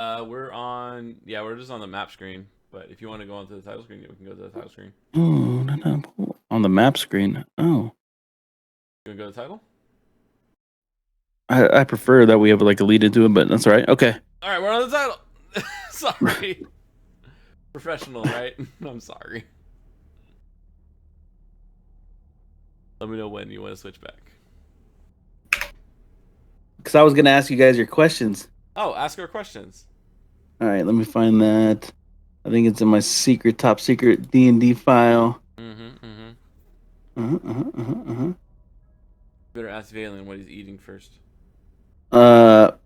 We're just on the map screen. But if you want to go onto the title screen, we can go to the title screen. Oh, no. On the map screen. Oh. You want to go to the title? I prefer that we have like a lead into it, but that's all right. Okay. All right, we're on the title. Sorry. Professional, right? I'm sorry. Let me know when you want to switch back. Because I was going to ask you guys your questions. Oh, ask our questions. All right, let me find that. I think it's in my top secret D&D file. Better ask Valen what he's eating first. Valen,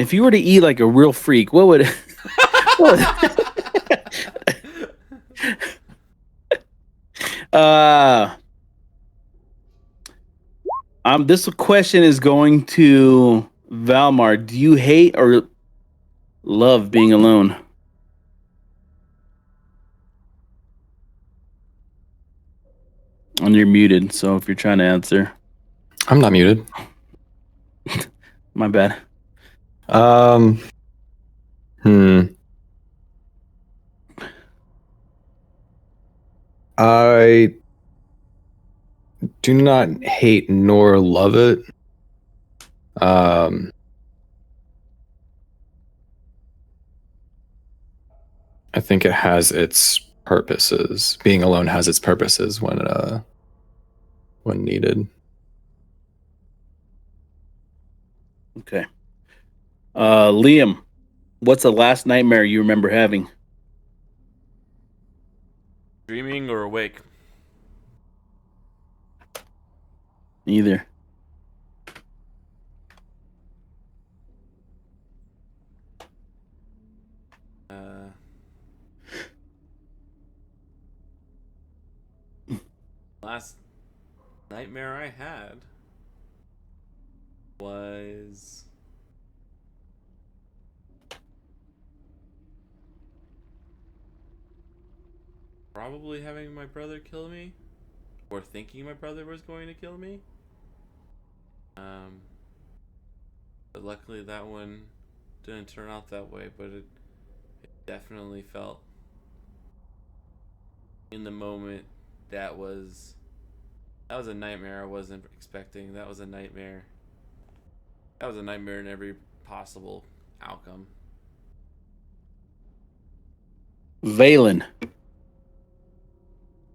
if you were to eat like a real freak, what would... This question is going to Valmar. Do you hate or love being alone? And you're muted, so if you're trying to answer. I'm not muted. My bad. I do not hate nor love it. I think it has its purposes. Being alone has its purposes when needed. Okay. Liam, what's the last nightmare you remember having? Dreaming or awake? Neither. Last nightmare I had was probably having my brother kill me, or thinking my brother was going to kill me. But luckily that one didn't turn out that way, but it definitely felt in the moment that was a nightmare I wasn't expecting. That was a nightmare. That was a nightmare in every possible outcome. Valen,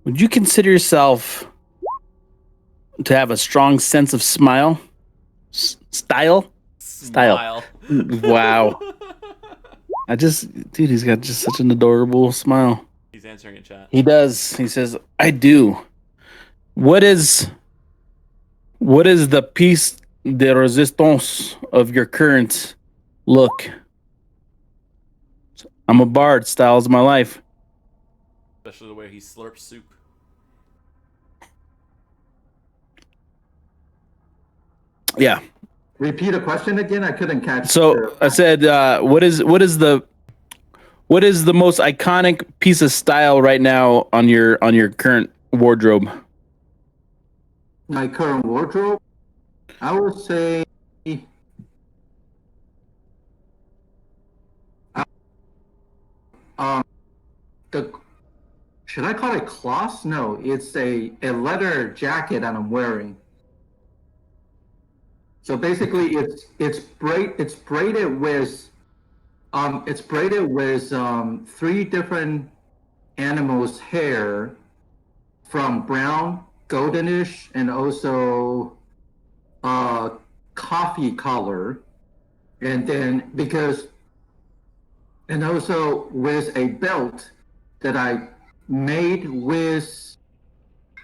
would you consider yourself to have a strong sense of smile? Style? Wow. Dude, he's got just such an adorable smile. He's answering in chat. He does. He says, I do. What is the piece de resistance of your current look? I'm a bard. Style's my life. Especially the way he slurps soup. Yeah. Repeat a question again. I couldn't catch. So I said, what is the most iconic piece of style right now on your current wardrobe? My current wardrobe, I would say, should I call it cloth? No, it's a leather jacket that I'm wearing. So basically, it's braided with three different animals' hair, from brown, goldenish, and also coffee color, and also with a belt that I made with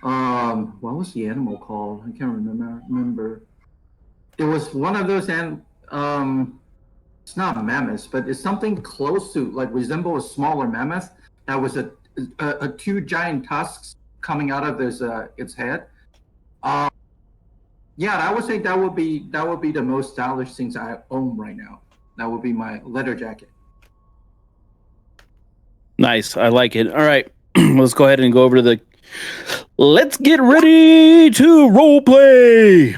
what was the animal called? I can't remember. It was one of those it's not mammoths, but it's something close to, like, resemble a smaller mammoth. That was a two giant tusks coming out of its head. Yeah, I would say that would be the most stylish things I own right now. That would be my leather jacket. Nice. I like it. All right. Let's go ahead and go over to let's get ready to role play.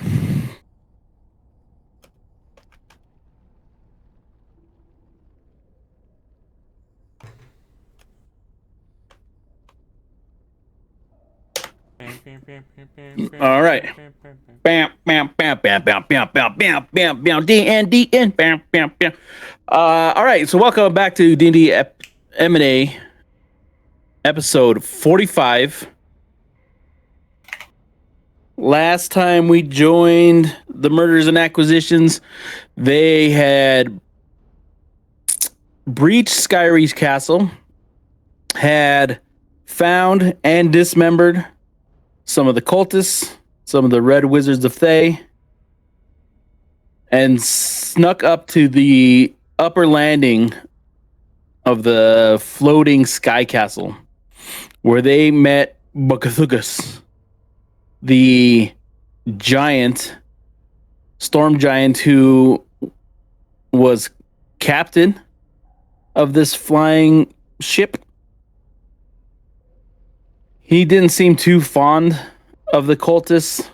All right. Bam, bam, bam, bam, bam, bam, bam, bam, bam, bam, D&D, bam, bam, bam. All right, so welcome back to D&D M&A, episode 45. Last time we joined the Murders and Acquisitions, they had breached SkyReach Castle, had found and dismembered some of the cultists, some of the Red Wizards of Thay, and snuck up to the upper landing of the floating sky castle, where they met Bakathukas, the giant, storm giant who was captain of this flying ship. He didn't seem too fond of the cultists,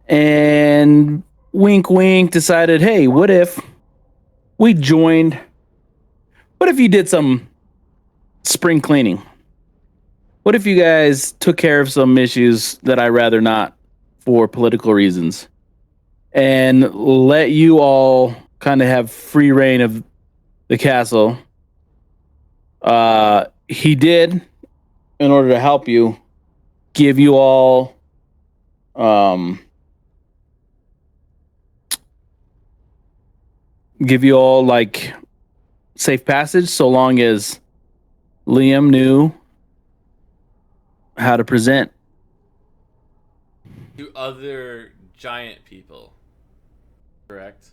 and wink wink decided, hey, what if we joined? What if you did some spring cleaning? What if you guys took care of some issues that I'd rather not for political reasons, and let you all kind of have free reign of the castle? He did, in order to help you, give you all like safe passage, so long as Liam knew how to present. To other giant people, correct?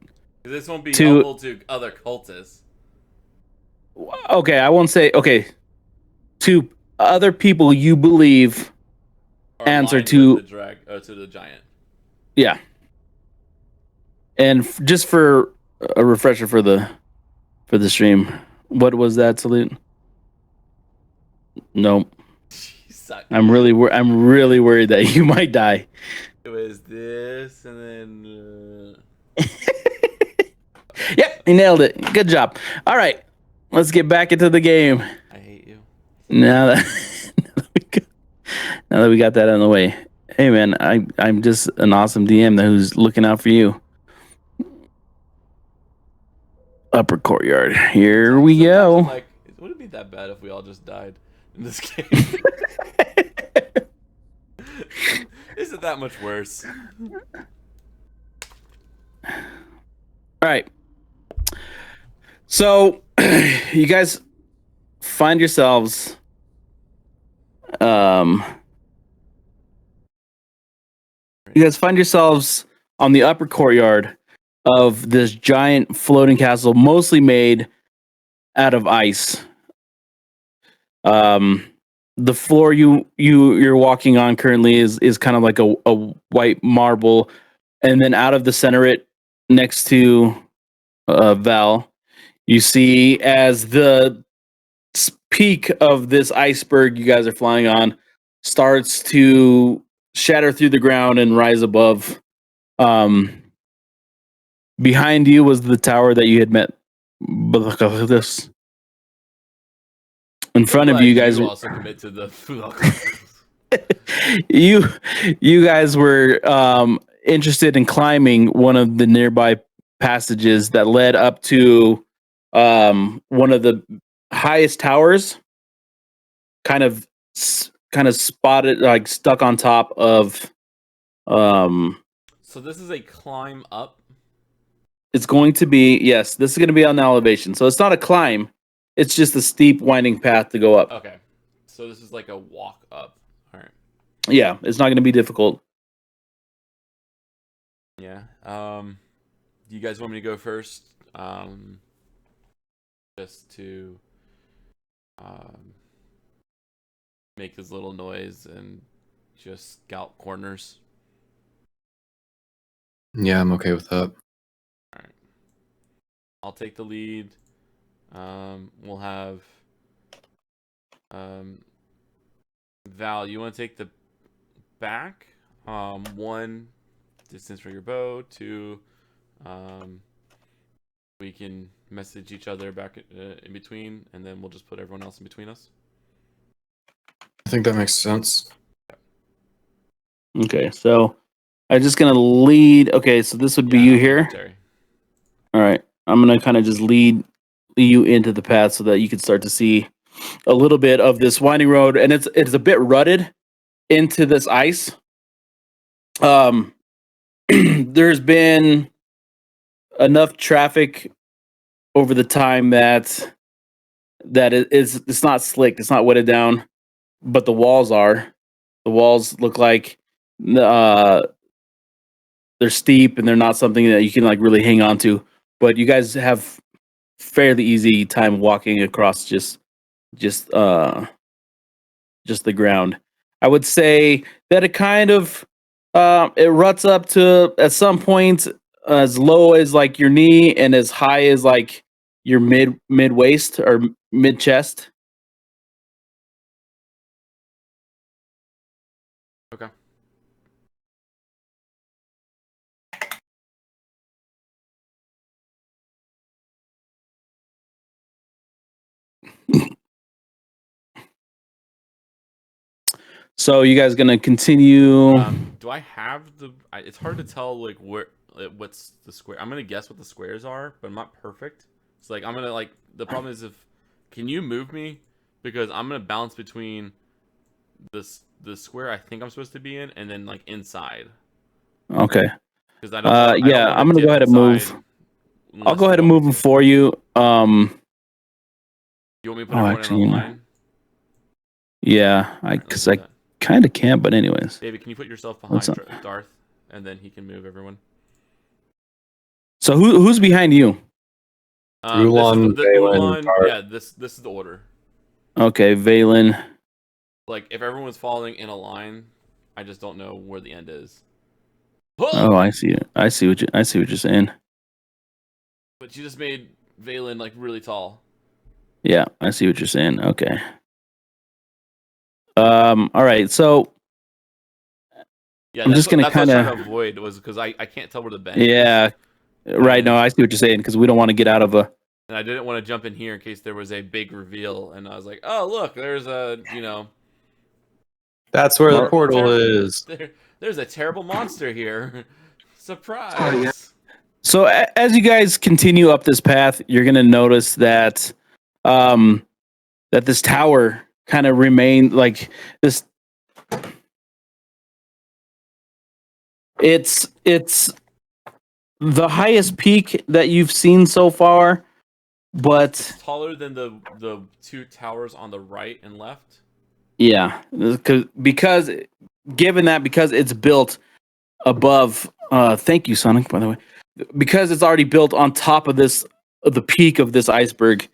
'Cause this won't be helpful to other cultists. Okay, I won't say okay. To other people you believe Or answer aligned to with to the giant. yeah. And just for a refresher for the stream, what was that salute? Nope. You suck. I'm really worried that you might die. It was this, and then. Yep, you nailed it. Good job. All right, let's get back into the game. I hate you. Now that we got that out of the way. Hey man, I'm just an awesome DM who's looking out for you. Upper courtyard. Here we go. Like, would it be that bad if we all just died in this game? Is it that much worse? All right. So, you guys find yourselves on the upper courtyard of this giant floating castle, mostly made out of ice. The floor you're walking on currently is kind of like a white marble, and then out of the center it next to Val, you see as the peak of this iceberg you guys are flying on starts to shatter through the ground and rise above. Behind you was the tower that you had met. This. In front of you guys, you also commit to the you guys were interested in climbing one of the nearby passages that led up to one of the highest towers, kind of spotted, like stuck on top of. So this is a climb up. It's going to be, yes, this is going to be on the elevation. So it's not a climb. It's just a steep, winding path to go up. Okay. So this is like a walk up. All right. Yeah, it's not going to be difficult. Yeah. Do you guys want me to go first? Just to make this little noise and just scout corners. Yeah, I'm okay with that. All right. I'll take the lead. We'll have Val, you want to take the back? 1, distance for your bow. 2, we can message each other back in between, and then we'll just put everyone else in between us. I think that makes sense. Okay, so I'm just gonna lead. Okay, so this would be you here. Terry. All right, I'm gonna kind of just lead you into the path so that you can start to see a little bit of this winding road, and it's a bit rutted into this ice. There's been enough traffic over the time that it's not slick, it's not wetted down, but the walls are. The walls look like uh, they're steep and they're not something that you can like really hang on to. But you guys have fairly easy time walking across just the ground. I would say that it kind of it ruts up to at some point as low as like your knee and as high as like your mid waist or mid chest. Okay. So you guys gonna continue? Do I have the? It's hard to tell like what's the square. I'm gonna guess what the squares are, but I'm not perfect. It's like I'm gonna like the problem is if can you move me because I'm gonna bounce between the square I think I'm supposed to be in and then like inside. Okay. Because I don't. Yeah, I'm gonna go ahead and move. I'll go ahead and move them for you. You want me to put everyone actually, in a line? Yeah, because I kind of can't, but anyways. David, can you put yourself behind Darth, and then he can move everyone? So who's behind you? Rulon, Valen, yeah, this is the order. Okay, Valen. Like if everyone's falling in a line, I just don't know where the end is. Oh, I see it. I see what you're saying. But you just made Valen like really tall. Yeah, I see what you're saying. Okay. All right. So yeah, I'm just gonna kind of avoid was because I can't tell where the bend is. Yeah. Right. No, I see what you're saying because we don't want to get out of a. And I didn't want to jump in here in case there was a big reveal, and I was like, "Oh, look, there's a That's where the portal is. There's a terrible monster here. Surprise!" Oh, yeah. So as you guys continue up this path, you're gonna notice that that this tower kind of remained like this. It's the highest peak that you've seen so far, but it's taller than the two towers on the right and left. Yeah, because it's built above. Thank you, Sonic. By the way, because it's already built on top of the peak of this iceberg.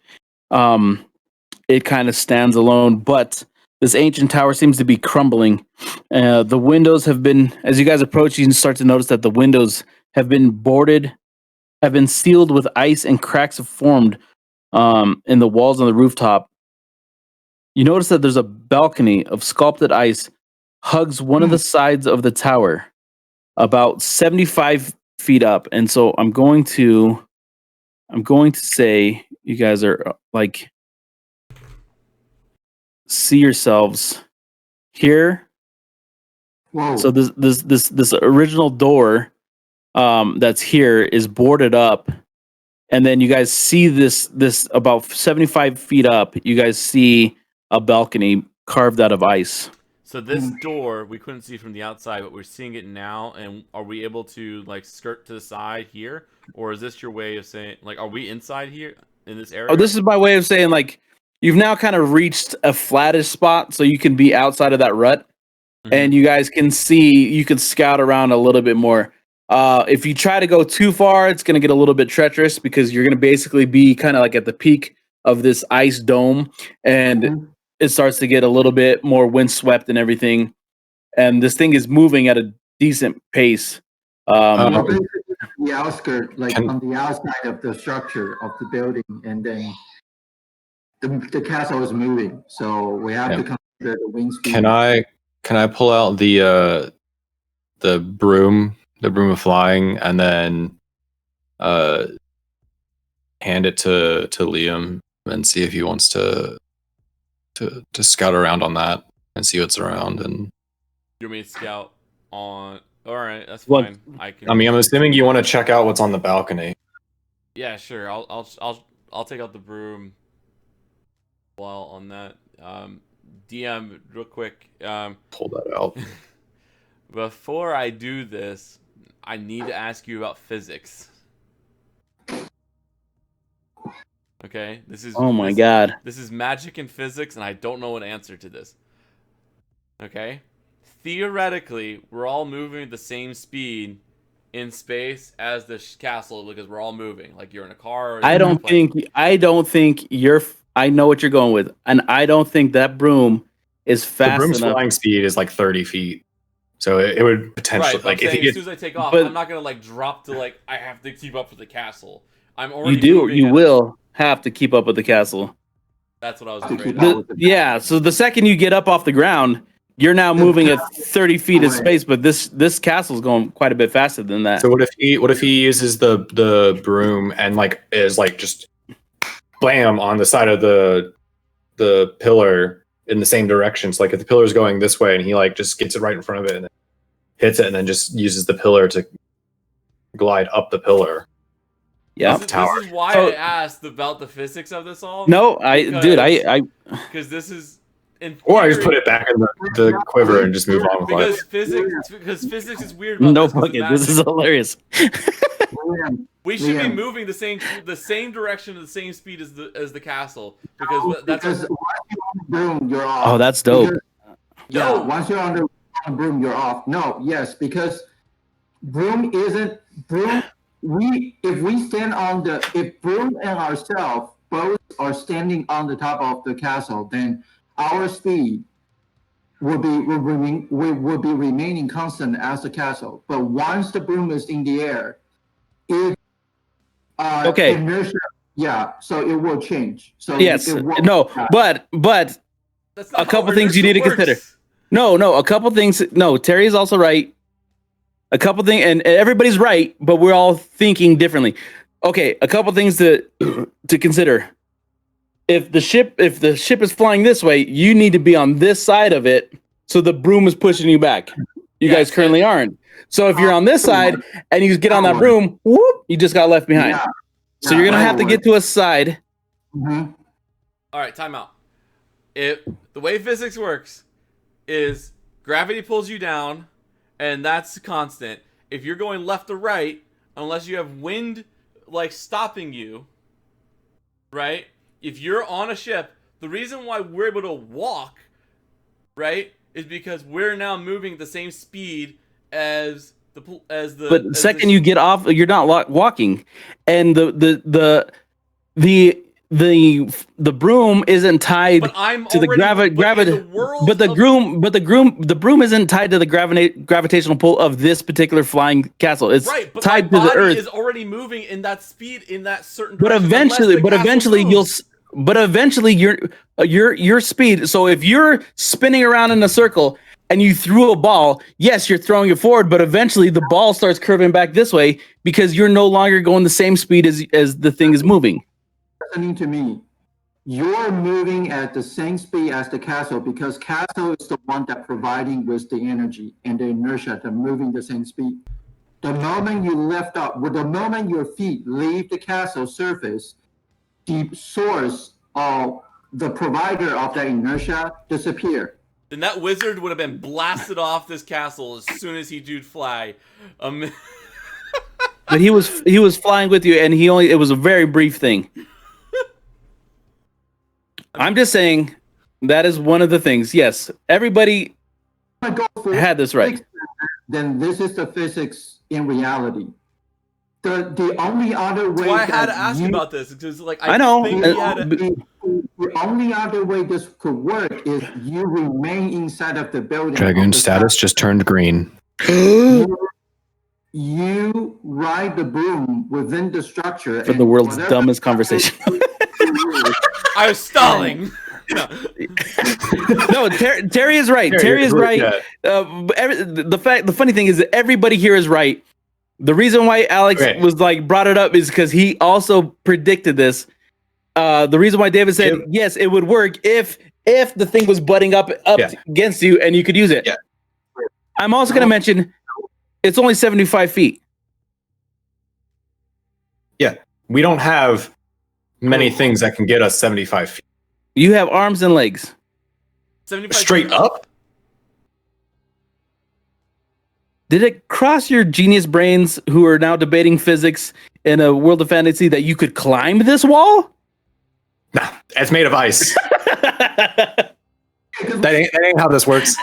It kind of stands alone, but this ancient tower seems to be crumbling. The windows have been, as you guys approach, you can start to notice that the windows have been sealed with ice, and cracks have formed in the walls on the rooftop. You notice that there's a balcony of sculpted ice hugs one of the sides of the tower, about 75 feet up. And so I'm going to say you guys are like see yourselves here. Whoa. So this original door that's here is boarded up, and then you guys see this about 75 feet up. You guys see a balcony carved out of ice. So this door we couldn't see from the outside, but we're seeing it now. And are we able to like skirt to the side here, or is this your way of saying like are we inside here in this area? Oh, this is my way of saying like you've now kind of reached a flattish spot, so you can be outside of that rut, and you guys can see you can scout around a little bit more. If you try to go too far, it's going to get a little bit treacherous because you're going to basically be kind of like at the peak of this ice dome, and it starts to get a little bit more windswept and everything. And this thing is moving at a decent pace. The outskirt, like on the outside of the structure of the building, and then the castle is moving. So we have to consider the wind speed. Can I pull out the broom of flying, and then hand it to Liam and see if he wants to scout around on that and see what's around? And you want me to scout on. All right, that's What- fine. I can. I mean, I'm assuming you want to check out what's on the balcony. Yeah, sure. I'll take out the broom. While on that, DM real quick. Pull that out. Before I do this, I need to ask you about physics. Okay, Oh my god. This is magic and physics, and I don't know an answer to this. Okay, theoretically, we're all moving at the same speed in space as the castle because we're all moving. Like you're in a car. Or I don't think you're. I know what you're going with, and I don't think that broom is The fast broom's enough. flying speed is like 30 feet. So it would potentially, Right, but like, I'm if saying you as get, soon as I take off, but- I'm not gonna like drop to like I have to keep up with the castle. I'm You already. do. moving You at- will have to keep up with the castle. That's what I was To afraid keep of. up. Yeah. So the second you get up off the ground, you're now moving at 30 feet of space. But this castle's going quite a bit faster than that. so what if he uses the broom and like is like just blam on the side of the pillar in the same direction. So like if the pillar is going this way and he like just gets it right in front of it and then hits it and then just uses the pillar to glide up the pillar. Yeah. This tower. is why So- I asked about the physics of this all. No, I Because this is. In Or I just theory- put it back in the quiver and just move on with life. because physics is weird. About no this 'cause fucking. it This matters. is hilarious. We should be Liam. moving the same direction at the same speed as the castle because that's Because once you're on the broom, you're off. Oh, that's dope. Because- yeah, No. once you're on the broom, you're off. No, yes, because broom isn't broom. If broom and ourselves both are standing on the top of the castle, then our speed will be remaining constant as the castle. But once the broom is in the air, it Okay. inertia. Yeah, so it will change. So Yes. it won't- No. But That's not A couple how things you need to inertia consider. works. no. A couple things. No, Terry is also right. A couple things, and everybody's right, but we're all thinking differently. Okay, a couple things to consider. If the ship is flying this way, you need to be on this side of it, so the broom is pushing you back. You Yes, guys currently aren't. So if you're on this side and you get on that Forward. broom, whoop, you just got left behind. Yeah, So you're gonna have to forward. get to a side. Mhm. All right, time out. The way physics works is gravity pulls you down, and that's constant. If you're going left to right, unless you have wind like stopping you, right? If you're on a ship, the reason why we're able to walk, right, is because we're now moving at the same speed as the. But the second you get off, you're not walking, and the broom isn't tied But I'm to the already- but in the world but the of- broom isn't tied to the gravitational pull of this particular flying castle. It's Right, but tied my to the body earth. is already moving in that speed in that certain But direction. eventually, unless the castle moves. but eventually your speed. So if you're spinning around in a circle and you threw a ball, yes, you're throwing it forward, but eventually the ball starts curving back this way because you're no longer going the same speed as the thing is moving. Listening to me, you're moving at the same speed as the castle because castle is the one that providing with the energy and the inertia that moving the same speed. The moment you lift up, the moment your feet leave the castle surface, the source of the provider of that inertia disappear. Then that wizard would have been blasted off this castle as soon as he did fly. But he was flying with you, and it was a very brief thing. I'm just saying that is one of the things. Yes, everybody I go for had this right. physics, then this is the physics in reality. The only other way That's why I had that to ask you you- about this because, like, I know. think he had a- The only other way this could work is you remain inside of the building. Dragoon of the status just turned green. You ride the broom within the structure. For and the world's whatever- dumbest conversation. I was stalling. No, Terry is right. Terry is right. The funny thing is that everybody here is right. The reason why Alex Okay. was like brought it up is because he also predicted this. The reason why David said yes, it would work if the thing was butting up Yeah. against you and you could use it. Yeah. I'm also going to mention it's only 75 feet. Yeah, we don't have many things that can get us 75 feet. You have arms and legs. 75 Straight feet up? Did it cross your genius brains who are now debating physics in a world of fantasy that you could climb this wall? Nah, it's made of ice. that ain't how this works.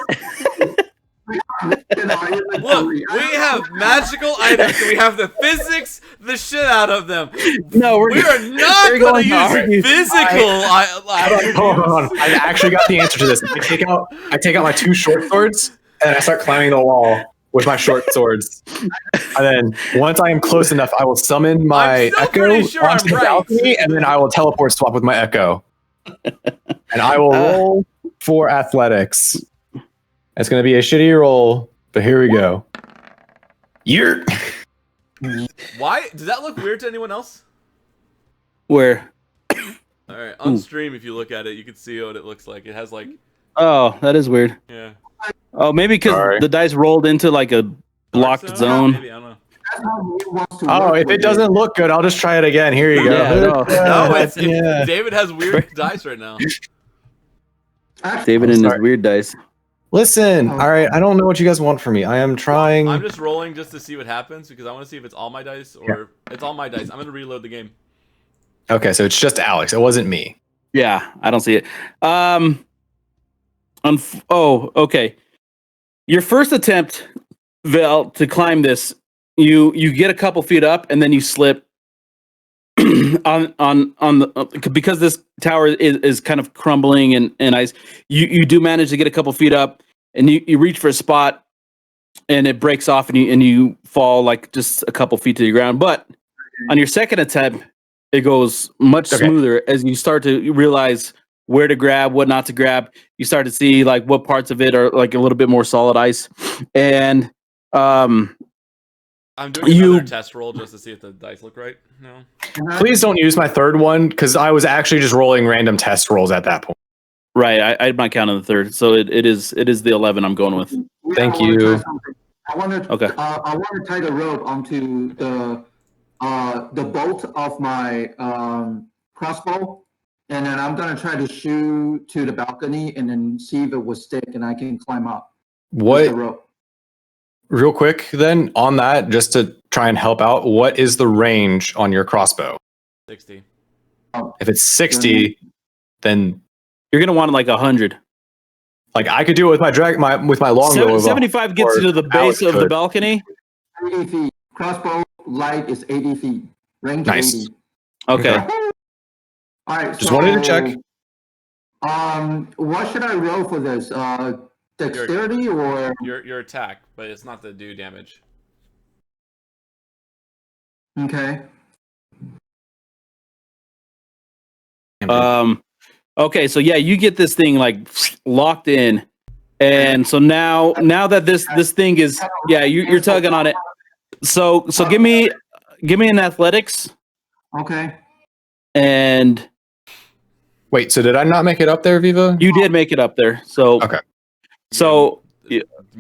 Look, we have magical items. We have the physics, the shit out of them. No, we are not going to use physical items. Hold on. I actually got the answer to this. I take out my 2 short swords and I start climbing the wall with my short swords. And then once I am close enough, I will summon my echo onto the balcony, and then I will teleport swap with my echo. And I will roll for athletics. It's going to be a shitty roll, but here we go. You're. Why? Does that look weird to anyone else? Where? All right, on stream, if you look at it, you can see what it looks like. It has like. Oh, that is weird. Yeah. Oh, maybe because the dice rolled into like a blocked zone. Maybe, I don't know. Oh, if it doesn't look good, I'll just try it again. Here you go. No, David has weird dice right now. David and his weird dice. Listen, all right, I don't know what you guys want from me. I am trying. I'm just rolling just to see what happens because I want to see if it's all my dice or it's all my dice. I'm going to reload the game. Okay, so it's just Alex. It wasn't me. Yeah, I don't see it. Okay. Your first attempt, Val, to climb this, you get a couple feet up and then you slip on the because this tower is kind of crumbling and ice. You do manage to get a couple feet up and you reach for a spot and it breaks off and you fall like just a couple feet to the ground. But on your second attempt, it goes much smoother as you start to realize where to grab, what not to grab. You start to see like what parts of it are like a little bit more solid ice. And I'm doing another test roll just to see if the dice look right. No. Please don't use my third one because I was actually just rolling random test rolls at that point. Right, I'm not counting the third, so it is the 11 I'm going with. Thank you. I want to tie the rope onto the bolt of my crossbow, and then I'm gonna try to shoot to the balcony and then see if it will stick and I can climb up. What? With the rope. Real quick, then on that, just to try and help out, what is the range on your crossbow? 60. If it's 60, then you're gonna want like 100. Like I could do it with my longbow. 75 gets you to the base of the balcony. 80 feet. Crossbow light is 80 feet. Range 80. Okay. All right. Just wanted to check. What should I roll for this? Dexterity or your attack, but it's not to do damage. Okay. Okay, so yeah, you get this thing like locked in, and so now that this thing is you're tugging on it. So give me an athletics. Okay. And wait, so did I not make it up there, Viva? You did make it up there. So okay. So so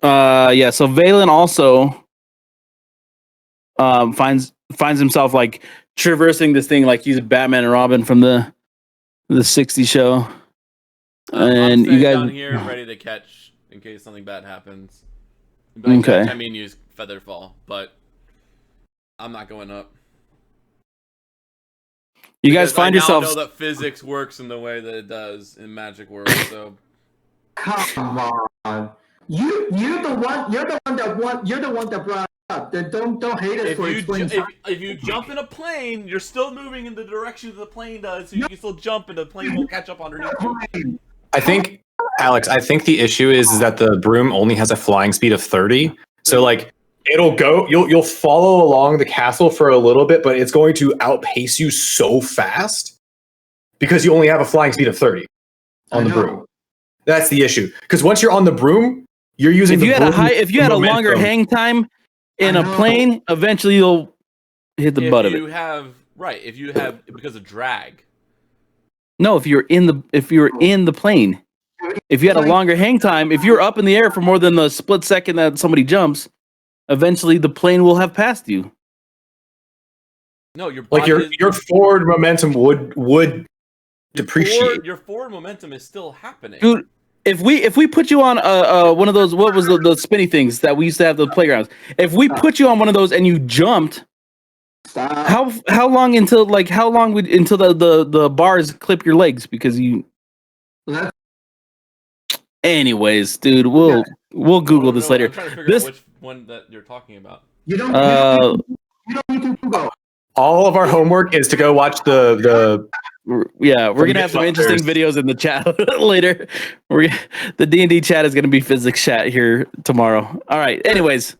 Valen also finds himself like traversing this thing like he's Batman and Robin from the 60s show. And you guys down here ready to catch in case something bad happens. By catch, I mean use feather fall, but I'm not going up. You guys find yourselves. I know that physics works in the way that it does in Magic World, so. Come on, you're the one that brought it up. Then don't hate us for explaining. If you jump in a plane, you're still moving in the direction that the plane does, so you can still jump, and the plane won't catch up underneath you. I think, Alex. I think the issue is that the broom only has a flying speed of 30. So like. It'll go. You'll follow along the castle for a little bit, but it's going to outpace you so fast because you only have a flying speed of 30 on the broom. That's the issue. Because once you're on the broom, you're using. If you had a longer hang time in a plane, eventually you'll hit the butt of it. If you have because of drag. No, if you're in the plane. if you had a longer hang time, if you're up in the air for more than the split second that somebody jumps, eventually the plane will have passed you. No, your Like body your forward momentum would depreciate. Your forward momentum is still happening. Dude, if we put you on one of those, what was the spinny things that we used to have at the playgrounds? If we put you on one of those and you jumped, how long until the bars clip your legs because you. Anyways, dude, we'll Google this later. I'm trying to figure out which one that you're talking about. You don't need to Google. All of our homework is to go watch the Yeah, we're gonna have some interesting videos in the chat later. The D&D chat is gonna be physics chat here tomorrow. All right. Anyways.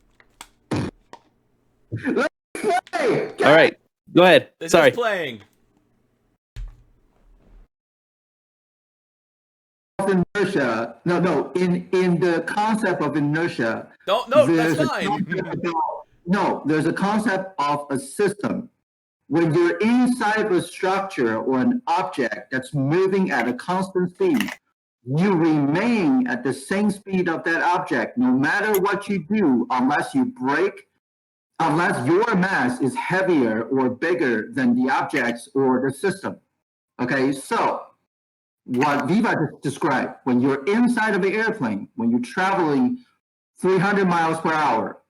Let's play. All right. Go ahead. This Sorry. is playing. Inertia. No. In the concept of inertia. No, that's fine. There's a concept of a system. When you're inside of a structure or an object that's moving at a constant speed, you remain at the same speed of that object, no matter what you do, unless you brake, unless your mass is heavier or bigger than the objects or the system. Okay, so what Viva just described, when you're inside of an airplane, when you're traveling 300 miles per hour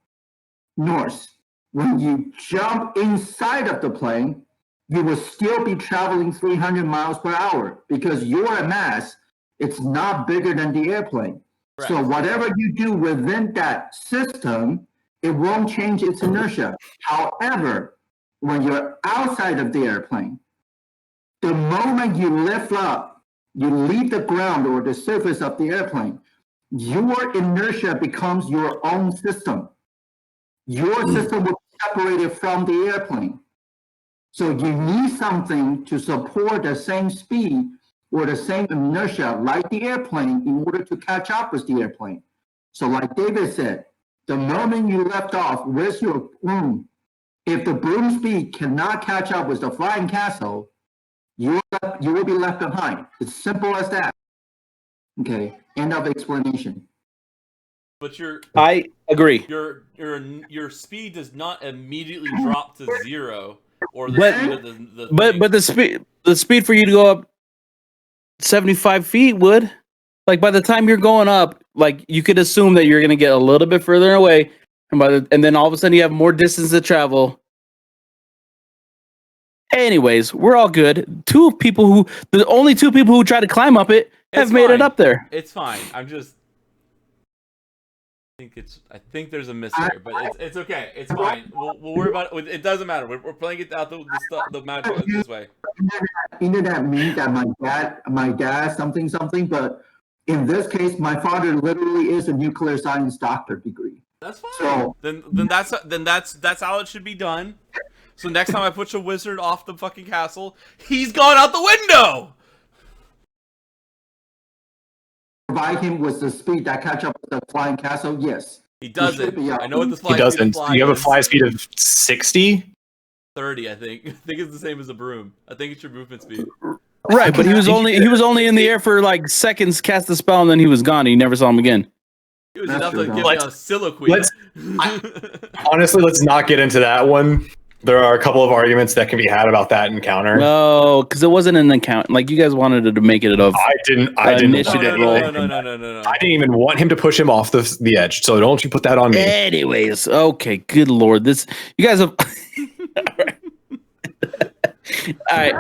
north, when you jump inside of the plane, you will still be traveling 300 miles per hour because your mass, it's not bigger than the airplane. Right. So whatever you do within that system, it won't change its inertia. However, when you're outside of the airplane, the moment you lift up, you leave the ground or the surface of the airplane, your inertia becomes your own system. Your system will be separated from the airplane. So you need something to support the same speed or the same inertia like the airplane in order to catch up with the airplane. So like David said, the moment you left off with your broom, if the broom speed cannot catch up with the flying castle, you will be left behind. It's simple as that. Okay, end of explanation. But I agree. Your speed does not immediately drop to zero, or the speed of the but the speed for you to go up 75 feet would, like, by the time you're going up, like, you could assume that you're gonna get a little bit further away, and then all of a sudden you have more distance to travel. Anyways, we're all good. The only two people who try to climb up it have made it up there. It's fine. I think there's a miss here, but it's okay. It's fine. We'll worry about it. It doesn't matter. We're playing it out the match this way. Internet mean that my dad something, but in this case, my father literally is a nuclear science doctor degree. That's fine. So, then that's how it should be done. So next time I push a wizard off the fucking castle, he's gone out the window. Provide him with the speed that catch up with the flying castle, yes. He doesn't. I know what the fly speed speed doesn't. You have a fly speed of 60? 30, I think. I think it's the same as a broom. I think it's your movement speed. Right, but he was only in the air for like seconds, cast the spell, and then he was gone. And you never saw him again. It was enough to give me a soliloquy. Honestly, let's not get into that one. There are a couple of arguments that can be had about that encounter. No, because it wasn't an encounter. Like, you guys wanted to make it of. I didn't. No. I didn't even want him to push him off the edge. So don't you put that on me. Anyways, okay, good lord, you guys have. All right.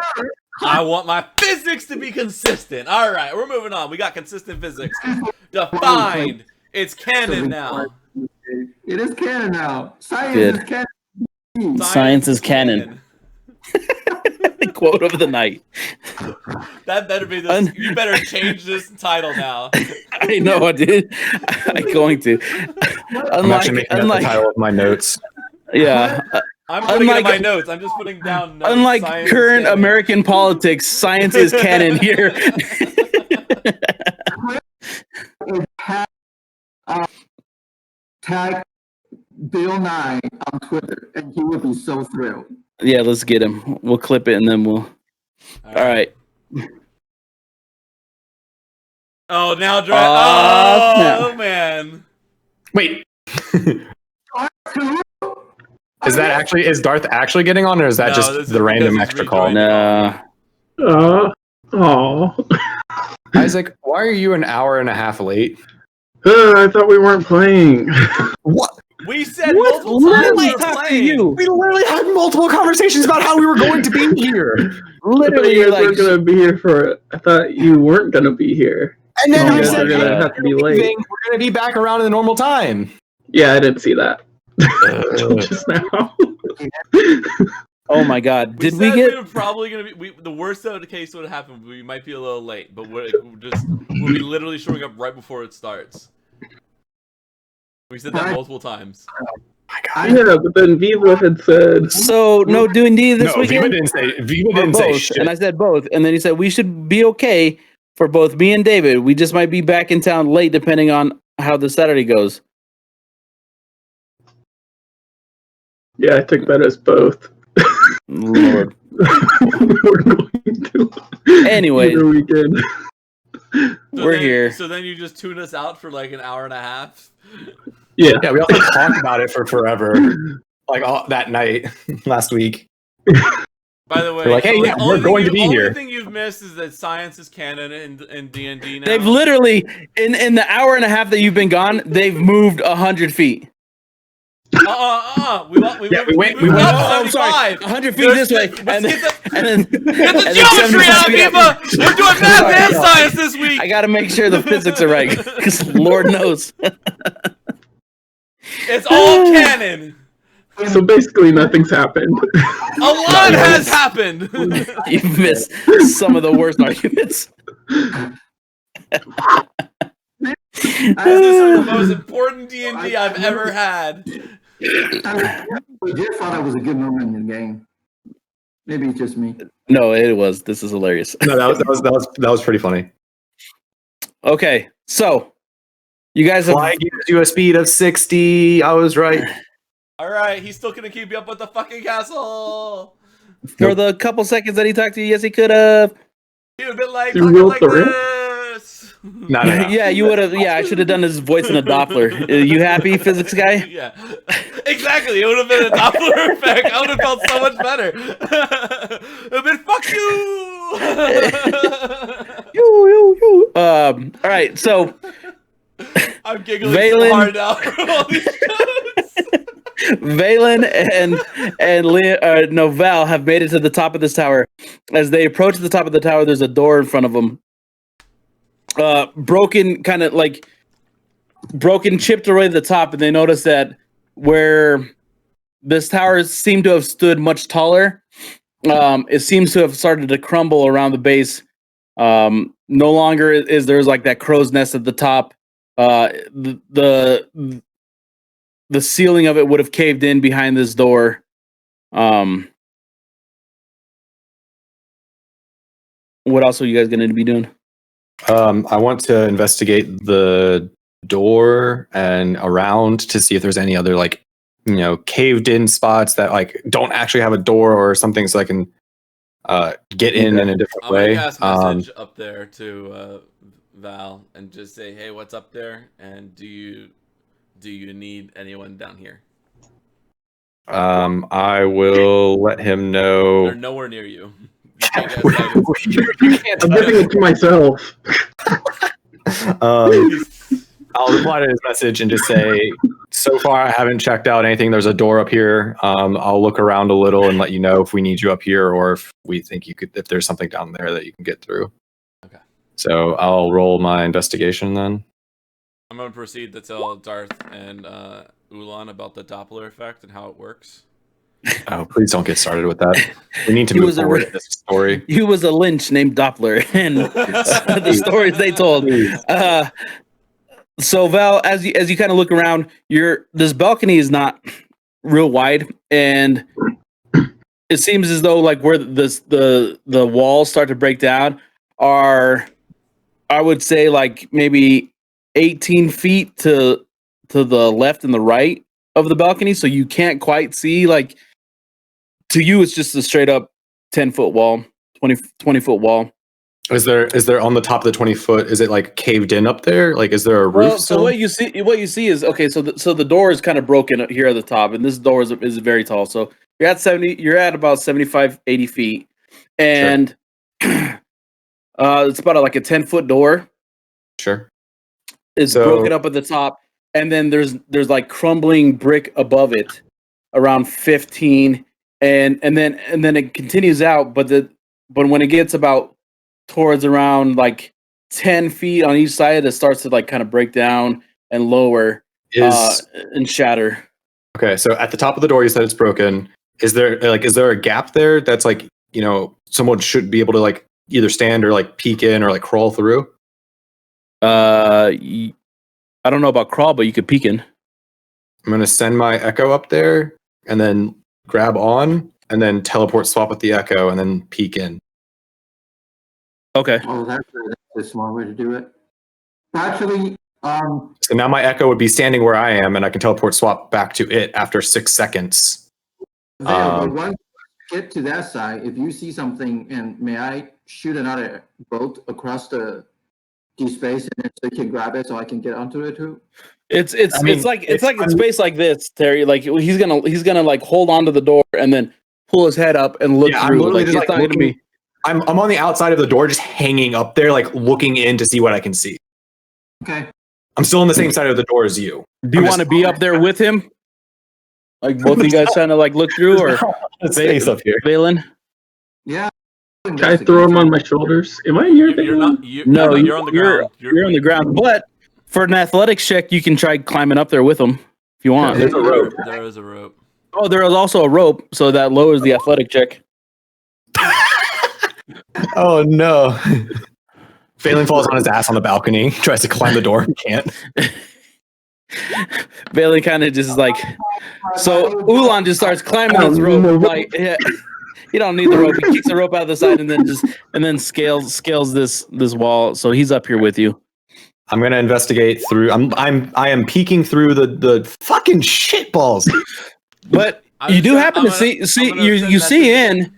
I want my physics to be consistent. All right, we're moving on. We got consistent physics. Defined. It's canon now. It is canon now. Science is canon. Science is canon. Quote of the night. That better be this. You better change this title now. I know, dude. I'm going to. I'm actually making that the title of my notes. Yeah. I'm putting it in my notes. I'm just putting down notes. Unlike current American politics, science is canon here. Tag Bill Nye on Twitter, and he would be so thrilled. Yeah, let's get him. We'll clip it, and then we'll. All right. Oh, now snap. oh man. Wait. Is Darth actually getting on, or is that No, just this the is random because extra he's call? rejoining. Nah. Oh. Isaac, why are you an hour and a half late? I thought we weren't playing. What? We said What? multiple times Let we me were talk to playing. you. We literally had multiple conversations about how we were going to be here. Literally, you you're guys like, weren't gonna be here for it. I thought you weren't gonna be here. And then Oh I my said, God. hey, have to be we're late. leaving. We're going to be back around in the normal time. Yeah, I didn't see that. Until just now. oh my God. Did we said get? we were probably gonna be? The worst of the case would happen. We might be a little late, but we'll be literally showing up right before it starts. We said that multiple times. Yeah, but then Viva had said. So no D&D this No, weekend. Viva Or didn't say both, shit. and I said both, and then he said we should be okay for both me and David. We just might be back in town late, depending on how the Saturday goes. Yeah, I took that as both. Lord. We're going to. Anyway, either weekend. we're here. So then you just tune us out for like an hour and a half. Yeah. Yeah, we also talked about it for forever. Like that night last week. By the way, They're like, hey, yeah, we're going to be here. The only thing you've missed is that science is canon in D&D now. They've literally in the hour and a half that you've been gone, they've moved 100 feet. We went Oh, I'm sorry. 100 feet this way, and then get the geometry out, Viva! We're doing math and science this week. I got to make sure the physics are right, because Lord knows. It's all canon. So basically, nothing's happened. A lot has happened. You've missed some of the worst arguments. This is the most important D&D I've ever had. I legit thought I was a good moment in the game. Maybe it's just me. No, it was. This is hilarious. No, that was pretty funny. Okay, so you guys have. Fly gives you a speed of 60. I was right. All right, he's still gonna keep you up with the fucking castle. For the couple seconds that he talked to you, yes, he could have. He would have been like, You talking will like for it? this. No. Yeah, you would have. Yeah, I should have done his voice in a Doppler. You happy, physics guy? Yeah, exactly. It would have been a Doppler effect. I would have felt so much better. It would have been, fuck you. All right, so I'm giggling Valen- so hard now from all these jokes. Valen and Novell have made it to the top of this tower. As they approach the top of the tower, there's a door in front of them. Broken, chipped away at the top, and they notice that where this tower seemed to have stood much taller, it seems to have started to crumble around the base. No longer is there's like that crow's nest at the top. The ceiling of it would have caved in behind this door. What else are you guys going to be doing? I want to investigate the door and around to see if there's any other caved in spots that don't actually have a door or something, so I can get in a different way. I'm gonna message up there to Val and just say, hey, what's up there? And do you need anyone down here? I will let him know. They're nowhere near you. You can't get guidance. I'm giving it to myself. I'll reply to his message and just say, so far I haven't checked out anything. There's a door up here. I'll look around a little and let you know if we need you up here or if we think if there's something down there that you can get through. Okay. So I'll roll my investigation then. I'm going to proceed to tell Darth and Ulan about the Doppler effect and how it works. Oh, please don't get started with that. We need to move forward in this story. He was a lynch named Doppler, and the stories they told. So Val, as you kind of look around, this balcony is not real wide, and it seems as though where the walls start to break down are, I would say, maybe 18 feet to the left and the right of the balcony, so you can't quite see. To you, it's just a straight up 10-foot wall, 20-foot wall. Is there on the top of the 20-foot? Is it like caved in up there? Like, is there a roof? Well, still? so what you see is okay. So the door is kind of broken here at the top, and this door is very tall. So you're at 70. You're at about 75, 80 feet, and it's about like a 10-foot door. Sure. It's broken up at the top, and then there's like crumbling brick above it, around 15, and then it continues out. But when it gets about towards around like 10 feet on each side, it starts to like kind of break down and lower and shatter. Okay, so at the top of the door, you said it's broken. Is there a gap there that's like, someone should be able to like either stand or like peek in or like crawl through? I don't know about crawl, but you could peek in. I'm gonna send my Echo up there and then grab on and then teleport swap with the Echo and then peek in. Okay. Oh, that's a smart way to do it. Actually, So now my Echo would be standing where I am, and I can teleport swap back to it after 6 seconds. but once you get to that side, if you see something, and may I shoot another bolt across the space, and then so you can grab it, so I can get onto it too? It's like in space like this, Terry. Like he's gonna like hold onto the door and then pull his head up and look through. I'm literally Like, just it's not gonna be. I'm on the outside of the door, just hanging up there, like looking in to see what I can see. Okay. I'm still on the same side of the door as you. Do you want to be up there with him? Like both of you guys trying to like look through, or space up here? Valen? Yeah. Can I throw him on my shoulders? Am I here? You're not. No, you're on the ground. You're on the ground. But for an athletics check, you can try climbing up there with him if you want. There's a rope. There is a rope. Oh, there is also a rope, so that lowers the athletic check. Oh no. Phelan falls on his ass on the balcony, tries to climb the door, can't. Valen kind of just like, so Ulan just starts climbing this rope. Like, yeah, you don't need the rope. He kicks the rope out of the side and then scales this wall. So he's up here with you. I'm gonna investigate through. I am peeking through the fucking shitballs. But you do happen to see you see in.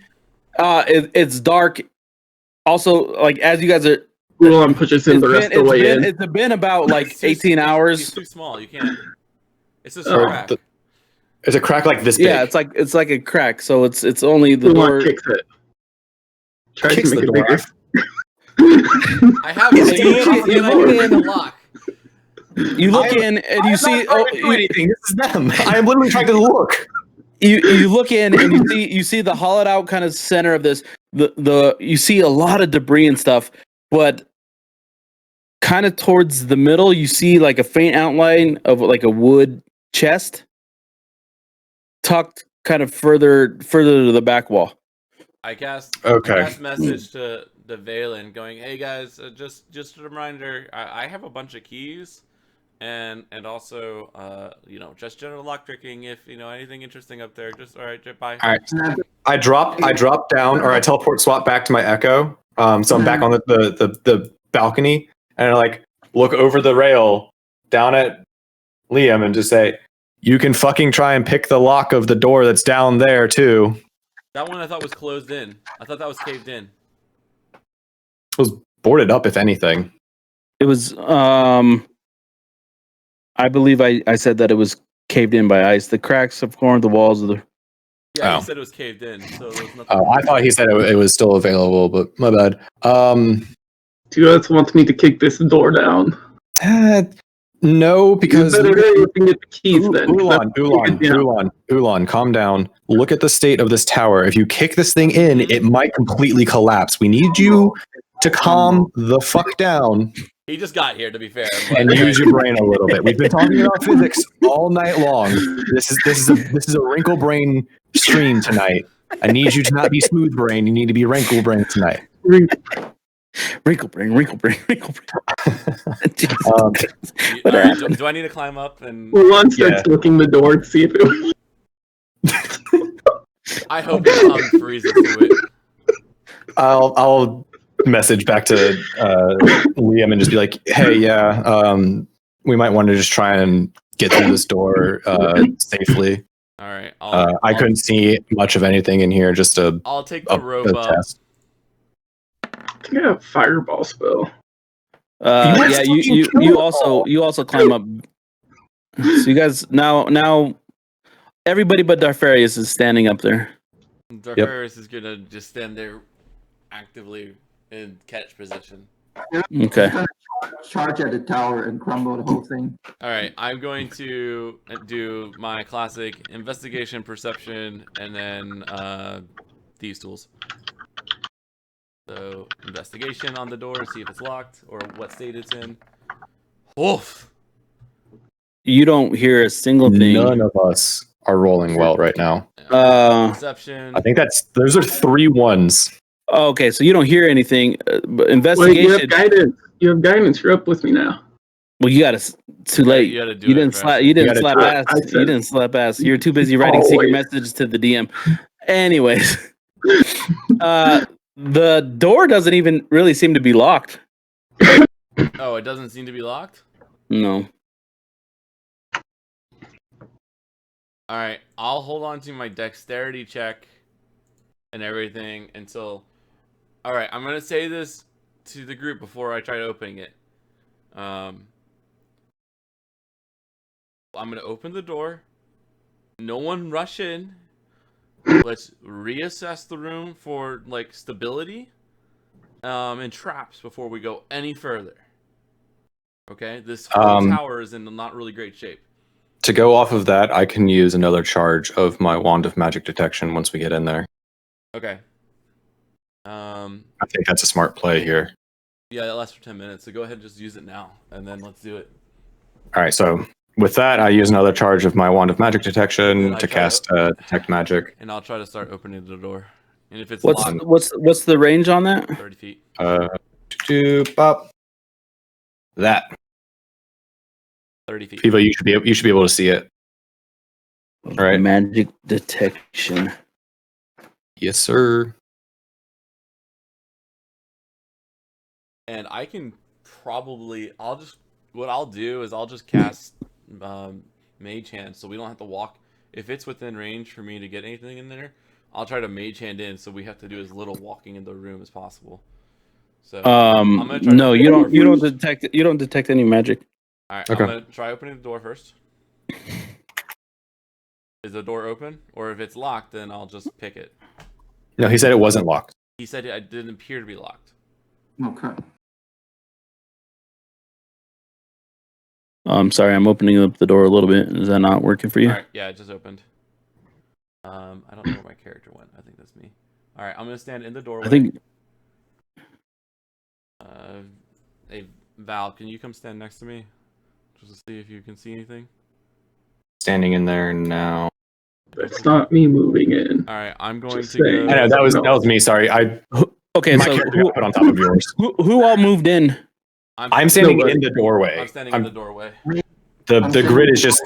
It's dark. Also, like as you guys are. Ulan pushes him the rest of the way in. It's been about like 18 hours. It's too small. You can't. It's just a crack. It's a crack like this big. Yeah, it's like a crack. So it's only the Ulan door. kicks it. Tries Kicks to make the it door bigger. I have the lock. You look in and you see. Anything. This is them. I am literally trying to look. You look in and you see the hollowed out kind of center of this. You see a lot of debris and stuff, but kind of towards the middle, you see like a faint outline of like a wood chest tucked kind of further to the back wall. I cast Okay. message to Valen going, hey guys, just a reminder, I have a bunch of keys and also just general lock tricking. If anything interesting up there, just all right, bye. All right. I drop down, or I teleport swap back to my Echo. So I'm back on the balcony, and I like look over the rail down at Liam and just say, "You can fucking try and pick the lock of the door that's down there too." That one I thought was closed in. I thought that was caved in. It was boarded up, if anything. It was I believe I said that it was caved in by ice. The cracks have formed the walls of the. Yeah, Oh. he said it was caved in, so there was nothing. Oh, I thought he said it was still available, but my bad. Do you guys want me to kick this door down? No, because You better hurry up and get the keys then. Ulan, calm down. Look at the state of this tower. If you kick this thing in, it might completely collapse. We need you to calm the fuck down. He just got here, to be fair. And use your brain a little bit. We've been talking about physics all night long. This is a wrinkle brain stream tonight. I need you to not be smooth brain. You need to be wrinkle brain tonight. Wrinkle brain. Do I need to climb up and? Ulan starts looking the door to see if it. I hope it freezes through it. I'll message back to Liam and just be like, hey, we might want to just try and get through this door safely. All right. I couldn't see much of anything in here. Just I'll take the rope up. Test. think I have fireball spell. Yeah, you also climb up. So you guys now everybody but Darfarius is standing up there. Darfarius is gonna just stand there actively in catch position. Okay. Charge at the tower and crumble the whole thing. All right, I'm going to do my classic investigation, perception, and then thieves' tools. So investigation on the door, see if it's locked or what state it's in. Oof. You don't hear a single thing. None of us are rolling well right now. Perception. I think those are 3 1s. Okay, so you don't hear anything. But Wait, investigation. you have guidance. You have guidance. You're up with me now. Well, you got to. Too late. You gotta do You it didn't fast. slap. You didn't gotta slap do it. ass. I said- You didn't slap ass. You're too busy writing secret Always. messages to the DM. Anyways, the door doesn't even really seem to be locked. Oh, it doesn't seem to be locked? No. All right, I'll hold on to my dexterity check and everything until. All right, I'm gonna say this to the group before I try opening it. I'm gonna open the door. No one rush in. Let's reassess the room for like stability, and traps before we go any further. Okay, this whole tower is in not really great shape. To go off of that, I can use another charge of my Wand of Magic Detection once we get in there. Okay. I think that's a smart play here. Yeah, that lasts for 10 minutes, so go ahead and just use it now, and then let's do it. All right, so with that, I use another charge of my Wand of Magic Detection to cast Detect Magic. And I'll try to start opening the door. And if it's What's locked, what's the range on that? 30 feet. Pop. That. 30 feet. Pivo, you should be able to see it. All right. Magic detection. Yes, sir. And I can probably, what I'll do is I'll just cast Mage Hand so we don't have to walk. If it's within range for me to get anything in there, I'll try to Mage Hand in so we have to do as little walking in the room as possible. So I'm gonna try no, to you don't detect any magic. All right, Okay. I'm gonna try opening the door first. Is the door open? Or if it's locked, then I'll just pick it. No, he said it wasn't locked. He said it didn't appear to be locked. Okay. I'm sorry, I'm opening up the door a little bit. Is that not working for you? All right, yeah, it just opened. I don't know where my character went. I think that's me. All right, I'm gonna stand in the doorway. I think. Hey, Val, can you come stand next to me, just to see if you can see anything? Standing in there now. That's not me moving in. All right, I'm going Just to saying. go. I know that was me. Sorry, Okay, my so character got put on top of yours. who all moved in? I'm standing Nobody. in the doorway. I'm standing in the doorway. The grid is just.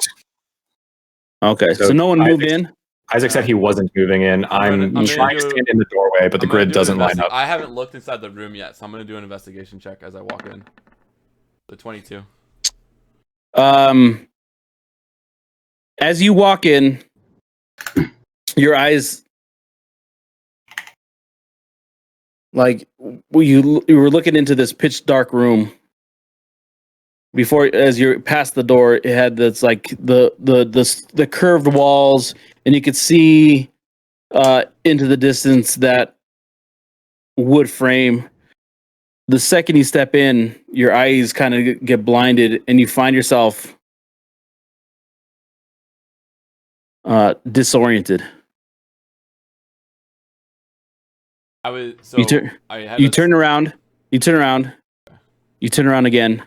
Okay, so no one moved in. Isaac said he wasn't moving in. I'm gonna trying to do- stand in the doorway, but the I'm gonna grid do an doesn't line up. I haven't looked inside the room yet, so I'm gonna do an investigation check as I walk in. The 22. As you walk in, your eyes like you were looking into this pitch dark room. Before, as you're past the door, it had this like the curved walls, and you could see into the distance that wood frame. The second you step in, your eyes kind of get blinded, and you find yourself disoriented. I was so You turn- I had You a- turn around. You turn around. You turn around again.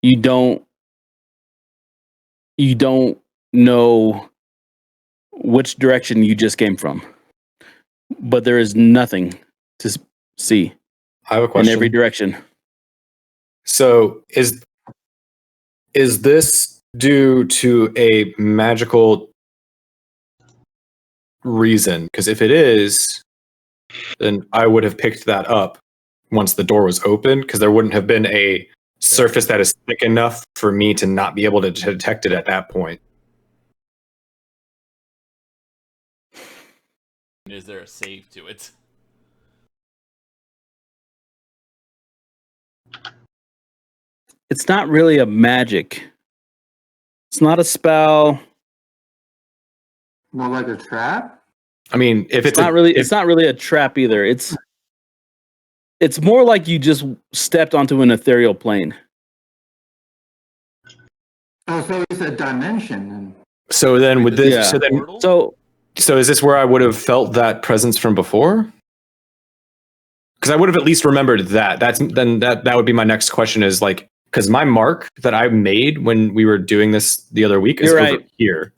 You don't know which direction you just came from, but there is nothing to see I have a in question. every direction. So is this due to a magical reason? Because if it is, then I would have picked that up once the door was open, because there wouldn't have been a surface that is thick enough for me to not be able to detect it at that point. Is there a save to it? It's not really a magic. It's not a spell. More like a trap? I mean, if It's not really. It's not really a trap either. It's more like you just stepped onto an ethereal plane. Oh, so it's a dimension. so then with this, Yeah. so then, Portal? so is this where I would have felt that presence from before? Because I would have at least remembered that. That would be my next question. Is like, because my mark that I made when we were doing this the other week is You're over right. here.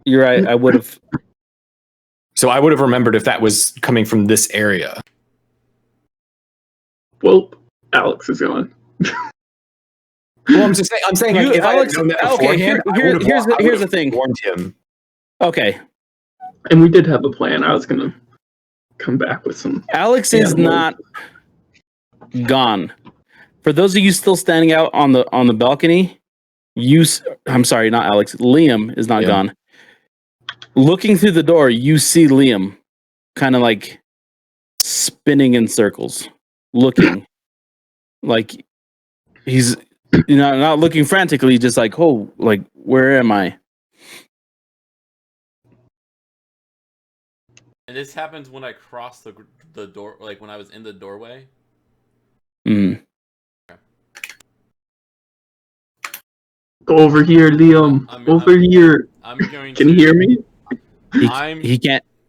You're right. I would have. So I would have remembered if that was coming from this area. Well, Alex is gone. Well, I'm just saying. I'm saying, like, You- if Alex- I had known that okay, beforehand, here's the thing. Warned him. Okay, And we did have a plan. I was gonna come back with some. Alex is animals. not gone. For those of you still standing out on the balcony, I'm sorry, not Alex. Liam is not Yeah. gone. Looking through the door, you see Liam kind of like spinning in circles, looking like he's not looking frantically, just like, oh, like, where am I? And this happens when I cross the door, like when I was in the doorway. Mm. Go over here, Liam. Over here. I'm going Can to you hear me?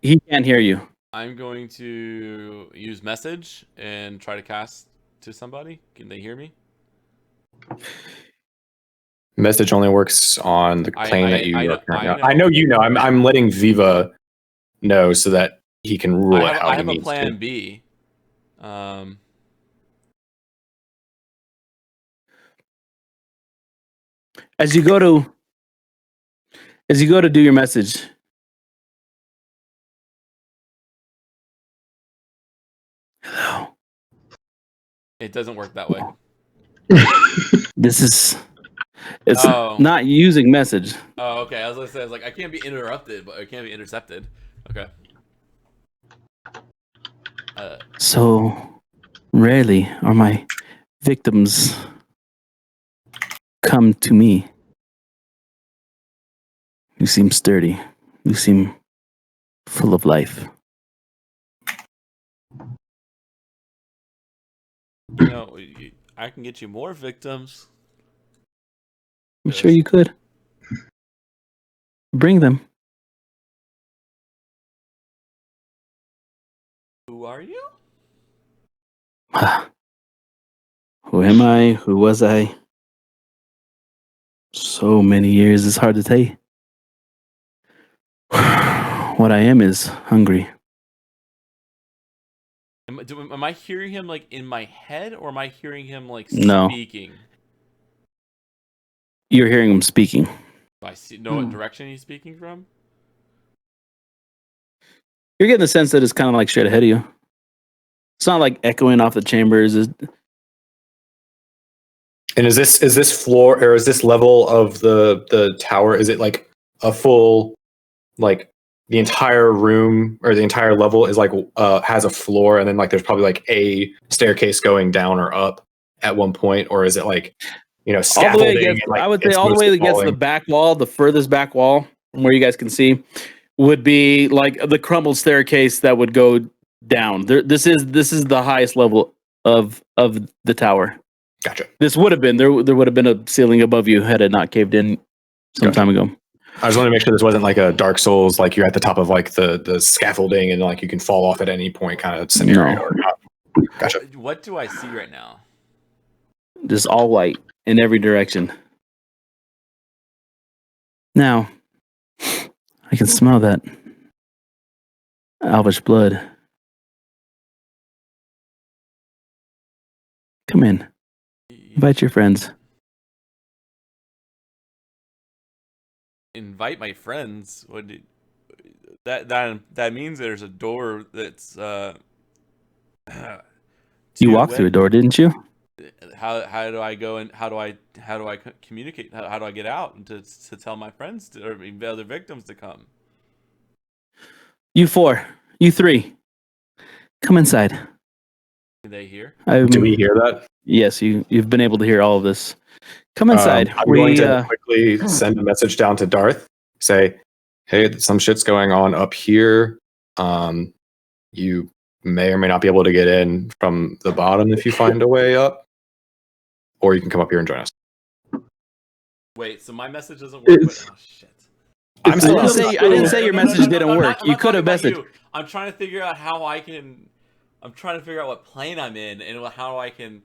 He can't hear you. I'm going to use message and try to cast to somebody. Can they hear me? Message only works on the plane that you I are know- currently I on. know. I know you know. I'm letting Viva know so that he can rule it how I he have a needs plan to. B. As you go to do your message, hello. It doesn't work that way. It's Oh. not using message. Oh, okay. I was gonna say, I was like, I can't be interrupted, but I can't be intercepted. Okay. So rarely are my victims come to me. You seem sturdy. You seem full of life. You know, I can get you more victims. I'm sure you could. Bring them. Who are you? Who am I? Who was I? So many years, it's hard to say. What I am is hungry. Am I hearing him like in my head, or am I hearing him like No. speaking? You're hearing him speaking. Do I know what direction he's speaking from? You're getting the sense that it's kind of like straight ahead of you. It's not like echoing off the chambers. And is this floor or is this level of the tower? Is it like a full, like the entire room or the entire level is like has a floor, and then like there's probably like a staircase going down or up at one point, or is it like, you know, All the scaffolding? way against, and, like, I would say it's all the way mostly against the falling? back wall, the furthest back wall from where you guys can see, would be like the crumbled staircase that would go down. This is the highest level of the tower. Gotcha. This would have been there would have been a ceiling above you had it not caved in some Gotcha. time ago. I just want to make sure this wasn't like a Dark Souls, like you're at the top of like the scaffolding and like you can fall off at any point kind of scenario. No. Or not. Gotcha. What do I see right now? Just all white in every direction. Now, I can smell that elvish blood. Come in. Invite your friends. Invite my friends. That means there's a door that's You walked through a door, didn't you? How do I go and how do I communicate? How do I get out and to tell my friends or other victims to come? You four, you three, come inside. Can they hear? Do we hear that? Yes, you've been able to hear all of this. Come inside. I'm going to quickly send a message down to Darth. Say, hey, some shit's going on up here. You may or may not be able to get in from the bottom if you find a way up, or you can come up here and join us. Wait, so my message doesn't work. Wait, oh shit! I didn't say your message didn't work. You could have messaged. I'm trying to figure out how I can. I'm trying to figure out what plane I'm in and how I can.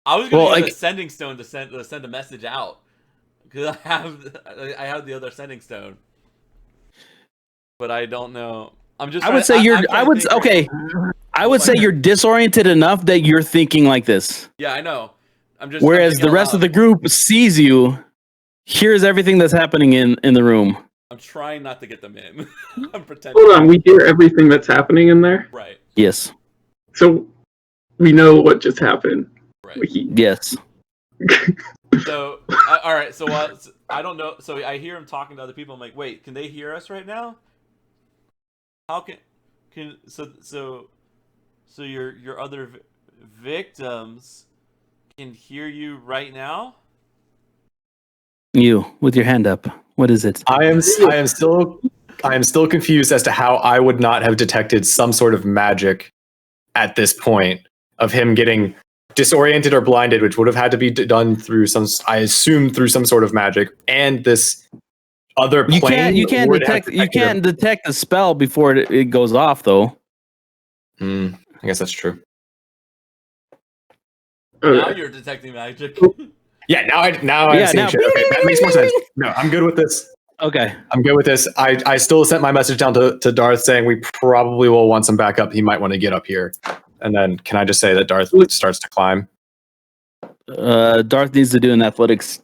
I was going to use a sending stone to send a message out because I have the other sending stone, but I don't know. I'm just. I would say I would say you're disoriented enough that you're thinking like this. Yeah, I know. Whereas the rest of the group sees you, hears everything that's happening in the room. I'm trying not to get them in. I'm pretending. Hold on, we hear everything that's happening in there? Right. Yes. So we know what just happened. Right. Yes. So, all right. So I don't know. So I hear him talking to other people. I'm like, wait, can they hear us right now? How can so your other victims can hear you right now? You with your hand up. What is it? I am still confused as to how I would not have detected some sort of magic at this point of him getting disoriented or blinded, which would have had to be done through some sort of magic, and this other plane. You can't detect the spell before it goes off, though. I guess that's true. Now you're detecting magic. Yeah, now I'm seeing shit. Okay, that makes more sense. No, I'm good with this. Okay. I'm good with this. I still sent my message down to Darth saying we probably will want some backup. He might want to get up here. And then can I just say that Darth starts to climb? Darth needs to do an athletics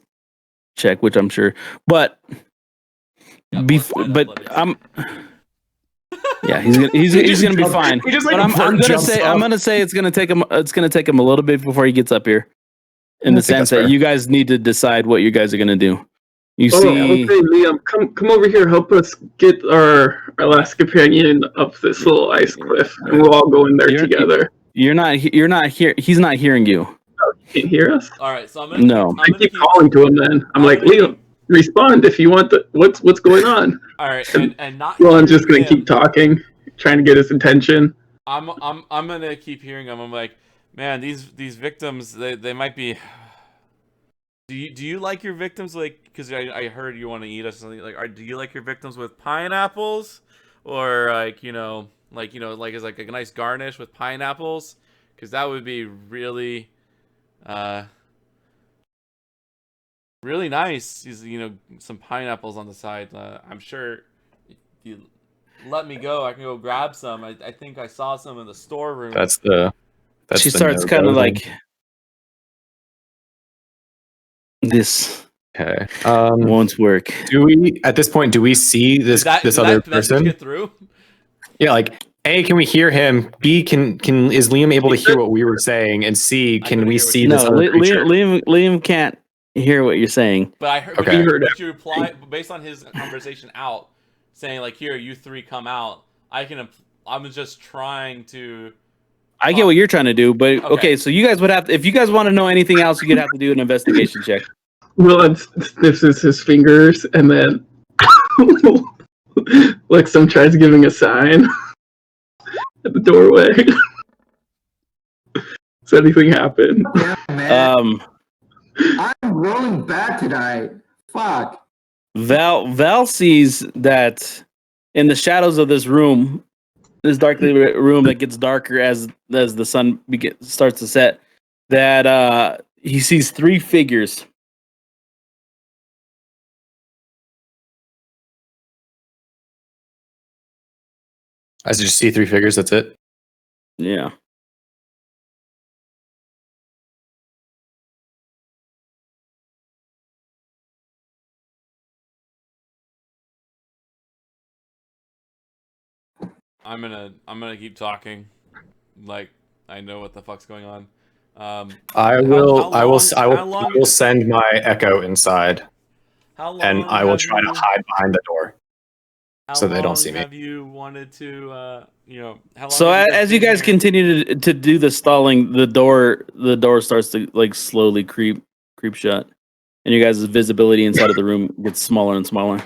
check, which I'm sure. But I'm yeah, he's gonna be fine. But I'm gonna say it's gonna take him a little bit before he gets up here. In the sense that you guys need to decide what you guys are gonna do. You see, okay, Liam, come over here. Help us get our last companion up this little ice cliff, and we'll all go in there together. You're not here. He's not hearing you. Oh, you can't hear us? All right, so I keep calling to him. Then I'm like, Liam, respond if you want. What's going on? All right, and not. Well, I'm just gonna keep talking, trying to get his attention. I'm gonna keep hearing him. I'm like, man, these victims, they might be. Do you like your victims, like, because I heard you want to eat us something, like, do you like your victims with pineapples, or like as like a nice garnish with pineapples, because that would be really really nice. Some pineapples on the side. I'm sure if you let me go, I can go grab some. I think I saw some in the storeroom. She starts kind of like. This won't work. Do we at this point? Do we see this other person? Get through? Yeah, like A, can we hear him? B, is Liam able to hear what we were saying? And C, can we see this other creature? Liam can't hear what you're saying. But I heard. Okay. But you reply based on his conversation out, saying like, "Here, you three come out." I'm just trying to. I get what you're trying to do, but okay. So you guys would have to, if you guys want to know anything else, you'd have to do an investigation check. Will sniffs his fingers, and then like some tries giving a sign at the doorway. Does anything happen? Yeah, man. I'm rolling bad tonight. Fuck. Val sees that in the shadows of this room. This darkly room that gets darker as the sun starts to set, that he sees three figures. I just see three figures. That's it. Yeah. I'm gonna keep talking, like I know what the fuck's going on. I will send my echo inside, and I will try to hide behind the door, so they don't see me. Have you wanted to, how long? So as you guys continue to do the stalling, the door starts to like slowly creep creep shot, and you guys' visibility inside of the room gets smaller and smaller.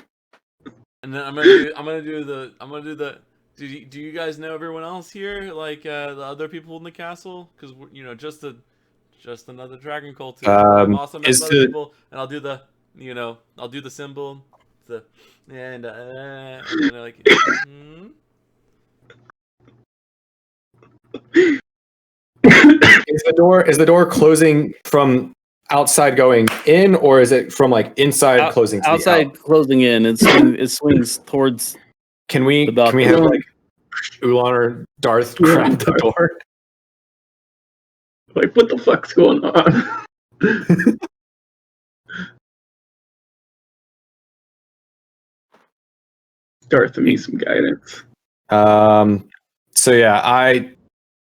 And then I'm gonna do the. Do you guys know everyone else here? Like the other people in the castle? Because just another dragon cult. I'm also met with other people, and I'll do the symbol, and then like. Is the door closing from outside going in, or is it from like inside closing to outside closing in? It swings towards. Can we have like Ulan or Darth grab the door? Like, what the fuck's going on? Darth, me some guidance. So yeah,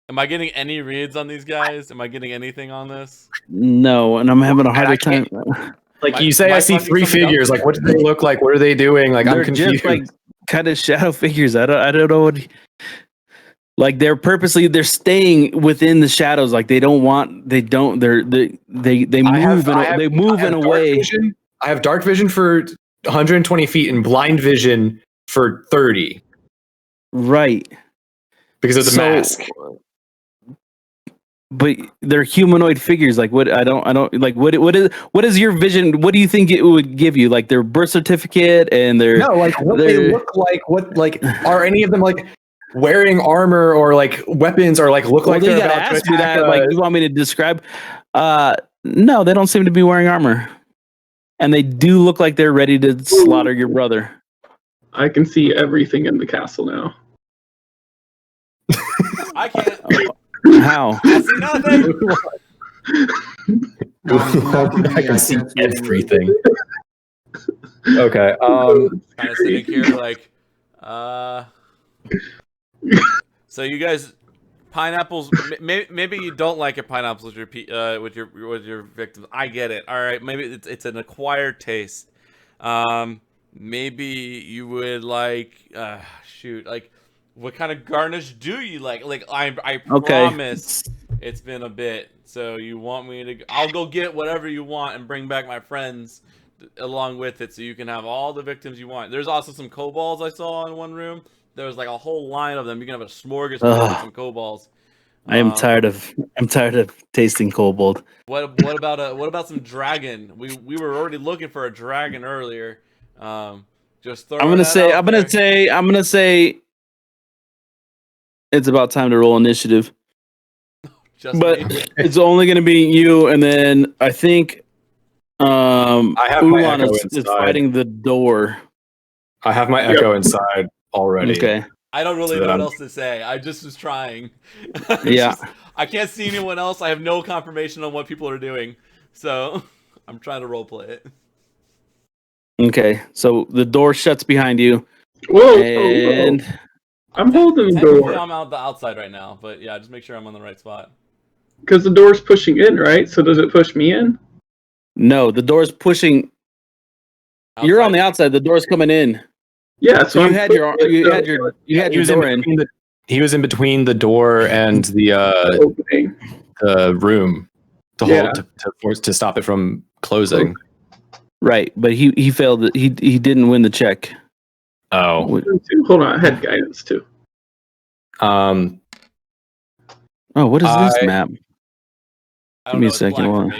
Am I getting any reads on these guys? Am I getting anything on this? No, and I'm having a harder time. Like you say, I see three figures. Like, what do they look like? What are they doing? Like, they're I'm confused. just like kind of shadow figures. I don't know what. Like they're staying within the shadows. Like they move in a way. I have dark vision for 120 feet and blind vision for 30. Right. Because of the mask. But they're humanoid figures. Like what? I don't like what is your vision? What do you think it would give you? Like their birth certificate and their like what they look like? What like are any of them like wearing armor or like weapons or like look like they're about to attack? That, like you want me to describe? No, they don't seem to be wearing armor, and they do look like they're ready to slaughter your brother. I can see everything in the castle now. I can't. How? I see nothing. I can see everything. Okay. Kind of sitting here like, So you guys, pineapples. Maybe you don't like it, pineapples with your victims. I get it. All right. Maybe it's an acquired taste. Maybe you would like. Shoot. Like, what kind of garnish do you like? Like I promise it's been a bit. So you want me to? I'll go get whatever you want and bring back my friends along with it, so you can have all the victims you want. There's also some kobolds I saw in one room. There was like a whole line of them. You can have a smorgasbord with some kobolds. I'm tired of tasting kobold. What about some dragon? We were already looking for a dragon earlier. Just throw. I'm gonna say. It's about time to roll initiative. It's only going to be you, and then I think I have Ulan is fighting the door. I have my echo inside already. Okay. I don't really know what else to say. I just was trying. Yeah. I can't see anyone else. I have no confirmation on what people are doing, so I'm trying to roleplay it. Okay, so the door shuts behind you. Whoa! And I'm holding the door. I'm out the outside right now, but yeah, just make sure I'm on the right spot. Because the door's pushing in, right? So does it push me in? No, the door's pushing. Outside. You're on the outside. The door's coming in. Yeah, so you had your door in. He was in between the door and the room to hold to stop it from closing. Right, but he failed. He didn't win the check. Oh, hold on. I had guidance too. Oh, what is this map? Give me a second.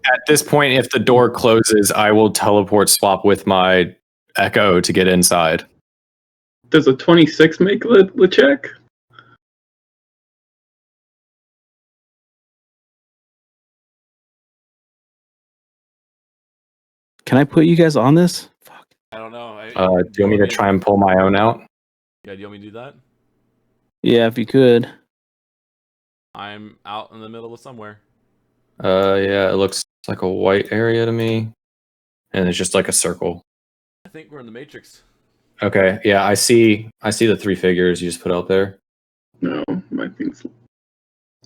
At this point, if the door closes, I will teleport swap with my echo to get inside. Does a 26 make the check? Can I put you guys on this? Fuck. I don't know. Do you want me to try and pull my own out? Yeah, do you want me to do that? Yeah, if you could. I'm out in the middle of somewhere. Yeah, it looks like a white area to me. And it's just like a circle. I think we're in the Matrix. Okay, yeah, I see the three figures you just put out there. No, my thing's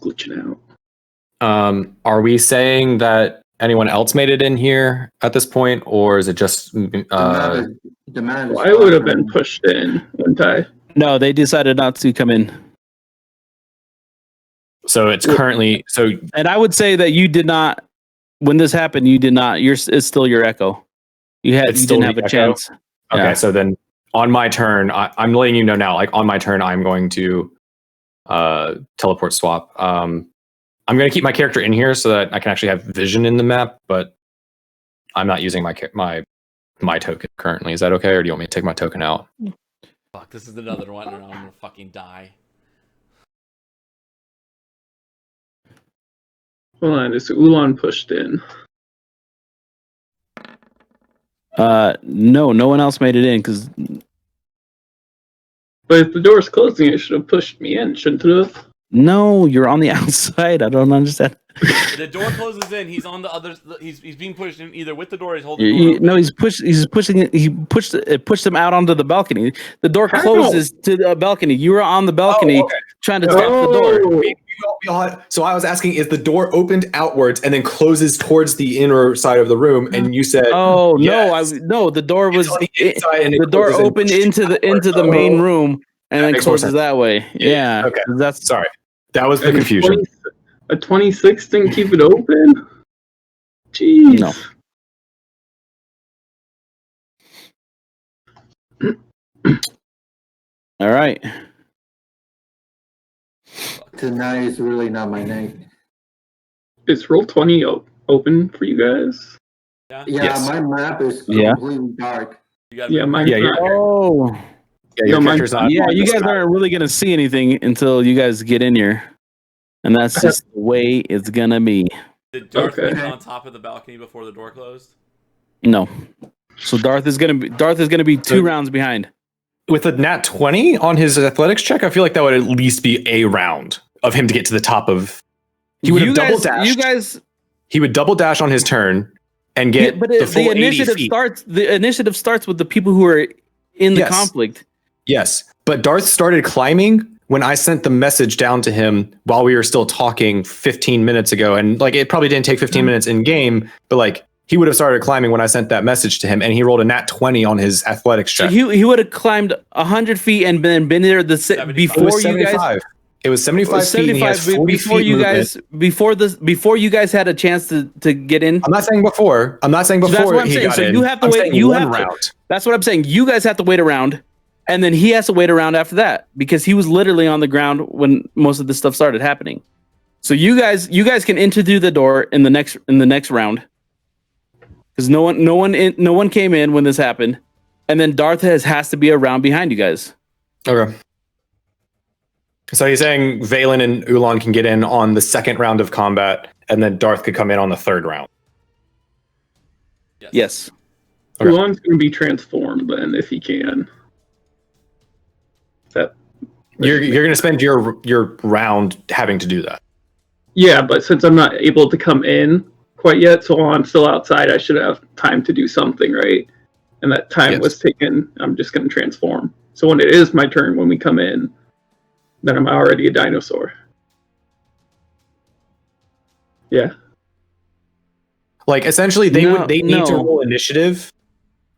glitching out. Are we saying that anyone else made it in here at this point, or is it just I would have been pushed in, wouldn't I? No, they decided not to come in. So it's currently and I would say that you did not when this happened, you did not. It's still your echo. You didn't have a chance. Okay, Yeah. so then on my turn, I'm letting you know now. Like on my turn, I'm going to teleport swap. I'm going to keep my character in here so that I can actually have vision in the map, but I'm not using my token currently. Is that okay, or do you want me to take my token out? Fuck, this is another one, and I'm gonna fucking die. Hold on, is Ulan pushed in? No one else made it in because But if the door's closing, it should have pushed me in, shouldn't it have? no, you're on the outside. I don't understand. If the door closes in, he's on the other. He's being pushed in either with the door. He's holding the door open. No, he's pushing it. He pushed him out onto the balcony. The door closes to the balcony. You were on the balcony trying to stop the door. So I was asking, is the door opened outwards and then closes towards the inner side of the room? And you said, "Oh yes. no, the door was the door opened into the main room and then closes that way." Yeah, okay. That's sorry. That was the confusion. A 26 didn't keep it open? Jeez. No. All right. Tonight is really not my night. Is Roll20 open for you guys? Yeah. Yeah, Yes. my map is completely dark. Yeah, mine's not. Oh. Yeah, your character's not. Yeah, you guys aren't really gonna see anything until you guys get in here, and that's just the way it's gonna be. Did Darth get on top of the balcony before the door closed? No. So Darth is gonna be 2 rounds behind. With a nat 20 on his athletics check, I feel like that would at least be a round of him to get to the top of. He would have double dashed. He would double dash on his turn and get the full 80 feet. The initiative starts with the people who are in the conflict. Yes, but Darth started climbing when I sent the message down to him while we were still talking 15 minutes ago, and like it probably didn't take 15 minutes in game, but like he would have started climbing when I sent that message to him, and he rolled a nat 20 on his athletics check. So he would have climbed 100 feet and then been there before you guys. It was 75 feet. And he has 40 before feet you movement. guys before you guys had a chance to get in. I'm not saying before. So that's what I'm saying. So you have to wait. That's what I'm saying. You guys have to wait around, and then he has to wait around after that because he was literally on the ground when most of this stuff started happening. So you guys can enter through the door in the next round. Because no one came in when this happened, and then Darth has to be around behind you guys. Okay. So he's saying Valen and Ulan can get in on the second round of combat, and then Darth could come in on the third round. Yes. Okay. Ulan's going to be transformed then, if he can. You're going to spend your round having to do that. Yeah, but since I'm not able to come in quite yet, so while I'm still outside, I should have time to do something, right? And that time was taken. I'm just going to transform. So when it is my turn, when we come in, then I'm already a dinosaur. Yeah. Like essentially, they need to roll initiative.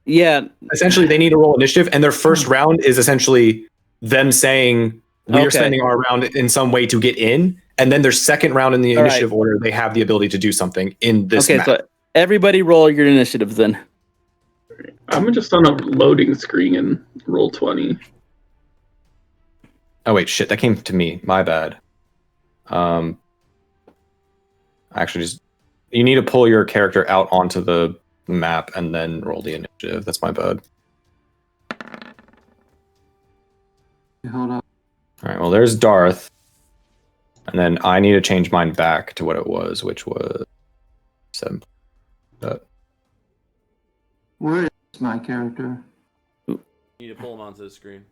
Yeah. Essentially, they need to roll initiative, and their first round is essentially them saying we are spending our round in some way to get in. And then their second round in the initiative order, they have the ability to do something in this map. So everybody roll your initiative then. I'm just on a loading screen and roll 20. Oh wait, shit, that came to me. My bad. Actually, you need to pull your character out onto the map and then roll the initiative. That's my bad. Hold up. All right, well, there's Darth. And then I need to change mine back to what it was, which was 7. Where is my character? You need to pull him onto the screen.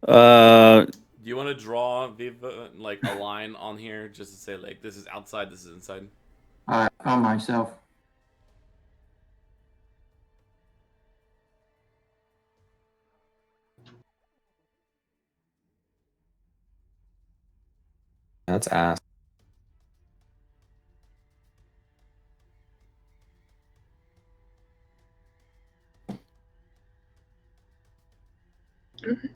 Do you want to draw Viva like a line on here just to say like this is outside, this is inside? I found myself. That's ass.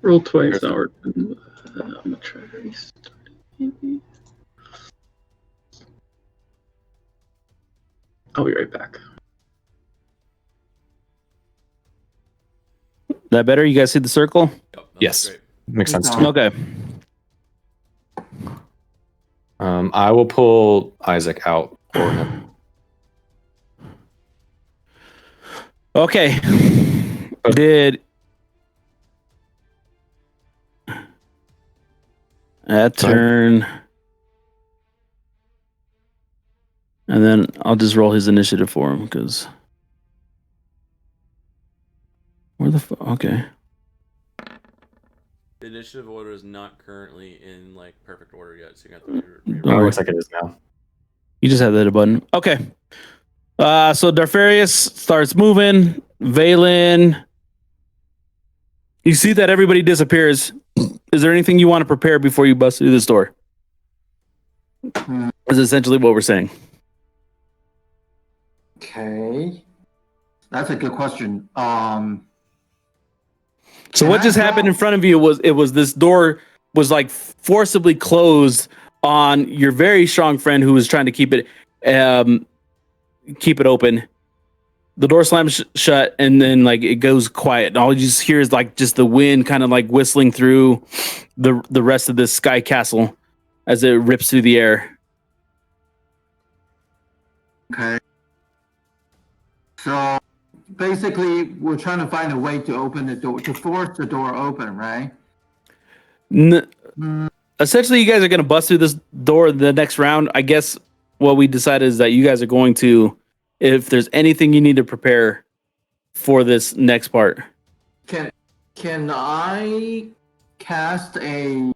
Roll 20 is not working. I'm gonna try to restart it. Maybe. I'll be right back. That better? You guys see the circle? Yep, that Yes. looks great. Makes sense to me. Okay. I will pull Isaac out for him. Okay. Did that turn? And then I'll just roll his initiative for him because where the fuck? Okay. The initiative order is not currently in like perfect order yet, so you have to Don't Oh, it worry. looks like it is now. You just have that button. Okay. So Darfarius starts moving. Valen. You see that everybody disappears. Is there anything you want to prepare before you bust through this door? Is essentially what we're saying. Okay. That's a good question. So Can what I just happened go- in front of you was this door was like forcibly closed on your very strong friend who was trying to keep it open. The door slams shut and then like it goes quiet. And all you just hear is like just the wind kind of like whistling through the rest of this sky castle as it rips through the air. Okay. So basically, we're trying to find a way to open the door, to force the door open, right? Essentially, you guys are going to bust through this door the next round. I guess what we decided is that you guys are going to, if there's anything you need to prepare for this next part. Can I cast a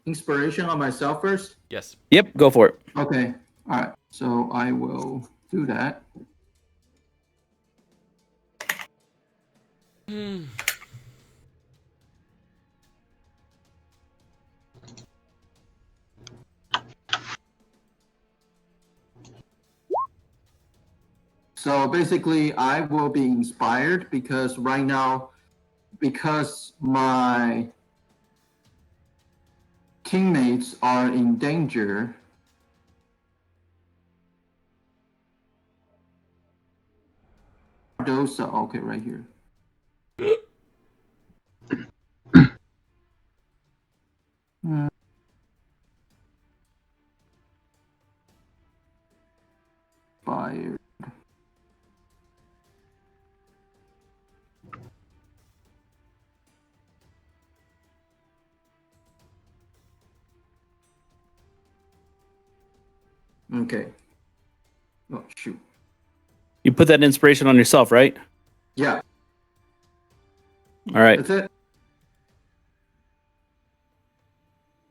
inspiration on myself first? Yes. Yep, go for it. Okay. All right. So I will do that. So basically, I will be inspired because right now, because my teammates are in danger. Those are okay right here. Fire. Okay. Oh shoot. You put that inspiration on yourself, right? Yeah, All right. that's it.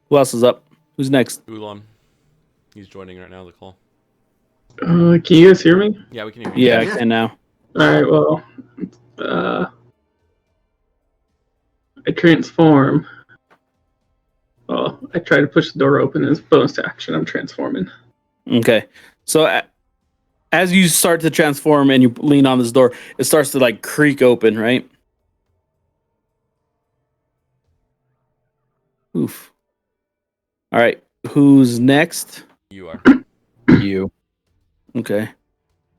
Who else is up? Who's next? Ulan. He's joining right now, the call. Can you guys hear me? Yeah, we can hear you. Yeah, Yeah. I can now. All right. Well, I transform. Oh, I try to push the door open as bonus action. I'm transforming. Okay. So as you start to transform and you lean on this door, it starts to like creak open, right? Oof. All right. Who's next? You are. You. Okay.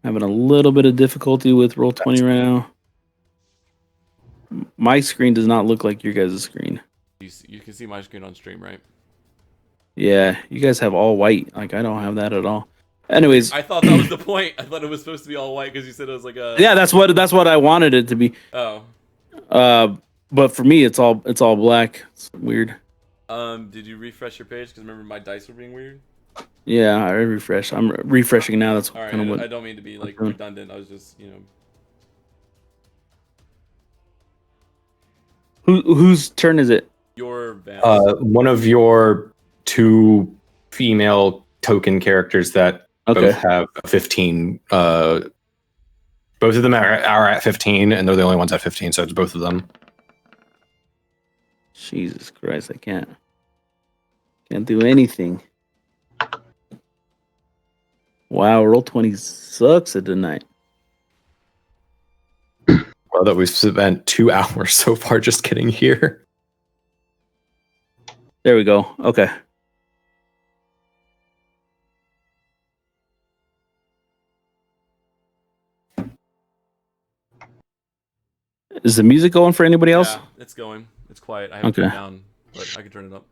Having a little bit of difficulty with Roll20 right now. My screen does not look like your guys' screen. You can see my screen on stream, right? Yeah, you guys have all white. Like I don't have that at all. Anyways, I thought that was the point. I thought it was supposed to be all white because you said it was like a. yeah, that's what I wanted it to be. Oh. But for me, it's all black. It's weird. Did you refresh your page? Because remember my dice were being weird. Yeah, I refreshed. I'm refreshing now. That's All right. kind of what. I don't mean to be like doing. redundant. I was just Whose turn is it? your Vance. One of your two female token characters that Okay. both have a 15. Both of them are at 15, and they're the only ones at 15, so it's both of them. Jesus Christ, I can't do anything. Wow, Roll20 sucks at tonight. Well, that we've spent 2 hours so far just getting here. There we go. Okay. Is the music going for anybody else? Yeah, it's going. It's quiet. I haven't turned it down, but I can turn it up.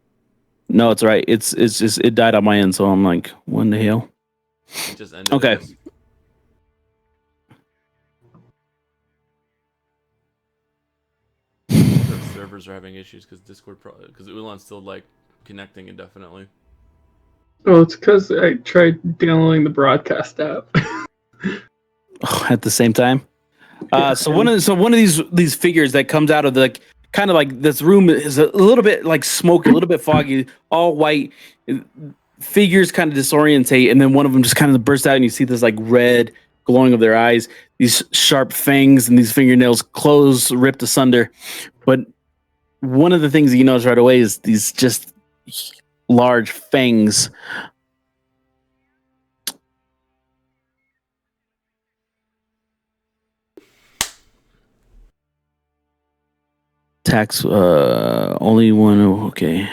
No, it's right. It's just it died on my end, so I'm like, when the hell? It just ended. Okay. The servers are having issues because Discord, because Ulan's still like connecting indefinitely. Oh, it's because I tried downloading the broadcast app. At the same time. So one of these figures that comes out of the like, kind of like this room is a little bit like smoky, a little bit foggy, all white. Figures kind of disorientate, and then one of them just kind of bursts out, and you see this like red glowing of their eyes, these sharp fangs, and these fingernails, clothes ripped asunder. But one of the things that you notice right away is these just large fangs. Tax only one. Okay.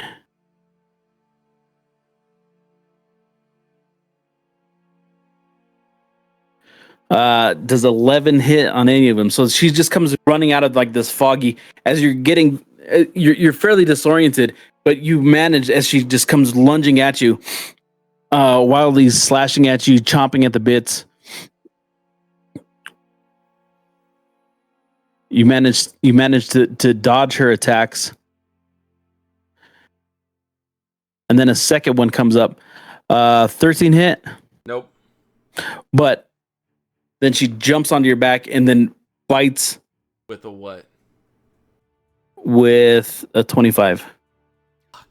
Does 11 hit on any of them? So she just comes running out of like this foggy as you're getting. You're fairly disoriented, but you manage as she just comes lunging at you, wildly slashing at you, chomping at the bits. You manage to dodge her attacks. And then a second one comes up. 13 hit. Nope. But then she jumps onto your back and then bites. With a what? With a 25. Fuck.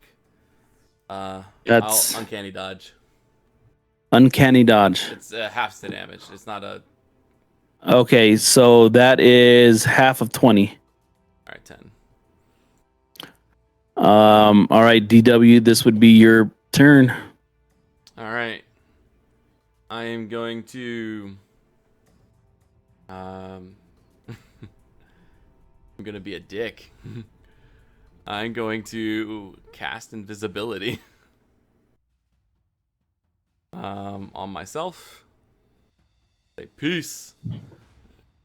That's I'll uncanny dodge. Uncanny dodge. It's half the damage. It's not a... Okay, so that is half of 20. All right, 10. All right, DW, this would be your turn. All right. I am going to... I'm going to be a dick. I'm going to cast invisibility on myself. Say peace.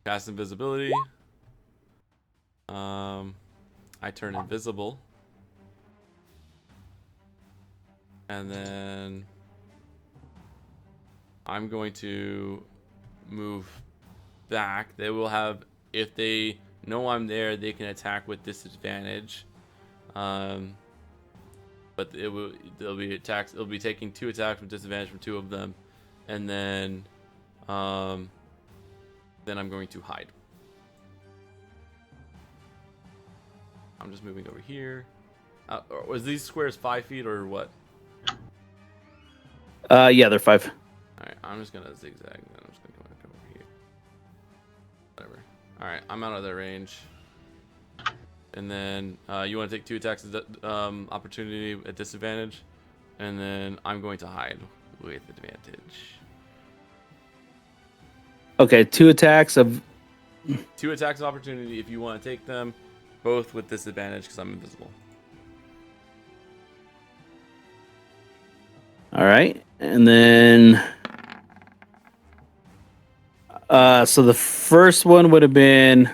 Cast invisibility. I turn invisible. And then I'm going to move back. They will have, if they know I'm there, they can attack with disadvantage. But they'll be attacks. It'll be taking 2 attacks with disadvantage from 2 of them, and then I'm going to hide. I'm just moving over here. Was these squares 5 feet or what? Yeah, they're 5. All right, I'm just gonna zigzag. Then I'm just gonna come over here. Whatever. All right, I'm out of their range. And then you want to take 2 attacks opportunity at disadvantage, and then I'm going to hide with advantage. Okay, 2 attacks of 2 attacks of opportunity if you want to take them, both with disadvantage because I'm invisible. All right, and then so the first one would have been,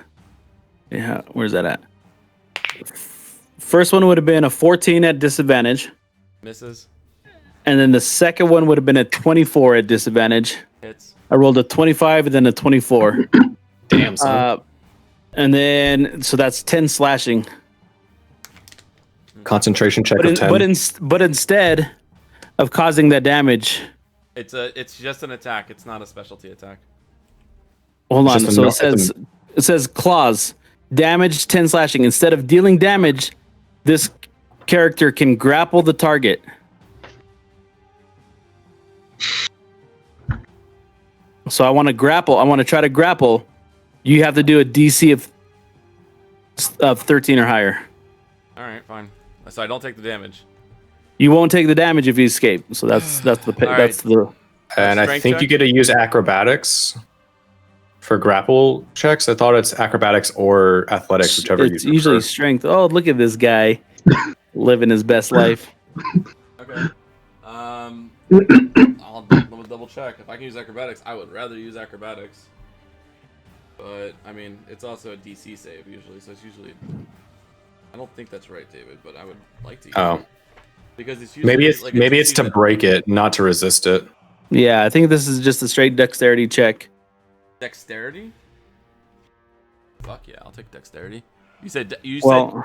yeah, where's that at? First one would have been a 14 at disadvantage. Misses. And then the second one would have been a 24 at disadvantage. Hits. I rolled a 25 and then a 24. Damn, son. And then, so that's 10 slashing. Concentration check of 10. But instead of causing that damage, it's just an attack. It's not a specialty attack. hold on. Just So it says claws, damage 10 slashing. Instead of dealing damage, this character can grapple the target. So I want to grapple. I want to try to grapple. You have to do a DC of 13 or higher. All right, fine. So I don't take the damage. You won't take the damage if you escape. So that's the that's the. And I Strength think check? you get to use acrobatics for grapple checks. I thought it's acrobatics or athletics, whichever It's you usually prefer. strength. Oh, look at this guy living his best life. Okay. I'll double check. If I can use acrobatics, I would rather use acrobatics. But I mean, it's also a DC save usually, so it's usually. I don't think that's right, David, but I would like to use it. Because it's usually maybe it's to break it, not to resist it. Yeah, I think this is just a straight dexterity check. Dexterity? Fuck yeah, I'll take dexterity. You said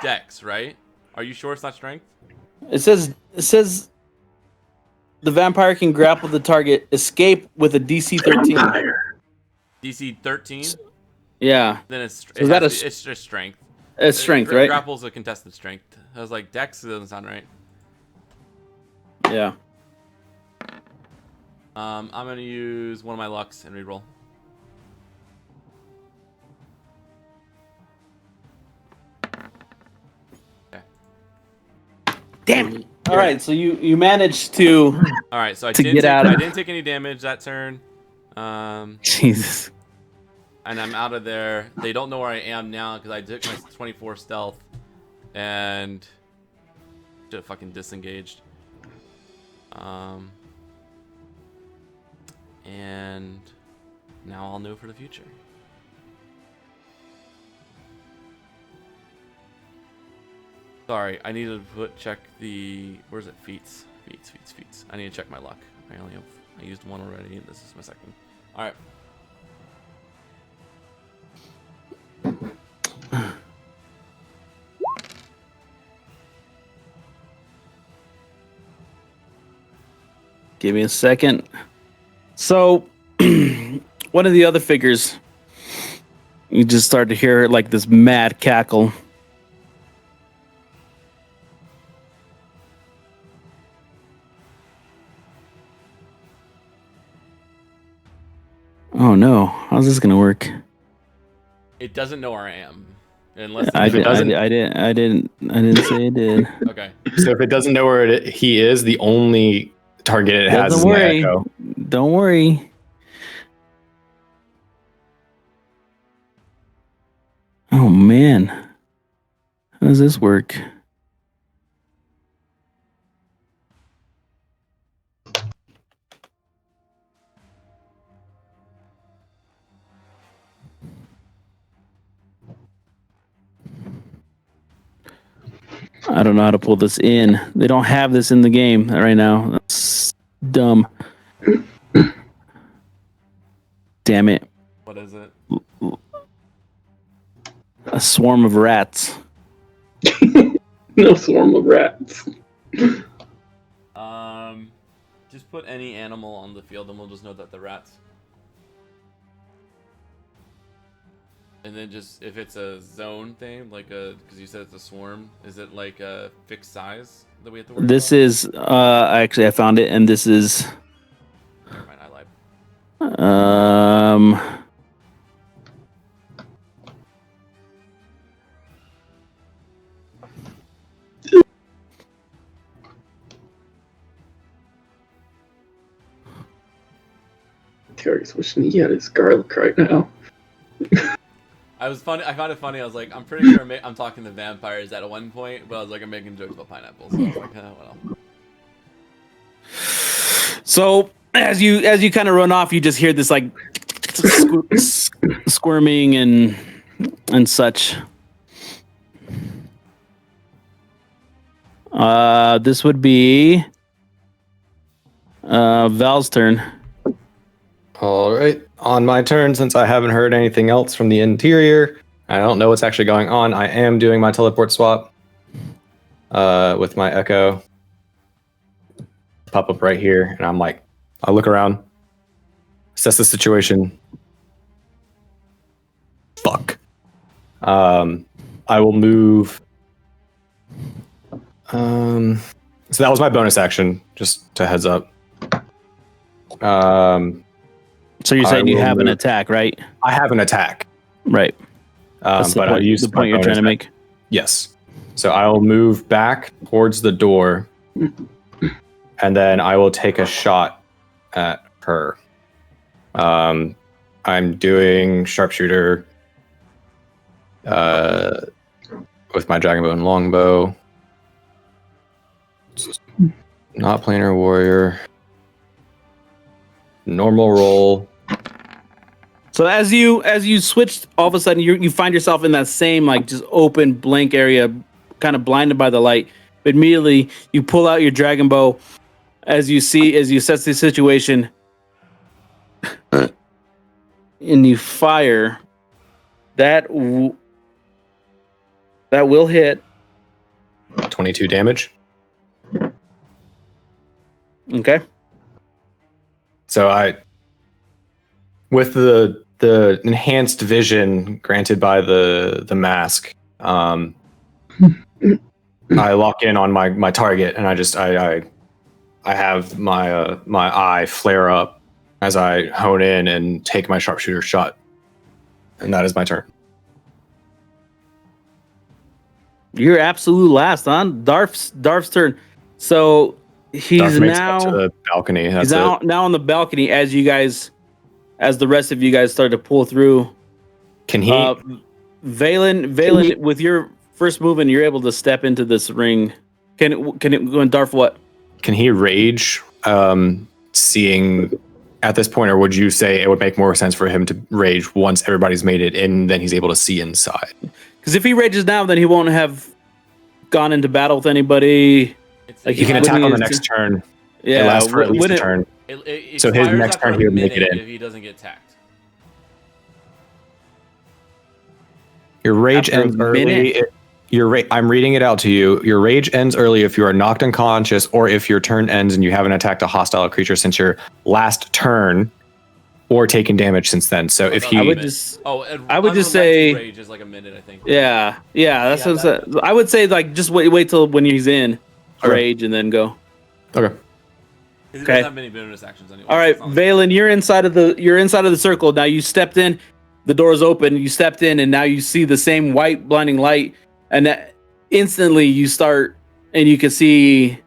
dex, right? Are you sure it's not strength? It says the vampire can grapple the target, escape with a DC 13. DC 13? Yeah. Then it's just strength. It's strength, right? Grapple's a contested strength. I was like, dex doesn't sound right. Yeah. I'm gonna use one of my lucks and reroll. Okay. Damn it! All right, so you managed to. All right, so I I didn't take any damage that turn. Jesus. And I'm out of there. They don't know where I am now because I took my 24 stealth and should have fucking disengaged. And now I'll know for the future. Sorry, I need to check the where's it? Feats. I need to check my luck. I used one already, and this is my second. All right. Give me a second. So, one of the other figures, you just start to hear like this mad cackle. Oh no! How's this gonna work? It doesn't know where I am, unless I didn't say it did. Okay. So if it doesn't know where he is, the only target it has is my echo. Don't worry. Oh man, how does this work? I don't know how to pull this in. They don't have this in the game right now. That's dumb. Damn it. What is it? A swarm of rats. No swarm of rats. Just put any animal on the field and we'll just know that they're rats. And then just, if it's a zone thing, because you said it's a swarm, is it like a fixed size that we have to worry This about? is, actually I found it, and this is, Never mind, I lied. Terry's wishing he had his garlic right now. I found it funny. I was like, I'm pretty sure I'm talking to vampires at one point, but I was like, I'm making jokes about pineapples. So I was like, well. So as you kind of run off, you just hear this like squirming and such. This would be Val's turn. All right. On my turn, since I haven't heard anything else from the interior, I don't know what's actually going on. I am doing my teleport swap with my echo. Pop up right here, and I'm like, I look around, assess the situation. Fuck. I will move. So that was my bonus action, just to heads up. So you're saying you have an attack, right? I have an attack. Right. But I use the point you're trying to make. Yes. So I will move back towards the door, and then I will take a shot at her. I'm doing sharpshooter with my dragonbone longbow. Not planar warrior. Normal roll. So as you switched, all of a sudden you find yourself in that same like just open blank area, kind of blinded by the light. But immediately you pull out your dragon bow as you assess the situation, and you fire. That will hit. 22 damage. Okay. So with the enhanced vision granted by the mask, I lock in on my target, and I have my eye flare up as I hone in and take my sharpshooter shot, and that is my turn. You're absolute last on Darf's turn. So he's Darth makes it now up to the balcony. That's he's now on the balcony as the rest of you guys start to pull through. Can he? Valen, with your first movement, you're able to step into this ring. Can it go in Darth? What? Can he rage? Seeing at this point, or would you say it would make more sense for him to rage once everybody's made it, and then he's able to see inside? Because if he rages now, then he won't have gone into battle with anybody. Like he can attack on the next turn. Yeah, it lasts for at least a turn. It So his expires next after turn a he would make it minute in. if he doesn't get attacked. Your rage After a ends early. minute? I'm reading it out to you. Your rage ends early if you are knocked unconscious, or if your turn ends and you haven't attacked a hostile creature since your last turn, or taken damage since then. So if he, I would just unrelenting say rage is like a minute, I think. yeah. That's what I'm saying. I would say like just wait till when he's in rage and then go. okay. He Okay. doesn't have many bonus actions anyway. All right, Valen, you're inside of the circle. Now you stepped in, the door's open, you stepped in, and now you see the same white blinding light, and that instantly you start and you can see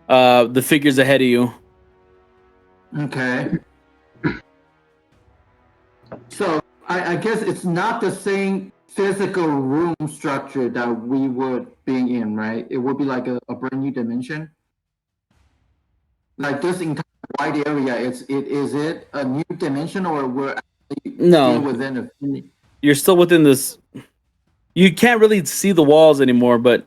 the figures ahead of you. Okay. So I guess it's not the same physical room structure that we would be in, right? It would be like a brand new dimension. Like this entire wide area, is it a new dimension, or we're actually No. still within a? You're still within this. You can't really see the walls anymore, but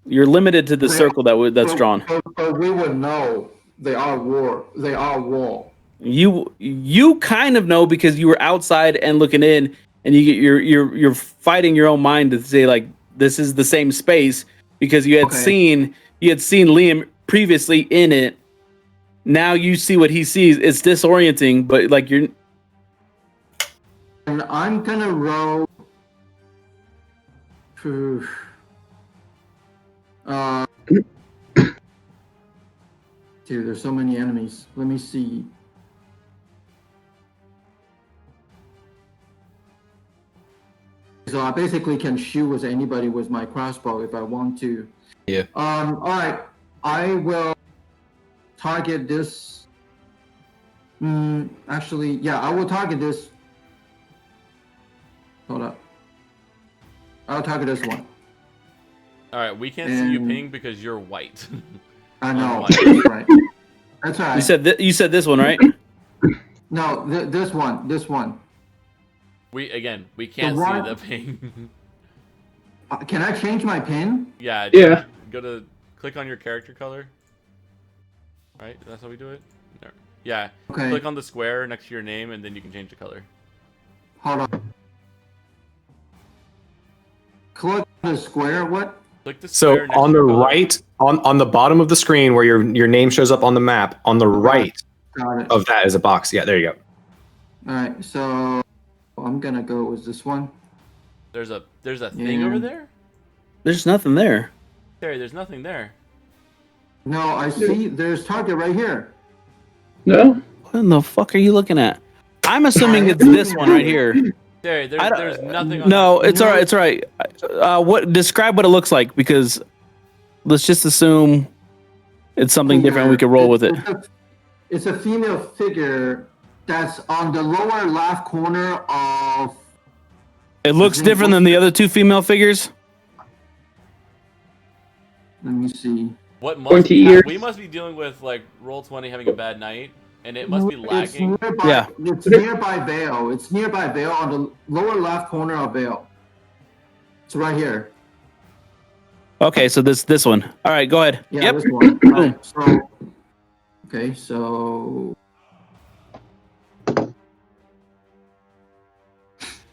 you're limited to the circle that's drawn. But we would know they are wall. You kind of know because you were outside and looking in, and you're fighting your own mind to say like this is the same space because you had seen Liam previously in it. Now you see what he sees. It's disorienting, but like you're. And I'm gonna roll. Dude, there's so many enemies. Let me see. So I basically can shoot with anybody with my crossbow if I want to. Yeah. All right. I will target this. Actually, yeah, I will target this. Hold up. I'll target this one. All right, we can't see you ping because you're white. I know. White. That's right. That's right. You said this one, right? No, this one. This one. We can't see the ping. Can I change my pin? Yeah. Yeah. Go to click on your character color. Right? That's how we do it. There. Yeah. Okay. Click on the square next to your name, and then you can change the color. Hold on. Click the square. What? Click the So square next on to the your color. right, on the bottom of the screen where your name shows up on the map, on the right Got it. of that is a box. Yeah, there you go. All right. So I'm gonna go with this one. There's a thing over there. There's nothing there. Terry, there's nothing there. No, I see. There's target right here. No? What in the fuck are you looking at? I'm assuming it's this one right here. Terry, there's nothing on No, that. it's all right. It's all right. Describe what it looks like because let's just assume it's something different. We could roll with it. It's a female figure that's on the lower left corner of. It looks different than the other two female figures. Let me see. What must Pointy be, ears. we must be dealing with like Roll20 having a bad night and it must be It's lagging. nearby, Yeah. It's nearby Vale. It's nearby Vale on the lower left corner of Vale. It's right here. Okay, so this one. All right, go ahead. Yeah, Yep. this one. Right. So, okay, so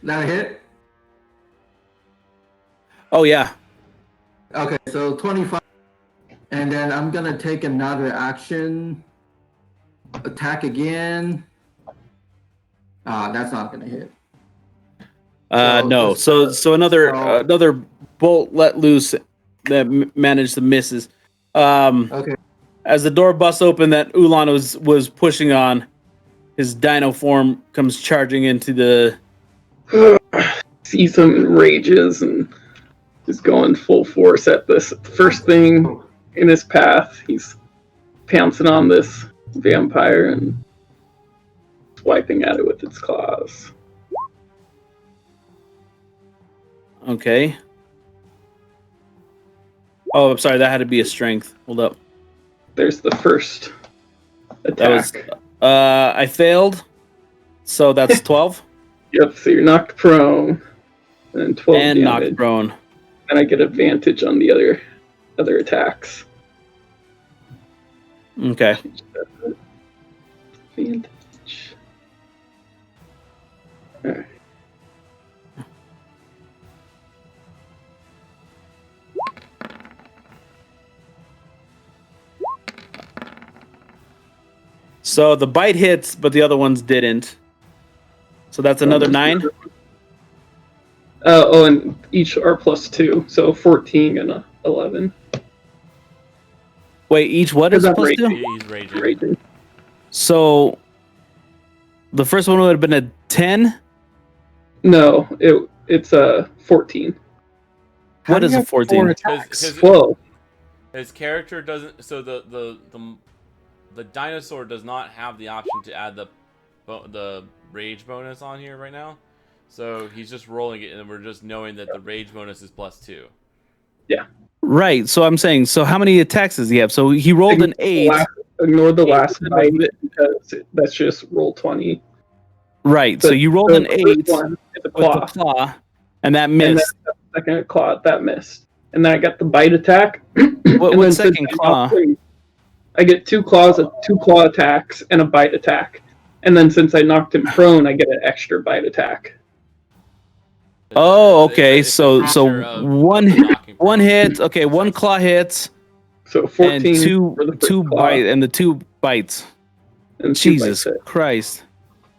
that a hit? Oh yeah. Okay, so 25, and then I'm gonna take another action. Attack again. That's not gonna hit. No. So So another so- another bolt let loose that managed to misses. Okay. As the door busts open that Ulan was pushing on, his dino form comes charging into the. Sees him and rages and is going full force at this first thing in his path. He's pouncing on this vampire and swiping at it with its claws. Okay. Oh, I'm sorry. That had to be a strength. Hold up. There's the first attack. That was. I failed. So that's 12. Yep, so you're knocked prone. And 12 and damage. knocked prone. And I get advantage on the other attacks. Okay. Advantage. Alright. So the bite hits, but the other ones didn't. So that's another 9. And each are +2, so 14 and 11. Wait, each what is Because I'm plus 2? He's raging. Raging. So the first one would have been a 10. No, it's 14. What is a 14? His, Whoa. his character doesn't. So the dinosaur does not have the option to add the rage bonus on here right now. So he's just rolling it, and we're just knowing that the rage bonus is +2. Right. So I'm saying, so how many attacks does he have? So he rolled an 8. Ignore the last bite because that's just roll 20. Right. So you rolled So an the first 8 one is a with the claw. claw, and that And then missed. the second claw, that missed. And then I got the bite attack. What And then second since claw? I get 2 claw attacks and a bite attack. And then since I knocked him prone, I get an extra bite attack. Oh, okay. It's a So feature of one knocking one prone. hit. Okay, one claw hits So 14 and two for the first two claw, bite and the 2 bites. and 2 Jesus bites hit. Christ.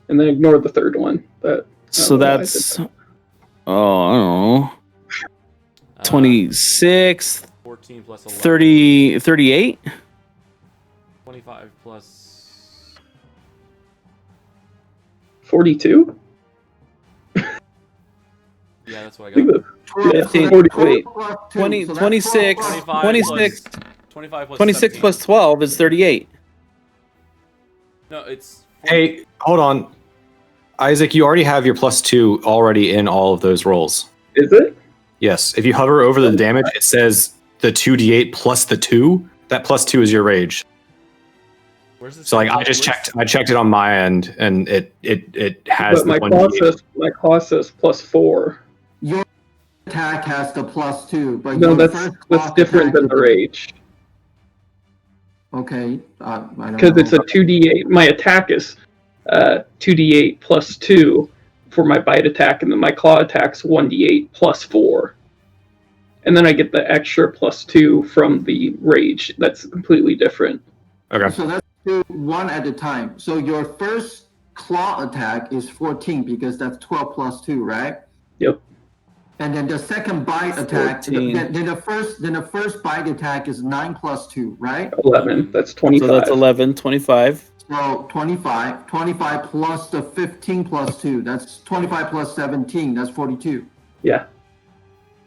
And then ignore the third one. So know why I did that's I don't know. 26, 14 plus 11. 30, 38. 25 plus. 42? Yeah, that's what I I think got. that's 15, 40, wait, 20, 26, 25 26, plus 25 plus 26 17. plus 12 is 38. No, it's. Hey, hold on. Isaac, you already have your +2 already in all of those rolls. Is it? Yes. If you hover over the damage, it says the 2d8 plus the 2. That +2 is your rage. Where's this? So like I checked it on my end, and it has But my the claw 1d8. says +4. Your attack has the +2, but No, your that's first claw different attack than the is- rage. Okay, I don't Because know. it's a 2d8. My attack is 2d8 +2 for my bite attack, and then my claw attack's 1d8 +4. And then I get the extra +2 from the rage. That's completely different. Okay. So let's do one at a time. So your first claw attack is 14 because that's 12 plus 2, right? Yep. And then the second bite attack, 14. then the first bite attack is 9 plus 2, right? 11. That's 25. So that's 11, 25. So 25 plus the 15 plus 2, that's 25 plus 17, that's 42. Yeah.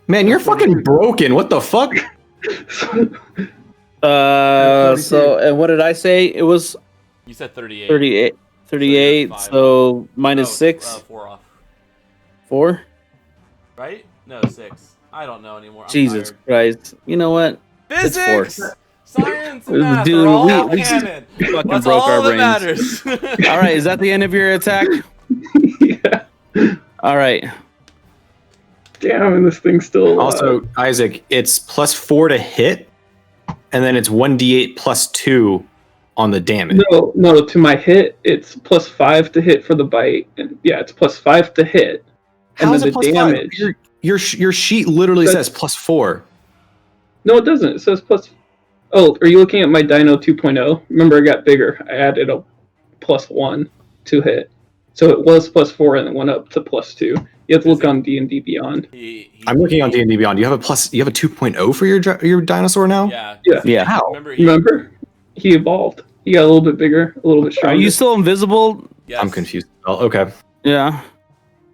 Man, you're fucking broken. What the fuck? So, and what did I say? It was You said 38. 38. 38, So you're so minus No, 6. 4 off. 4? Right? No, 6. I don't know anymore. I'm Jesus tired. Christ. You know what? It's 4. Physics! Science and math Dude, are all we canon. fucking That's broke our all that brains. matters. All right, is that the end of your attack? Yeah. All right. Damn, and this thing's still alive. Also, Isaac, it's +4 to hit, and then it's 1d8 +2 on the damage. No, to my hit, it's +5 to hit for the bite. And yeah, it's +5 to hit. And How is then it the +5? damage. Your sheet literally That's- says +4. No, it doesn't. It says plus. Oh, are you looking at my Dino 2.0? Remember, it got bigger. I added a +1 to hit. So it was +4 and it went up to +2. You have to look on D&D Beyond. I'm looking on D&D Beyond. You have a 2.0 for your dinosaur now? Yeah. Yeah. How? Remember? He evolved. He got a little bit bigger, a little bit Are stronger. you still invisible? Yes. I'm confused. Oh, okay. Yeah.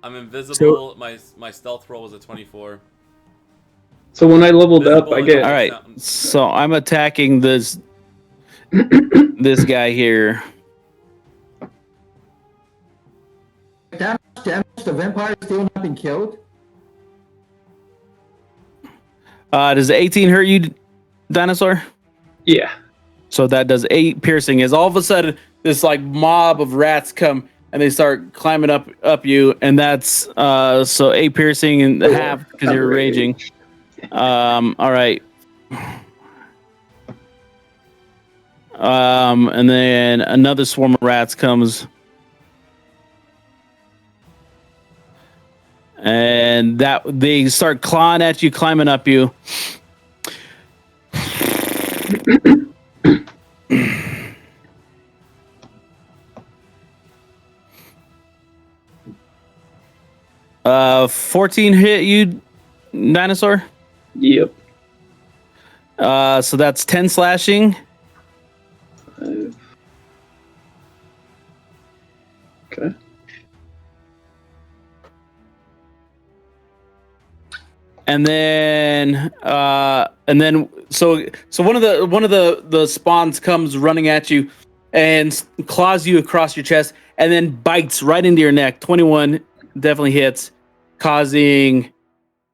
I'm invisible. My stealth roll was a 24. So when I leveled up, I Visible get... All right. So I'm attacking this this guy here. That much damage, the vampire still not been killed? Does 18 hurt you, dinosaur? Yeah. So that does 8 piercing. As all of a sudden this like mob of rats come and they start climbing up you, and that's so 8 piercing and half because you're raging. All right. And then another swarm of rats comes, and that they start clawing at you, climbing up you. Uh, 14 hit you, dinosaur. Yep. So that's 10 slashing. Okay. And then so one of the spawns comes running at you and claws you across your chest and then bites right into your neck. 21 definitely hits, causing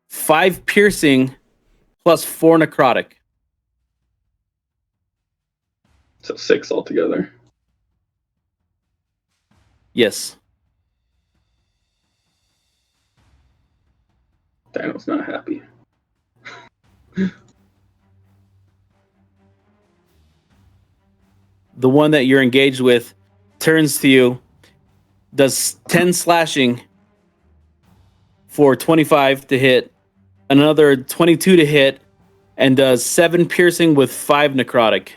5 piercing plus 4 necrotic. So 6 altogether. Yes. Dino's not happy. The one that you're engaged with turns to you, does 10 slashing for 25 to hit, another 22 to hit, and does 7 piercing with 5 necrotic.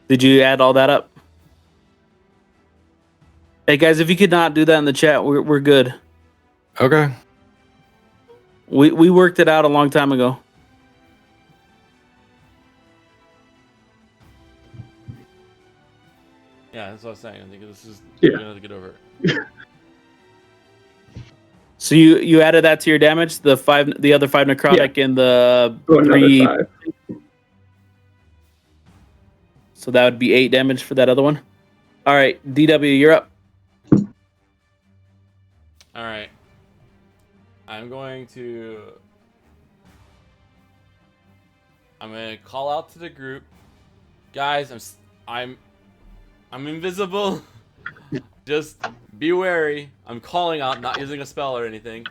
Did you add all that up? Hey guys, if you could not do that in the chat, we're good. Okay. We worked it out a long time ago. Yeah, that's what I was saying. I think this is Yeah. we're gonna have to get over it. So you added that to your damage, the other 5 necrotic and the Go another 3. 5. So that would be 8 damage for that other one. All right, DW, you're up. All right. I'm going to call out to the group, guys. I'm invisible. Just be wary. I'm calling out, not using a spell or anything.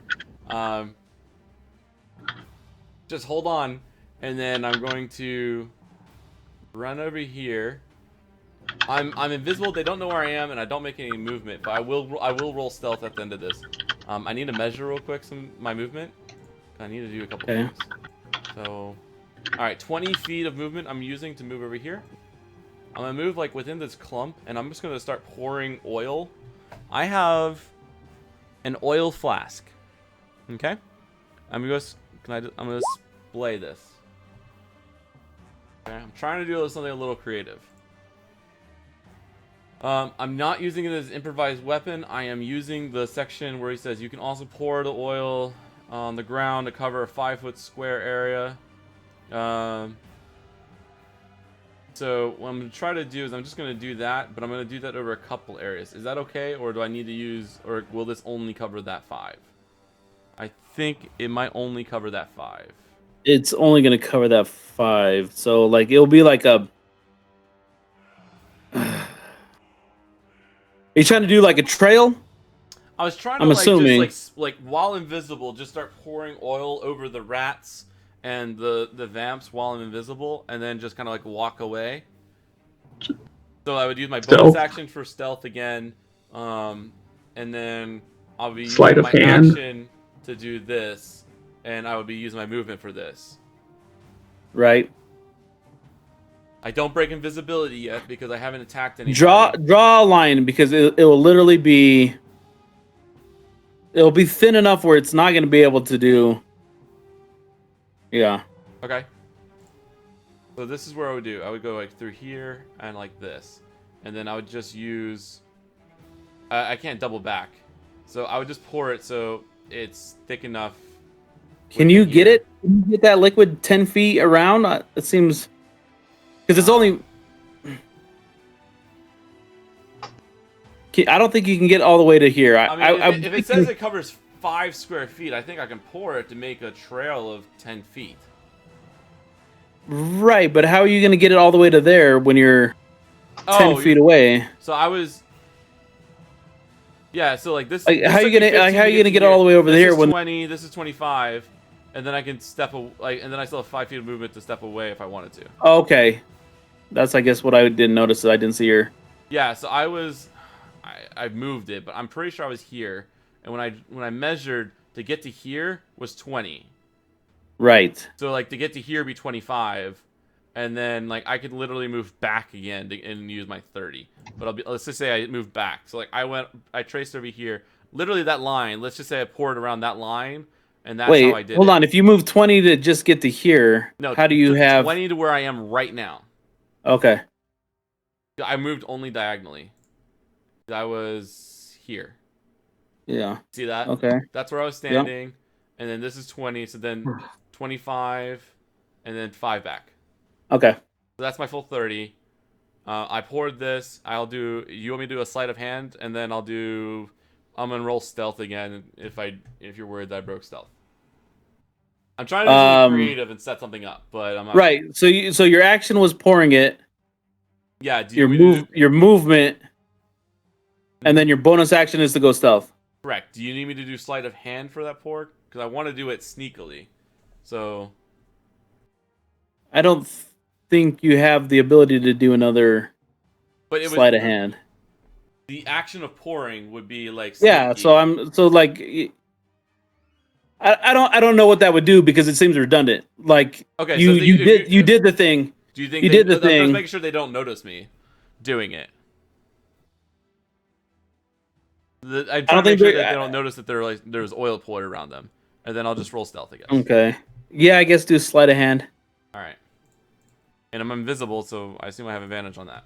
Just hold on, and then I'm going to run over here. I'm invisible. They don't know where I am, and I don't make any movement. But I will roll stealth at the end of this. I need to measure real quick my movement. I need to do a couple things. So, all right, 20 feet of movement I'm using to move over here. I'm gonna move like within this clump, and I'm just gonna start pouring oil. I have an oil flask. Okay, I'm gonna display this. Okay, I'm trying to do something a little creative. I'm not using it as improvised weapon. I am using the section where he says you can also pour the oil on the ground to cover a 5-foot square area. So what I'm going to try to do is I'm just going to do that, but I'm going to do that over a couple areas. Is that okay, or do I need to use, or will this only cover that 5? I think it might only cover that 5. It's only going to cover that 5. So, like, it'll be like a... Are you trying to do, like, a trail? I was trying to, I'm like, assuming. just, like, while invisible, just start pouring oil over the rats and the vamps while I'm invisible, and then just kind of, like, walk away. So I would use my bonus action for stealth again, and then I'll be Sleight using of my hand. action to do this, and I would be using my movement for this. Right. I don't break invisibility yet because I haven't attacked anybody. Draw a line, because it will literally be... It'll be thin enough where it's not going to be able to do... Yeah. Okay. So this is where I would do. I would go, like, through here and, like, this. And then I would just use... I can't double back. So I would just pour it so it's thick enough. Can you get it? Can you get that liquid 10 feet around? It seems... Because it's only... I don't think you can get all the way to here. I mean, if it says it covers 5 square feet, I think I can pour it to make a trail of 10 feet. Right, but how are you going to get it all the way to there when you're 10 feet away? So I was... Yeah, so like this... How are you gonna get all the way over there when... when... 20, this is 25, and then I can step... and then I still have 5 feet of movement to step away if I wanted to. Okay. That's, I guess, what I didn't notice. I didn't see her. Yeah, so I was... I moved it, but I'm pretty sure I was here. And when I measured, to get to here was 20. Right. So, like, to get to here be 25, and then, like, I could literally move back again and use my 30. But let's just say I moved back. So, like, I traced over here. Literally that line, let's just say I poured around that line, and that's how I did it. Hold on. If you move 20 to just get to here, how do you have... 20 to where I am right now. Okay. I moved only diagonally. I was here. Yeah. See that? Okay. That's where I was standing. Yep. And then this is 20, so then 25, and then 5 back. Okay. So that's my full 30. I poured this. I'll do... You want me to do a sleight of hand? And then I'm going to roll stealth again if you're worried that I broke stealth. I'm trying to be creative and set something up, but I'm not... Right. So your action was pouring it. Yeah. Your movement... And then your bonus action is to go stealth. Correct. Do you need me to do sleight of hand for that pour? Because I want to do it sneakily. So... I don't think you have the ability to do another sleight of hand. The action of pouring would be like... Sneaky. Yeah, I don't know what that would do because it seems redundant. Like, okay, you did the thing. Do you think you did the thing? I'm just making sure they don't notice me doing it. I don't think sure that they don't notice that there's oil poured around them, and then I'll just roll stealth, I guess. Okay. Yeah, I guess do sleight of hand. All right. And I'm invisible, so I assume I have advantage on that.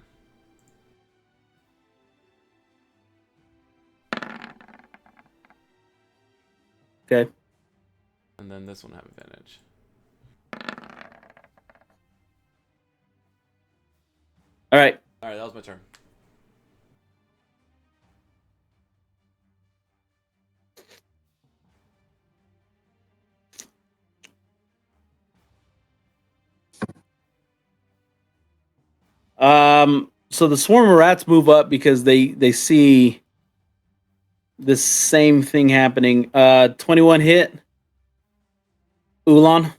Okay. And then this one have advantage. All right. All right, that was my turn. So the swarm of rats move up because they see the same thing happening. 21 hit. Ulan.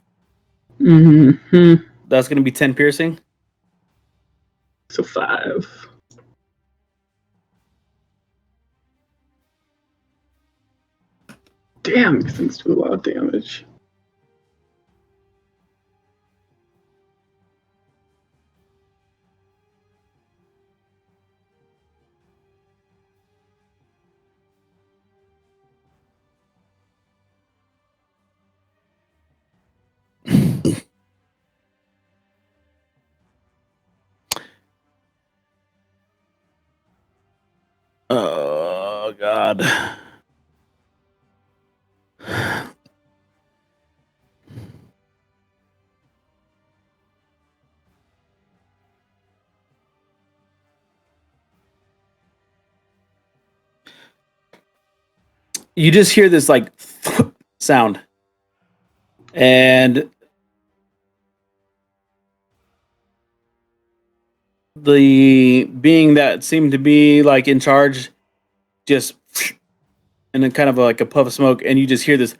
Mm-hmm. That's going to be 10 piercing. So 5. Damn, these things do a lot of damage. Oh God. You just hear this like sound, and the being that seemed to be like in charge just and then kind of like a puff of smoke, and you just hear this.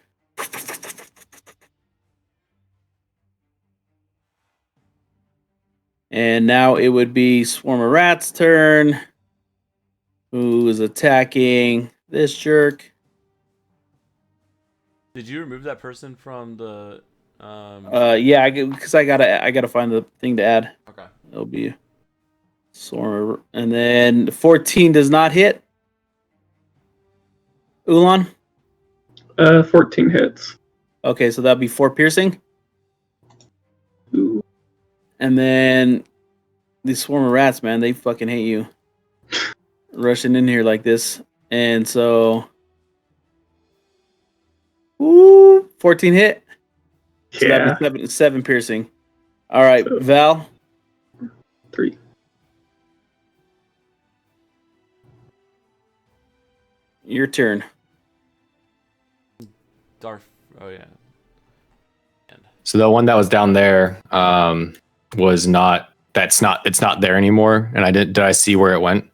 And now it would be Swarm of Rats' turn, who is attacking this jerk. Did you remove that person from the? Yeah, because I gotta find the thing to add. Okay. It'll be Swarm, and then 14 does not hit. Ulan. 14 hits. Okay, so that'll be 4 piercing. Ooh. And then these Swarm of Rats, man, they fucking hate you. Rushing in here like this. And so 14 hit. So Yeah. that'd be seven piercing. All right, So- Val. 3. Your turn. Darth. Oh yeah. So the one that was down there was not. It's not there anymore. And did I see where it went?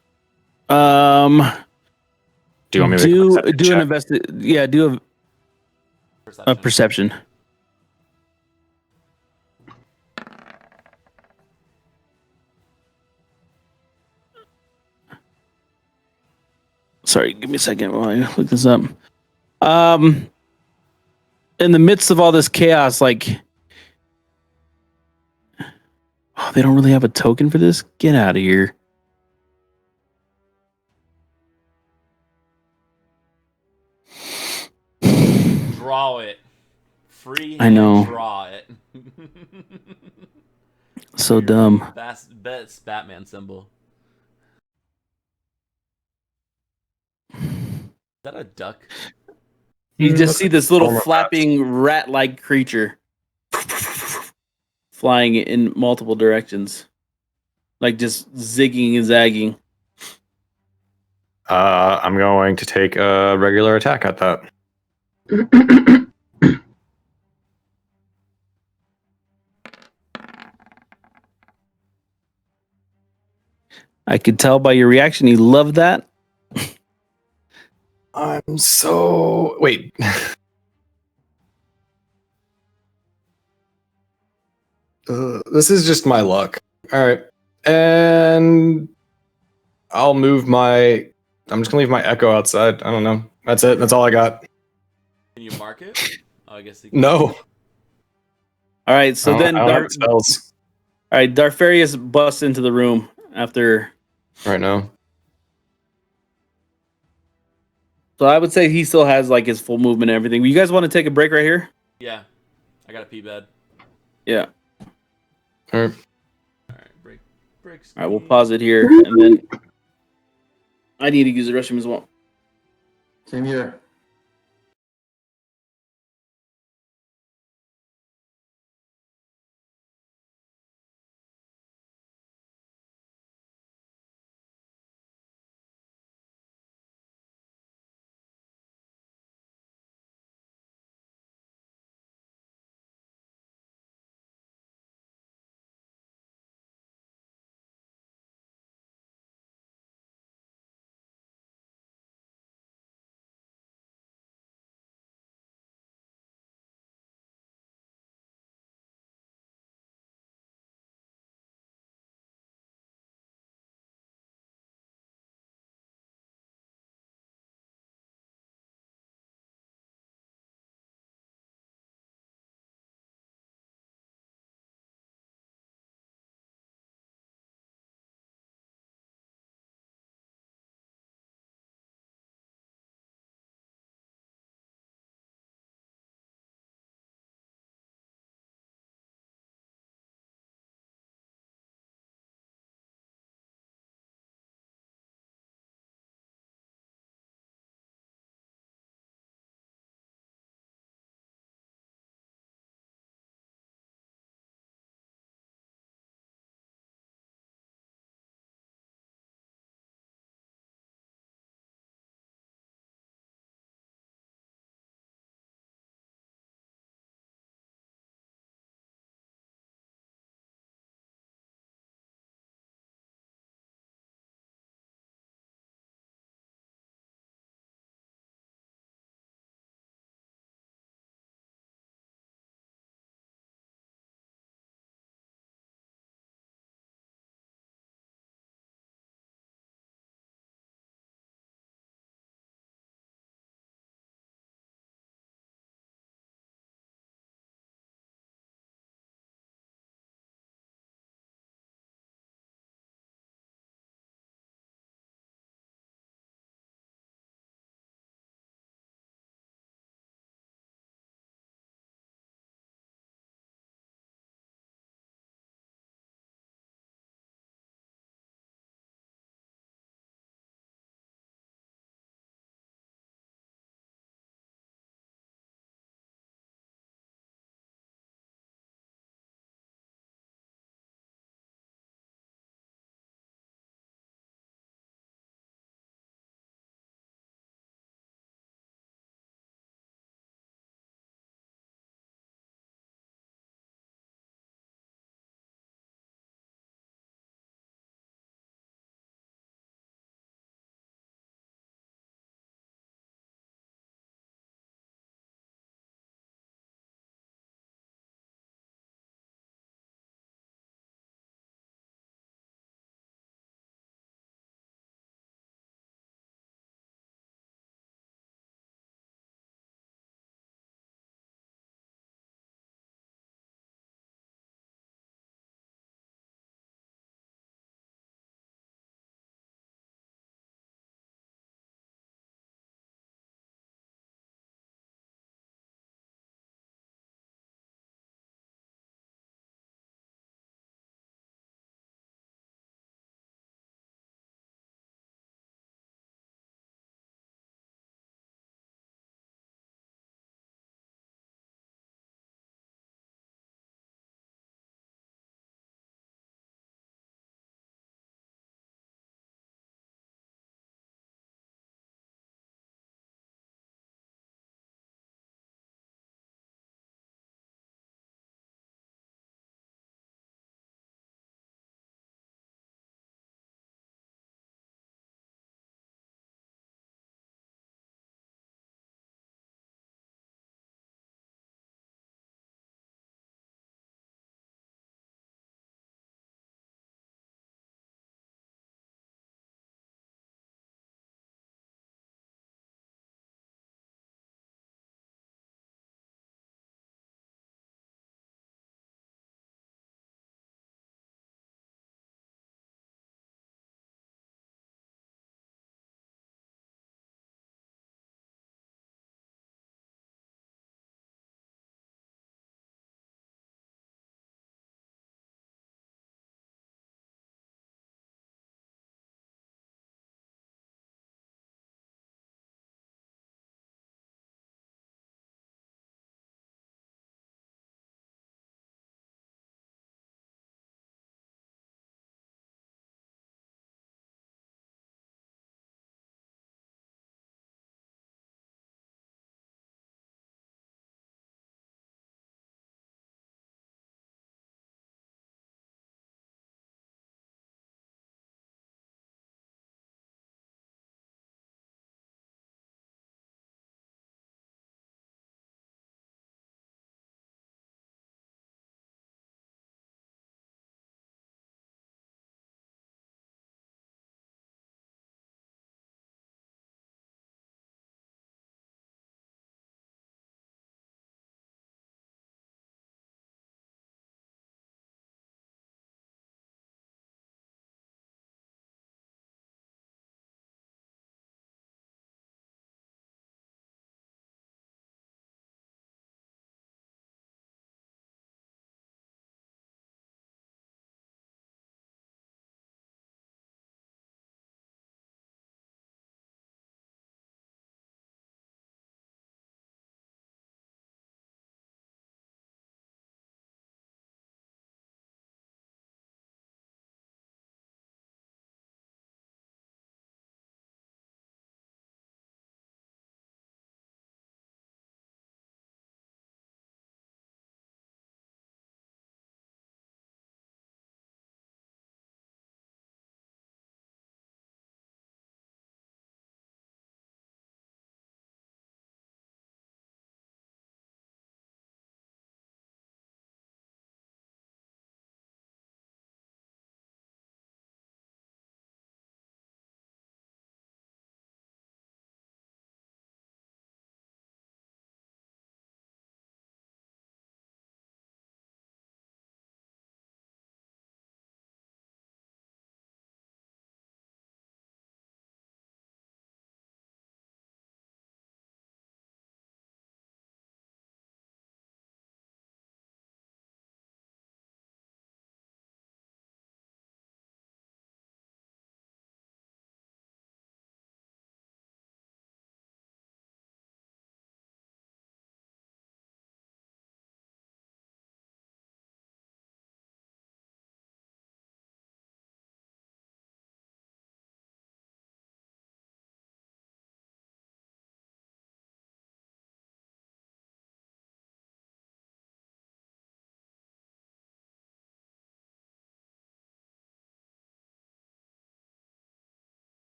Do Do you want me to do an Yeah, do a perception. Sorry, give me a second while I look this up. In the midst of all this chaos, like, oh, they don't really have a token for this. Get out of here. Draw it. Free hand I know. draw it. So dumb. Best Batman symbol. Is that a duck? You just see this little Former flapping rat-like creature flying in multiple directions, like just zigging and zagging. I'm going to take a regular attack at that. I could tell by your reaction you love that. I'm so wait. This is just my luck. All right, and I'll move my. I'm just gonna leave my echo outside. I don't know. That's it. That's all I got. Can you mark it? Oh, I guess. No. All right, so then I don't have spells all right, Darfarius busts into the room after. right now. So I would say he still has like his full movement and everything. You guys want to take a break right here? Yeah. I got a pee bed. Yeah. All right. All right. Break. All right, we'll pause it here, and then I need to use the restroom as well. Same here.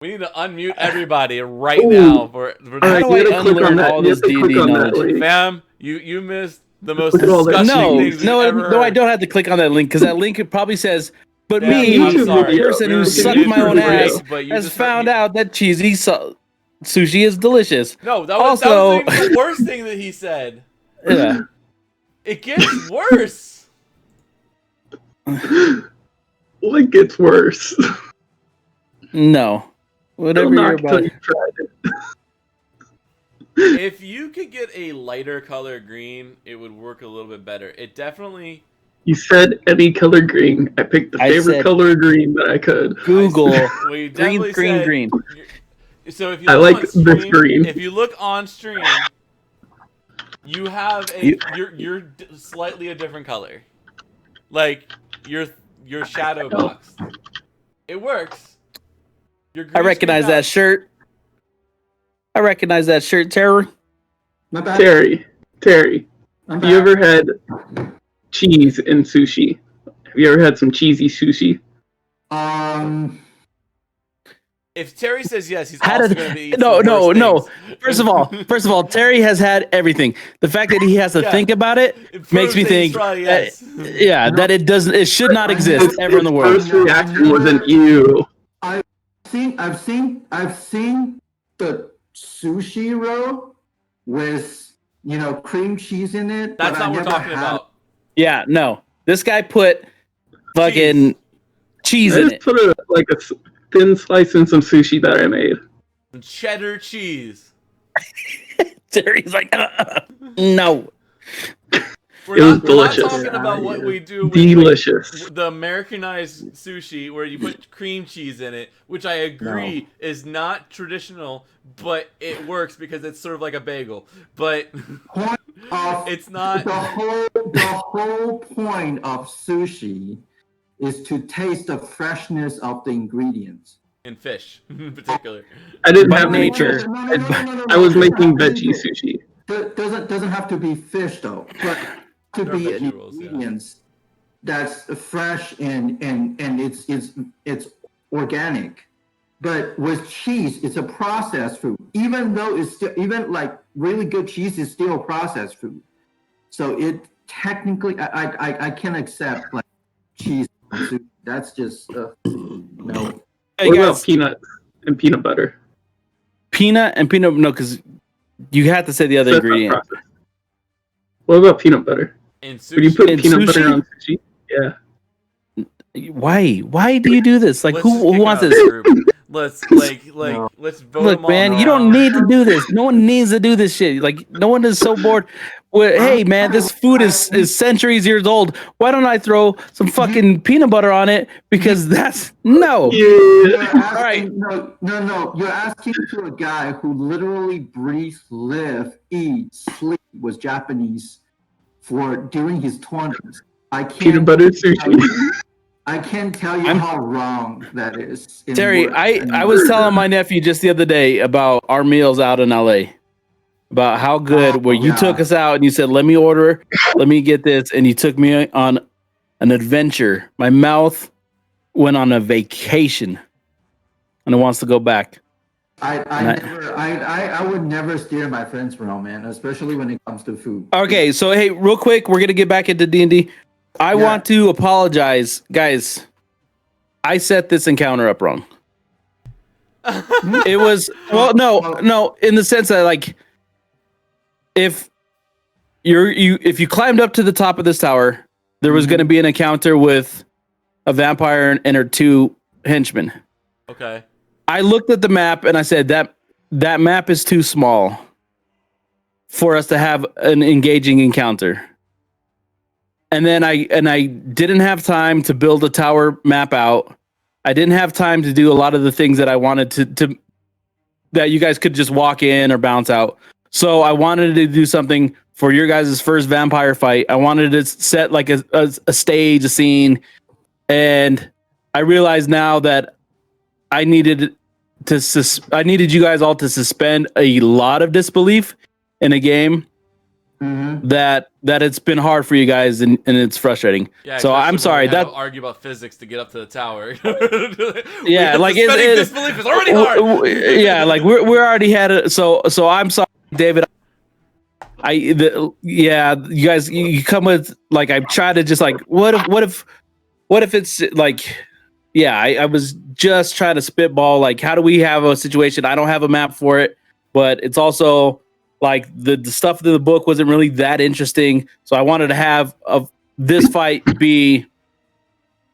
We need to unmute everybody right now for How do I you gotta click unlearn on that. all You this have to click D&D on that knowledge? link. Fam, you missed the most Look at all that disgusting No, things no, you've ever no, I heard. don't have to click on that link because that link it probably says, but Fam, me, I'm YouTube sorry. the person You're who an sucked YouTube my own freak, ass, but you has just heard- found out that cheesy sushi is delicious. No, that Also- was even the worst thing that he said. Yeah. It gets worse. Well, it gets worse. No. Whatever Don't you're knock till about. you tried it. If you could get a lighter color green, it would work a little bit better. It definitely. You said any color green. I picked the I favorite said- color of green that I could. Google Well, you green, definitely green, said- green. So if you I look like on this stream, green. if you look on stream, you have you're slightly a different color, like your shadow box. It works. Your I green recognize screen that out. shirt. I recognize that shirt, Terror. My bad. Terry, I'm have you back. ever had cheese in sushi? Have you ever had some cheesy sushi? If Terry says yes, he's Had also a- going to be eating no, some no, worse no. things. First of all, Terry has had everything. The fact that he has to Yeah. think about it It makes proves me that he's think, probably yes. that it should not exist ever in the world. First reaction wasn't you. I've seen the sushi roll with cream cheese in it. That's but I not what we're never talking had about. Yeah, no. This guy put fucking cheese I in just it. put a thin slice in some sushi that I made. Cheddar cheese. Terry's like, no. We're It was not delicious. talking about what we do with Delicious. the Americanized sushi where you put cream cheese in it, which I agree is not traditional, but it works because it's sort of like a bagel. But Point of it's not. the whole point of sushi is to taste the freshness of the ingredients. In fish, in particular. I didn't By have any nature. fish. No, I was it making doesn't veggie have to be- sushi. Doesn't have to be fish though, but to There are be an veggie rolls, yeah. ingredients that's fresh and it's organic. But with cheese, it's a processed food. Even though it's still like really good cheese is still processed food. So it technically I can't accept like cheese. That's just no. Hey What about guys, peanuts and peanut butter? peanut, no, because you have to say the other That's not ingredient. processed. What about peanut butter? In Would you sushi, put In peanut butter sushi? on sushi? Yeah. Why do you do this? Like, let's just who kick wants out this? the group. Let's No. let's vote Look, them all man, you now. don't need to do this. No one needs to do this shit. Like, no one is so bored. Well, hey, man, this food is centuries years old. Why don't I throw some fucking peanut butter on it? Because that's no. You're Yeah. asking, no. You're asking to a guy who literally breathes, live, eat, sleep was Japanese for during his 20s. Peanut butter sushi. I can't tell you I'm- how wrong that is. in Terry, words I and was words. telling my nephew just the other day about our meals out in LA. About how good where you yeah. took us out and you said, let me get this, and you took me on an adventure. My mouth went on a vacation and it wants to go back. I would never steer my friends wrong, man, especially when it comes to food. Okay, so hey, real quick, we're gonna get back into D&D. I Yeah. want to apologize, guys. I set this encounter up wrong. It was no, in the sense that like if if you climbed up to the top of this tower, there was gonna be an encounter with a vampire and her two henchmen. Okay. I looked at the map and I said that map is too small for us to have an engaging encounter. And then I didn't have time to build a tower map out. I didn't have time to do a lot of the things that I wanted to that you guys could just walk in or bounce out. So I wanted to do something for your guys' first vampire fight. I wanted to set like a stage, a scene, and I realize now that I needed you guys all to suspend a lot of disbelief in a game that it's been hard for you guys and it's frustrating. Yeah, so I'm especially when sorry we had that to argue about physics to get up to the tower. Yeah, like suspending disbelief is already hard. Yeah, like we're already had it. So I'm sorry, David. You guys, you come with like I try to just like what if it's like, yeah, I was just trying to spitball like how do we have a situation? I don't have a map for it, but it's also like the stuff in the book wasn't really that interesting, so I wanted to have this fight be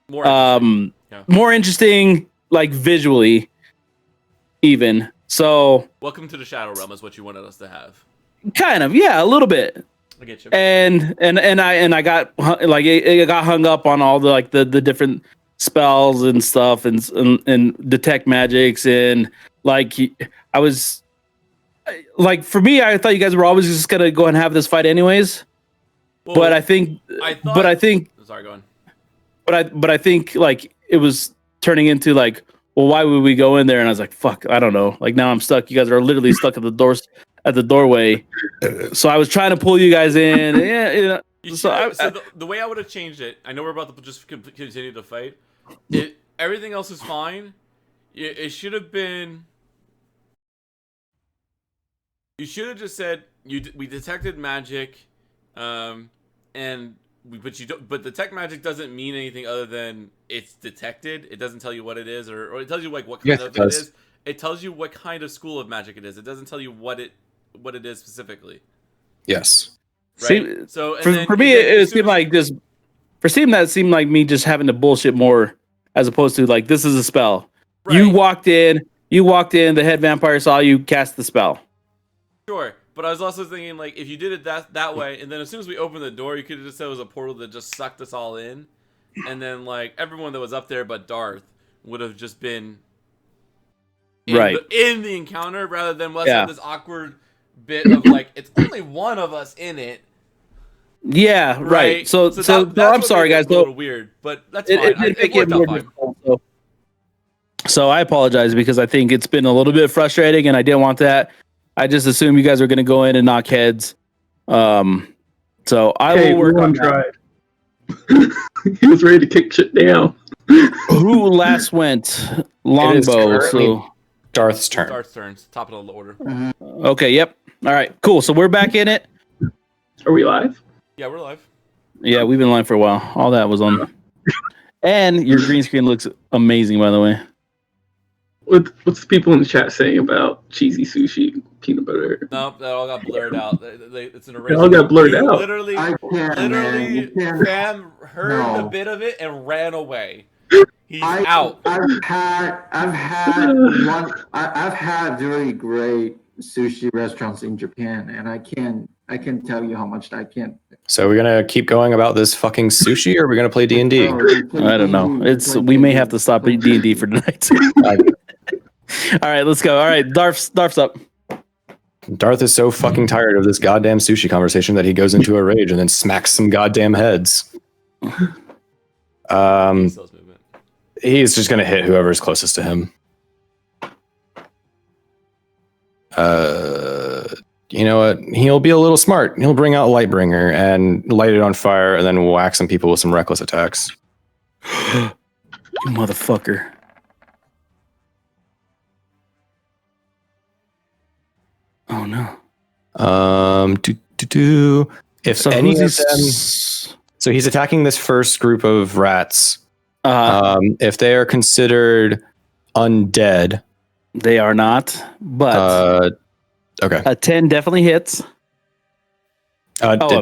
more interesting, like visually, even. So welcome to the Shadow Realm is what you wanted us to have. Kind of, yeah, a little bit. I get you. And I got like it got hung up on all the like the different spells and stuff and detect magics and like I was like for me I thought you guys were always just gonna go and have this fight anyways. Well, but I think sorry, go on. But I think like it was turning into like, well, why would we go in there? And I was like, fuck, I don't know. Like now I'm stuck. You guys are literally stuck at the doorway. So I was trying to pull you guys in. Yeah, you know. The way I would have changed it, I know we're about to just continue to fight. Everything else is fine. It should have been. You should have just said we detected magic, but detect magic doesn't mean anything other than it's detected. It doesn't tell you what it is, or it tells you like what kind of it is. It tells you what kind of school of magic it is. It doesn't tell you what it is specifically. Yes. Right. So for me, it seemed like just for Steam that seemed like me just having to bullshit more as opposed to like this is a spell. Right. You walked in. The head vampire saw you cast the spell. Sure. But I was also thinking, like, if you did it that way, and then as soon as we opened the door, you could have just said it was a portal that just sucked us all in. And then, like, everyone that was up there but Darth would have just been in the encounter rather than have this awkward bit of, like, it's only one of us in it. Yeah, right. So I'm sorry, guys. A little weird, but that's fine. It worked out fine. So I apologize because I think it's been a little bit frustrating and I didn't want that. I just assumed you guys were going to go in and knock heads. So I will work on that. He was ready to kick shit down. Who last went? Longbow. So Darth's turn. Darth's turn. Top of the order. Okay. Yep. All right. Cool. So we're back in it. Are we live? Yeah, we're live. Yeah, we've been live for a while. All that was on. And your green screen looks amazing, by the way. What's the people in the chat saying about cheesy sushi, peanut butter? Nope, that all got blurred out. It's an erasure. It all got blurred out. Literally, Sam heard the bit of it and ran away. He's out. I've had very great sushi restaurants in Japan, and I can tell you how much I can't. So we're gonna keep going about this fucking sushi, or we're gonna play D&D? I don't know. We may have to stop D&D for tonight. All right, let's go. All right, Darth's up. Darth is so fucking tired of this goddamn sushi conversation that he goes into a rage and then smacks some goddamn heads. He's just gonna hit whoever's closest to him. You know what? He'll be a little smart. He'll bring out Lightbringer and light it on fire and then whack some people with some reckless attacks. You motherfucker. Oh no. If so any of them, so he's attacking this first group of rats. If they are considered undead, they are not. But okay, a 10 definitely hits.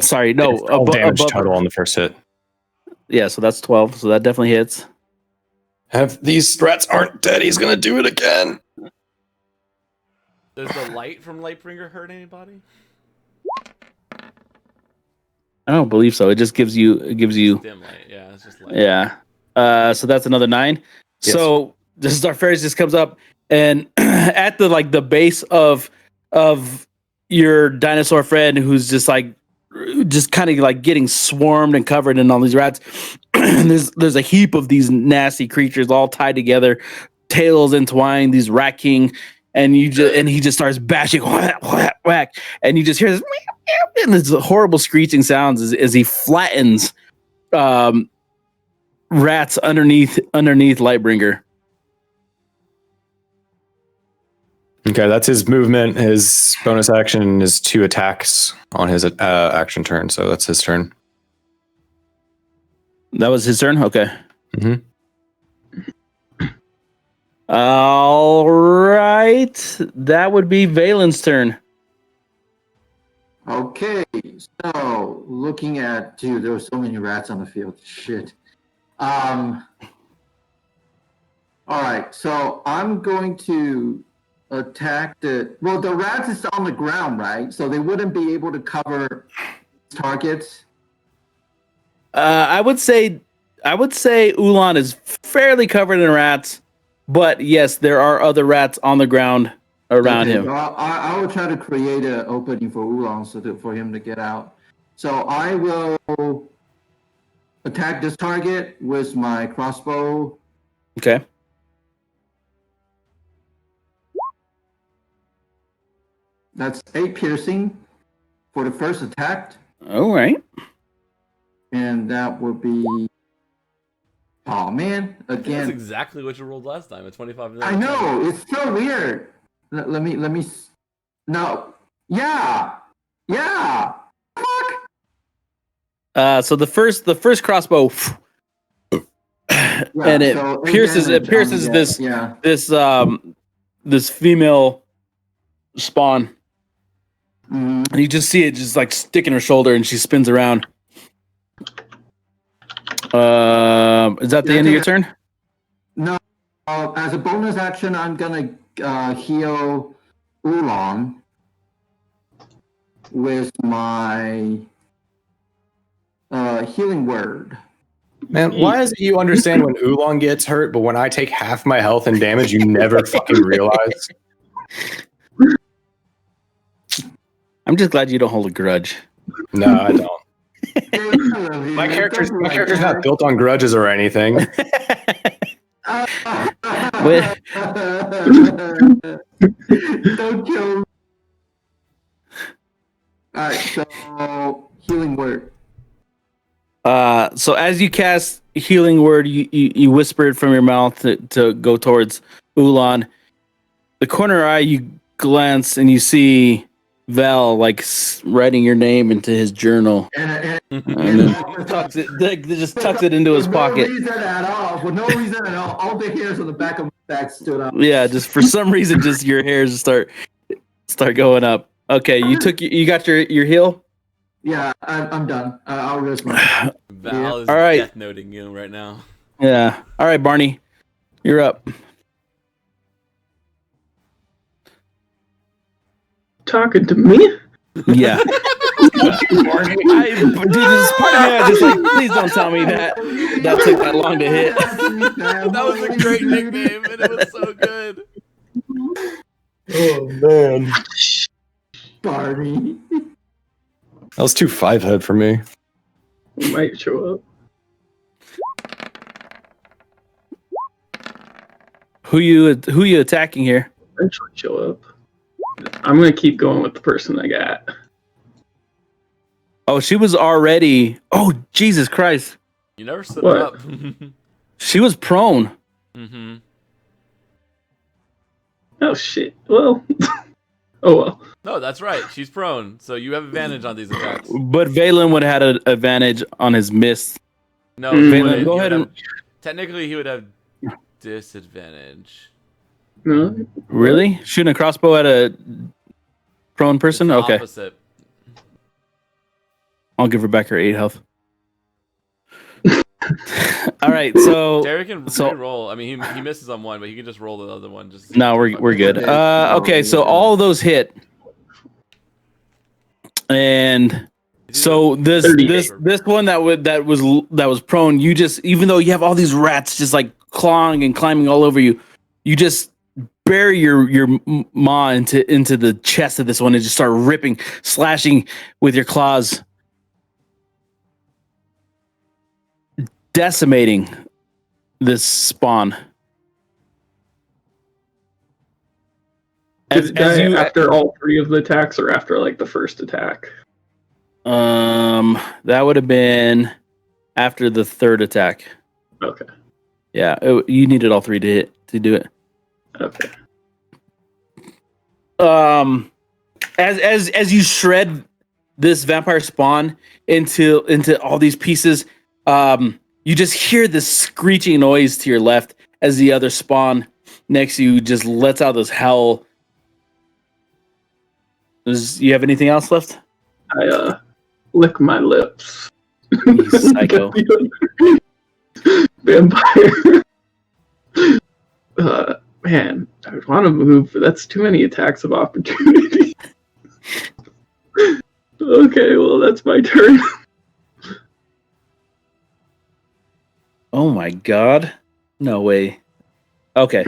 Sorry, no, damage total on the first hit. Yeah, so that's 12. So that definitely hits. If these rats aren't dead, he's gonna do it again. Does the light from Lightbringer hurt anybody? I don't believe so. It just gives you dim light. Yeah, it's just light. Yeah. So that's another 9. Yes. So this is our Ferris just comes up and at the base of your dinosaur friend who's just kind of like getting swarmed and covered in all these rats. there's a heap of these nasty creatures all tied together, tails entwined, these rat king and he just starts bashing, whack, whack, whack, and you just hear this, and this horrible screeching sounds as he flattens rats underneath Lightbringer. Okay, that's his movement. His bonus action is 2 attacks on his action turn, so that's his turn. That was his turn? Okay. Mm-hmm. All right. That would be Valen's turn. Okay, so looking at, dude, there were so many rats on the field. Shit. All right, so I'm going to attack the rats is on the ground, right? So they wouldn't be able to cover targets. I would say Ulan is fairly covered in rats, but yes, there are other rats on the ground around him. So I will try to create an opening for Ulan for him to get out. So I will attack this target with my crossbow. Okay. That's 8 piercing for the first attack. All right. And that would be... Oh, man. Again. That's exactly what you rolled last time, a 25. I know. It's so weird. Let me... No. Yeah. Yeah. Fuck. So the first crossbow... and it pierces this female spawn. Mm-hmm. And you just see it just like stick in her shoulder, and she spins around. Is that the end of your turn? No. As a bonus action, I'm gonna heal Ulan with my healing word. Man, why is it you understand when Oolong gets hurt, but when I take half my health and damage, you never fucking realize? I'm just glad you don't hold a grudge. No, I don't. My character's not built on grudges or anything. Don't kill me. Alright, so healing word. So as you cast healing word, you whisper it from your mouth to go towards Ulan. The corner eye, you glance and you see Val like writing your name into his journal, and then tucks it into his pocket. For no reason at all the hairs on the back of my back stood up. Yeah, just for some reason, just your hairs start going up. Okay, you got your heal. Yeah, I'm done. I'll risk my. Val is all right. death noting you right now. Yeah. All right, Barney, you're up. Talking to me? Yeah. Dude, this part of me, I just like, please don't tell me that took that long to hit. That was a great nickname, and it was so good. Oh man, Barney. That was too 5-head for me. We might show up. Who you attacking here? Eventually show up. I'm gonna keep going with the person I got. Oh, she was already. Oh, Jesus Christ! You never stood What? up. She was prone. Mm-hmm. Oh shit. Well. Oh well. No, that's right. She's prone, so you have advantage on these attacks. But Valen would have had an advantage on his miss. No, Valen, go ahead and. Technically, he would have disadvantage. No. Really? Shooting a crossbow at a prone person? It's the Okay. opposite. I'll give her back her 8 health. All right, so Derek can re-roll. I mean, he misses on one, but he can just roll the other one. Just no, we're good. Okay, so all of those hit, and so this one that was prone. You just, even though you have all these rats just like clawing and climbing all over you, you just bury your maw into the chest of this one and just start ripping, slashing with your claws, decimating this spawn. Did it die after all 3 of the attacks or after like the first attack? That would have been after the 3rd attack. Okay. Yeah, you needed all 3 to hit to do it. Okay. As you shred this vampire spawn into all these pieces, you just hear this screeching noise to your left as the other spawn next to you just lets out this howl. You have anything else left? I lick my lips. You psycho. Vampire. Man, I would want to move, but that's too many attacks of opportunity. Okay, well, that's my turn. Oh my god. No way. Okay.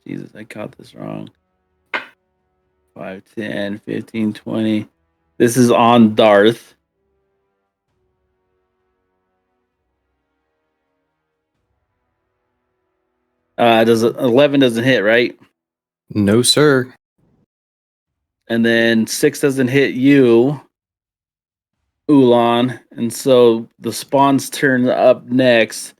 Jesus, I caught this wrong. 5, 10, 15, 20. This is on Darth. Does 11 doesn't hit, right? No, sir. And then 6 doesn't hit you, Ulan. And so the spawn's turn up next.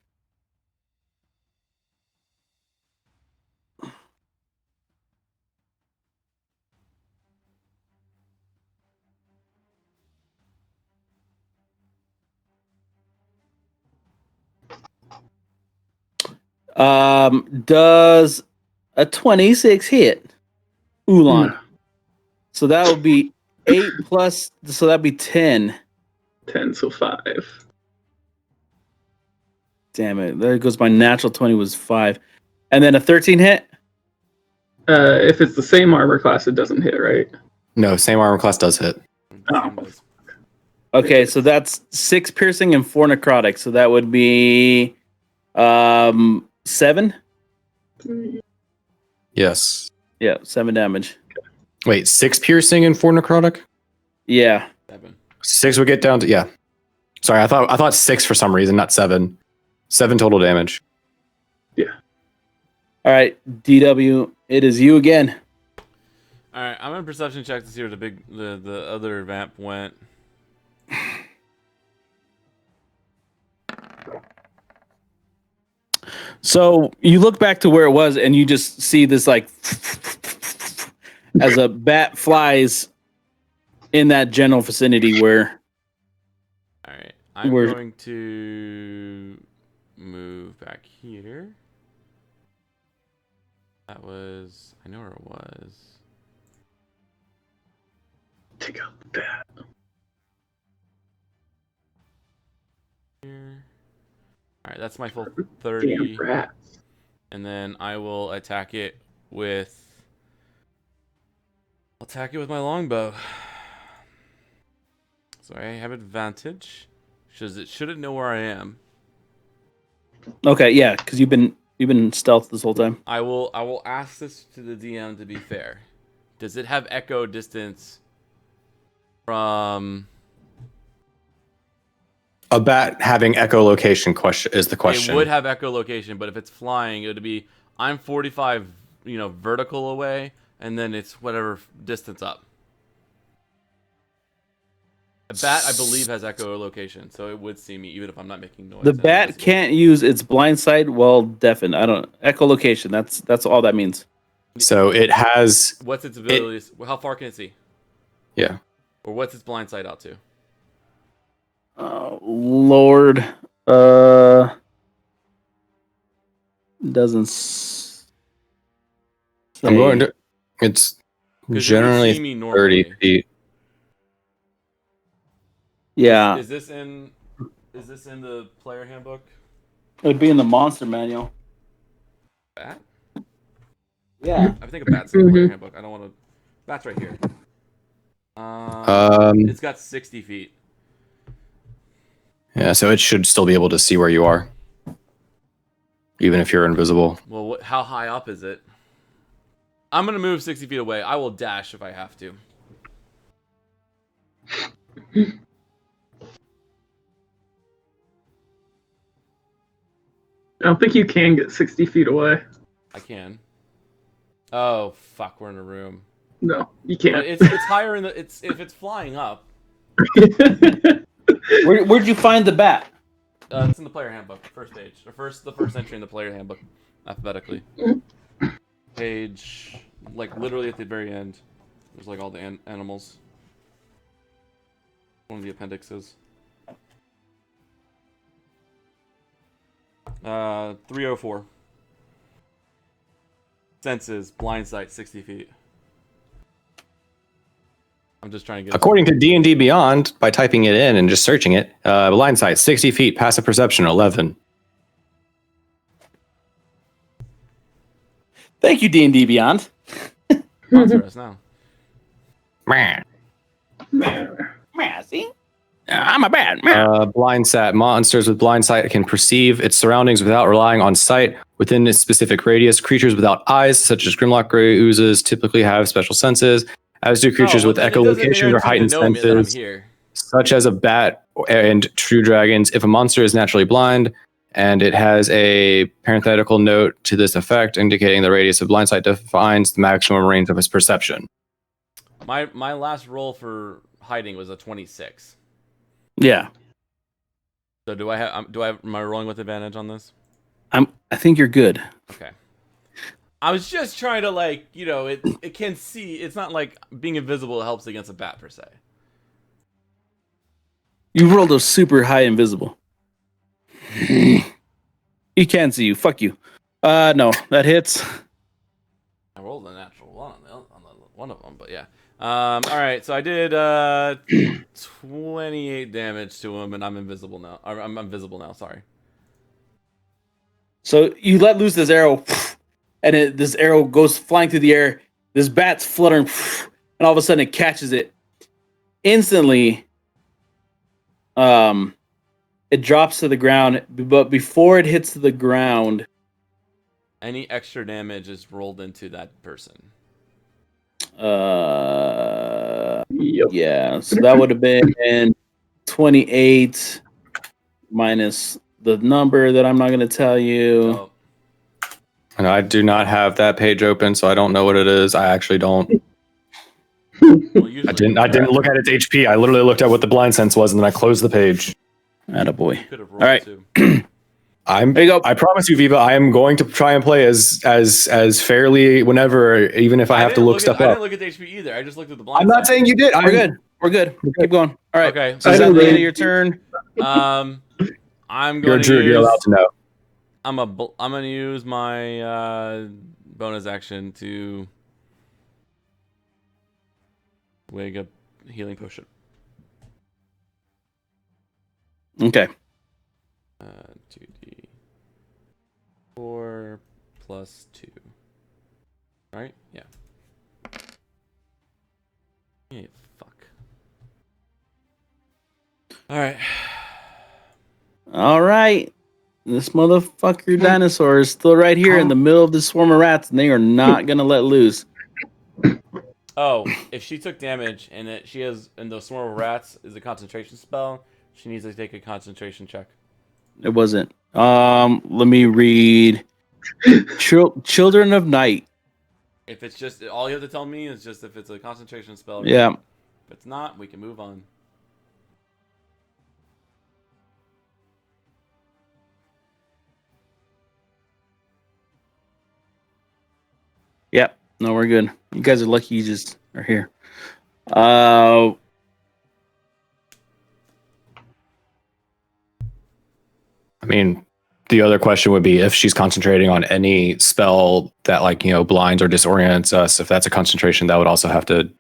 Does a 26 hit? Ulan. So that would be 8 plus, so that'd be 10. 10, so 5. Damn it. There goes my natural 20 was 5. And then a 13 hit? If it's the same armor class, it doesn't hit, right? No, same armor class does hit. Oh. Okay, so that's 6 piercing and 4 necrotic. So that would be 7? Yes. Yeah, 7 damage. Wait, 6 piercing and 4 necrotic? Yeah. 7. 6 would get down to, yeah. Sorry, I thought 6 for some reason, not 7. 7 total damage. Yeah. All right, DW, it is you again. All right, I'm gonna perception check to see where the other vamp went. So you look back to where it was, and you just see this like as a bat flies in that general vicinity where. All right, I'm going to move back here. That was, I know where it was. Take out the bat. Here. All right, that's my full 30. Damn rats. And then I will attack it with. I'll attack it with my longbow. So I have advantage. Should it know where I am? Okay, yeah, because you've been stealth this whole time. I will ask this to the DM to be fair. Does it have echo distance from A bat having echolocation is the question. It would have echolocation, but if it's flying, it would be I'm 45, vertical away, and then it's whatever distance up. A bat, I believe, has echolocation, so it would see me even if I'm not making noise. The bat can't use its blind sight while deafened. I don't echolocation. That's all that means. So it has. What's its abilities? How far can it see? Yeah. Or what's its blind sight out to? Oh, Lord. Doesn't say. I'm going to. It's generally see me 30 feet. Yeah. Is this in the player handbook? It would be in the monster manual. Bat? Yeah. I think a bat's in the player handbook. I don't want to. Bat's right here. It's got 60 feet. Yeah, so it should still be able to see where you are, even if you're invisible. Well, how high up is it? I'm gonna move 60 feet away. I will dash if I have to. I don't think you can get 60 feet away. I can. Oh fuck, we're in a room. No, you But can't. it's higher in the. If it's flying up. Where'd you find the bat? It's in the player handbook, first page. The first entry in the player handbook, alphabetically. Page, like literally at the very end. There's like all the animals. One of the appendixes. 304. Senses, blind sight, 60 feet. I'm just trying to get. According to D&D Beyond, by typing it in and just searching it, blind sight 60 feet, passive perception 11. Thank you, D&D Beyond. Sponsor us now. See? I'm a bat. Blind sight. Monsters with blind sight can perceive its surroundings without relying on sight within its specific radius. Creatures without eyes, such as Grimlock Gray oozes, typically have special senses, as do creatures with echolocation or heightened senses, such as a bat and true dragons. If a monster is naturally blind, and it has a parenthetical note to this effect, indicating the radius of blind sight defines the maximum range of its perception. My last roll for hiding was a 26. Yeah. So am I rolling with advantage on this? I think you're good. Okay. I was just trying to it can see. It's not like being invisible helps against a bat per se. You rolled a super high invisible. He can't see you. Fuck you. No, that hits. I rolled a natural one on one of them, but yeah. All right, so I did 28 damage to him, and I'm invisible now. I'm invisible now. Sorry. So you let loose this arrow, and this arrow goes flying through the air. This bat's fluttering, and all of a sudden it catches it. Instantly, it drops to the ground. But before it hits the ground, any extra damage is rolled into that person. Yep. Yeah, so that would have been 28 minus the number that I'm not going to tell you. Oh. And I do not have that page open, so I don't know what it is. I actually don't. Well, I didn't look at its HP. I literally looked at what the blind sense was, and then I closed the page. Attaboy. Could have rolled All right. too. There you go. I promise you, Viva, I am going to try and play as fairly whenever, even if I have to look stuff I up. didn't look at the HP either. I just looked at the blind. I'm not saying you did. We're good. We're good. Keep going. All right. Okay. So is that the end of your turn? I'm You're going a druid. You're allowed to know. I'm gonna use my bonus action to wig a healing potion. Okay. 2d4 plus 2. Right? Yeah. Hey, fuck. Alright. All right. This motherfucker dinosaur is still right here in the middle of the swarm of rats, and they are not going to let loose. Oh, if she took damage and the swarm of rats is a concentration spell, she needs to take a concentration check. It wasn't. Let me read. Children of Night. If it's just, all you have to tell me is just if it's a concentration spell. Yeah. If it's not, we can move on. Yep. No, we're good. You guys are lucky you just are here. I mean, the other question would be if she's concentrating on any spell that, blinds or disorients us. If that's a concentration, that would also have to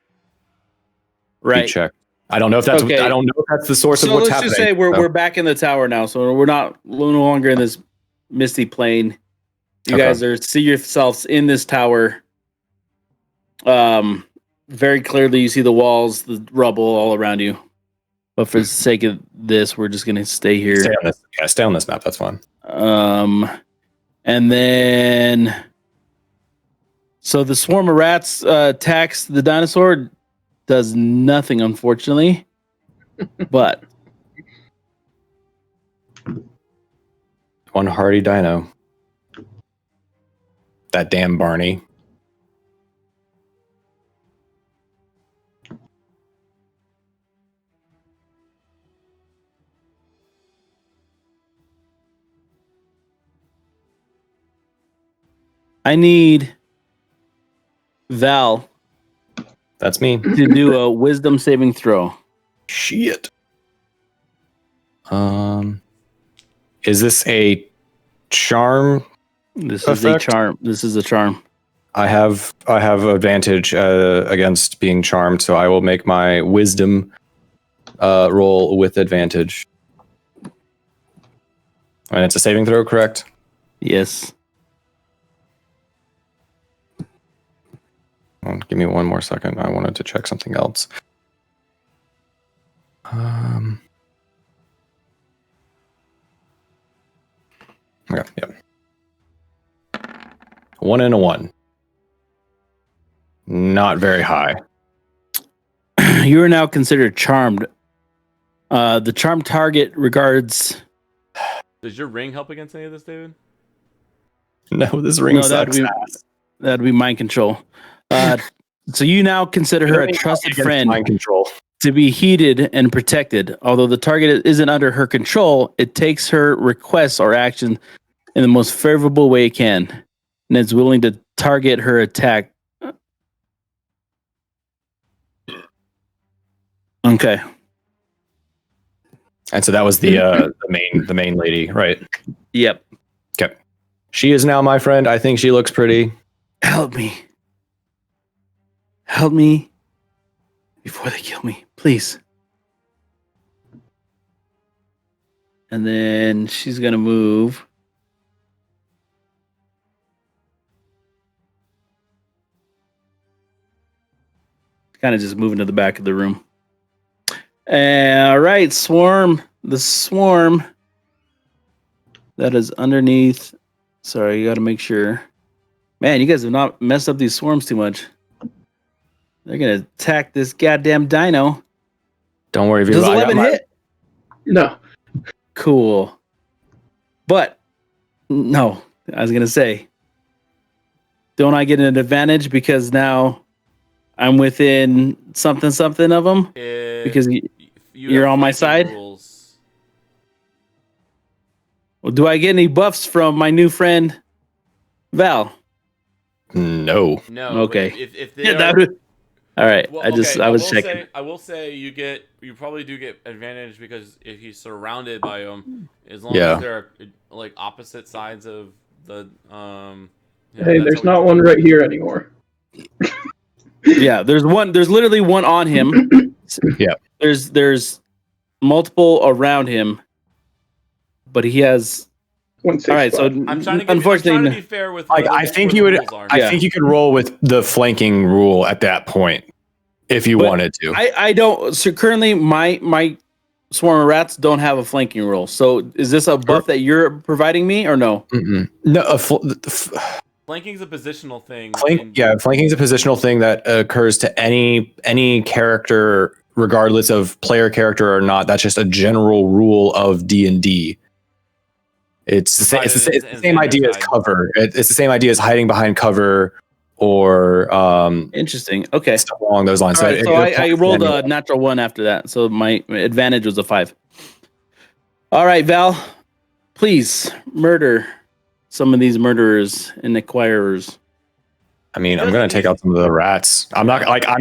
be checked. I don't know if that's. Okay. I don't know if that's the source of So what's let's happening. just say we're back in the tower now, so we're no longer in this misty plane. You guys see yourselves in this tower. Very clearly, you see the walls, the rubble all around you. But for the sake of this, we're just gonna stay here. Stay on this map. That's fine. And then So the swarm of rats attacks the dinosaur. Does nothing, unfortunately. But one hardy dino. That damn Barney. I need Val That's me. to do a wisdom saving throw. Shit. Is this a charm? This Effect? is a charm. This is a charm. I have advantage against being charmed, so I will make my wisdom roll with advantage. And it's a saving throw, correct? Yes. Give me one more second. I wanted to check something else. Okay, yeah. 1 and a 1. Not very high. You are now considered charmed. The charmed target regards. Does your ring help against any of this, David? No, this ring sucks. That'd be mind control. So you now consider her a trusted friend Mind control. to be heeded and protected. Although the target isn't under her control, it takes her requests or action in the most favorable way it can, and is willing to target her attack. Okay. And so that was the main lady, right? Yep. Okay. She is now my friend. I think she looks pretty. Help me. Help me before they kill me, please. And then she's going to move. Kind of just moving to the back of the room. All right, swarm. The swarm that is underneath. Sorry, you got to make sure. Man, you guys have not messed up these swarms too much. They're going to attack this goddamn dino. Don't worry, Does 11 hit? No. Cool. But, no, I was going to say, don't I get an advantage because now I'm within something of them? Because you're on my side? Rules. Well, do I get any buffs from my new friend, Val? No. No. Okay. If they Yeah, are, all right. well, I was checking. I will say you probably do get advantage because if he's surrounded by them, as long as they're like opposite sides of the Hey, there's not one right here anymore. Yeah, there's one. There's literally one on him. Yeah. There's multiple around him, but he has. All right, so I'm trying to unfortunately, be fair with. Like, I think you would. I think you could roll with the flanking rule at that point if you wanted to. I don't. So currently, my swarm of rats don't have a flanking rule. So is this a buff that you're providing me or no? Mm-mm. No. Flanking is a positional thing. Flanking is a positional thing that occurs to any character, regardless of player character or not. That's just a general rule of D&D. It's the same idea as cover. It's the same idea as hiding behind cover or interesting. Okay, stuff along those lines. Right, so I rolled a natural 1 after that, so my advantage was a 5. All right, Val, please murder some of these murderers and acquirers. I mean, I'm gonna take out some of the rats. I'm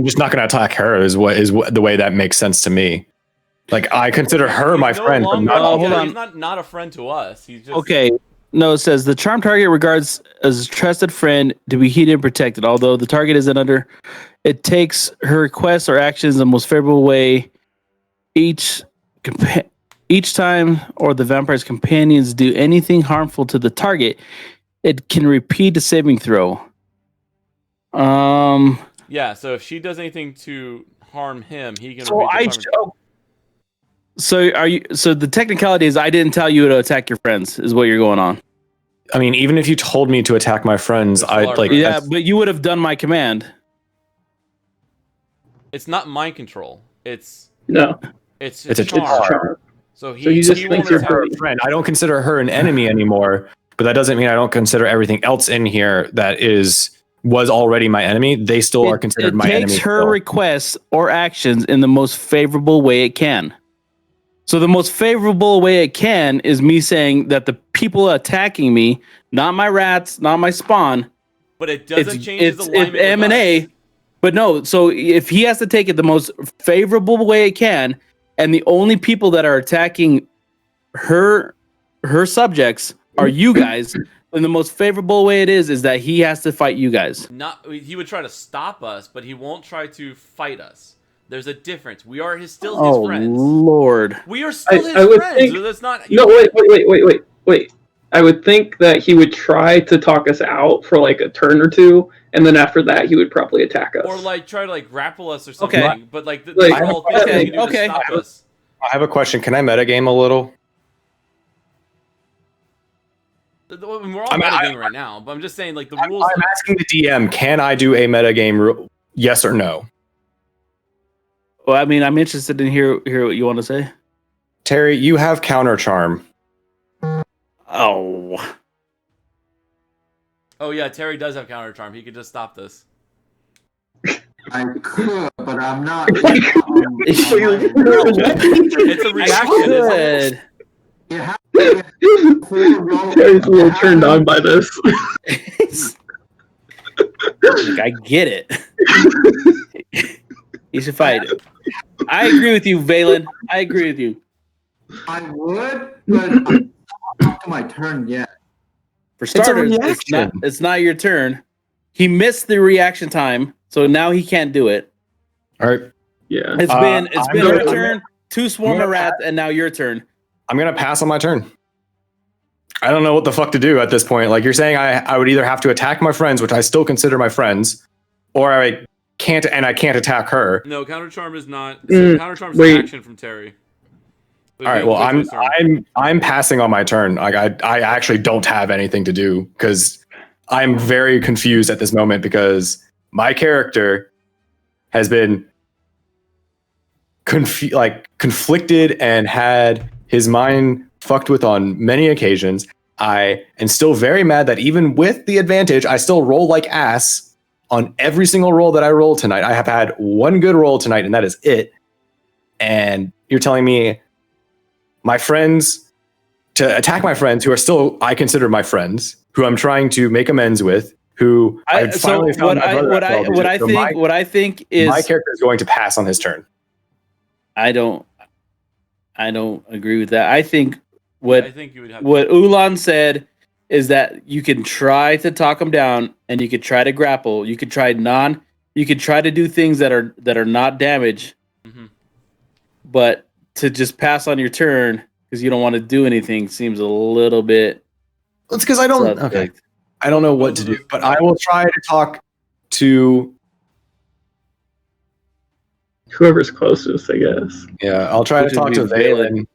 just not gonna attack her. Is what the way that makes sense to me. Like, I consider her my friend. Hold on. He's not a friend to us. He's just okay. No, it says the charm target regards as a trusted friend to be heeded and protected. Although the target isn't under, it takes her requests or actions in the most favorable way. Each time, or the vampire's companions do anything harmful to the target, it can repeat the saving throw. Yeah. So if she does anything to harm him, he can. So are you? So the technicality is I didn't tell you to attack your friends. Is what you're going on. I mean, even if you told me to attack my friends, They're still I'd our like. friends. Yeah, but you would have done my command. It's not mind control. It's No, it's It's a charm. charm. charm. So So he just he thinks won't you're attack. Her a friend. I don't consider her an enemy anymore, but that doesn't mean I don't consider everything else in here that was already my enemy. They still are considered my enemy. It takes her still. requests or actions in the most favorable way it can. So the most favorable way it can is me saying that the people attacking me, not my rats, not my spawn. But it doesn't change his It's alignment M with and A. us. But no, so if he has to take it the most favorable way it can, and the only people that are attacking her subjects are you guys, then the most favorable way it is that he has to fight you guys. He would try to stop us, but he won't try to fight us. There's a difference. We are still his friends. Lord. We are still I his would friends. think- That's not. No, wait. I would think that he would try to talk us out for like a turn or two, and then after that, he would probably attack us. Or like try to like grapple us or something. Okay. But like the Like, whole thing okay, he can do okay. to stop us. I have a question. Can I metagame a little? We're all I mean, metagaming right now, but I'm just saying like the I'm rules. asking the DM. Can I do a metagame? Yes or no? Well, I mean, I'm interested in hear what you want to say. Terry, you have counter charm. Oh. Oh yeah, Terry does have counter charm. He could just stop this. I could, but I'm not. It's a reaction. Isn't it? Good. You have to get full roll. Terry's a little turned on by this. Like, I get it. You should fight it. I agree with you, Valen. I agree with you. I would, but I'm not up to my turn yet. For starters, reaction. it's not your turn. He missed the reaction time, so now he can't do it. All right. Yeah. It's I'm been gonna- her turn, two swarm gonna- of rats, and now your turn. I'm gonna pass on my turn. I don't know what the fuck to do at this point. Like you're saying, I would either have to attack my friends, which I still consider my friends, or I can't attack her. No, counter charm is not. Mm, Counter charm is wait. an action from Terry. All right. Well, I'm passing on my turn. Like I actually don't have anything to do because I'm very confused at this moment because my character has been conflicted and had his mind fucked with on many occasions. I am still very mad that even with the advantage, I still roll like ass on every single roll that I roll tonight. I have had one good roll tonight, and that is it. And you're telling me my friends to attack my friends who are still I consider my friends, who I'm trying to make amends with, who I finally found my brother. What I think is my character is going to pass on his turn. I don't agree with that. I think I think you would have. what Ulan said is that you can try to talk him down and you could try to grapple. You could try to do things that are not damage, Mhm. but to just pass on your turn because you don't want to do anything seems a little bit. It's because I don't. suspect. Okay, I don't know what to do, but I will try to talk to. Whoever's closest, I guess. Yeah, I'll try to Which would talk be to Valen. Valen.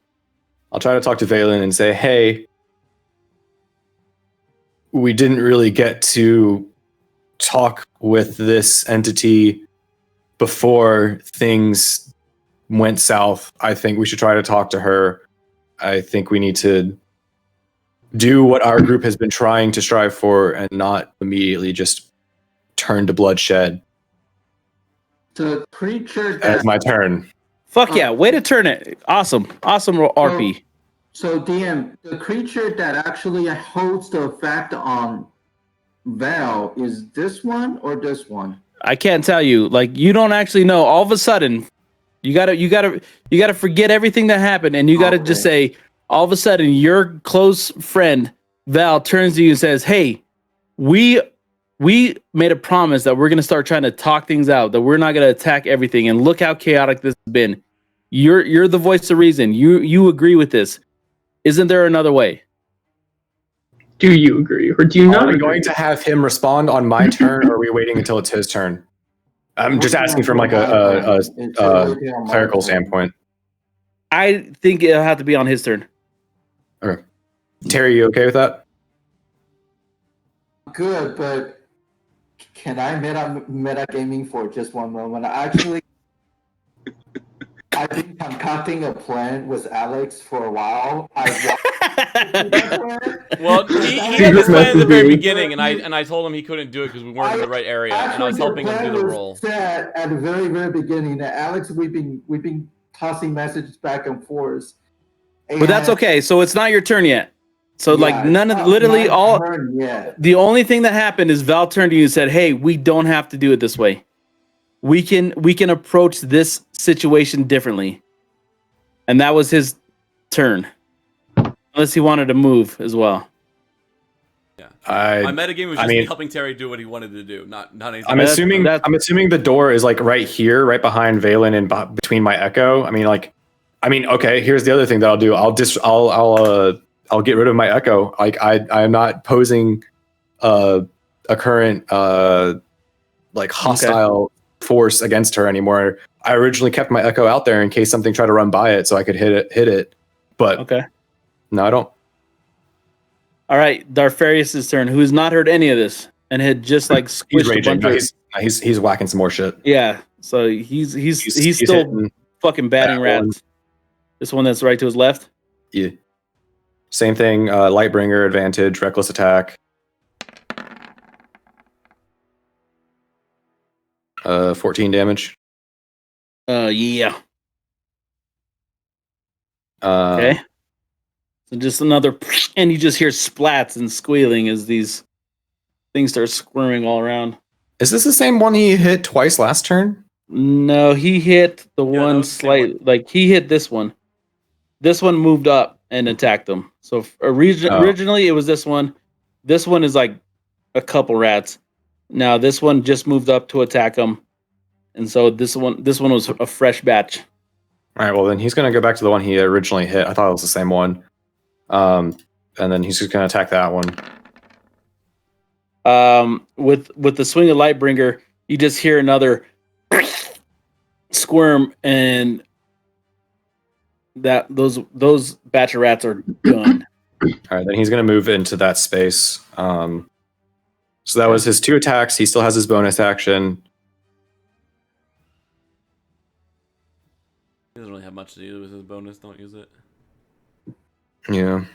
I'll try to talk to Valen and say, hey, we didn't really get to talk with this entity before things went south. I think we should try to talk to her. I think we need to do what our group has been trying to strive for and not immediately just turn to bloodshed. The creature As that. my turn. Fuck yeah! Way to turn it. Awesome RP. So DM, the creature that actually holds the effect on Val is this one or this one? I can't tell you. Like you don't actually know. All of a sudden, you gotta forget everything that happened, and you gotta just say, all of a sudden, your close friend Val turns to you and says, "Hey, we made a promise that we're gonna start trying to talk things out. That we're not gonna attack everything. And look how chaotic this has been. You're the voice of reason. You agree with this. Isn't there another way?" Do you agree, or do you Are not we agree? going to have him respond on my turn, or are we waiting until it's his turn? I'm just asking from like a clerical standpoint. I think it'll have to be on his turn. Terry, you okay with that? good, but can I metagaming for just one moment? I've been concocting a plan with Alex for a while. Well, he had this plan at the very beginning, and I told him he couldn't do it because we weren't in the right area, and I was helping him do the role. Set at the very, very beginning, that Alex, we've been tossing messages back and forth. But that's okay. So it's not your turn yet. So like none of literally all. The only thing that happened is Val turned to you and said, "Hey, we don't have to do it this way. We can approach this situation differently." And that was his turn. Unless he wanted to move as well. Yeah. My metagame was just me helping Terry do what he wanted to do, not anything. I'm assuming the door is like right here, right behind Valen and between my echo. Okay, here's the other thing that I'll do. I'll get rid of my echo. Like I'm not posing a current like hostile force against her anymore. I originally kept my echo out there in case something tried to run by it so I could hit it. But okay. No, I don't. All right, Darfarius' turn, who has not heard any of this and had just like squished a bunch of... He's whacking some more shit. Yeah, so he's still fucking batting rats. This one that's right to his left? Yeah. Same thing, Lightbringer, advantage, reckless attack. 14 damage. Yeah. Okay. So just another, and you just hear splats and squealing as these things start squirming all around. Is this the same one he hit twice last turn? No, he hit the one slight, like he hit this one. This one moved up and attacked them. So originally it was this one. This one is like a couple rats. Now this one just moved up to attack him. And so this one was a fresh batch. All right, well then he's going to go back to the one he originally hit. I thought it was the same one. And then he's just going to attack that one. With the swing of Lightbringer, you just hear another squirm, and that those batch of rats are done. All right, then he's going to move into that space. So that was his 2 attacks. He still has his bonus action. He doesn't really have much to do with his bonus. Don't use it. Yeah.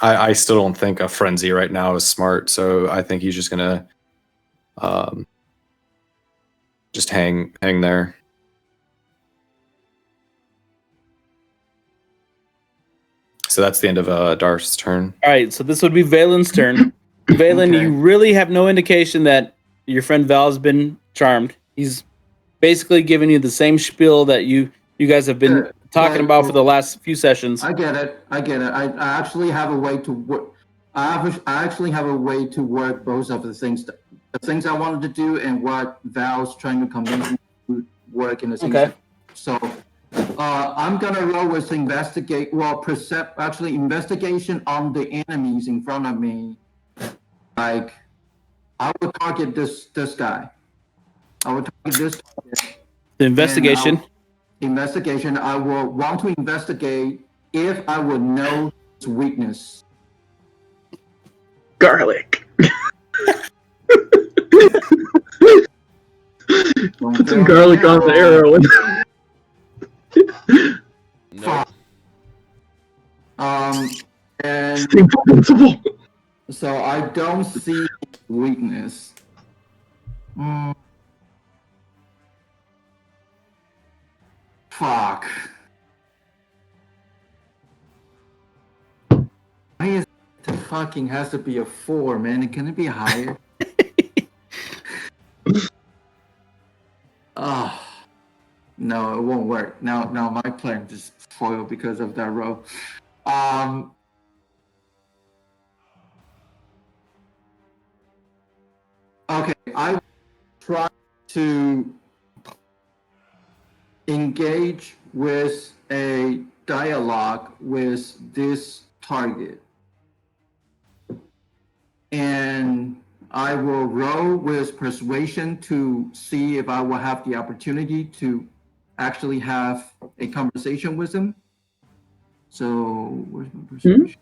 I still don't think a frenzy right now is smart, so I think he's just gonna just hang there. So that's the end of Darth's turn. All right, so this would be Valen's turn. Valen, you really have no indication that your friend Val's been charmed. He's basically giving you the same spiel that you guys have been talking about for the last few sessions. I get it. I actually have a way to work. I actually have a way to work both of the things I wanted to do and what Val's trying to convince me to work in the same. Okay. So I'm gonna roll with investigate. Well, investigation on the enemies in front of me. Like, I would target this guy. I would target this target. The investigation. Investigation. I will want to investigate if I would know his weakness. Garlic. Put some garlic on the arrow. No. And principle. So I don't see weakness. Fuck. Why is it fucking has to be a 4, man? Can it be higher? No, it won't work. Now my plan just foiled because of that row. Okay, I try to engage with a dialogue with this target. And I will roll with persuasion to see if I will have the opportunity to actually have a conversation with him. So, where's my persuasion?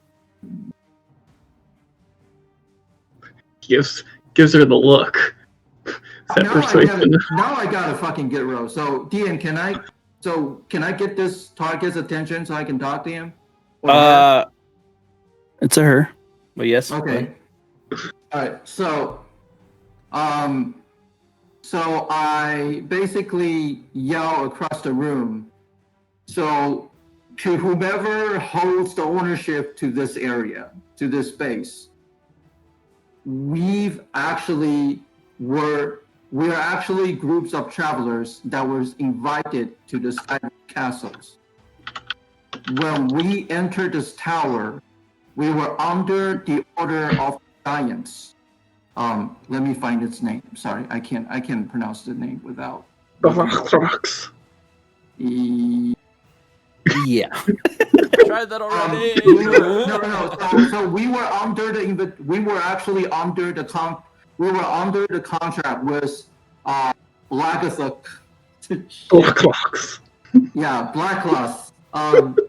gives her the look. That persuasion. Now I gotta fucking get Rose. So DM, can I get this target's attention so I can talk to him? It's a her. But yes. Okay. All right. So I basically yell across the room. So to whomever holds the ownership to this area, to this space, we're actually groups of travelers that was invited to the SkyReach castles. When we entered this tower, we were under the order of giants. Let me find its name. Sorry, I can't pronounce the name without. Rocks. Yeah. Tried that already. So we were under the contract with Blacklock. Blacklocks. Yeah, Blacklocks. And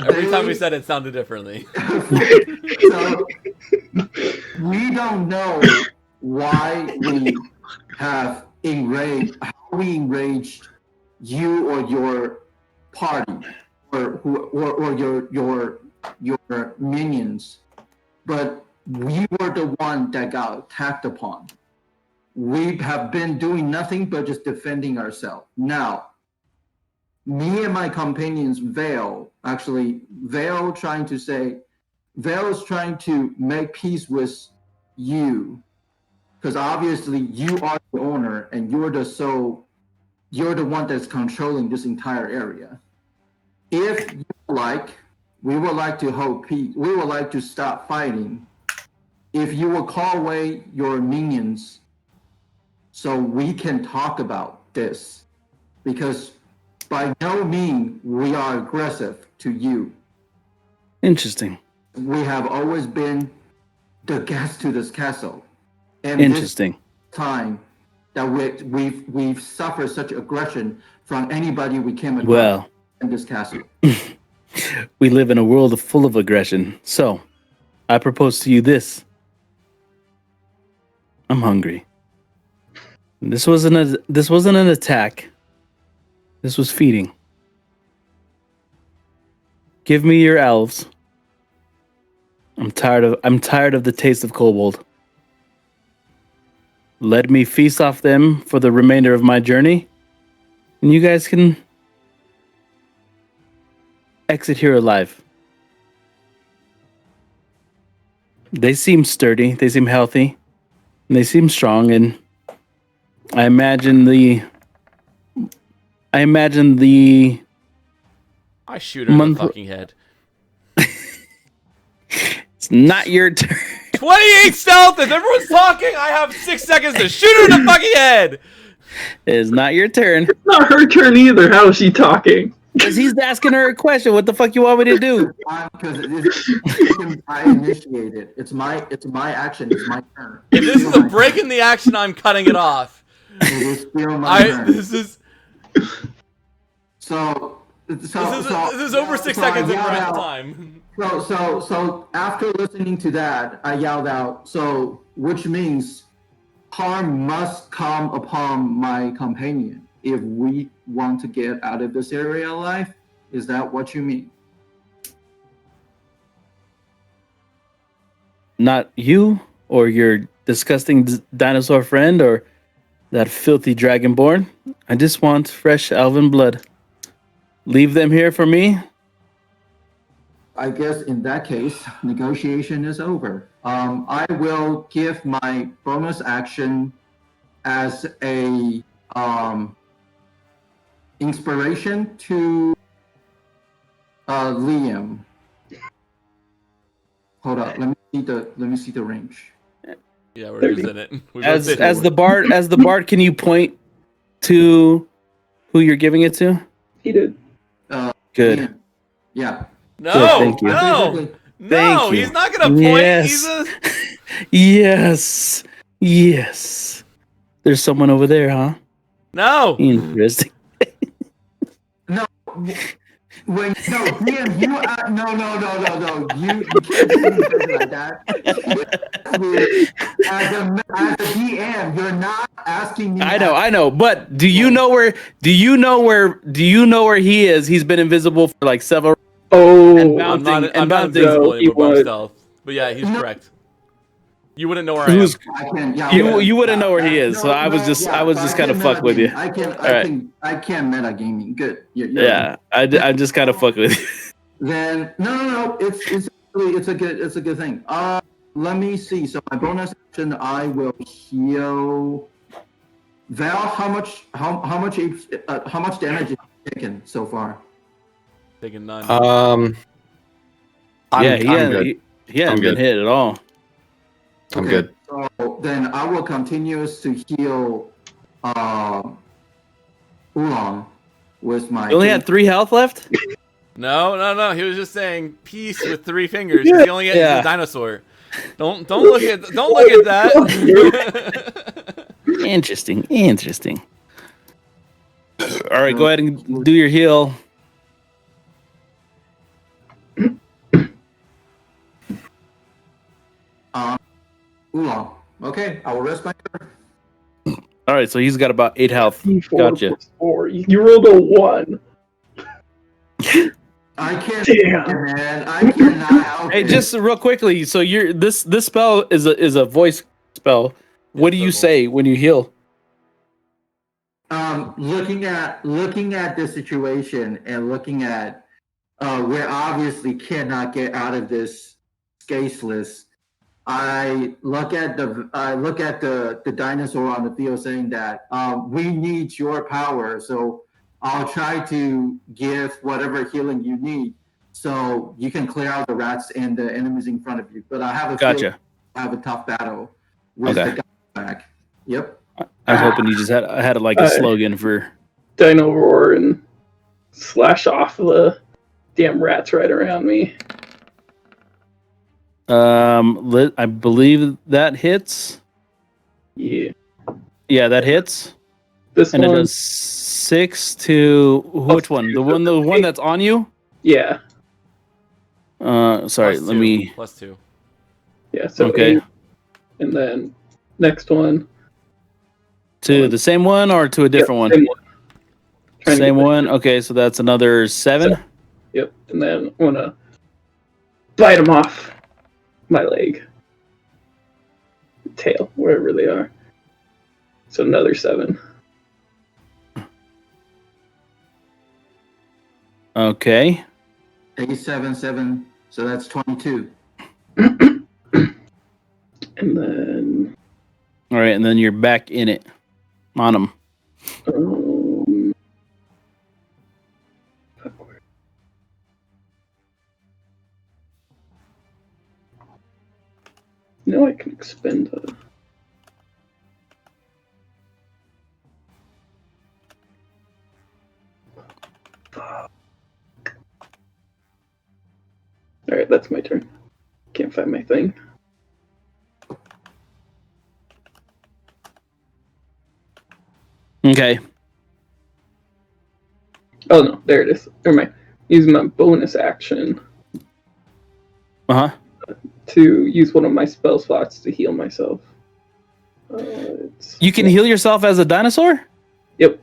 Every time we said it sounded differently. So we don't know why we have enraged you or your party or your minions, but we were the one that got attacked upon. We have been doing nothing but just defending ourselves. Now, me and my companions, Vale is trying to make peace with you, because obviously you are the owner and you're the one that's controlling this entire area. If you like, we would like to hold peace. We would like to stop fighting. If you will call away your minions so we can talk about this, because by no means we are aggressive to you. Interesting. We have always been the guest to this castle. And Interesting. This time that we've suffered such aggression from anybody we came across in this castle. We live in a world full of aggression. So, I propose to you this. I'm hungry. This wasn't an attack. This was feeding. Give me your elves. I'm tired of the taste of kobold. Let me feast off them for the remainder of my journey, and you guys can exit here alive. They seem sturdy, they seem healthy, and they seem strong, and I imagine the I shoot her in the fucking head. It's not your turn. 28 stealth. If everyone's talking, I have 6 seconds to shoot her in the fucking head. It is not your turn. It's not her turn either. How is she talking? Because he's asking her a question. What the fuck you want me to do? Because I initiated. It's my action. It's my turn. If this is a break in the action, I'm cutting it off. It is still my turn. This is over 6 seconds in real time. So after listening to that, I yelled out, so which means harm must come upon my companion if we want to get out of this area alive? Is that what you mean? Not you or your disgusting dinosaur friend or that filthy dragonborn. I just want fresh elven blood. Leave them here for me. I guess in that case, negotiation is over. I will give my bonus action as a inspiration to Liam. Hold up, let me see the range. Yeah, we're just in it. As the bard, can you point to who you're giving it to? He did. Good. Yeah. No, Good, thank you. no, Thank you. He's not gonna point. Yes. Yes. There's someone over there, huh? No. Interesting. No. When no, DM, you no. You can't do anything like that. As a DM, you're not asking me. I know. But do you know where he is? He's been invisible for like several. Oh, And I'm not and bouncing. invisible he anymore, but I'm was. stealth. But yeah, he's correct. You wouldn't know where I am. Who's I can, yeah, you wouldn't know where he is, so I was just I kind of can fuck with you. I can meta gaming. Good. Yeah, I'm just kind of fuck with you. Then no. It's a good thing. Let me see. So my bonus action, I will heal. Val, how much damage is taken so far? Taking none. I'm good. He hasn't been good. hit at all. I'm good. So then I will continue to heal Oolong with my. You only had 3 health left. No. He was just saying peace with 3 fingers. He's the only he's a dinosaur. Don't look at that. Interesting. All right, go ahead and do your heal. Oolong. Okay, I will rest my turn. All right, so he's got about 8 health. Gotcha. Plus 4. You rolled a 1. I can't. Damn. Man, I cannot help Hey, it. just real quickly. So this spell is a voice spell. What do you say when you heal? Looking at the situation and looking at we obviously cannot get out of this scaseless. I look at the dinosaur on the field saying that we need your power, so I'll try to give whatever healing you need, so you can clear out the rats and the enemies in front of you. But I have a Gotcha. I have a tough battle with the guy back. Yep. I was hoping you just had like a slogan for Dino roar and slash off the damn rats right around me. I believe that hits. Yeah. Yeah, that hits. This And one. it does 6 to which one? The one that's on you? Yeah. Sorry, Plus let 2. me. Plus 2. Yeah. So Okay. 8, and then next one. To the same one or to a different one? Same one. Trying to Same get one. Okay, so that's another 7. Yep. And then I'm gonna bite them off my leg, tail, wherever they are. So another 7. Okay. 877. So that's 22. And then All right, and then you're back in it on them. I can expend a. Alright, that's my turn. Can't find my thing. Okay. Oh no, there it is. Never mind. Use my bonus action Uh huh. to use one of my spell slots to heal myself. You can heal yourself as a dinosaur? Yep.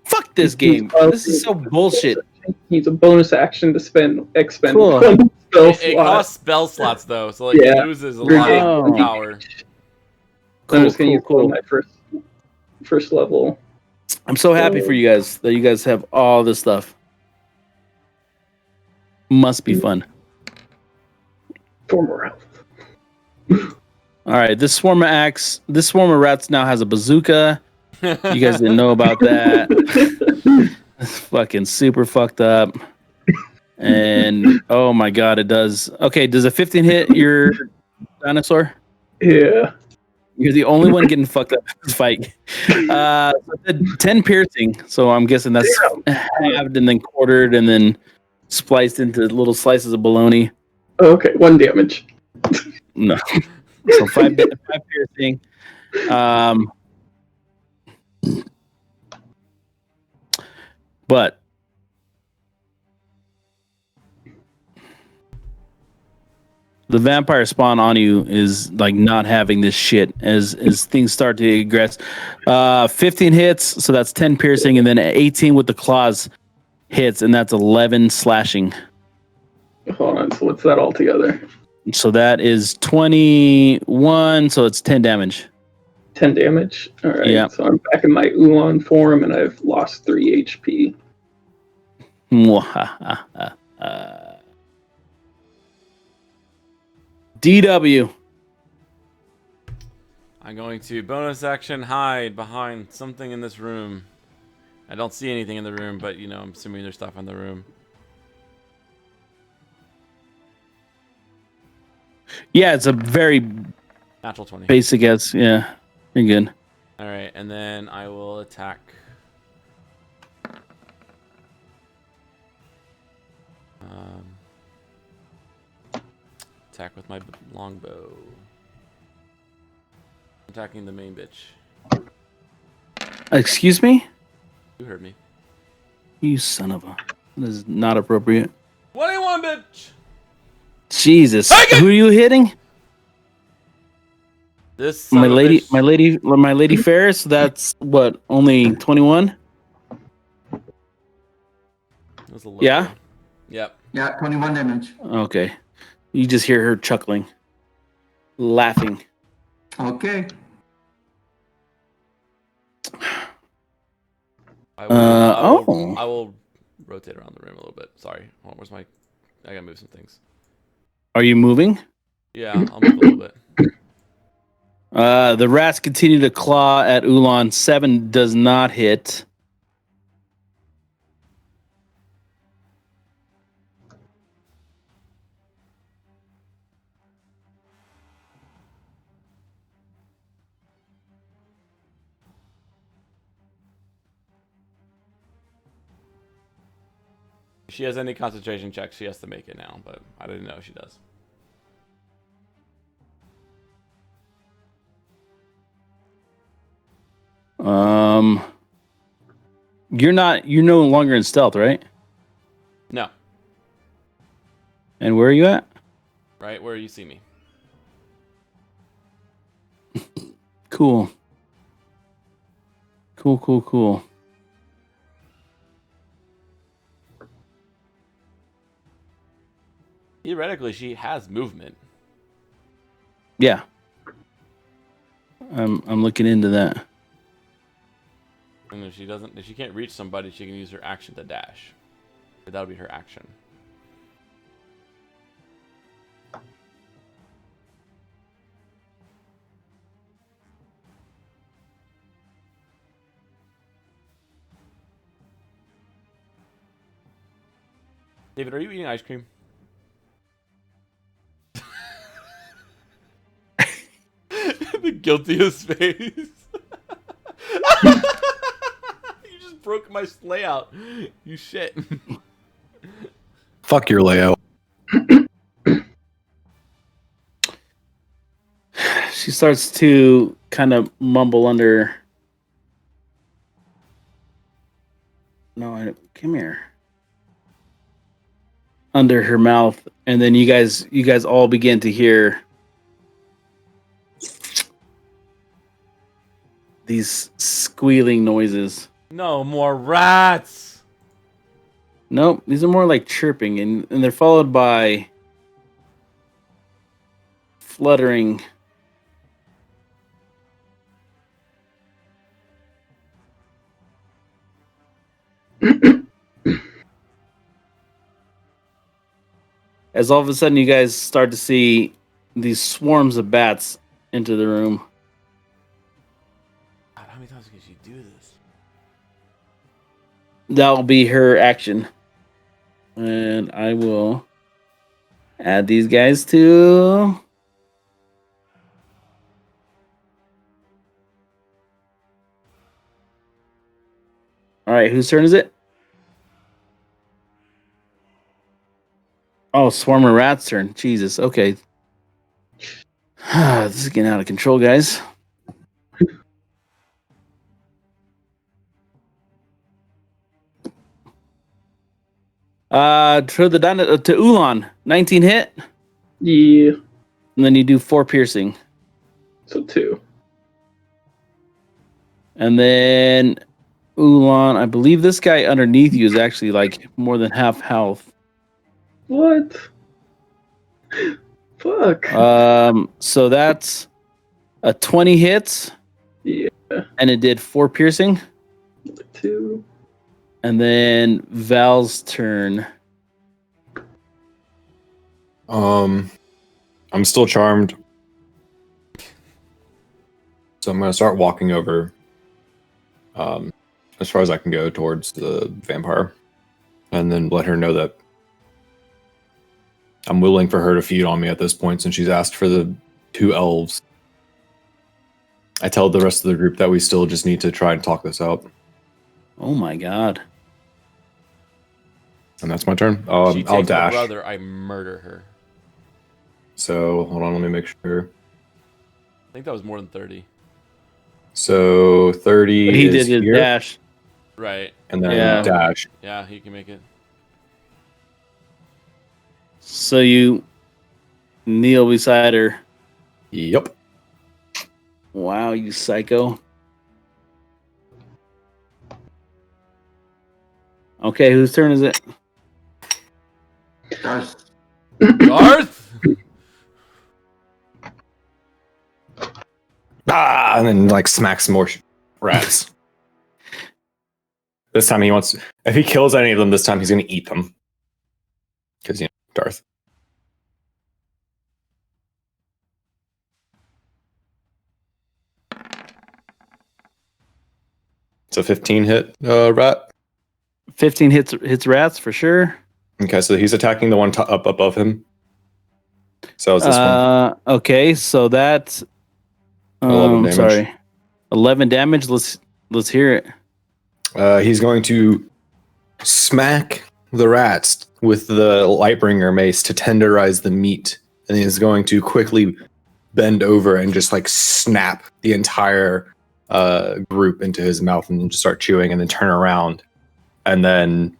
Fuck this game. This is so bullshit. Use a bonus action to expend Cool. one spell It slot. costs spell slots though, so like Yeah. it loses a lot Oh. of power. I'm just gonna use Cool. my first level. I'm so happy for you guys that you guys have all this stuff. Must be fun. For more health. All right, this swarm of rats now has a bazooka. You guys didn't know about that. It's fucking super fucked up. And oh my god, it does. Okay, does a 15 hit your dinosaur? Yeah. You're the only one getting fucked up in this fight. 10 piercing, so I'm guessing that's halved and then quartered and then spliced into little slices of bologna. Oh, okay, 1 damage. No. So 5 piercing. But The vampire spawn on you is like not having this shit as things start to aggress. 15 hits, so that's 10 piercing, and then 18 with the claws hits, and that's 11 slashing. Hold on. So what's that all together? So that is 21. So it's 10 damage. 10 damage. All right. Yeah. So I'm back in my Ulan form, and I've lost 3 HP. DW. I'm going to bonus action hide behind something in this room. I don't see anything in the room, but you know, I'm assuming there's stuff in the room. Yeah, it's a very Natural 20. basic as. Yeah, you're good. All right, and then I will attack. Attack with my longbow. Attacking the main bitch. Excuse me? You heard me. You son of a. This is not appropriate. 21, bitch! Jesus. Who are you hitting? This son My of a lady, bitch. my lady Ferris. That's what, only 21? That was a low Yeah? roll. Yep. Yeah, 21 damage. Okay. You just hear her chuckling, laughing. Okay. I will rotate around the room a little bit. Sorry. Hold on, where's my... I gotta move some things. Are you moving? Yeah, I'll move a little bit. The rats continue to claw at Ulan. 7 does not hit. If she has any concentration checks, she has to make it now, but I didn't know she does. You're no longer in stealth, right? No. And where are you at? Right where you see me. Cool. Cool. Theoretically, she has movement. Yeah. I'm looking into that. And if she can't reach somebody, she can use her action to dash. But that would be her action. David, are you eating ice cream? The guiltiest face. You just broke my layout. You shit. Fuck your layout. She starts to kind of mumble under. No, come here. Under her mouth, and then you guys all begin to hear these squealing noises. No more rats. Nope, these are more like chirping, and they're followed by fluttering. As all of a sudden you guys start to see these swarms of bats into the room. God, how many times can she do this? That'll be her action. And I will add these guys to... Alright, whose turn is it? Oh, Swarmer Rat's turn. Jesus, okay. This is getting out of control, guys. To Ulan, 19 hit. Yeah. And then you do 4 piercing. So 2. And then Ulan, I believe this guy underneath you is actually like more than half health. What? Fuck. So that's a 20 hits. Yeah. And it did 4 piercing. 2. And then Val's turn. I'm still charmed. So I'm gonna start walking over as far as I can go towards the vampire. And then let her know that I'm willing for her to feed on me at this point since she's asked for the 2 elves. I tell the rest of the group that we still just need to try and talk this out. Oh my god. And that's my turn. She takes I'll my dash. brother, I murder her. So hold on, let me make sure. I think that was more than 30. So 30 But he is did his here, dash. Right. and then Yeah. dash. Yeah, he can make it. So you kneel beside her. Yep. Wow, you psycho. Okay, whose turn is it? Darth. Darth! And then like smack some more rats. This time he wants. If he kills any of them, this time he's going to eat them. Because Darth. It's a 15 hit rat. 15 hits rats for sure. Okay, so he's attacking the one up above him. So is this one? Okay, so that's 11 damage. sorry. 11 damage. Let's hear it. He's going to smack the rats with the Lightbringer mace to tenderize the meat, and he's going to quickly bend over and just like snap the entire group into his mouth and just start chewing, and then turn around, and then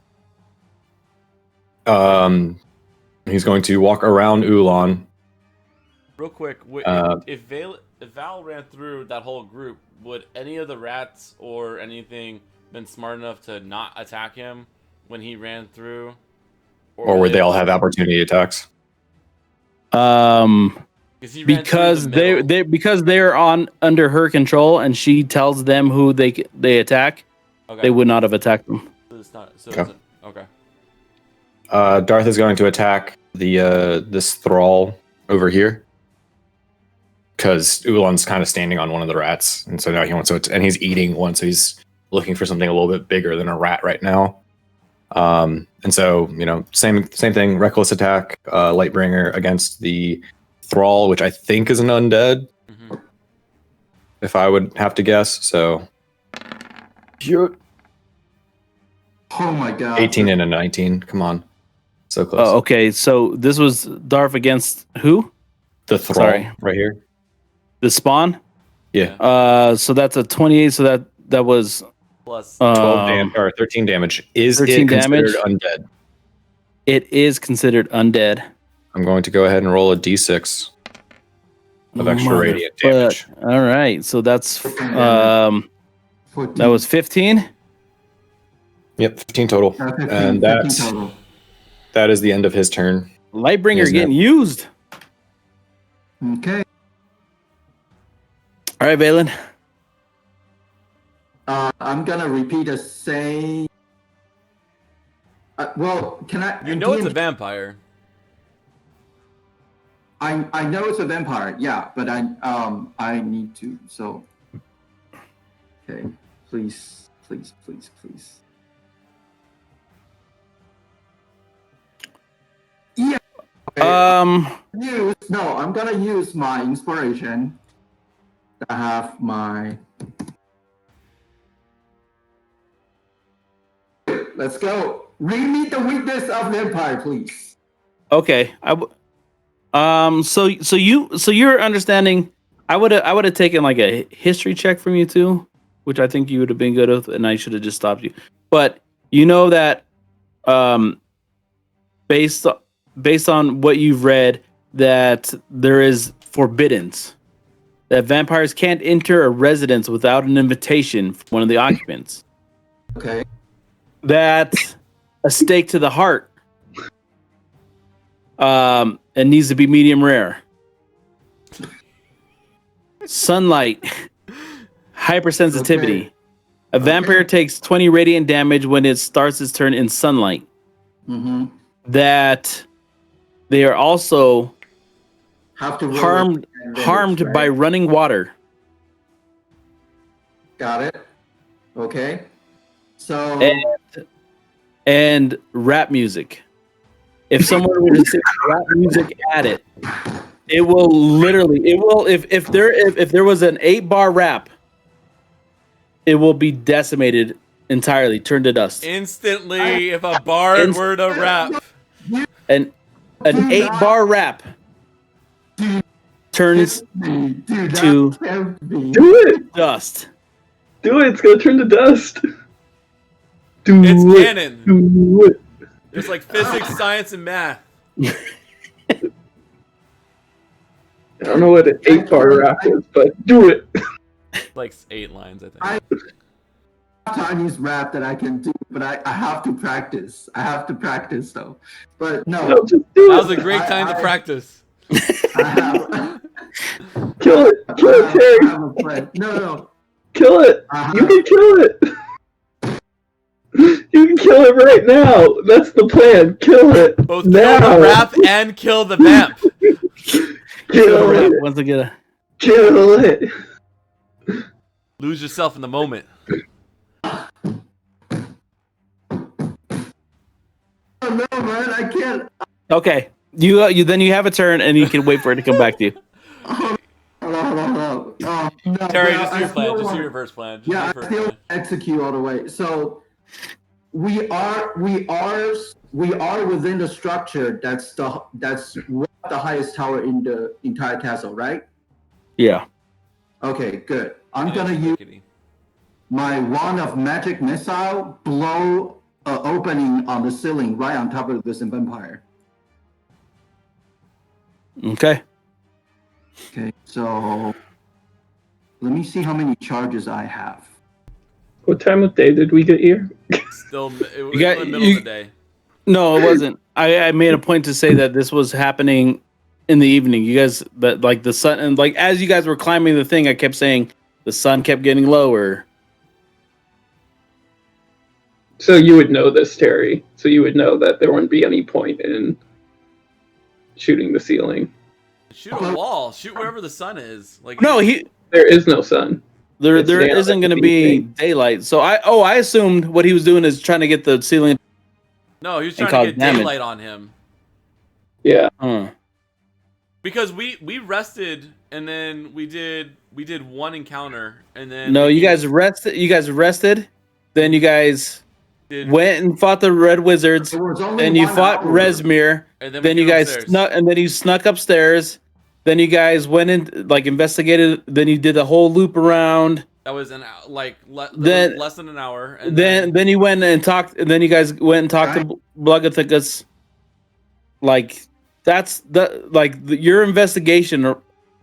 he's going to walk around Ulan. Real quick, if Val ran through that whole group, would any of the rats or anything been smart enough to not attack him when he ran through? Or would they all have opportunity attacks? Because they're on under her control and she tells them who they attack, Okay. they would not have attacked them. Okay. Darth is going to attack the this thrall over here because Ulan's kind of standing on one of the rats, and so now he wants to, and he's eating one, so he's looking for something a little bit bigger than a rat right now. And so same thing, reckless attack, Lightbringer against the thrall, which I think is an undead, if I would have to guess. So, Oh my god. 18 and a 19. Come on, so close. Oh, okay, so this was Darth against who? The thrall Sorry. right here. The spawn. Yeah. So that's a 28. So that was Plus 12 damage or 13 damage. Is 13 it considered damage? undead? It is considered undead. I'm going to go ahead and roll a d6 of extra radiant damage. All right, so that's 14. that was 15. Yep, 15 total. 15, And 15 total. that is the end of his turn. Lightbringer Isn't getting it? used. Okay. All right, Valen. I'm gonna repeat the same. Well, can I? it's a vampire. I know it's a vampire. Yeah, but I need to. So. Okay, please. Yeah. Okay. I'm gonna use my inspiration. I have my. Let's go. Read me the weakness of vampire, please. Okay. So you're understanding. I would have taken like a history check from you too, which I think you would have been good with, and I should have just stopped you. But you know that, based on what you've read, that there is forbiddance. That vampires can't enter a residence without an invitation from one of the occupants. Okay. That a steak to the heart it needs to be medium rare. Sunlight, hypersensitivity. Okay. A vampire takes 20 radiant damage when it starts its turn in sunlight. Mm-hmm. That they are also Have to roll harmed with harmed advantage, by right? running water. Got it. Okay. So And rap music. If someone were to say rap music at it, it will literally if there was an 8-bar rap, it will be decimated entirely, turned to dust. Instantly, if a bard were to rap. And an 8-bar rap turns dude, to Do it! dust. Do it! It's gonna turn to dust. Do It's it! canon. Do it! There's like physics, science, and math. I don't know what an 8-bar rap is, but do it! Like 8 lines, I think. Chinese rap that I can do, but I have to practice. I have to practice though. But no, No, just do That was it! a great time to practice. I have. Kill it! Kill it, I Terry! have a plan. No. Kill it! You can kill it! You can kill it right now! That's the plan! Kill it! Both now! kill the rap and kill the vamp. Kill it! Once again, Kill it! Lose yourself in the moment. Oh, no, man, I can't. okay. You then you have a turn and you can wait for it to come back to you. Hold on. No, Terry, yeah, just do I your plan. still Just do want- your first plan. Just Yeah, do I your still first plan. execute all the way. So we are within the structure. That's what the highest tower in the entire castle, right? Yeah. Okay, good. I'm Yeah, gonna use rickety. my wand of magic missile, blow an opening on the ceiling right on top of this vampire. Okay. Okay, so let me see how many charges I have. What time of day did we get here? Still, it was got- in the middle of the day. No, it wasn't. I made a point to say that this was happening in the evening. You guys, that like the sun, and like as you guys were climbing the thing, I kept saying the sun kept getting lower. So you would know this, Terry. So you would know that there wouldn't be any point in shooting the ceiling. Shoot a wall. Shoot wherever the sun is. Like No, There is no sun. there It's the isn't going to be evening. daylight. So I assumed what he was doing is trying to get the ceiling. No, he was And trying to cause get damage. daylight on him. Yeah. Because we rested and then we did one encounter and then No, you he guys rested. You guys rested. Then you guys did, went and fought the Red Wizards. There was only Then you 1 fought hour. Resmir. and then, Then we you came guys upstairs. snuck, and then you snuck upstairs. Then you guys went in, like investigated. Then you did the whole loop around. That was Then- less than an hour. And Then you went and talked. And then you guys went and talked to Bluggathicus. Like that's your investigation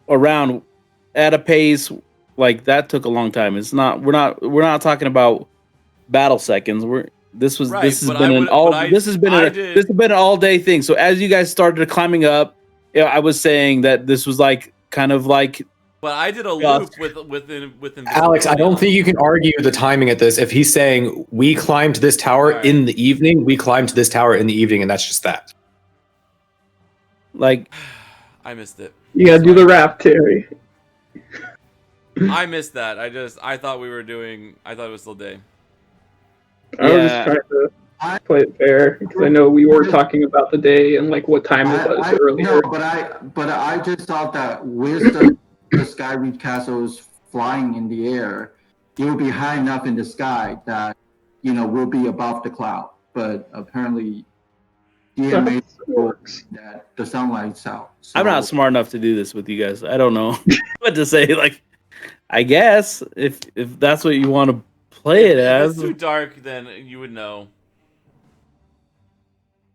around at a pace like that took a long time. It's not. We're not talking about battle seconds. This has Right, been but I an would- all. but I- This has been I a did- this has been an all day thing. So as you guys started climbing up, I was saying that this was like kind of like But I did a Yeah. loop with Alex, I invisibility don't on. think you can argue the timing at this. If he's saying we climbed this tower Alright. in the evening, we climbed this tower in the evening, and that's just that. like I missed it. You gotta do the rap, Terry. I missed that. I thought we were doing. I thought it was still day. I was Yeah. just trying to play it fair because I know we were talking about the day and like what time it was earlier. No, but I just thought that with the SkyReach castles flying in the air, it will be high enough in the sky that we'll be above the cloud. But apparently, DMA It works. that the sunlight's out. So, I'm not smart enough to do this with you guys. I don't know what to say. Like, I guess if that's what you want to play it If as, it's too dark, then you would know.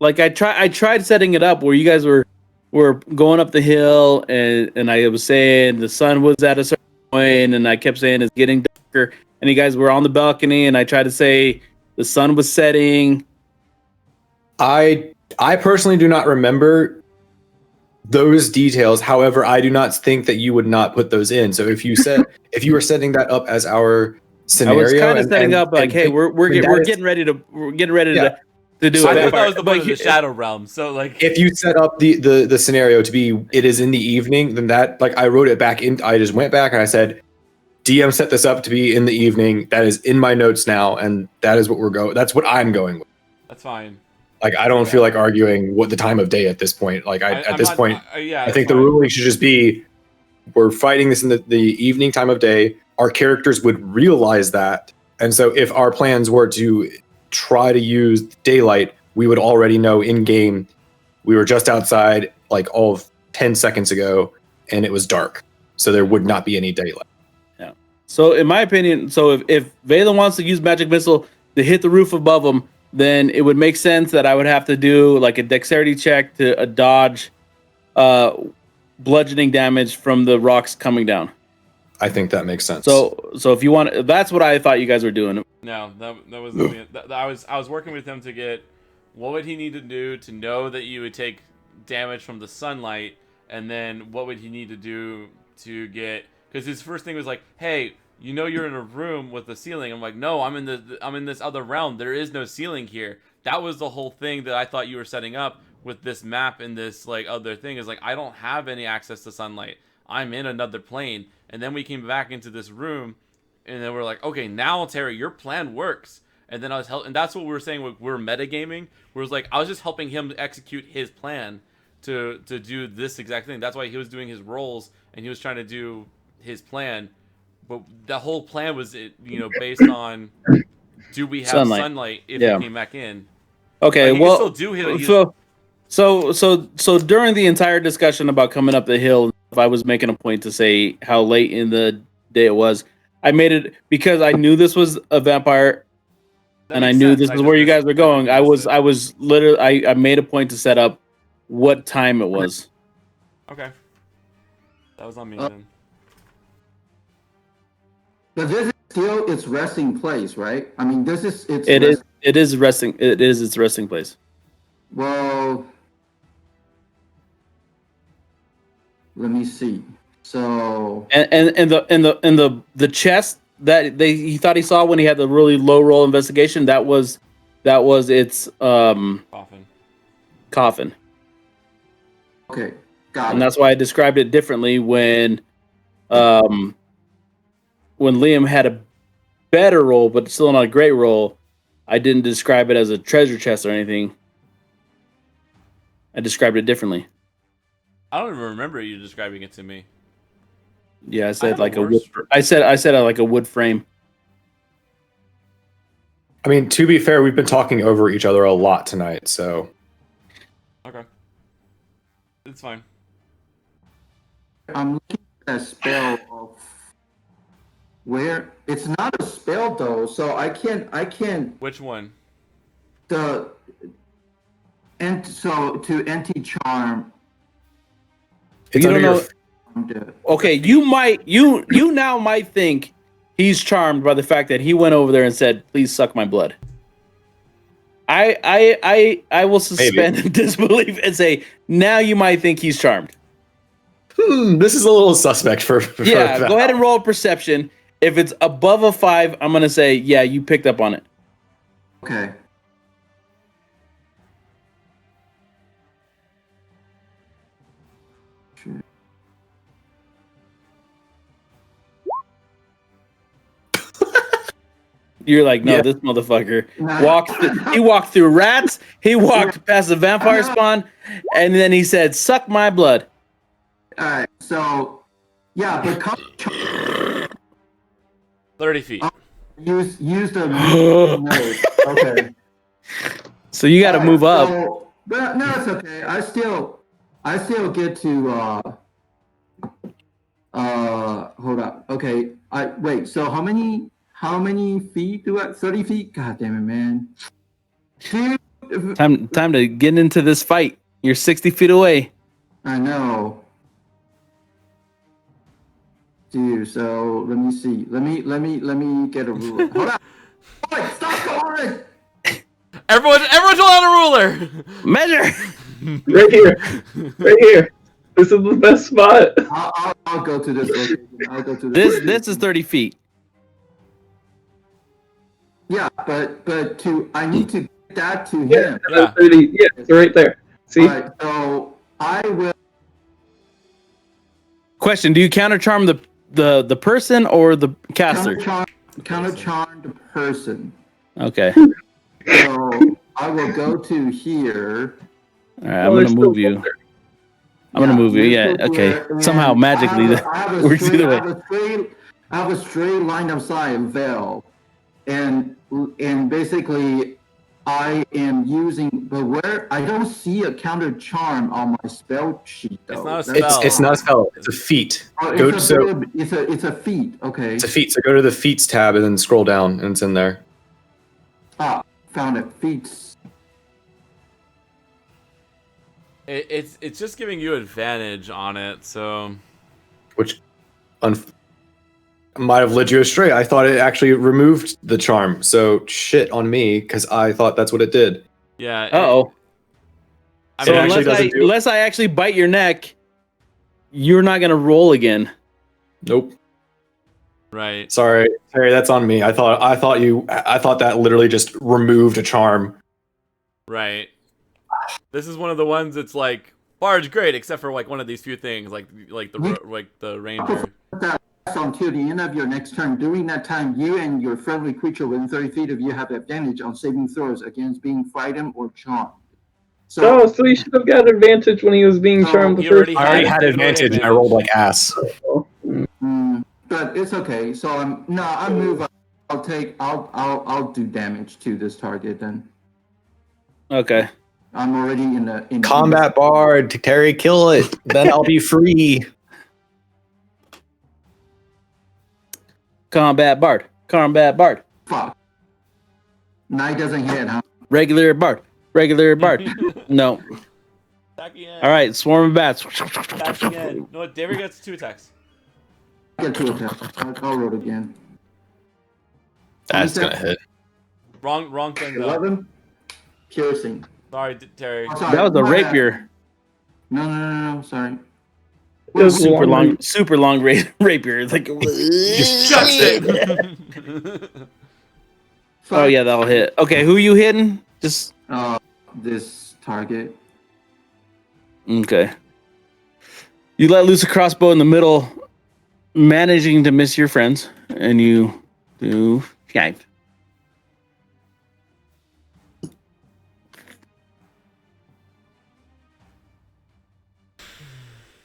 like I tried setting it up where you guys were we're going up the hill, and I was saying the sun was at a certain point, and I kept saying it's getting darker. And you guys were on the balcony, and I tried to say the sun was setting. I personally do not remember those details. However, I do not think that you would not put those in. So if you were setting that up as our scenario, I was kind of setting up like, hey, we're getting ready to do I it. thought that was the point of the Shadow Realm. So like, if you set up the scenario to be it is in the evening, then that like I wrote it back in. I just went back and I said, DM set this up to be in the evening. That is in my notes now, and that is what that's what I'm going with. That's fine. Like I don't feel like arguing what the time of day at this point. Like I think the ruling should just be we're fighting this in the evening time of day. Our characters would realize that, and so if our plans were to try to use daylight, we would already know in game we were just outside like all of 10 seconds ago, and it was dark, so there would not be any daylight. So in my opinion, if Valen wants to use magic missile to hit the roof above him, then it would make sense that I would have to do like a dexterity check to dodge bludgeoning damage from the rocks coming down. I think that makes sense. So if you want, that's what I thought you guys were doing. No, that was I was working with him to get what would he need to do to know that you would take damage from the sunlight, and then what would he need to do to get. Because his first thing was like, "Hey, you know you're in a room with a ceiling." I'm like, "No, I'm in this other realm. There is no ceiling here." That was the whole thing that I thought you were setting up with this map and this like other thing. Is like I don't have any access to sunlight. I'm in another plane. And then we came back into this room, and then we're like, "Okay, now Terry, your plan works." And then and that's what we were saying. We're metagaming. Where it's like I was just helping him execute his plan to do this exact thing. That's why he was doing his rolls and he was trying to do his plan, but the whole plan was based on do we have sunlight if we came back in. Okay, like, well, still do hit so during the entire discussion about coming up the hill, if I was making a point to say how late in the day it was, I made it because I knew this was a vampire, and I knew this is where you guys were going. I was literally I made a point to set up what time it was. Okay, that was on me then. But this is still its resting place, right? I mean, this is its. It is resting. It is its resting place. Well, let me see. So and the chest that he thought he saw when he had the really low roll investigation, that was its coffin. Okay, got it. And that's why I described it differently when Liam had a better roll, but still not a great roll. I didn't describe it as a treasure chest or anything. I described it differently. I don't even remember you describing it to me. Yeah, I said like a wood. I said like a wood frame. I mean, to be fair, we've been talking over each other a lot tonight, so. Okay. It's fine. I'm looking at a spell of where it's not a spell though, so I can't. Which one? To anti-charm. It's you under don't know. Okay, you now might think he's charmed by the fact that he went over there and said, "Please suck my blood." I will suspend disbelief and say now you might think he's charmed. This is a little suspect for yeah. Go ahead and roll a perception. If it's above a 5, I'm gonna say yeah, you picked up on it. Okay. You're like, no, this motherfucker he walked through rats, he walked past the vampire spawn, and then he said, "Suck my blood." All right, so yeah, but 30 feet. Use the node. Okay. So you got to move up. So, but no, it's okay. I still get to hold up. Okay. Wait. So how many feet do I? 30 feet. God damn it, man. Dude. Time to get into this fight. You're 60 feet away. I know. Dude, so let me see. Let me get a ruler. Hold on. Boy, stop going! Everyone's on a ruler. Measure. Right here. Right here. This is the best spot. I'll go to this location. I'll go to this. This is 30 feet. Yeah, but I need to get that to Yeah, him. Yeah. 30. Yeah, it's right there. See? All right, so I will. Question: do you counter charm the person or the caster? Counter charm the person. Okay. So I will go to here. All right. I'm gonna move you. I'm gonna move you. Yeah. Okay. Somehow magically works either way. I have a straight line of sight veil, and basically I am using, but where I don't see a counter charm on my spell sheet though. It's not a spell. It's not a spell. It's a feat. It's a feat. Okay. It's a feat. So go to the feats tab and then scroll down, and it's in there. Ah, found it. Feats. It's just giving you advantage on it, so. Which might have led you astray. I thought it actually removed the charm. So shit on me, because I thought that's what it did. Yeah. Oh. I So mean, actually doesn't do it. unless I actually bite your neck, you're not gonna roll again. Nope. right. Sorry, Terry. That's on me. I thought that literally just removed a charm. Right. This is one of the ones that's like Bard's great, except for like one of these few things, like the ranger. Until the end of your next turn. During that time, you and your friendly creature within 30 feet of you have advantage on saving throws against being frightened or charmed. So he should have got advantage when he was being charmed the you first already I already Yeah, had you advantage, and I advantage. rolled like ass. But it's okay. So I move. I'll do damage to this target then. Okay. I'm already in Combat Bard, Terry, kill it. Then I'll be free. Combat Bard. Fuck. Knight doesn't hit, huh? Regular Bard. No. Attack again. All right. Swarm of bats. Attack again. No, David gets 2 attacks. Get 2 attacks. I'll roll again. That's gonna hit. Wrong thing though. 11. Piercing. Sorry, Terry. Oh, sorry. That was a My bad. rapier. No. Sorry. Super long rapier. It's like. Just it. Oh yeah, that'll hit. Okay, who you hitting? Just This target. okay. You let loose a crossbow in the middle, managing to miss your friends, and you do 5.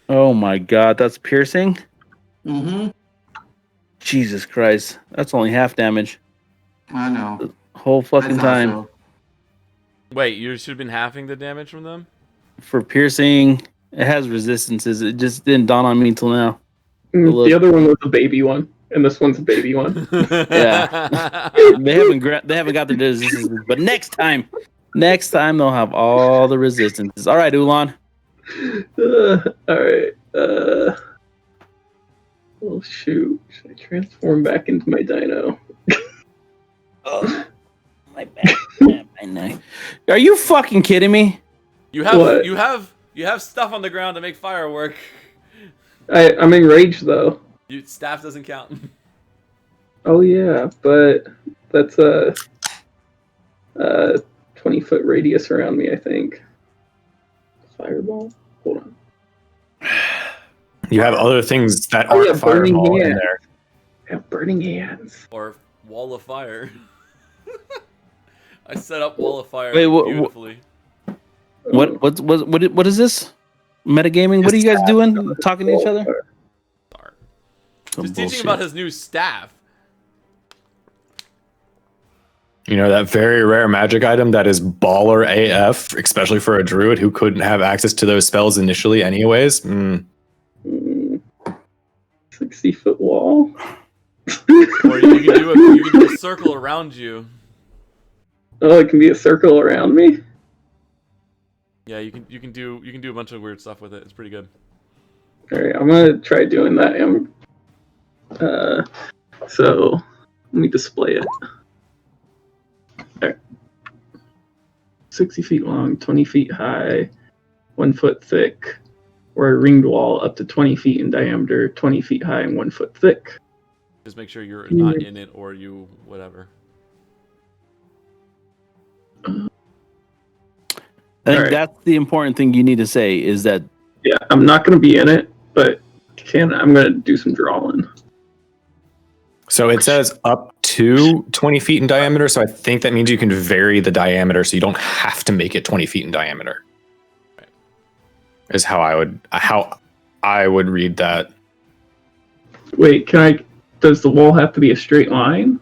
Oh my god, that's piercing? Mm-hmm. Jesus Christ. That's only half damage. I know. Whole fucking I thought time. so. Wait, you should have been halving the damage from them? For piercing, it has resistances. It just didn't dawn on me until now. The other one was a baby one, and this one's a baby one. Yeah. They haven't got their resistances, but next time they'll have all the resistances. All right, Ulan. Alright. Oh shoot. Should I transform back into my dino? Oh, my bad. My neck. Are you fucking kidding me? You have What? you have stuff on the ground to make firework. I'm enraged though. Staff doesn't count. Oh yeah, but that's a 20-foot radius around me, I think. Fireball? Hold on. You have other things that Oh, aren't yeah, burning fireball in hands. there. I have burning hands. Or wall of fire. I set up wall of fire Wait, beautifully. What is this? Metagaming? What are you guys doing? Talking to each other? Sorry. Some Just teaching bullshit. about his new staff. You know, that very rare magic item that is baller AF, especially for a druid who couldn't have access to those spells initially anyways. 60-foot wall. Or you can do a circle around you. Oh, it can be a circle around me? Yeah, you can do a bunch of weird stuff with it. It's pretty good. All right, I'm gonna try doing that. So let me display it. There. 60 feet long, 20 feet high, 1 foot thick, or a ringed wall up to 20 feet in diameter, 20 feet high, and 1 foot thick. Just make sure you're not in it or you whatever. I think that's the important thing you need to say is that. Yeah, I'm not going to be in it, but I'm going to do some drawing. So it says up to 20 feet in diameter. So I think that means you can vary the diameter, so you don't have to make it 20 feet in diameter. Right. Is how I would read that. Wait, does the wall have to be a straight line?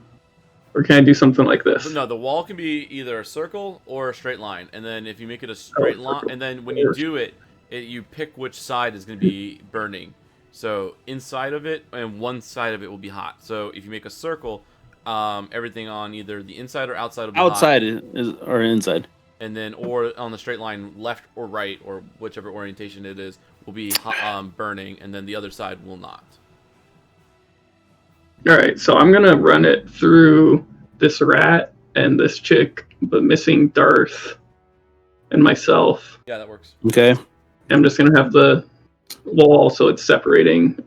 Or can I do something like this? No, the wall can be either a circle or a straight line. And then if you make it a straight line, and then when you do it, you pick which side is going to be burning. So inside of it, and one side of it will be hot. So if you make a circle, everything on either the inside or outside will be outside hot. Or inside. And then, or on the straight line, left or right, or whichever orientation it is, will be hot, burning, and then the other side will not. All right, so I'm gonna run it through this rat and this chick, but missing Darth and myself. Yeah, that works. Okay. I'm just gonna have the wall so it's separating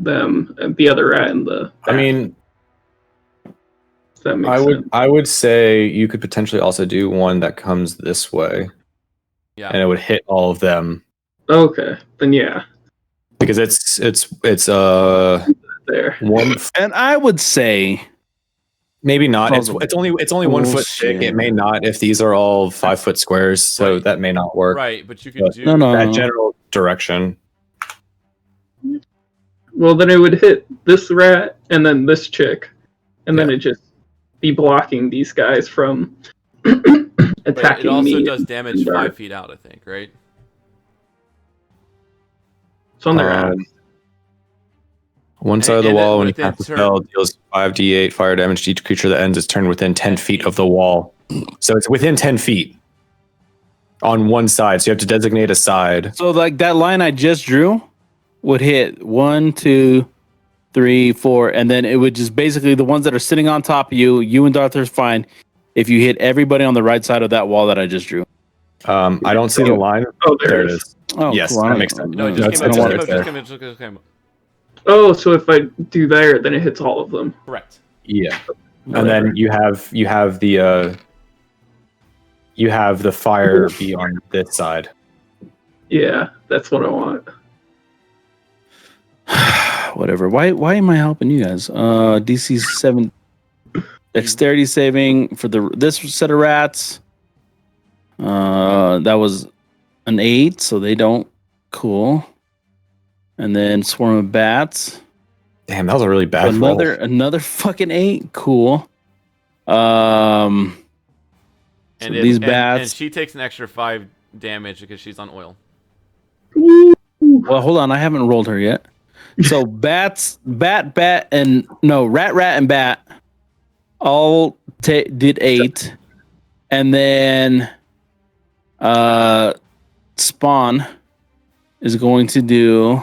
them and the other rat and the. I mean, that makes sense. I would say you could potentially also do one that comes this way. Yeah. And it would hit all of them. Okay, then yeah. Because it's there. One, and I would say maybe not. It's only 1 foot thick. It may not if these are all 5 foot squares, so right. That may not work. Right, but you can do that general direction. Well, then it would hit this rat and then this chick, and then it just be blocking these guys from attacking it also me. Does damage 5 feet out, I think, right? It's on their ass. One side of the wall, when you cast the spell, deals 5d8 fire damage to each creature that ends its turn within 10 feet of the wall. So it's within 10 feet on one side. So you have to designate a side. So like that line I just drew would hit 1, 2, 3, 4, and then it would just basically the ones that are sitting on top of you and Darth are fine. If you hit everybody on the right side of that wall that I just drew. I don't see the line. Oh, there it is. Oh, yes, cool. that makes sense. No, it just came up. Oh, so if I do there, then it hits all of them. Correct. Yeah. And then you have the fire be on this side. Yeah, that's what I want. Whatever. Why am I helping you guys? DC 7 dexterity saving for this set of rats. That was an 8, so they don't. Cool. And then swarm of bats. Damn, that was a really bad another fucking 8. Cool. And these bats. And she takes an extra 5 damage because she's on oil. Well, hold on, I haven't rolled her yet. So rat, and bat all did 8, and then Spawn is going to do.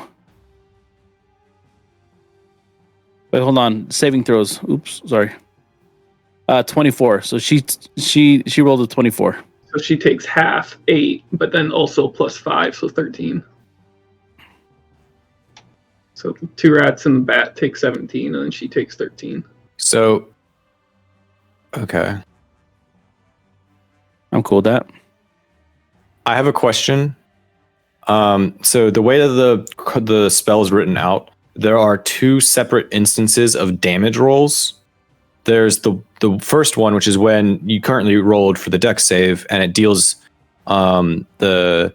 Wait, hold on. Saving throws. Oops, sorry. 24. So she rolled a 24. So she takes half 8, but then also plus 5, so 13. So the 2 rats and the bat take 17, and then she takes 13. So, okay. I'm cool with that. I have a question. So the way that the spell is written out, there are 2 separate instances of damage rolls. There's the first one, which is when you currently rolled for the dex save, and it deals the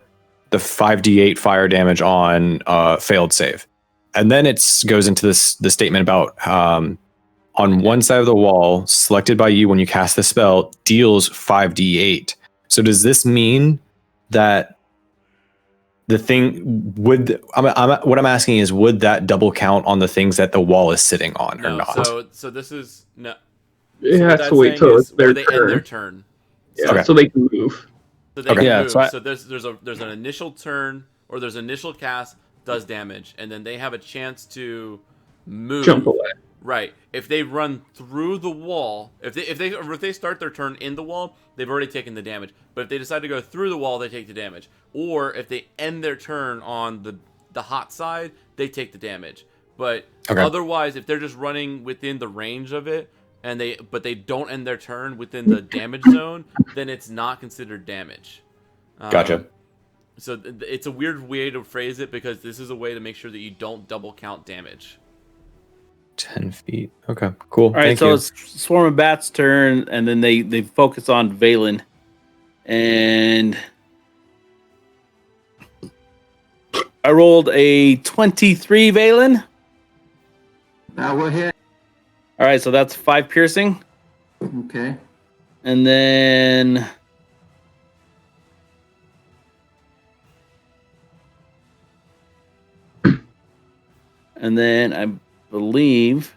5d8 fire damage on failed save. And then it goes into the statement about on one side of the wall, selected by you when you cast the spell, deals 5d8. So does this mean that the thing what I'm asking is, would that double count on the things that the wall is sitting on or not? So this is no. It has to wait till it's their they turn. end their turn. Yeah, Okay. so they can move. So they Okay. can Yeah, move. so So there's an initial turn or there's initial cast does damage, and then they have a chance to move. Jump away. Right. If they run through the wall, if they start their turn in the wall, they've already taken the damage. But if they decide to go through the wall, they take the damage. Or if they end their turn on the hot side, they take the damage. But otherwise, if they're just running within the range of it, but they don't end their turn within the damage zone, then it's not considered damage. Gotcha. So it's a weird way to phrase it because this is a way to make sure that you don't double count damage. 10 feet. Okay, cool. all right, Thank so you. it's Swarm of Bats' turn, and then they focus on Valen, and I rolled a 23, Valen. That will hit. All right, so that's 5 piercing, Okay. and then I believe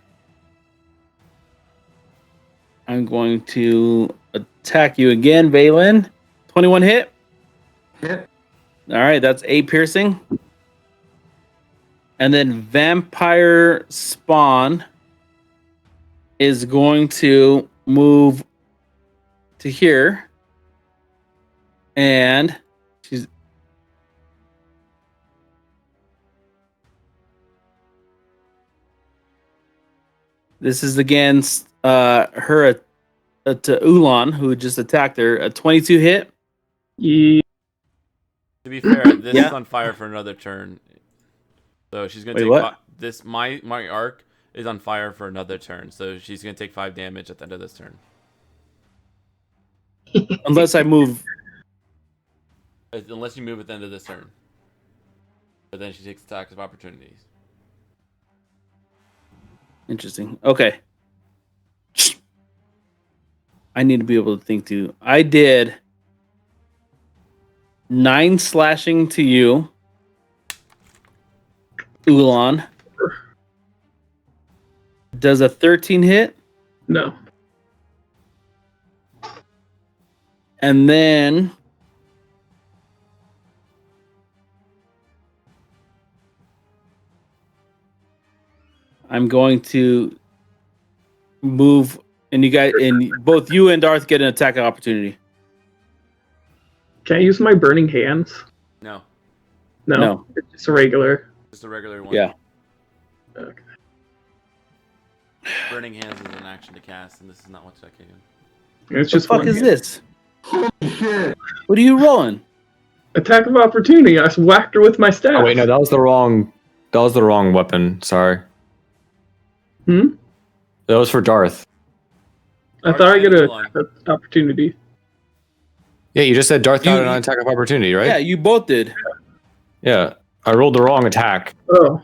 I'm going to attack you again, Valen. 21 hit. Hit. All right, that's 8 piercing. And then Vampire Spawn is going to move to here. And she's this is against her to Ulan, who just attacked her. A 22 hit. Yeah. To be fair, this is on fire for another turn. So she's gonna Wait, take what? this. My arc is on fire for another turn, so she's gonna take 5 damage at the end of this turn. Unless I move. Unless you move at the end of this turn. But then she takes attacks of opportunities. Interesting. Okay. I need to be able to think too. I did 9 slashing to you, Ulan. Does a 13 hit? No. And then I'm going to move, and both you and Darth get an attack opportunity. Can I use my burning hands? No, No. It's just a regular. just a regular one. Yeah. Okay. Burning Hands is an action to cast, and this is not what's that kicking. It's What just the fuck one is hand. this? Holy shit. What are you rolling? Attack of opportunity. I whacked her with my staff. Oh wait, no, that was the wrong weapon. Sorry. Hmm? That was for Darth. I thought I get an Hold opportunity. Yeah, you just said Darth got You- an attack of opportunity, right? Yeah, you both did. Yeah. I rolled the wrong attack. Oh.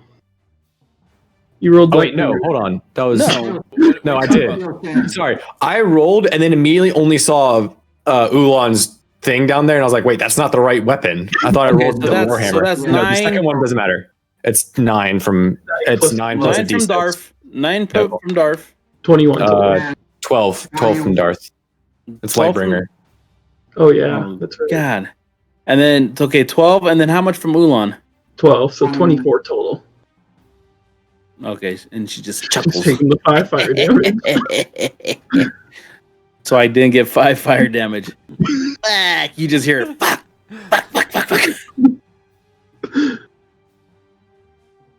You rolled Oh wait, no, hold on. That was No. No, I talking did. about? Sorry. I rolled and then immediately only saw Ulan's thing down there, and I was like, wait, that's not the right weapon. I thought I Okay, rolled so the that's- Warhammer. so that's no, the 9. second one doesn't matter. It's 9 from it's 9 plus 9 a from D6. Darth. 9 Yep. from Darth. 21. Uh, 12 from Darth. It's 12 from- Lightbringer. Oh, yeah. Oh, That's right. God. And then, okay, 12, and then how much from Ulan? 12, so 24 total. Okay, and she just Just chuckles. taking the 5 fire damage. So I didn't get 5 fire damage. Fuck, you just hear it. Fuck, fuck, fuck, fuck, fuck.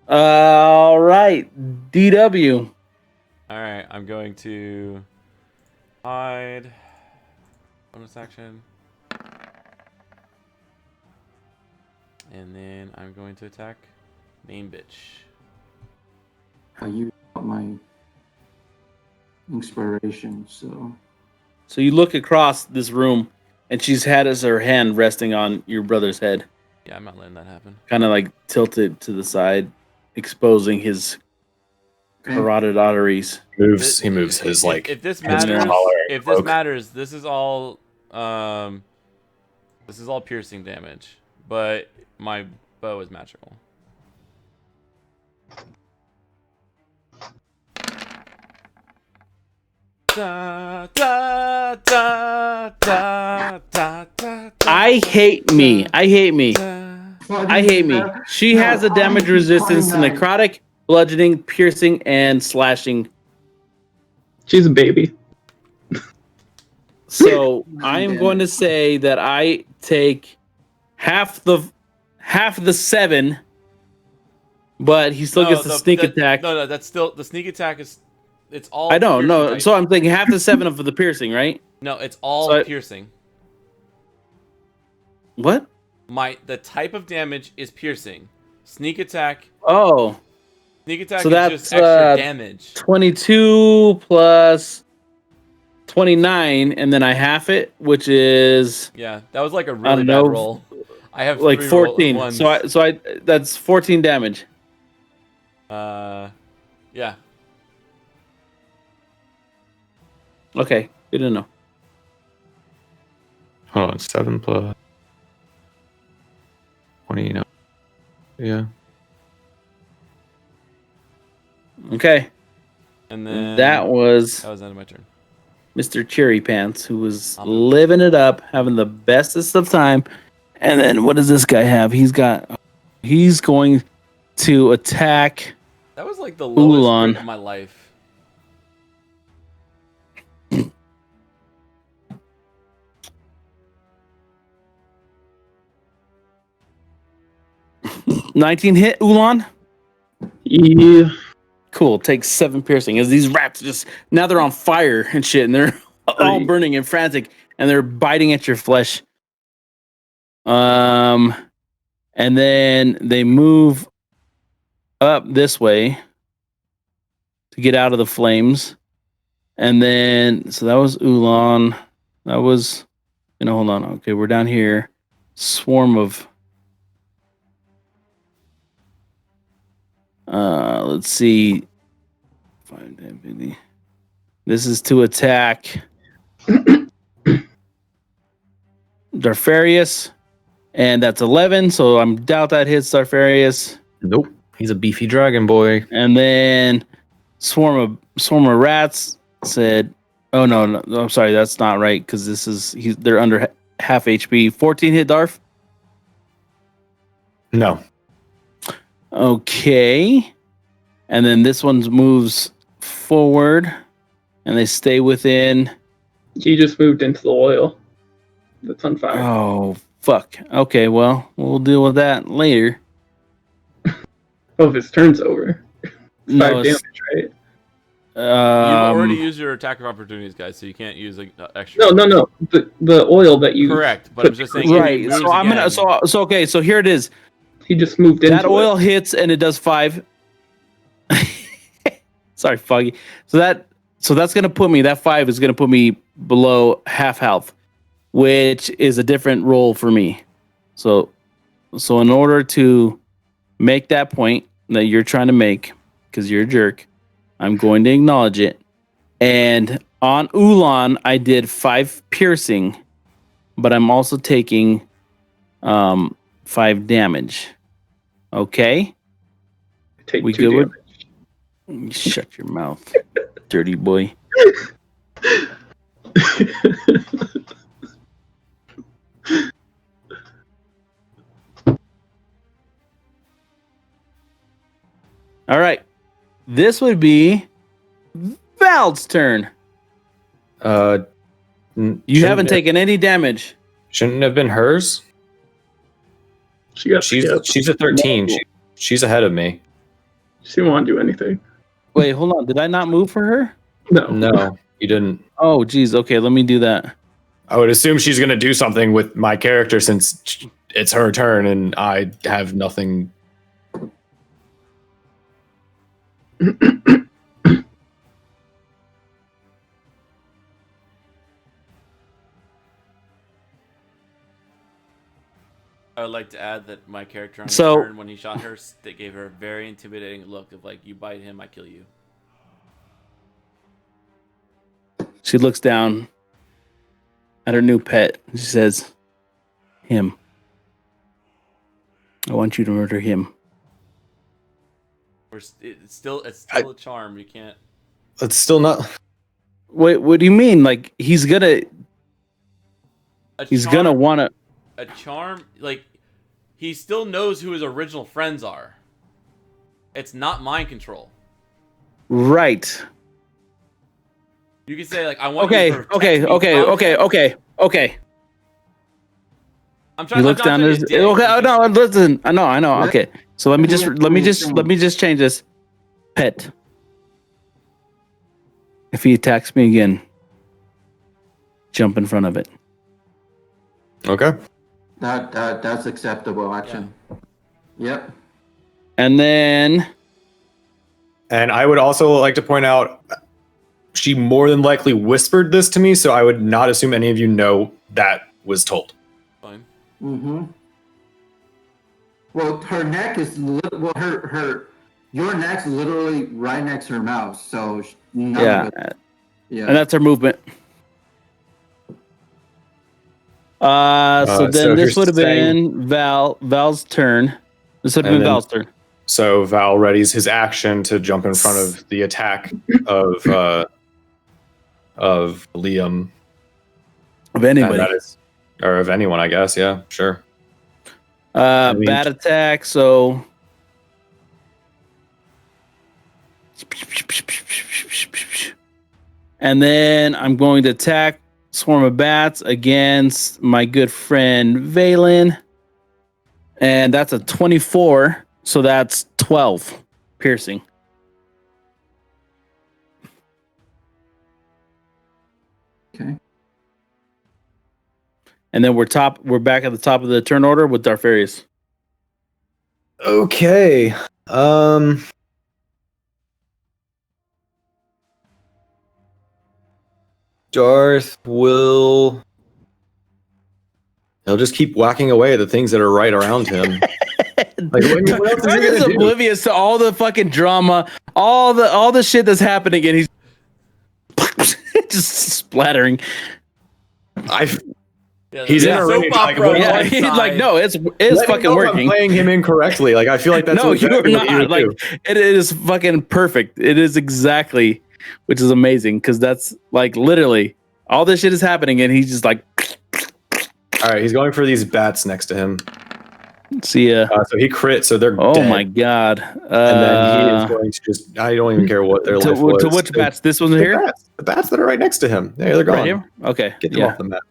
All right, DW. All right, I'm going to hide. Bonus action. And then I'm going to attack main bitch. I used up my inspiration, so So you look across this room, and she's had her hand resting on your brother's head, Yeah, I'm not letting that happen. kind of like tilted to the side, exposing his carotid arteries. He moves his like If this his matters, collar if this cloak. matters, this is all piercing damage, but my bow is magical. Da da da da da da da I hate me. I hate me. I hate me. She has a damage resistance to necrotic, bludgeoning, piercing, and slashing. She's a baby. So I am going to say that I take half the 7, but he still gets the sneak attack. No, that's still the sneak attack is. It's all. I don't know. Right? So I'm thinking half the 7 of the piercing, right? No, it's all piercing. What? The type of damage is piercing. Sneak attack. Oh. Sneak attack So is that's just extra damage. 22 plus 29, and then I half it, which is that was like a really bad roll. I have like 14. So I that's 14 damage. Yeah. Okay, good to know. Hold on, 7 plus 20. No. Yeah. Okay. And then that was the end of my turn. Mr. Cherry Pants, who was living it up, having the bestest of time. And then what does this guy have? He's going to attack. That was like the lowest Ulan. of my life. $19 hit, Ulan? Yeah. Cool. Takes 7 piercing. As these rats now they're on fire and shit, and they're all burning and frantic, and they're biting at your flesh. And then they move up this way to get out of the flames. And then, so that was Ulan. That was, hold on. Okay, we're down here. Swarm of, let's see. This is to attack Darfarius, and that's 11. So I'm doubt that hits Darfarius. Nope, he's a beefy dragon boy. And then swarm of rats said, "Oh no, I'm sorry, that's not right because they're under half HP." 14 hit Darf. No. Okay, and then this one moves forward, and they stay within. He just moved into the oil that's on fire. Oh, fuck. Okay, well, we'll deal with that later. Oh, if his turn's over. 5 damage, right? You've already used your attack of opportunities, guys, so you can't use extra. No. The oil that you... Correct, but I'm just saying... Right, so I'm going to... So, okay, so here it is. He just moved into that oil hits, and it does 5. Sorry, Foggy. So that's going to put me... That 5 is going to put me below half health, which is a different roll for me. So in order to make that point that you're trying to make, because you're a jerk, I'm going to acknowledge it. And on Ulan, I did 5 piercing, but I'm also taking 5 damage. Okay? Take we 2 good damage. with... Shut your mouth, dirty boy. All right. This would be Val's turn. You haven't taken any damage. Shouldn't have been hers. She's a 13. She's ahead of me. She didn't want to do anything. Wait, hold on. Did I not move for her? No, you didn't. Oh, geez. Okay, let me do that. I would assume she's going to do something with my character since it's her turn and I have nothing. I would like to add that my character on his turn, when he shot her, they gave her a very intimidating look of like, you bite him, I kill you. She looks down at her new pet. She says, him. I want you to murder him. It's still a charm. You can't. It's still not. Wait, what do you mean? Like he's gonna want to. a charm, like he still knows who his original friends are. It's not mind control. Right. You can say like, I want Okay. you to protect Okay. me Okay. from Okay. them. Okay. Okay. I'm trying. He looks down at his. Okay. Oh, no. Listen. I know. Let- Okay. So let me just Let change this. Pet. If he attacks me again, jump in front of it. Okay. That's acceptable action. Yep. And then And I would also like to point out, she more than likely whispered this to me, so I would not assume any of you know that was told. Fine. Mm-hmm. Well, her neck is your neck's literally right next to her mouth, so yeah, yeah. and that's her movement. So so then this you're would have saying- been Val's turn. This would have And been then- Val's turn. So Val readies his action to jump in front of the attack of Liam. Of And anybody. that is, or of anyone, I guess. Yeah, sure. mean- Bad attack, so and then I'm going to attack Swarm of Bats against my good friend Valen. And that's a 24, so that's 12 piercing. Okay. And then we're back at the top of the turn order with Darfarius. Okay. Darth will. He'll just keep whacking away at the things that are right around him. Like, what else is he Darth is gonna do? oblivious to all the fucking drama, all the shit that's happening, and he's just splattering. Yeah, He's there's in a soap rage, like, opera on Yeah, one he's side. like, no, it's Let him fucking know I'm working. playing him incorrectly. Like, I feel like that's No, what, you're exactly what not. would Like, do. it is fucking perfect. It is exactly, which is amazing because that's like literally all this shit is happening, and he's just like, All right, he's going for these bats next to him. see ya. So he crit, so they're Oh dead. my god. And then he is going to just, I don't even care what their life was. To which bats? This one's here? The bats that are right next to him. Yeah, they're gone. Right here? Okay. Get them Yeah. off the map.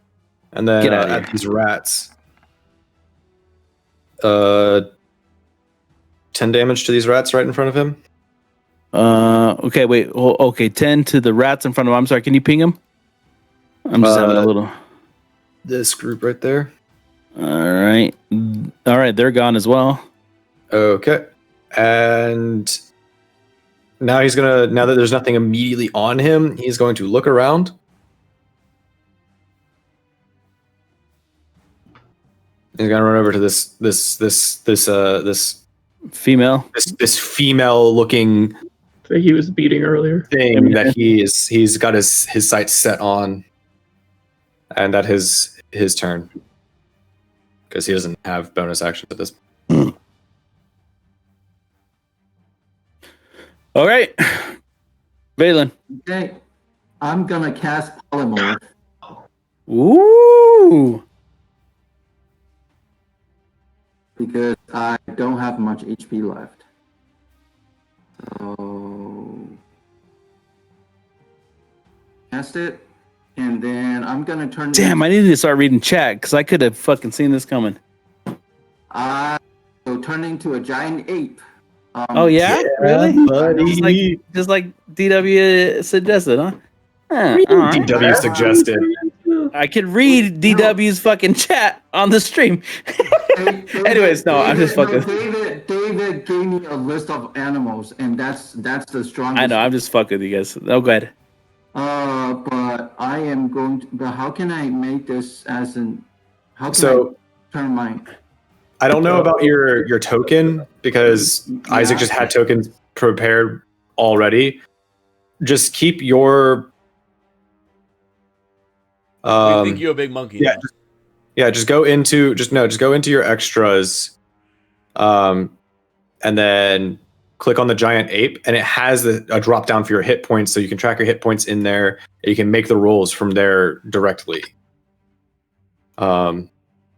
And then Get out of at here. these rats. 10 damage to these rats right in front of him. Okay, wait. Okay, 10 to the rats in front of him. I'm sorry, can you ping him? I'm just having a little. This group right there. All right. All right, they're gone as well. Okay. And now now that there's nothing immediately on him, he's going to look around. He's gonna run over to this Female. female looking That he was beating earlier. thing that he's got his sights set on, and that his turn, because he doesn't have bonus actions at this. All right. Valen. Okay. I'm gonna cast polymorph. Ooh. Because I don't have much HP left. So cast it, and then I'm gonna turn. Damn, I needed to start reading chat because I could have fucking seen this coming. So turn into a giant ape. Oh yeah, really? buddy. Just like DW suggested, huh? All right. DW suggested. I could read DW's fucking chat on the stream. Anyways, no, I'm just fucking. David gave me a list of animals, and that's the strongest. I know, I'm just fucking with you guys. Oh, go ahead. But I am going to. But how can I make this as an? How can I turn my? I don't know about your token, because Isaac just had tokens prepared already. Just keep your. I think you're a big monkey. Yeah, just go into your extras, and then click on the giant ape, and it has a drop down for your hit points, so you can track your hit points in there, and you can make the rolls from there directly. On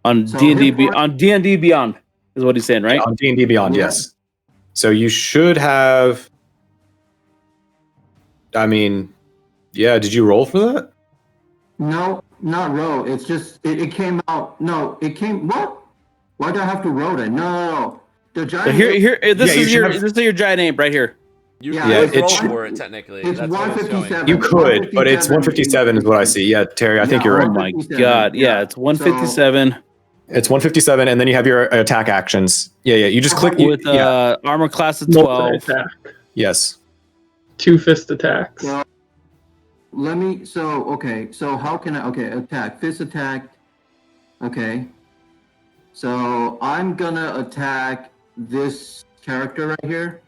On So D&D hit point- on D&D Beyond is what he's saying, right? On D&D Beyond, Yeah. yes. So you should have. I mean, yeah. Did you roll for that? No, not roll. It's just it came out. No, it came. What? Why do I have to roll that? No. The So giant. here, this Yeah, you is should your have- this is your giant ape right here. You Yeah, could it roll should- for it technically. It's That's what it's showing. 157. You could, but it's 157 is what I see. Yeah, Terry, I think Yeah, you're Oh right. my 157, god, yeah, yeah. it's 157 It's 157, and then you have your attack actions. Yeah. You just click. with Yeah. armor class of 12. Multi-attack. Yes. 2 fist attacks. Well, let me. So okay. So how can I? Okay, attack. Fist attack. Okay. So I'm gonna attack this character right here.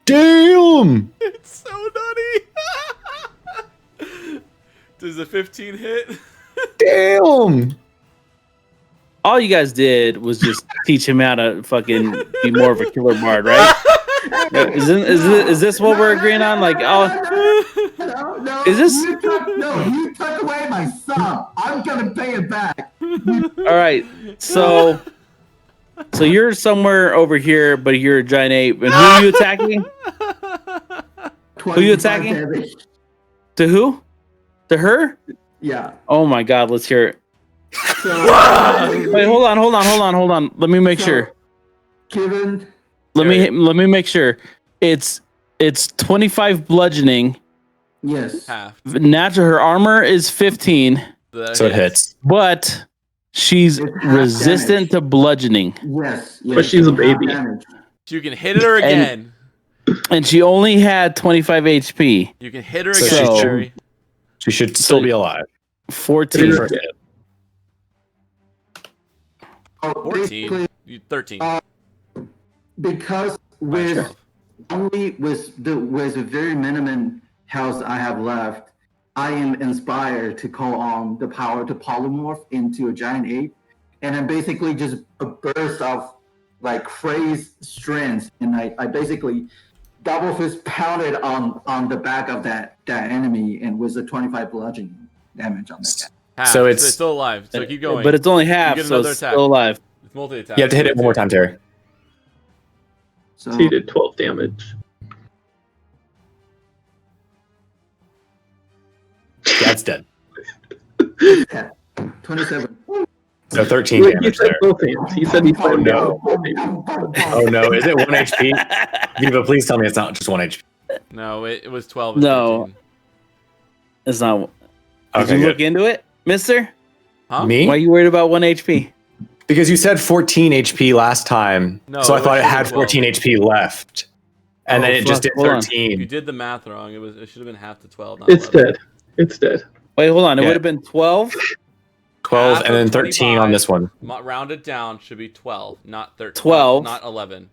Damn. It's so nutty. Does a 15 hit? Damn. All you guys did was just teach him how to fucking be more of a killer bard, right? Is this what we're agreeing on? Like, oh, No, Is this- you took away my sub. I'm gonna pay it back. all right. So you're somewhere over here, but you're a giant ape. And who are you attacking? Who you 25 attacking? damage. To who? To her? Yeah. Oh my god, let's hear it. So, Wait, hold on. Let me make sure. Given Let me make sure. It's 25 bludgeoning. yes. Half. Natural her armor is 15, So it hits. but she's It's half resistant damage. to bludgeoning. Yes. But she's a half baby. damage. You can hit her again. And she only had 25 HP. You can hit her So again, she Jerry. She should still be alive. 14. First hit. Oh, 14. basically, You 13. because Minus with 12. only with the very minimum health I have left, I am inspired to call on the power to polymorph into a giant ape, and then basically just a burst of like crazy strength, and I basically double fist pounded on the back of that enemy, and with a 25 bludgeoning damage on that guy. Half. So it's- still alive. So keep going. But it's only half, get so another it's attack. still alive. It's multi-attack. You have to hit it one more time, Terry. So So he did 12 damage. Yeah, it's dead. yeah, 27. So 13 Wait, he damage said there. both hands. He said he Oh, no. Oh Oh no, is it 1 HP? Viva, please tell me it's not just 1 HP. No, it was 12. And No. 13. It's not. Did Okay, you good. look into it, mister? Huh? Me? Why are you worried about 1 HP? Because you said 14 HP last time, No, so I it thought was it had 12. 14 HP left, and Oh, then it just fuck, did hold on. 13. You did the math wrong. It should have been half to 12. Not It's 11. dead. It's dead. Wait, hold on. It Yeah. would have been 12. 12 Half and then of 13 on 25. this one. Rounded down should be 12, not 13. 12. Not 11.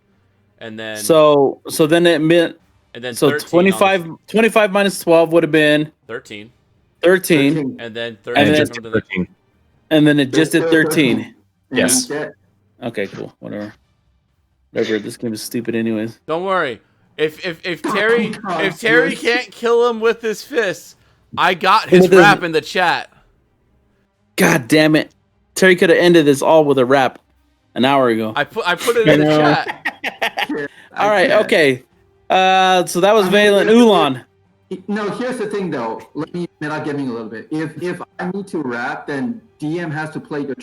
And then So then it meant and then so 13 25 minus 12 would have been 13. 13, And then 13 And then- just from the 13. and then it just did 13. Yes. Okay, cool. Whatever. This game is stupid anyways. Don't worry. If Terry can't kill him with his fists, I got his With his- rap in the chat. God damn it. Terry could have ended this all with a rap an hour ago. I put it in the know. chat. All right, okay. So that was Valen Ulan. No, here's the thing though. Let me not giving a little bit. If I need to rap, then DM has to play the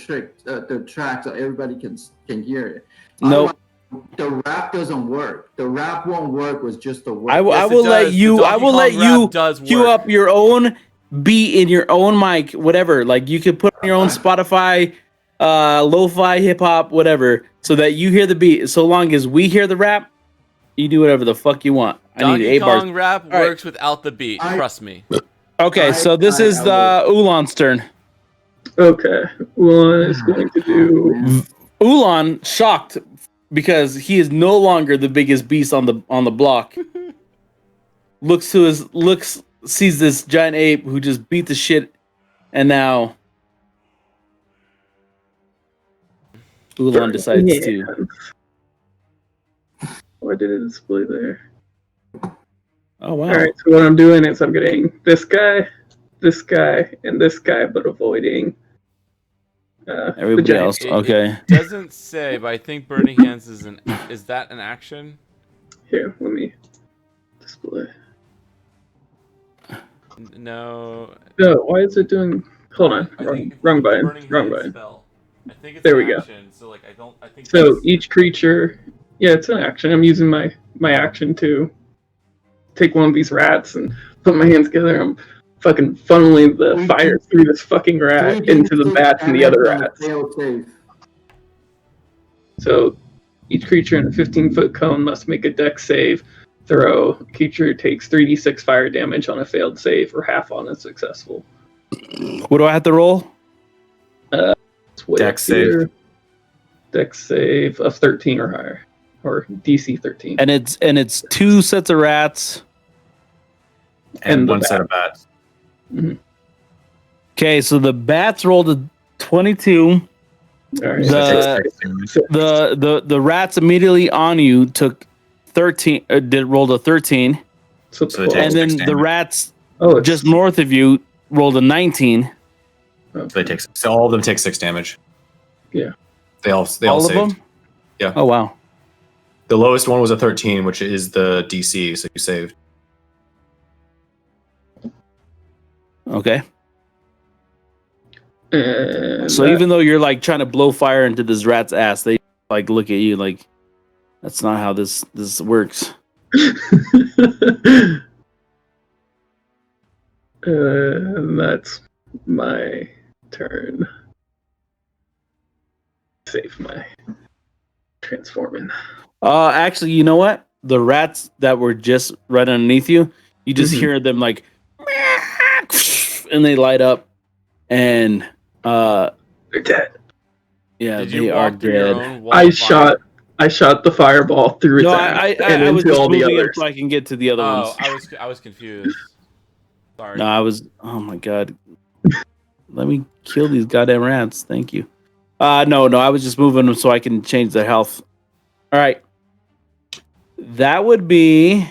track so everybody can hear it. Nope. Otherwise, the rap doesn't work. The rap won't work with just the word. I Yes, it will let does. you. The I will Donkey let Kong you rap does queue work. up your own beat in your own mic, whatever. Like you could put on your own Spotify, lo-fi, hip hop, whatever, so that you hear the beat. So long as we hear the rap, you do whatever the fuck you want. I need Donkey 8 bars. Kong rap All right. works without the beat. Trust me. Okay, so this is the Ulan's turn. Okay. One is going to do. Ulan shocked because he is no longer the biggest beast on the block. Sees this giant ape who just beat the shit, and now Ulan decides to. Why did it display there? Oh wow! All right. So what I'm doing is I'm getting this guy, this guy and this guy, but avoiding the Everybody giant. else. Okay. It doesn't say, but I think burning hands is that an action? Here, let me display. No. No, why is it doing? Hold on, I think wrong it's the button. burning Wrong hands button. spell. I think it's There an we go. action. So like I think So that's- each creature, yeah, it's an action. I'm using my action to take one of these rats and put my hands together. I'm fucking funneling the fire through this fucking rat into the bats and the other rats. So each creature in a 15-foot cone must make a dex save throw. Creature takes 3d6 fire damage on a failed save or half on a successful. What do I have to roll? It's way Dex up here. Dex save of 13 or higher, or DC 13. And it's 2 sets of rats. And the one set of bats. Okay, so the bats rolled a 22. All right. The rats immediately on you took 13. Rolled a 13, So So it takes and then 6 the damage. rats it's just north of you rolled a 19. So all of them take 6 damage. Yeah. They all All saved. of them. Yeah. Oh wow. The lowest one was a 13, which is the DC, so you saved. Okay. And So even though you're like trying to blow fire into this rat's ass, they like look at you like that's not how this works. and that's my turn. Save my transforming. Actually, you know what? The rats that were just right underneath you, you just Mhm. hear them like, and they light up, and They're dead. yeah, Did they you are walk through your dead. own wall I of fire? shot the fireball through its No, ass I and was into just all the moving it others. so I can get to the other ones. I was confused. Sorry. No, I was. Oh my god. Let me kill these goddamn rats. Thank you. No, I was just moving them so I can change their health. All right. That would be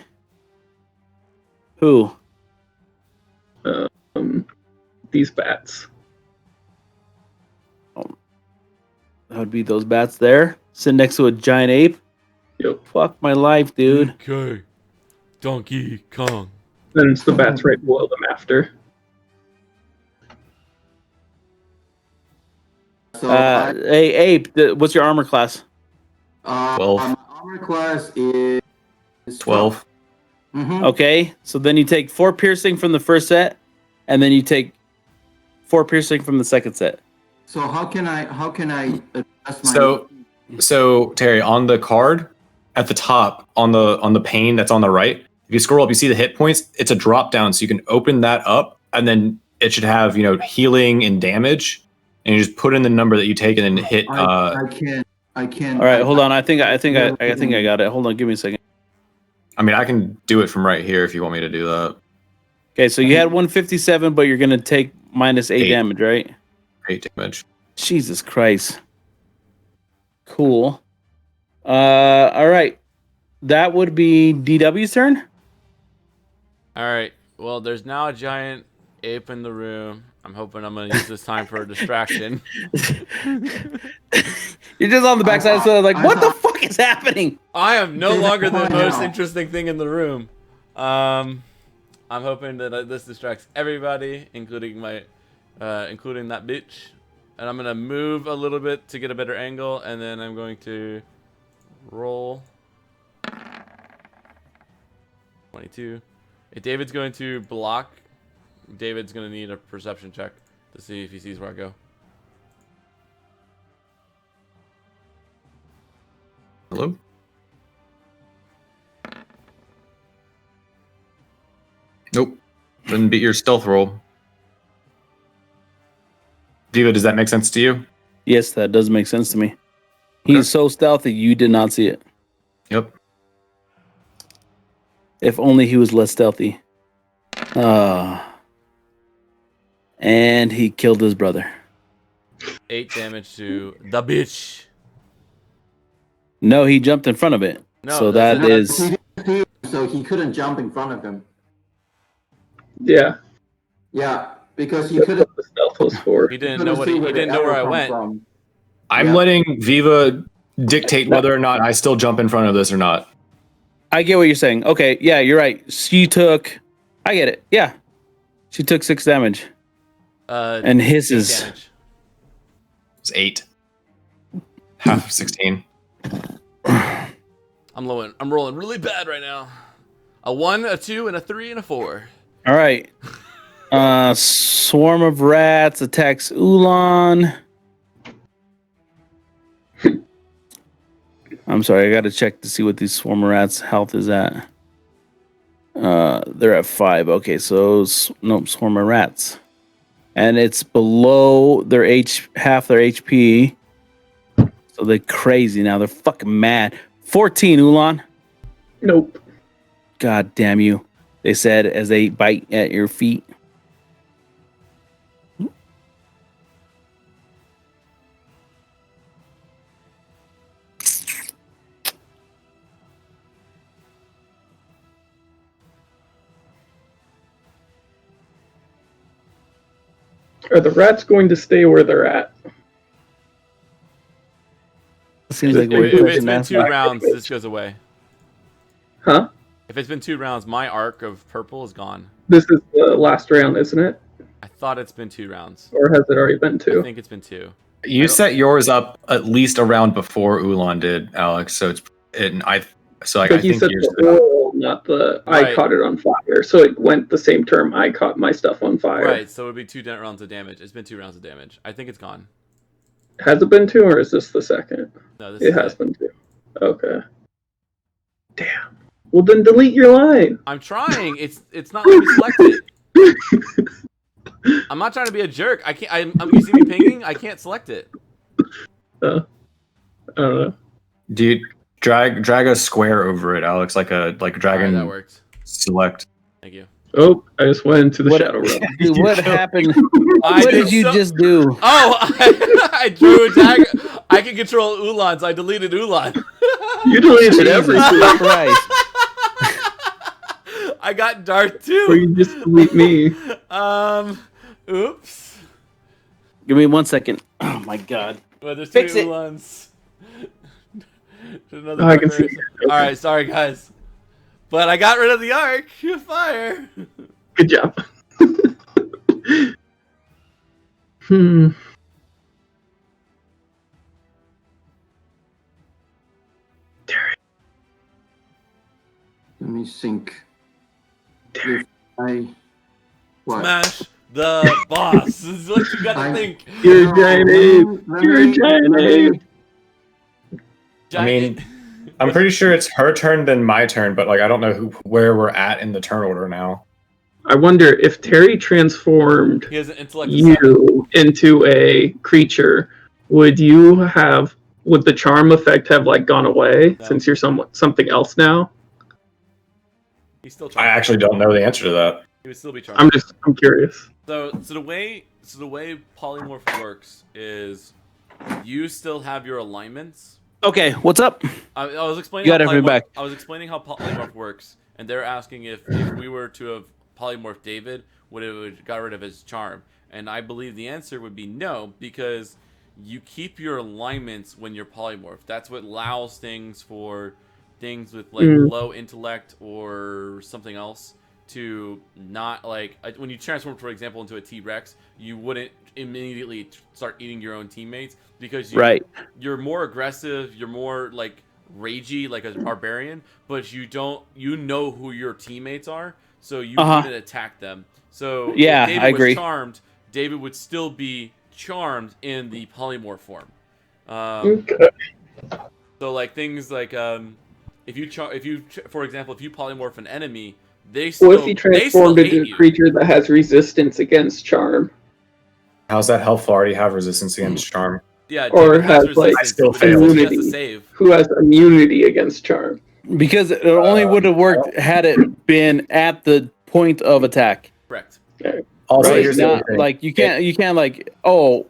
who? These bats. That would be those bats there, sitting next to a giant ape. Yep. Fuck my life, dude. Okay. Donkey Kong. Then it's the bats right below them after. So Hey, ape, what's your armor class? 12. My armor class is 12. Mm-hmm. Okay, so then you take 4 piercing from the first set, and then you take 4 piercing from the second set. So how can I adjust my So Terry, on the card at the top on the pane that's on the right, if you scroll up, you see the hit points. It's a drop down, so you can open that up, and then it should have healing and damage, and you just put in the number that you take, and then hit. I can't. All right, hold on. I think I got it. Hold on, give me a second. I mean, I can do it from right here if you want me to do that. Okay, so you had 157, but you're gonna take minus 8 8. damage, right? 8 damage. Jesus Christ. Cool. All right. That would be DW's turn. All right. Well, there's now a giant ape in the room. I'm hoping I'm going to use this time for a distraction. You're just on the backside, so like, what the fuck is happening? I am no longer the Come on most now. interesting thing in the room. I'm hoping that this distracts everybody, including including that bitch. And I'm gonna move a little bit to get a better angle, and then I'm going to roll 22. If David's going to block, David's gonna need a perception check to see if he sees where I go. Hello? Nope. Didn't beat your stealth roll. Diva, does that make sense to you? Yes, that does make sense to me. He's so stealthy, you did not see it. Yep. If only he was less stealthy. And he killed his brother. 8 damage to the bitch. No, he jumped in front of it. No, so that's that it. is. So he couldn't jump in front of him. Yeah. Yeah. because you That's couldn't. what the stealth was for. He didn't know what he didn't know where I went. I'm Yeah. letting Viva dictate whether or not I still jump in front of this or not. I get what you're saying. Okay, yeah, you're right. She took. I get it. Yeah, she took 6 damage. And his 8 is. damage. It's 8. Half of 16. I'm rolling really bad right now. A 1, a 2, and a 3, and a 4. All right. Swarm of rats attacks Ulan. I'm sorry, I got to check to see what these swarm of rats' health is at. They're at 5. Okay, so nope, swarm of rats, and it's below their half their HP. So they're crazy now. They're fucking mad. 14, Ulan. Nope. God damn you! They said as they bite at your feet. Are the rats going to stay where they're at? Seems like If we're it's been 2 rounds, this goes away. Huh? If it's been 2 rounds, my arc of purple is gone. This is the last round, isn't it? I thought it's been 2 rounds. Or has it already been I 2? think it's been 2. You set yours up at least a round before Ulan did, Alex. So I But you think said yours. the roll, not the Right. I caught it on fire. So it went the same term. I caught my stuff on fire. Right, so it would be 2 rounds of damage. It's been 2 rounds of damage. I think it's gone. Has it been 2 or is this the second? No, this It is has been 2. Okay. Damn. Well, then delete your line. I'm trying. It's not letting me select it. I'm not trying to be a jerk. I can't. You see me pinging? I can't select it. I don't know. Dude, drag a square over it, Alex, like a Alright, dragon that worked. select. Thank you. Oh, I just went into the What- shadow realm. Dude, what happened? I What did did you so- just do? Oh, I drew a dagger. I can control Ulan, so I deleted Ulan. You deleted Jesus everything. Christ. I got Darth Or too. you just delete me. Oops. Give me 1 second. Oh my god. Well, there's 2 Fix it. Ulans. There's another Oh, I can marker. see. All right, sorry guys, but I got rid of the arc. Fire. Good job. Hmm. Let me think. If I what? Smash the boss. This is what you gotta think. You're a giant ape. Let You're a me- giant let me- ape. I mean, I'm pretty sure it's her turn then my turn, but like I don't know where we're at in the turn order now. I wonder if Terry transformed he has an intellect of 7. you into a creature, would the charm effect have like gone away No. since you're something else now? He's still I charmed. actually don't know the answer to that. He would still be charmed. I'm curious. So the way polymorph works is you still have your alignments. Okay, what's up? I was explaining. You got how everything back. I was explaining how polymorph works, and they're asking if we were to have polymorphed David, would it have got rid of his charm? And I believe the answer would be no, because you keep your alignments when you're polymorphed. That's what allows things with like low intellect or something else to not like when you transform, for example, into a T-Rex, you wouldn't immediately start eating your own teammates because you're more aggressive, you're more like ragey, like a barbarian, but you know who your teammates are, so you wouldn't attack them. So yeah, if David I agree. was charmed, David would still be charmed in the polymorph form. Okay. So like things like if you for example, if you polymorph an enemy, they still What if he transformed hate into you. a creature that has resistance against charm? How's that helpful? Already have resistance against charm. Yeah, Or David has has, like, resistance, I still but he has immunity. to save. Who has immunity against charm? Because it only would have worked had it been at the point of attack. Correct. Also, Right? here's the Not, other thing. like you can't like, oh,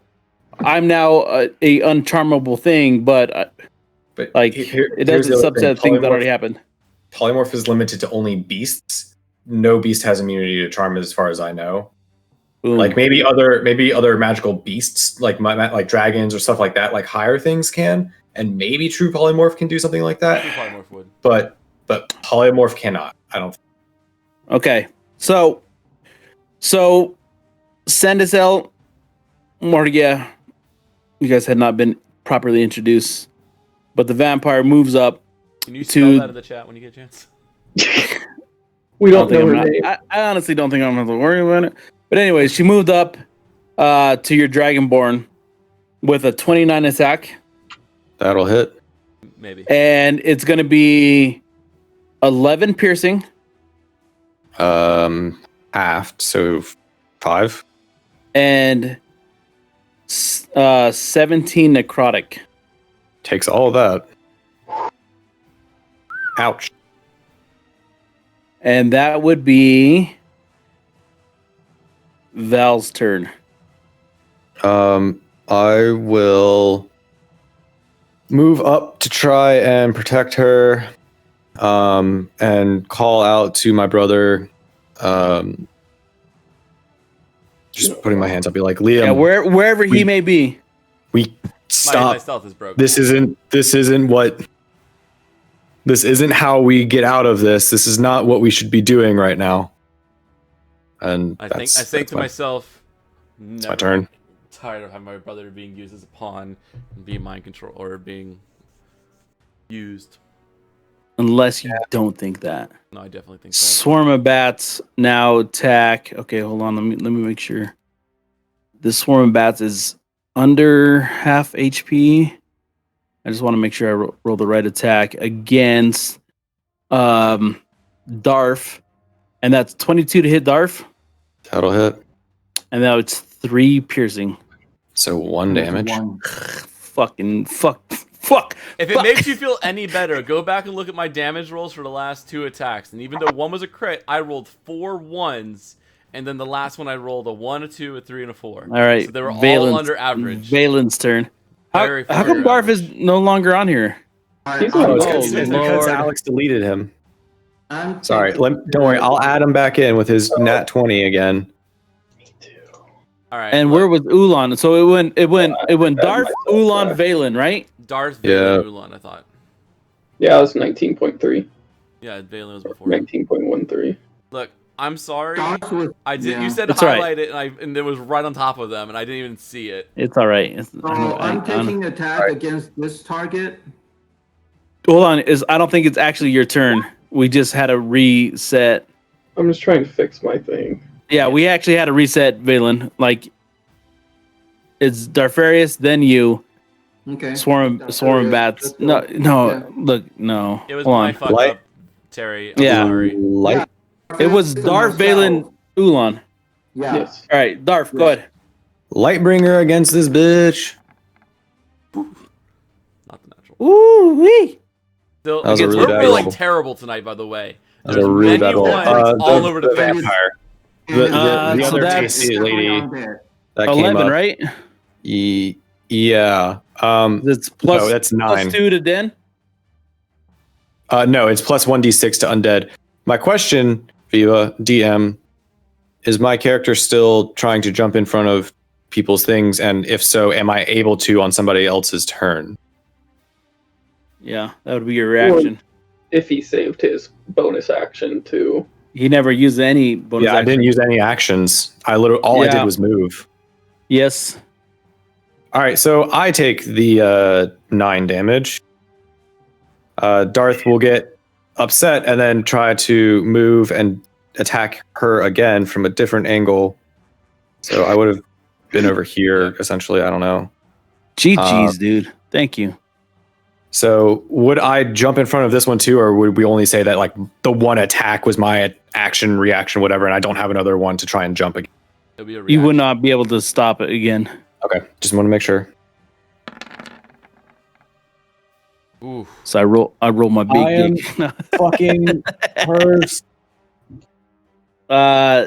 I'm now a uncharmable thing, but But like here's it the doesn't other subset thing. things that already happened. Polymorph is limited to only beasts. No beast has immunity to charm, as far as I know. Boom. Like maybe other magical beasts, like like dragons or stuff like that, like higher things can, and maybe true polymorph can do something like True that. polymorph would. But polymorph cannot. I don't. Okay, so Sandicel, Morgia, you guys had not been properly introduced, but the vampire moves up. Can you spell to- that in the chat when you get a chance? We don't think know I'm her not- name. I honestly don't think I'm going to have to worry about it. But anyways, she moved up to your Dragonborn with a 29 attack, That'll hit. Maybe. and it's going to be 11 piercing Half, so 5. and 17 necrotic. Takes all of that. Ouch. And that would be Val's turn. I will move up to try and protect her, and call out to my brother. Just putting my hands up, be like, Liam, Yeah, wherever he may be. we My stop. stealth is broken. This isn't how we get out of this. This is not what we should be doing right now. And I think to myself, it's my turn. Tired of having my brother being used as a pawn and being mind control or being used. Unless you don't think that. No, I definitely think that. Swarm of bats now attack. Okay, hold on. Let me make sure. This swarm of bats is under half HP. I just want to make sure I roll the right attack against Darf, and that's 22 to hit Darf, That'll hit. and now it's 3 piercing. So 1 damage. Fuck. If it makes you feel any better, go back and look at my damage rolls for the last 2 attacks. And even though one was a crit, I rolled 4 1s, and then the last one I rolled a 1, a 2, a 3, and a 4. All right, So they were all Valen's- under average. Valen's turn. How Very come under Darf is average. no longer on here? He's Oh, on it's roll. because Lord. Alex deleted him. I'm Sorry. taking- Don't worry. I'll add him back in with his nat 20 again. All right. And look, where was Ulan? So it went Darf, Ulan, Valen, right? Darth Yeah. Valen Ulan, I thought. Yeah, it was 19.3, Yeah, Valen was before. 19.13. Look, I'm sorry. Darth was- I did. yeah. You said It's all right. highlight it, and it was right on top of them, and I didn't even see it. It's all right. I'm taking attack against this target. Hold on, I don't think it's actually your turn. We just had a reset. I'm just trying to fix my thing. Yeah, we actually had a reset, Valen. Like it's Darfarius, then you. Okay. Swarm Darfarius, bats. let's No, go. no, Yeah. look, no. It was Hold my on. fuck Light- up, Terry. I'm Yeah. sorry. Light. It was Darth Valen Ulan. Yeah. Yes. All right, Darf, go ahead. Lightbringer against this bitch. Not the natural. Ooh wee. Still, That was a against- really we're bad rolling roll. terrible tonight, by the way. That was a really many bad roll. ones all over the place. vampire. And The it's- the so other that's- tasty lady undead. that came 11, up. right? Yeah. It's plus, No, that's plus 9. 2 to Den. No, it's plus 1d6 to undead. My question, Viva, DM, is my character still trying to jump in front of people's things? And if so, am I able to on somebody else's turn? Yeah, that would be your reaction. If he saved his bonus action too. He never used any bonus Yeah, I action. didn't use any actions. I Yeah. did was move. Yes. All right, so I take the 9 damage. Darth will get upset and then try to move and attack her again from a different angle. So I would have been over here, essentially. I don't know. GG's, dude. Thank you. So would I jump in front of this one too, or would we only say that like the one attack was my action, reaction, whatever, and I don't have another one to try and jump again? It'll be a You reaction. would not be able to stop it again. Okay, just want to make sure. Ooh. So I roll my I am- big dick. Fucking hurts. uh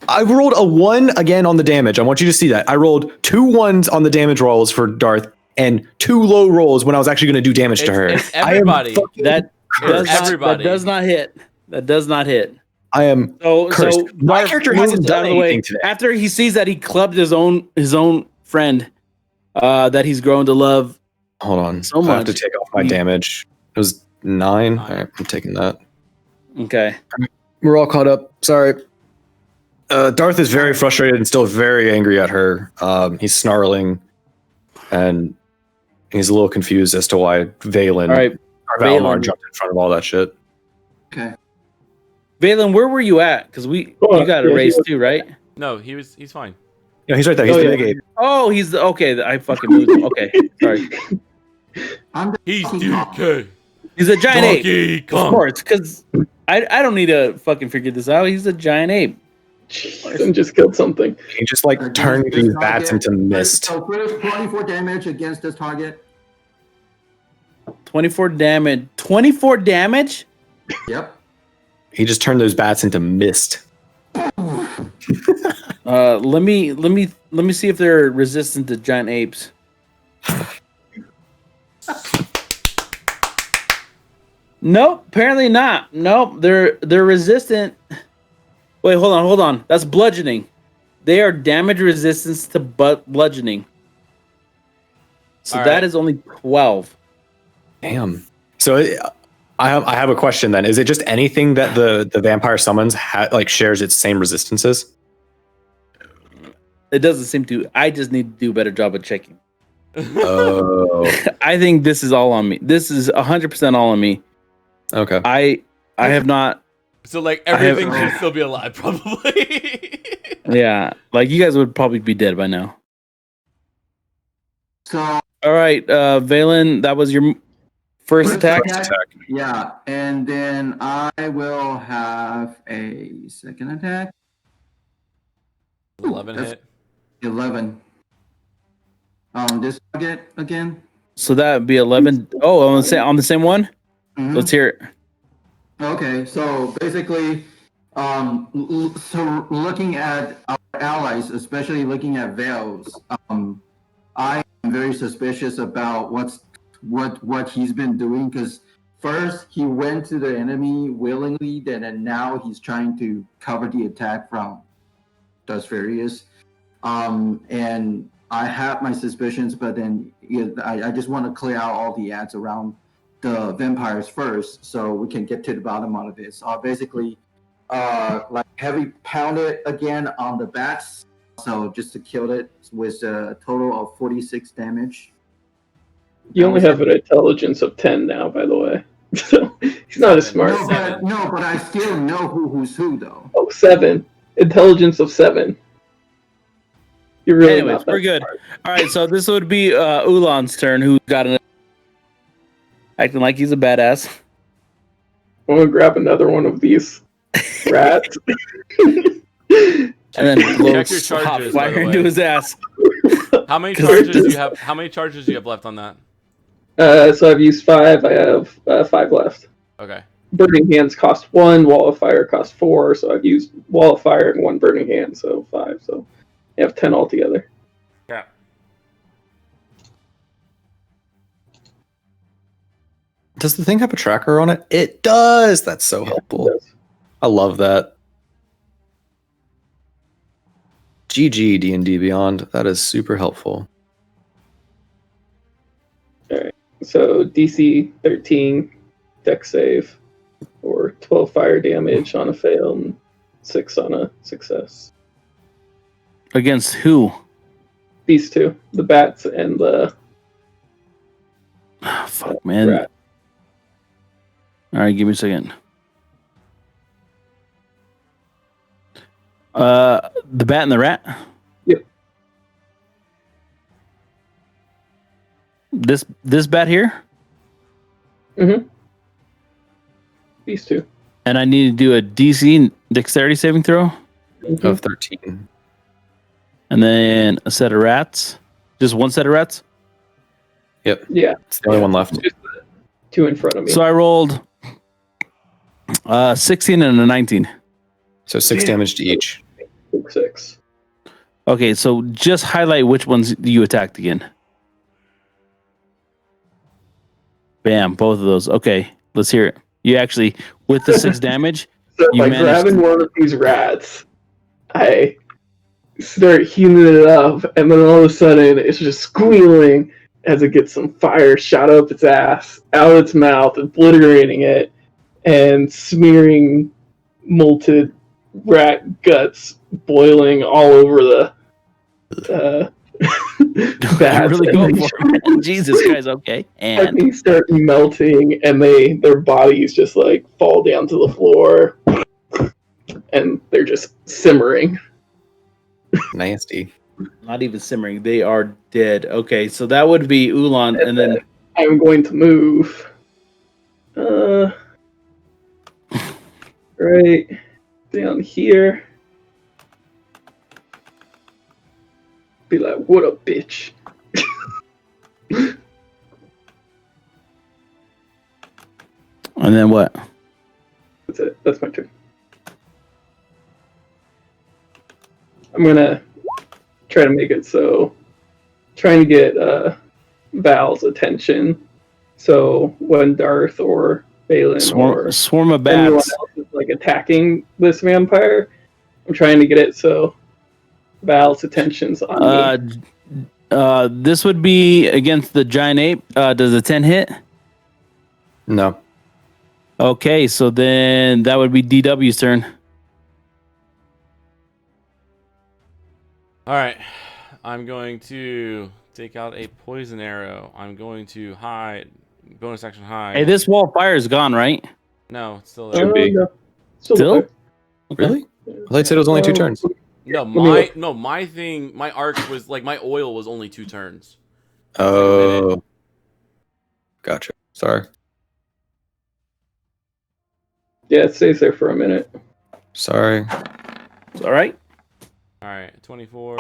I rolled a 1 again on the damage. I want you to see that. I rolled 2 1s on the damage rolls for Darth and 2 low rolls when I was actually going to do damage to her. It's I am everybody. fucking that cursed. does not, Everybody. that does not hit. That does not hit. I am cursed. My Darth character moves hasn't done out of the way. anything today. After he sees that he clubbed his own friend that he's grown to love. Hold on. So I have to much. take off my damage. It was 9. All right, I'm taking that. Okay. We're all caught up. Sorry. Darth is very frustrated and still very angry at her. He's snarling, and he's a little confused as to why Valen, All right. or Valimar Valen. jumped in front of all that shit. Okay. Valen, where were you at? Because you got a race too, right? No, he's fine. Yeah, he's right there. He's the big ape. Oh, okay. I fucking moved him. Okay, sorry. He's DK. He's a giant ape. Donkey Of Kong. course, because I don't need to fucking figure this out. He's a giant ape. And just killed something. He just like turned these bats into mist. So first 24 damage against this target. 24 damage. 24 damage? Yep. He just turned those bats into mist. Let me see if they're resistant to giant apes. Nope, apparently not. Nope, they're resistant. Wait, hold on. That's bludgeoning. They are damage resistance to bludgeoning. So All that right. is only 12. Damn. So I have a question then. Is it just anything that the vampire summons shares its same resistances? It doesn't seem to. I just need to do a better job of checking. Oh. I think this is all on me. This is 100% all on me. Okay. I have not. So like everything should still be alive, probably. Yeah, like you guys would probably be dead by now. So All right, Valen, that was your first attack. Yeah, and then I will have a second attack. 11 that's- hit. 11. This target again. So that would be 11. Oh, on the same one. Mhm. Let's hear it. Okay, so basically, so looking at our allies, especially looking at Vales, I am very suspicious about what he's been doing, because first he went to the enemy willingly, and now he's trying to cover the attack from Dusfarius. And I have my suspicions, but then I just want to clear out all the ads around the vampires first, so we can get to the bottom of it. So basically, like heavy pounded again on the bats. So just to kill it with a total of 46 damage. You only have an intelligence of 10 now, by the way. So he's not as smart. No, but I still know who's who though. Oh, 7. Intelligence of 7. You're really Anyways, not that we're good. smart. All right, so this would be Ulan's turn, who got an acting like he's a badass. I'm gonna grab another one of these rats. And then Check blows your hot charges, by fire the into way. his ass. How many 'Cause charges do this- you have? How many charges do you have left on that? So I've used 5. I have 5 left. Okay. Burning hands cost 1. Wall of fire cost 4. So I've used wall of fire and 1 burning hand, so 5. So I have 10 altogether. Yeah. Does the thing have a tracker on it? It does. That's so helpful. Yes. I love that. GG D&D Beyond. That is super helpful. So DC 13 dex save, or 12 fire damage on a fail, and 6 on a success. Against who? These two, the bats and the Oh, fuck, man. rat. All right, give me a second. The bat and the rat? Yep. This bat here? Mm-hmm. These two. And I need to do a DC dexterity saving throw? Mm-hmm. Of 13. And then a set of rats? Just one set of rats? Yep. Yeah, It's the only one left. just the 2 in front of me. So I rolled 16 and a 19. So 6 damage to each. 6. Okay, so just highlight which ones you attacked again. Bam, both of those. Okay, let's hear it. You actually, with the 6 damage, So You by managed grabbing to- one of these rats, I start heating it up, and then all of a sudden it's just squealing as it gets some fire shot up its ass, out of its mouth, obliterating it, and smearing molted rat guts boiling all over the bats. really And go then for it, man. Jesus Christ, okay. And things start melting, and their bodies just like fall down to the floor, and they're just simmering. Nasty. not even simmering. They are dead. Okay, so that would be Ulan, and then I'm going to move. Right down here. Be like, what a bitch. and then what? That's it. That's my turn. I'm gonna try to make it so, trying to get Val's attention. So when Darth or Balin or Swarm of anyone bats. else is like attacking this vampire, I'm trying to get it so Val's attention's on me. This would be against the giant ape. Does a 10 hit? No. Okay, so then that would be DW's turn. All right, I'm going to take out a poison arrow. I'm going to hide, bonus action hide. Hey, this wall of fire is gone, right? No, it's still Should there. be. No. Still? there. Really? I thought you said it was only 2 turns. No, my thing, my arc was like my oil was only 2 turns. Oh. Gotcha. Sorry. Yeah, it stays there for a minute. Sorry. All right. All right, 24.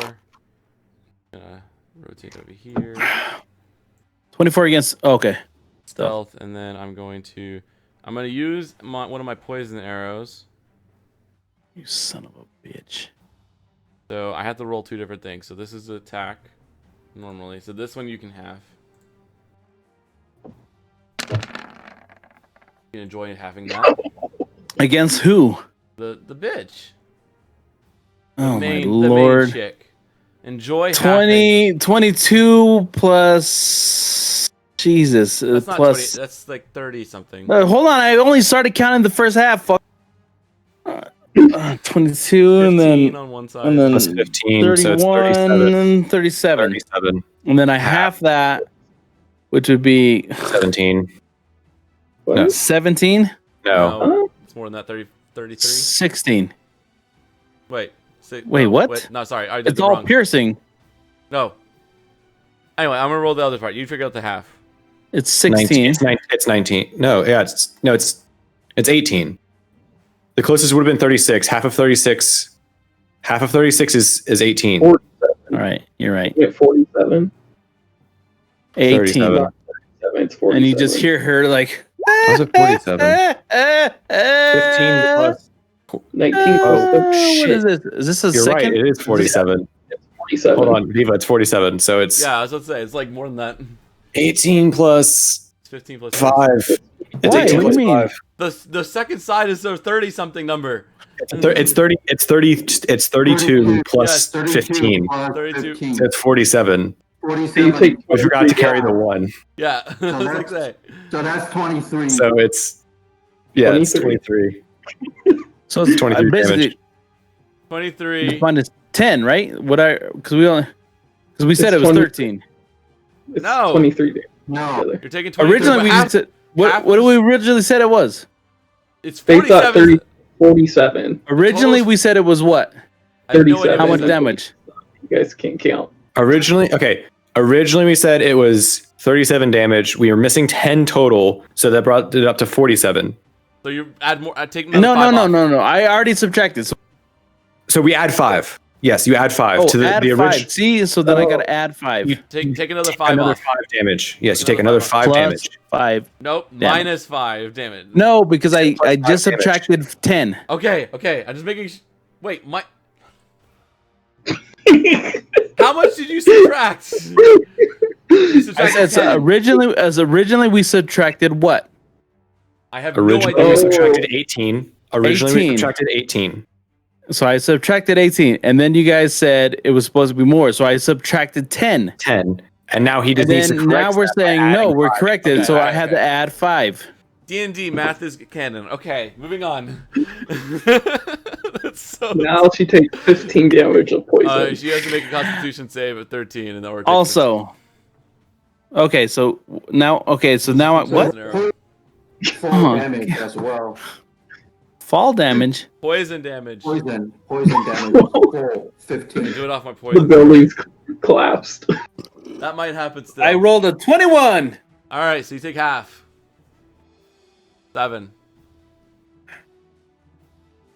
Gonna rotate over here. 24 against. Okay. Stealth, and then I'm gonna use one of my poison arrows. You son of a bitch. So I have to roll 2 different things. So this is the attack normally. So this one you can have. You can enjoy having that. Against who? The bitch. Oh, The my main Lord. chick. Enjoy 22 plus. Jesus. That's not plus. 20. That's like 30 something. Hold on. I only started counting the first half. Fuck. 22 and 15 then. on one side. And then Plus 15, 31 so it's 37. and 37. 37. And then I half that, which would be 17. What? No. 17, No. It's more than that. 33. 16. Wait. Wait, no, what? No, sorry. I did It's the all wrong. piercing. No. Anyway, I'm gonna roll the other part. You figure out the half. It's 16. It's 19. No, yeah, it's 18. The closest would have been 36. Half of 36 is 18. All right, you're right. You get 47. 18. 37. It's 47. And you just hear her like. How's it 47? 15 plus. 19 What plus is this? Is this a You're second? right. It is 47. 47. Hold on, Viva. It's 47. So it's Yeah, I was about to say it's like more than that. 18 plus It's 15 plus 5. It's Why? 18 What plus do you mean? 5. The second side is a 30 something number. It's 30. It's 32 plus Yes, 15. 32. So it's 47. 47. You take We forgot to carry the 1. Yeah, I was like say. So that's 23. So it's it's 23. So it's 23 basically damage. 23. defined as 10, right? Because we said It's it was 20. 13. It's No. 23 days. No. You're taking 23. Originally, but we half- said half what did was- we originally said it was? It's They thought 47. 47. Originally, we said it was what? I have no 37. idea How what much it is. damage? You guys can't count. Originally we said it was 37 damage. We were missing 10 total, so that brought it up to 47. So you add more. I take No, another five off. no. I already subtracted. So we add 5. Yes, you add 5 to add the 5. original. See, so then I gotta add 5. You Take another take 5 another off. 5 damage. Yes, you take Another another 5 Plus damage. 5. Nope. Damn. Minus 5. Damn it. No, because I Plus just 5 damage. subtracted 10. Okay. I'm just making. Wait. How much did you subtract? You I subtracted said 10. originally we subtracted what? I have no Originally idea. we subtracted 18. Originally, 18. we subtracted 18. So I subtracted 18, and then you guys said it was supposed to be more, so I subtracted 10. 10. And now he just And needs to then correct now we're that by saying no, adding we're 5. corrected, Okay, so I okay. had to add 5. D&D math is canon. Okay, moving on. That's so. Now she takes 15 damage of poison. She has to make a Constitution save at 13, and that takes Also, okay, so now what? Fall Huh. damage as well. Fall damage. poison damage. Poison damage. Full 15. Do it off my The poison. building's collapsed. That might happen still. I rolled a 21. All right, so you take half. 7.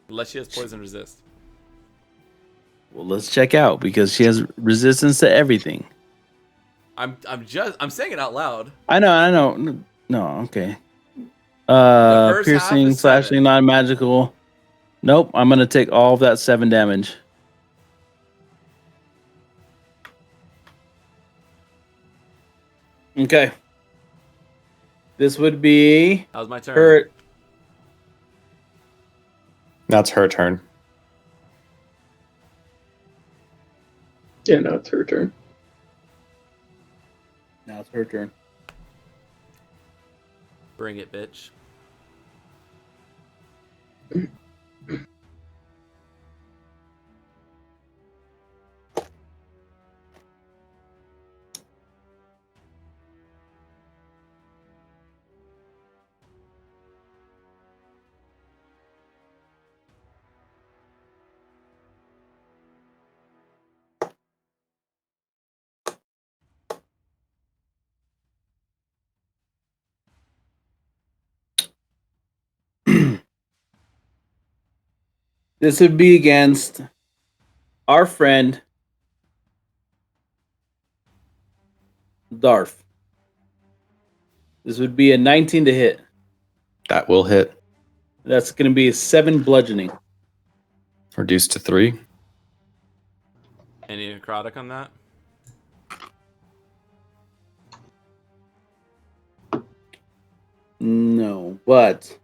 Unless she has poison resist. Well, let's check out because she has resistance to everything. I'm saying it out loud. I know. No, okay. first half Piercing, is slashing, 7. non-magical. Nope, I'm gonna take all of that 7 damage. Okay. This would be That was my turn. her. Now it's her turn. Yeah, no, it's her turn. Now it's her turn. Bring it, bitch. This would be against our friend Darth. This would be a 19 to hit. That will hit. That's going to be a 7 bludgeoning. Reduced to 3. Any necrotic on that? No, but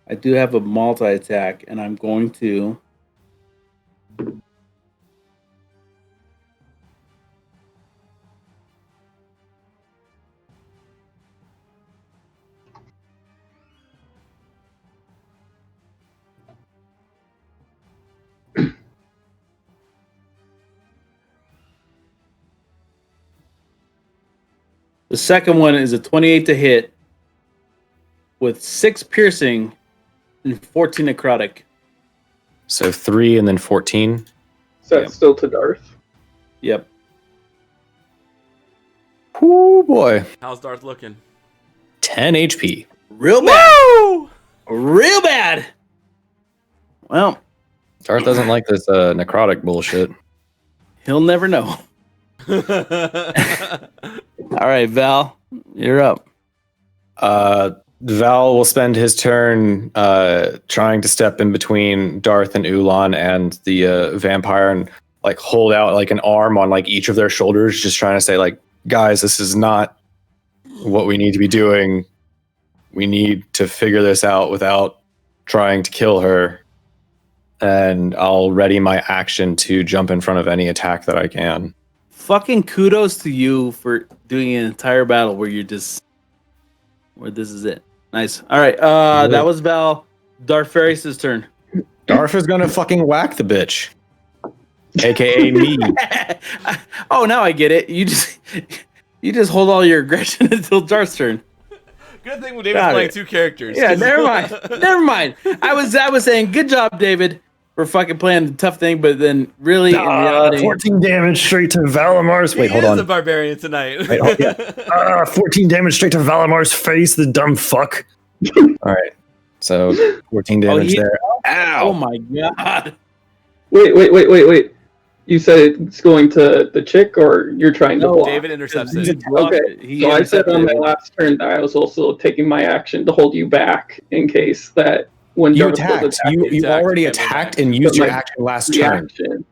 I do have a multi-attack, and I'm going to... The second one is a 28 to hit with 6 piercing and 14 necrotic. So 3 and then 14. So that's still to Darth. Yep. Oh boy. How's Darth looking? 10 HP. Real bad. Real bad. Well, Darth doesn't like this necrotic bullshit. he'll never know. All right, Val, you're up. Val will spend his turn trying to step in between Darth and Ulan and the vampire and like hold out like an arm on like each of their shoulders, just trying to say like, guys, this is not what we need to be doing. We need to figure this out without trying to kill her. And I'll ready my action to jump in front of any attack that I can. Fucking kudos to you for doing an entire battle where this is it. Nice. All right. That was Val. Darth Ferris' turn. Darth is gonna fucking whack the bitch. AKA me. Oh, now I get it. You just hold all your aggression until Darth's turn. Good thing David's Got playing it. 2 characters. Yeah, never mind. Never mind. I was saying good job, David, for fucking playing the tough thing, but then really in reality, 14 damage straight to Valamar's. Wait, He hold is on. a barbarian tonight. Wait, hold- yeah. 14 damage straight to Valamar's face, the dumb fuck. All right. So 14 damage he- there. oh my god. Wait. You said it's going to the chick, or you're trying to No, block? David intercepts He it. blocked Okay. it. He So I said on my intercepted it. last turn that I was also taking my action to hold you back in case that when You Darth was attacked. You attacked. already Yeah, attacked we and used your But my action last turn. reaction.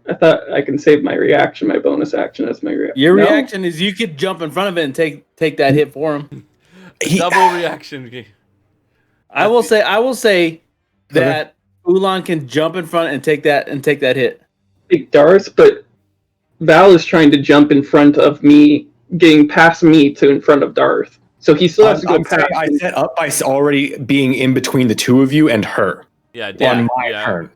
I thought I can save my reaction, my bonus action as my reaction. Your No? reaction is you could jump in front of it and take that hit for him. Double reaction. I will say that Ulan can jump in front and take that hit. Big Darth, but Val is trying to jump in front of me, getting past me to in front of Darth. So he still has to go past. I set up by already being in between the two of you and her. Yeah, on my turn.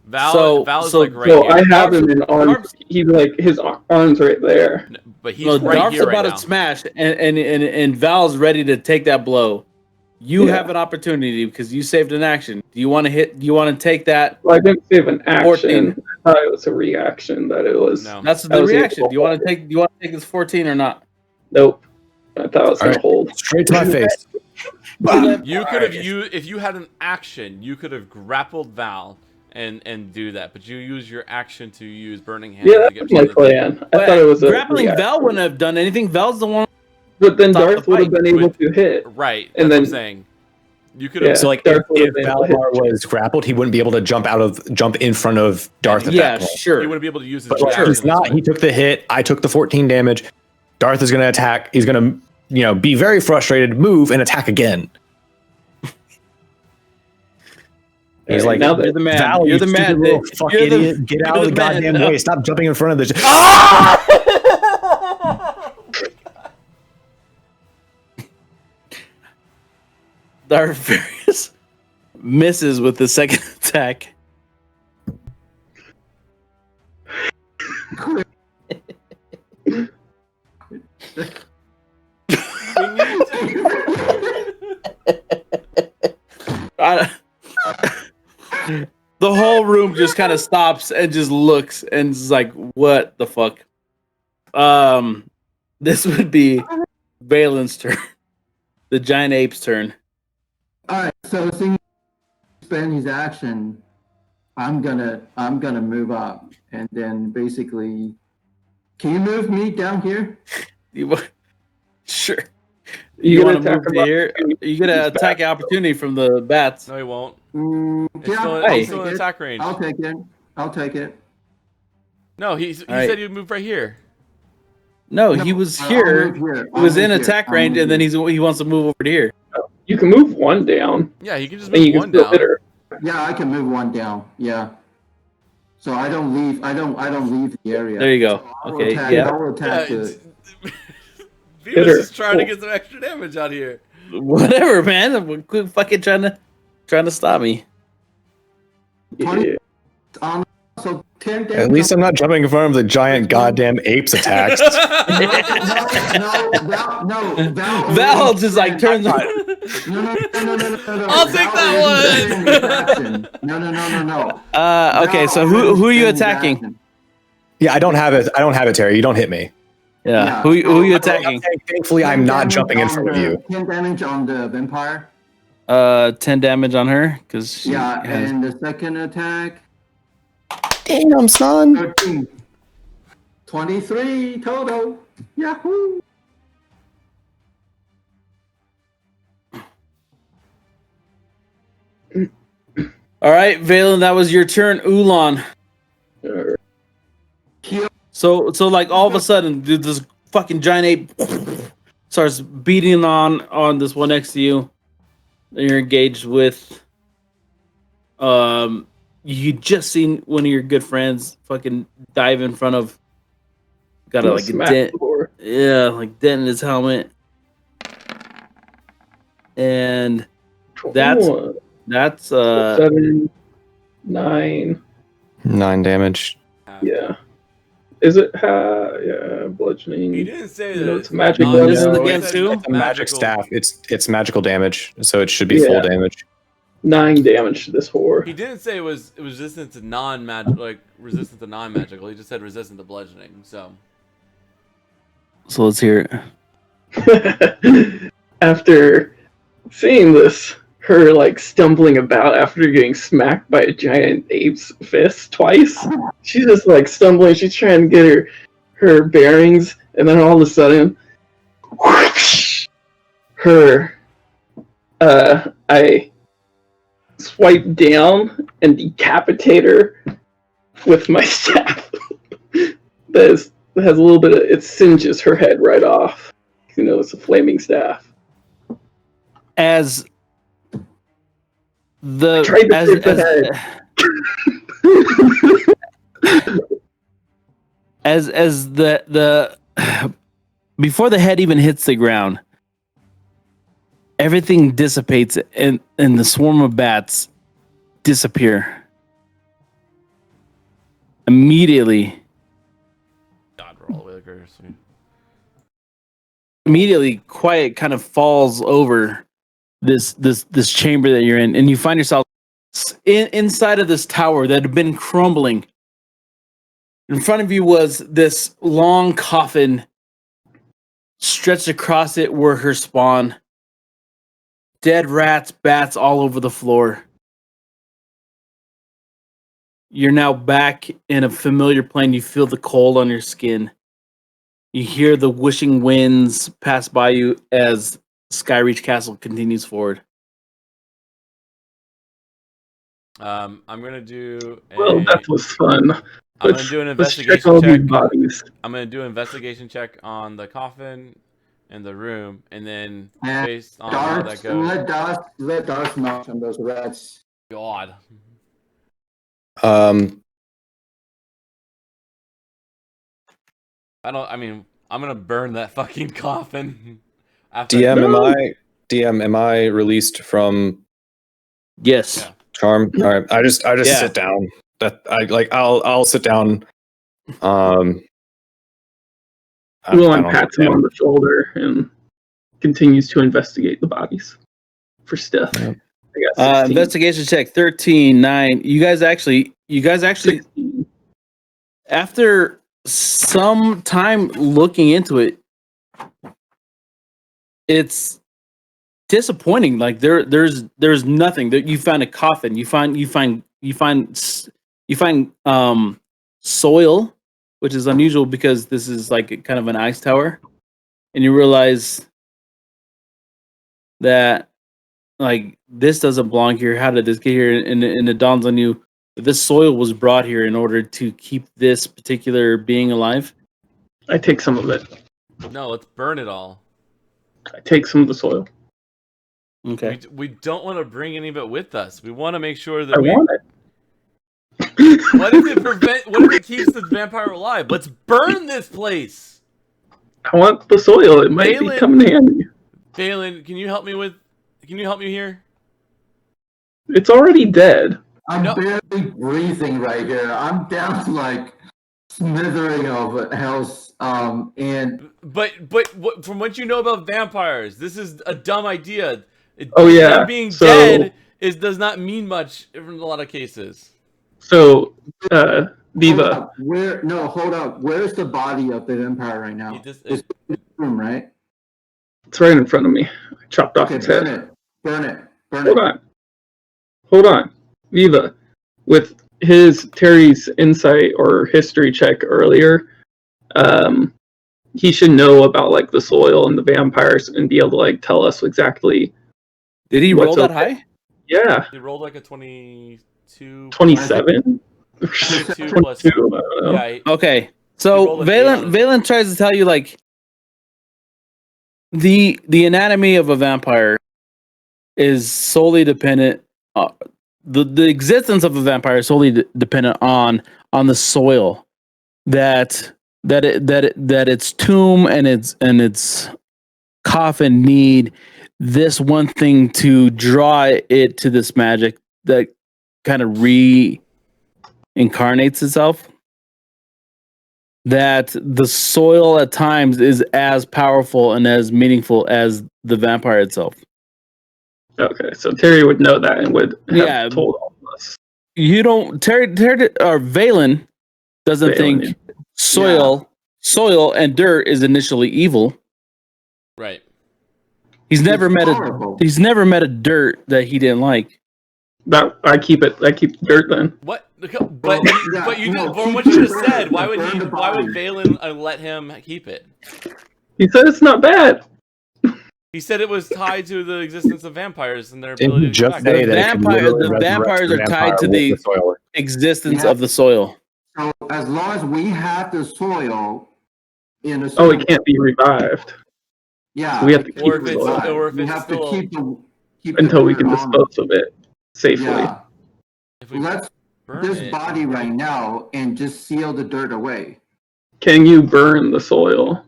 Val is like right so here. I have him in arms. He's like his arms right there. But he's right Darth's here right about now. to smash, and Val's ready to take that blow. You have an opportunity because you saved an action. Do you want to hit? Do you want to take that? Well, I didn't save an action. 14. I thought it was a reaction. That it was. No. That's the reaction. Do you want to take? Do you want to take this 14 or not? Nope. I thought I was gonna hold. Straight to my face. You could have if you had an action, you could have grappled Val and do that. But you use your action to use Burning Hands. Yeah, to that's my plan. I thought it was grappling. Val wouldn't have done anything. Val's the one. But then Darth would have been able to hit. Right. And that's then what I'm saying. You could have. So like if Valar was grappled, he wouldn't be able to jump in front of Darth at that point. Sure. He wouldn't be able to use his But like, he's not. He took the hit. I took the 14 damage. Darth is going to attack. He's going to, be very frustrated, move and attack again. He's like, now you're the man. Val, you're the man. Fuck idiot. Get out of the goddamn way. Stop jumping in front of the. Darth Various misses with the second attack. The whole room just kind of stops and just looks and is like, what the fuck? This would be Valen's turn. The giant ape's turn. Alright, so seeing spend his action, I'm gonna move up and then basically can you move me down here? Sure. You want to move here? You get an attack opportunity from the bats. No, he won't. He's still in attack range. I'll take it. No, he said he'd move right here. No, he was here. He was in attack range, and then he wants to move over to here. You can move one down. Yeah, you can just move one down. Yeah, I can move one down. Yeah. So I don't leave the area. There you go. So okay. I will attack it. Venus is trying to get some extra damage out here. Whatever, man. Quit fucking trying to stop me. Yeah. So 10 damage. At least I'm not jumping in front of the giant goddamn apes attacks. No. Val just like turns on. No. I'll take that one. No. Okay, so who are you attacking? Yeah, I don't have it, Terry. You don't hit me. Yeah. Who are you attacking? Thankfully, I'm not jumping in front of you. 10 damage on the vampire. 10 damage on her because and the second attack. Damn, son. 13. 23 total. Yahoo! All right, Valen, that was your turn. Ulan. So like all of a sudden, this fucking giant ape starts beating on this one next to you. That you're engaged with. You just seen one of your good friends fucking dive in front of. Got a dent. Yeah, like dent in his helmet. And that's 7, 9. 9 damage. Yeah. Is it bludgeoning? He didn't say that. It's magic. This is against who? It's a magic staff. It's magical damage, so it should be full damage. 9 damage to this whore. He didn't say it was resistant to non-magical, resistant to non-magical. He just said resistant to bludgeoning. So let's hear it. After seeing this, her stumbling about after getting smacked by a giant ape's fist twice. She's just stumbling. She's trying to get her bearings, and then all of a sudden, whoosh, I swipe down and decapitate her with my staff. that has a little bit of, it singes her head right off. It's a flaming staff. As the Tried to save the as the before the head even hits the ground, everything dissipates and the swarm of bats disappear immediately. God, we're all the way there. Immediately, quiet kind of falls over this chamber that you're in, and you find yourself inside of this tower that had been crumbling. In front of you was this long coffin. Stretched across it were her spawn. Dead rats, bats all over the floor. You're now back in a familiar plane. You feel the cold on your skin. You hear the whooshing winds pass by you as SkyReach Castle continues forward. I'm gonna do Well, that was fun. I'm gonna do an Let's check investigation all check. these bodies. I'm gonna do an investigation check on the coffin and the room, and then And based on how that goes. Let Darth mount on those rats. God. I mean, I'm gonna burn that fucking coffin. DM, am I released from Yes. Yeah. charm? All right, I just Yeah. sit down. I'll sit down. Ulan pats him on the shoulder and continues to investigate the bodies for stuff. Yep. I got 16. Investigation check 13, 9. You guys actually 16. after some time looking into it, it's disappointing. Like there's nothing. That you find a coffin. You find soil, which is unusual because this is like kind of an ice tower, and you realize that like this doesn't belong here. How did this get here? And it dawns on you that this soil was brought here in order to keep this particular being alive. I take some of it. No, let's burn it all. I take some of the soil. Okay. We don't want to bring any of it with us. We want to make sure that I want it. What if it keeps the vampire alive? Let's burn this place. I want the soil. It might be Balin- coming handy. Balin, can you help me here? It's already dead. I'm No. barely breathing right here. I'm down to like smithering of health. And But from what you know about vampires, this is a dumb idea. Oh, yeah. Them being So- dead does not mean much in a lot of cases. So, hold Viva, up. Hold up. Where's the body of the vampire right now? It just- It's in the room, right? it's right in front of me. I chopped off Okay, its head. burn it. Hold on. Viva, with Terry's insight or history check earlier, he should know about like the soil and the vampires and be able to like tell us exactly. Did he What's roll that okay? high? Yeah, He rolled like a 22. 27. 22 plus. 22, I don't know. Yeah. Okay. He So rolled an 8 on it. Valen tries to tell you like the anatomy of a vampire is solely dependent. The existence of a vampire is solely dependent on the soil that its tomb and its coffin need this one thing to draw it to this magic that kind of reincarnates itself. That the soil at times is as powerful and as meaningful as the vampire itself. Okay, so Terry would know that and would have told all of us. You don't Terry or Valen doesn't Valen, think soil and dirt is initially evil. Right. He's never met horrible. a dirt that he didn't like. That I keep dirt then. What? But Yeah, you no, did, from keep what you it just burn. said, why would Burn the Valen body. let him keep it? He said it's not bad. He said it was tied to the existence of vampires and their Didn't ability you to just come say back. that it can vampire- literally the resurrect vampires the are tied vampire to with the- soil? Existence Yeah. of the soil. So as long as we have the soil in the Oh, soil, it can't be revived. yeah, So we have to it keep can't Or if the it's- soil survive. or if we it's have still- to keep the until we dirt can on. dispose of it. safely. Yeah. If we Let's burn this it, body right now and just seal the dirt away. Can you burn the soil?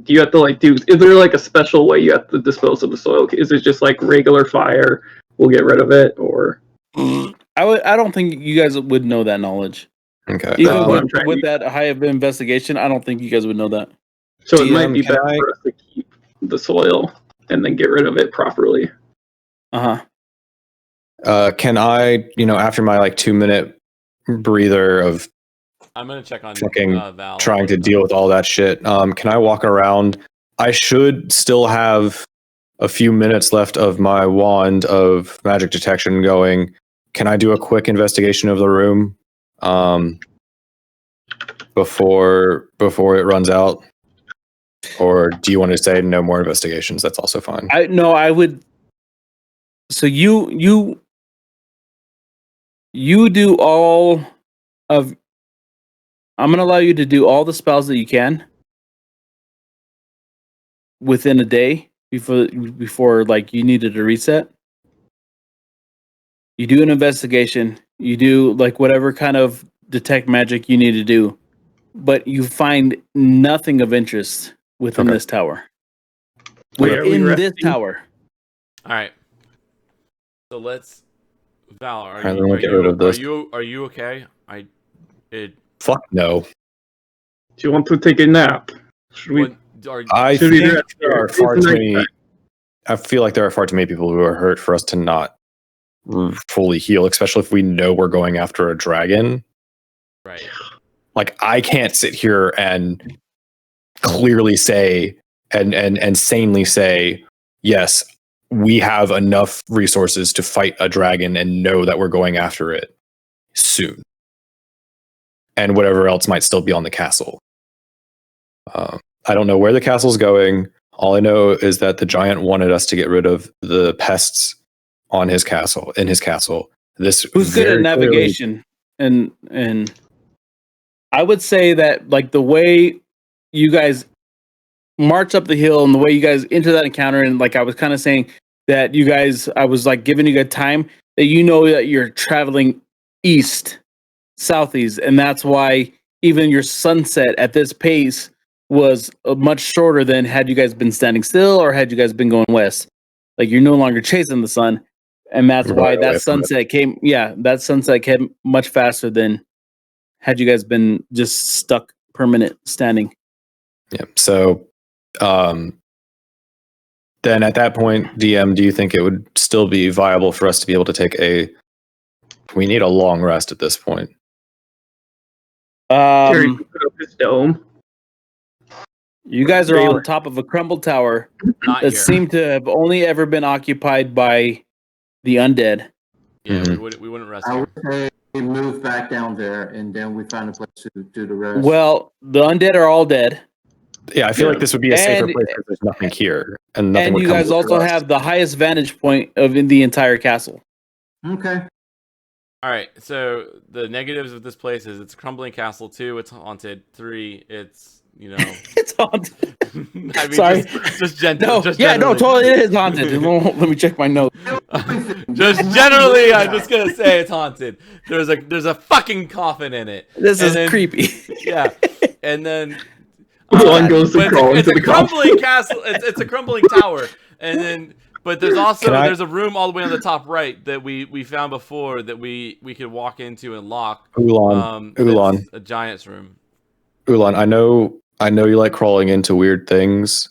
Do you have to is there like a special way you have to dispose of the soil? Is it just like regular fire? We'll get rid of it, or I don't think you guys would know that knowledge. Okay. Even what I'm trying with to- that high of investigation, I don't think you guys would know that. so it might be can better for us to keep the soil and then get rid of it properly. Can I, after my like 2-minute breather of I'm gonna check on fucking Val. trying to deal with all that shit, can I walk around? I should still have a few minutes left of my wand of magic detection going. Can I do a quick investigation of the room before it runs out? Or do you want to say no more investigations? That's also fine. I would. So you do all of. I'm gonna allow you to do all the spells that you can within a day before like you needed a reset. You do an investigation. You do like whatever kind of detect magic you need to do, but you find nothing of interest within this tower. Where are we Within this resting? tower. All right. So let's. Val, are Alright, then we'll get rid of this. Are you okay? Fuck no. Do you want to take a nap? Should we? I Should we think do that there are here? far It's too night many. time. I feel like there are far too many people who are hurt for us to not fully heal, especially if we know we're going after a dragon. Right. Like I can't sit here and clearly say and sanely say, yes, we have enough resources to fight a dragon and know that we're going after it soon. And whatever else might still be on the castle. I don't know where the castle's going. All I know is that the giant wanted us to get rid of the pests on his castle, in his castle. This Who's good at very clearly- navigation? And I would say that like the way you guys march up the hill and the way you guys enter that encounter, and like I was kind of saying that you guys, I was like giving you good time that you know that you're traveling east, southeast, and that's why even your sunset at this pace was much shorter than had you guys been standing still or had you guys been going west. Like you're no longer chasing the sun, and that's We're why running away that from it. sunset came. Yeah, that sunset came much faster than had you guys been just stuck permanent standing. Yeah. So then at that point, DM, do you think it would still be viable for us to be able to take we need a long rest at this point. Jerry put up his dome. You guys are They on were- top of a crumbled tower Not that here. seemed to have only ever been occupied by the undead. Yeah, Mhm. we wouldn't rest I here. would say we move back down there and then we find a place to do the rest. Well, the undead are all dead, Yeah, I feel Yeah. like this would be a safer And- place because there's nothing here, and nothing and would you come guys to also us. have the highest vantage point of in the entire castle. Okay. All right. So the negatives of this place is it's a crumbling castle. 2, it's haunted. 3, it's It's haunted. I mean, Sorry. just gentle. No, just yeah, no, generally. totally it is haunted. Let me check my notes. Just generally, I'm just gonna say it's haunted. There's a fucking coffin in it. This And is then- creepy. Yeah, and then One goes to but crawl it's into a the coffin. crumbling castle. It's a crumbling tower, and then but there's also Can I- there's a room all the way on the top right that we found before that we could walk into and lock. Ulan, That's a giant's room. Ulan, I know you like crawling into weird things.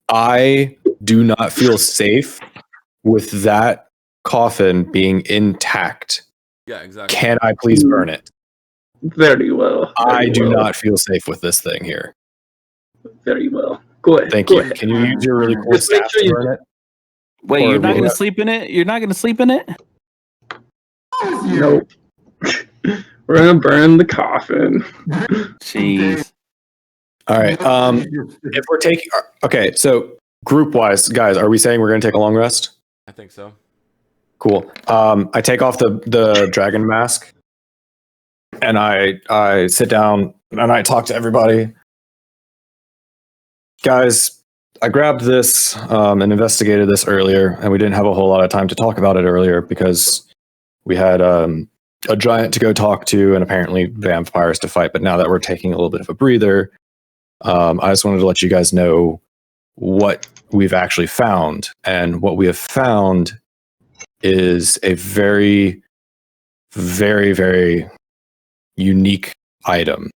I do not feel safe with that coffin being intact. Yeah, exactly. Can I please burn it? Very well. I very do well, not feel safe with this thing here. Very well. Go ahead. Thank go you. ahead. Can you use your really cool Just make staff sure to you- burn it? Wait, Or you're not will gonna that- sleep in it? You're not gonna sleep in it? Nope. We're gonna burn the coffin. Jeez. All right. If we're taking, okay, so group wise, guys, are we saying we're going to take a long rest? I think so. Cool. I take off the dragon mask, and I sit down and I talk to everybody. Guys, I grabbed this and investigated this earlier, and we didn't have a whole lot of time to talk about it earlier because we had a giant to go talk to and apparently vampires to fight. But now that we're taking a little bit of a breather, I just wanted to let you guys know what we've actually found. And what we have found is a very, very, very unique item.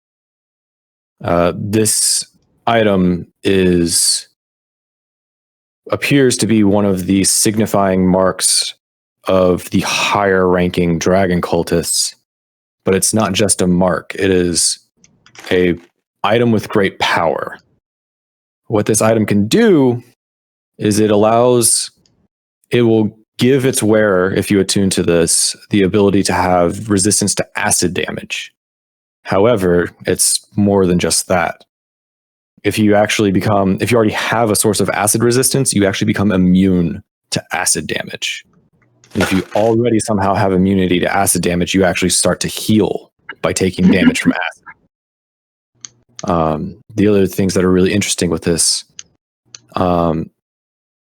This item appears to be one of the signifying marks of the higher ranking dragon cultists, but it's not just a mark. It is a item with great power. What this item can do is it will give its wearer, if you attune to this, the ability to have resistance to acid damage. However, it's more than just that. If you already have a source of acid resistance, you actually become immune to acid damage. And if you already somehow have immunity to acid damage, you actually start to heal by taking damage from acid. The other things that are really interesting with this,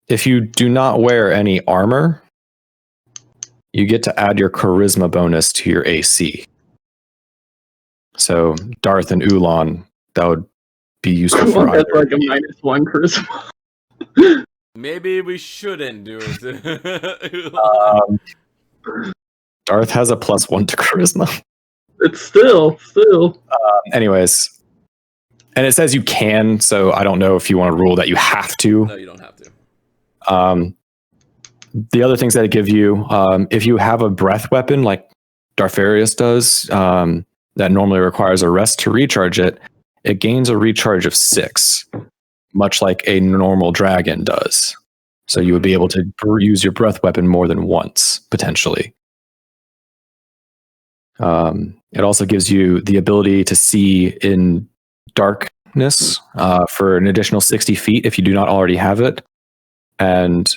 if you do not wear any armor, you get to add your charisma bonus to your AC. So Darth and Ulan, that would be useful for That's either. like a -1 charisma. Maybe we shouldn't do it. Darth has a +1 to charisma. It's still. Anyways, and it says you can, so I don't know if you want to rule that you have to. No, you don't have to. The other things that it give you, if you have a breath weapon like Darfarius does, that normally requires a rest to recharge it, it gains a recharge of 6, much like a normal dragon does. So you would be able to use your breath weapon more than once, potentially. It also gives you the ability to see in darkness for an additional 60 feet if you do not already have it. And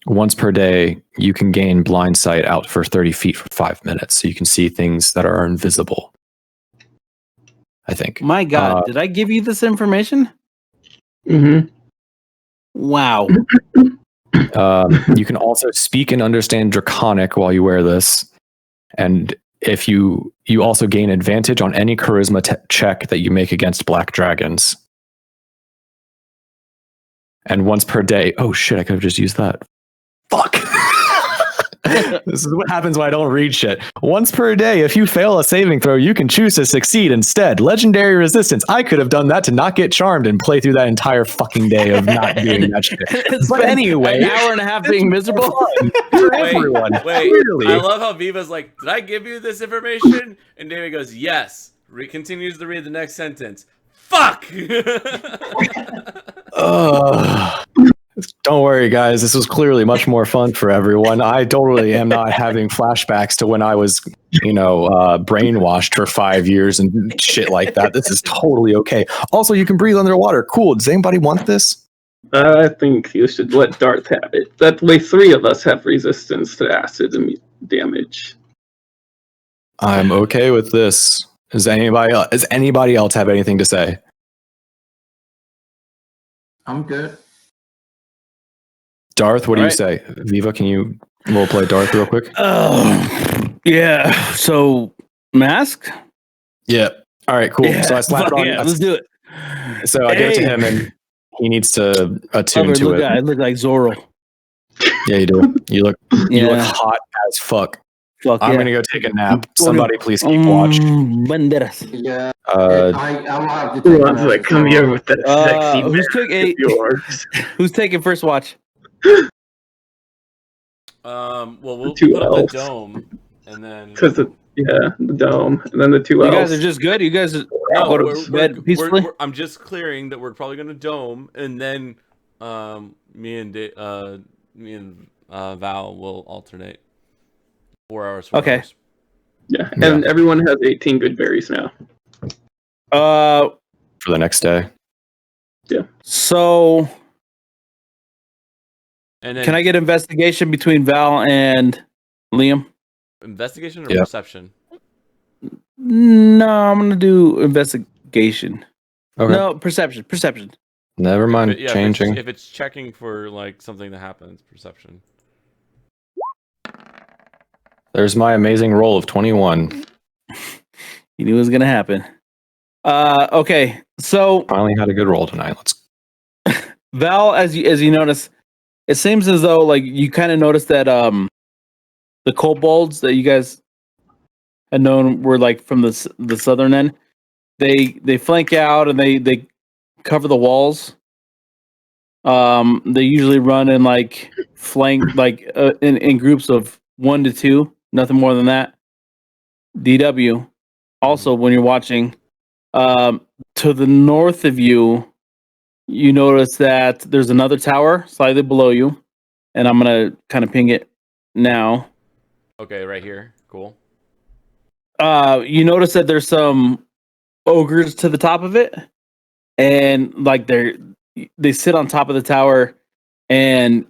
once per day, you can gain blind sight out for 30 feet for 5 minutes. So you can see things that are invisible, I think. My God, did I give you this information? Mm-hmm. Wow. You can also speak and understand Draconic while you wear this. And if you also gain advantage on any charisma check that you make against black dragons. And once per day. Oh shit, I could have just used that. Fuck. This is what happens when I don't read shit. Once per day, if you fail a saving throw, you can choose to succeed instead. Legendary resistance. I could have done that to not get charmed and play through that entire fucking day of not doing that shit. But anyway, an hour and a half being miserable. for everyone. Wait, Clearly. I love how Viva's like, did I give you this information? And David goes, yes. Continues to read the next sentence. Fuck! Don't worry, guys. This was clearly much more fun for everyone. I totally am not having flashbacks to when I was, brainwashed for 5 years and shit like that. This is totally okay. Also, you can breathe underwater. Cool. Does anybody want this? I think you should let Darth have it. That way 3 of us have resistance to acid damage. I'm okay with this. Does anybody else have anything to say? I'm good. Darth, what do All you right. say? Viva, can you roleplay Darth real quick? Yeah. So, mask? Yeah. All right, cool. Yeah, So I slapped it on. yeah, let's do it. So I give it to Hey. him, and he needs to attune Look, to it. I look like Zorro. Yeah, you do. You look Yeah. hot as fuck. Fuck I'm yeah. gonna go take a nap. Somebody please keep watch. Banderas. Yeah, I will have to take Who wants to come here with that sexy Who's taking first watch? Well, we'll Two put up the elves. dome, and then Because the dome, and then the 2 You elves. guys are just good. You guys No, go to bed peacefully. I'm just clearing that we're probably gonna dome, and then me and Val will alternate 4 hours. 4 Okay. hours. Yeah, and everyone has 18 good berries now. For the next day. So And then can I get investigation between Val and Liam? investigation or Yeah. perception? No, I'm gonna do investigation. Okay. No, perception. Never mind Yeah, changing. if it's checking for like something that happens, perception. There's my amazing roll of 21. You knew it was gonna happen. Okay, so Finally had a good roll tonight. Let's. Val, as you notice, it seems as though like you kind of noticed that the kobolds that you guys had known were like from the southern end. They flank out and they cover the walls. They usually run in like flank like in groups of 1 to 2, nothing more than that. DW. Also, when you're watching, to the north of you, you notice that there's another tower slightly below you, and I'm gonna kind of ping it now. Okay, right here. Cool. You notice that there's some ogres to the top of it, and like they sit on top of the tower, and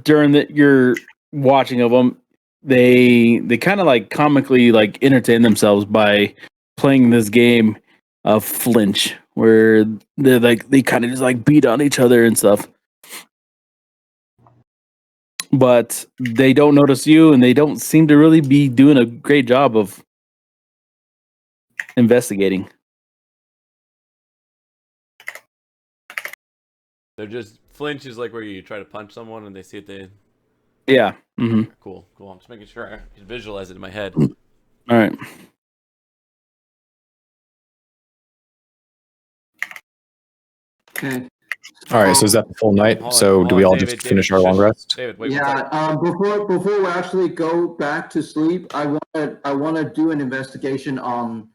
during your watching of them, they kind of like comically like entertain themselves by playing this game of flinch, where they kind of just like beat on each other and stuff. But they don't notice you, and they don't seem to really be doing a great job of investigating. They're just flinch is like where you try to punch someone and they see it. They Yeah. Mm-hmm. cool. I'm just making sure I can visualize it in my head. All right. Okay. All right, so is that the full night? Do we all just finish our long rest? David, wait. Yeah. Before we actually go back to sleep, I want to do an investigation on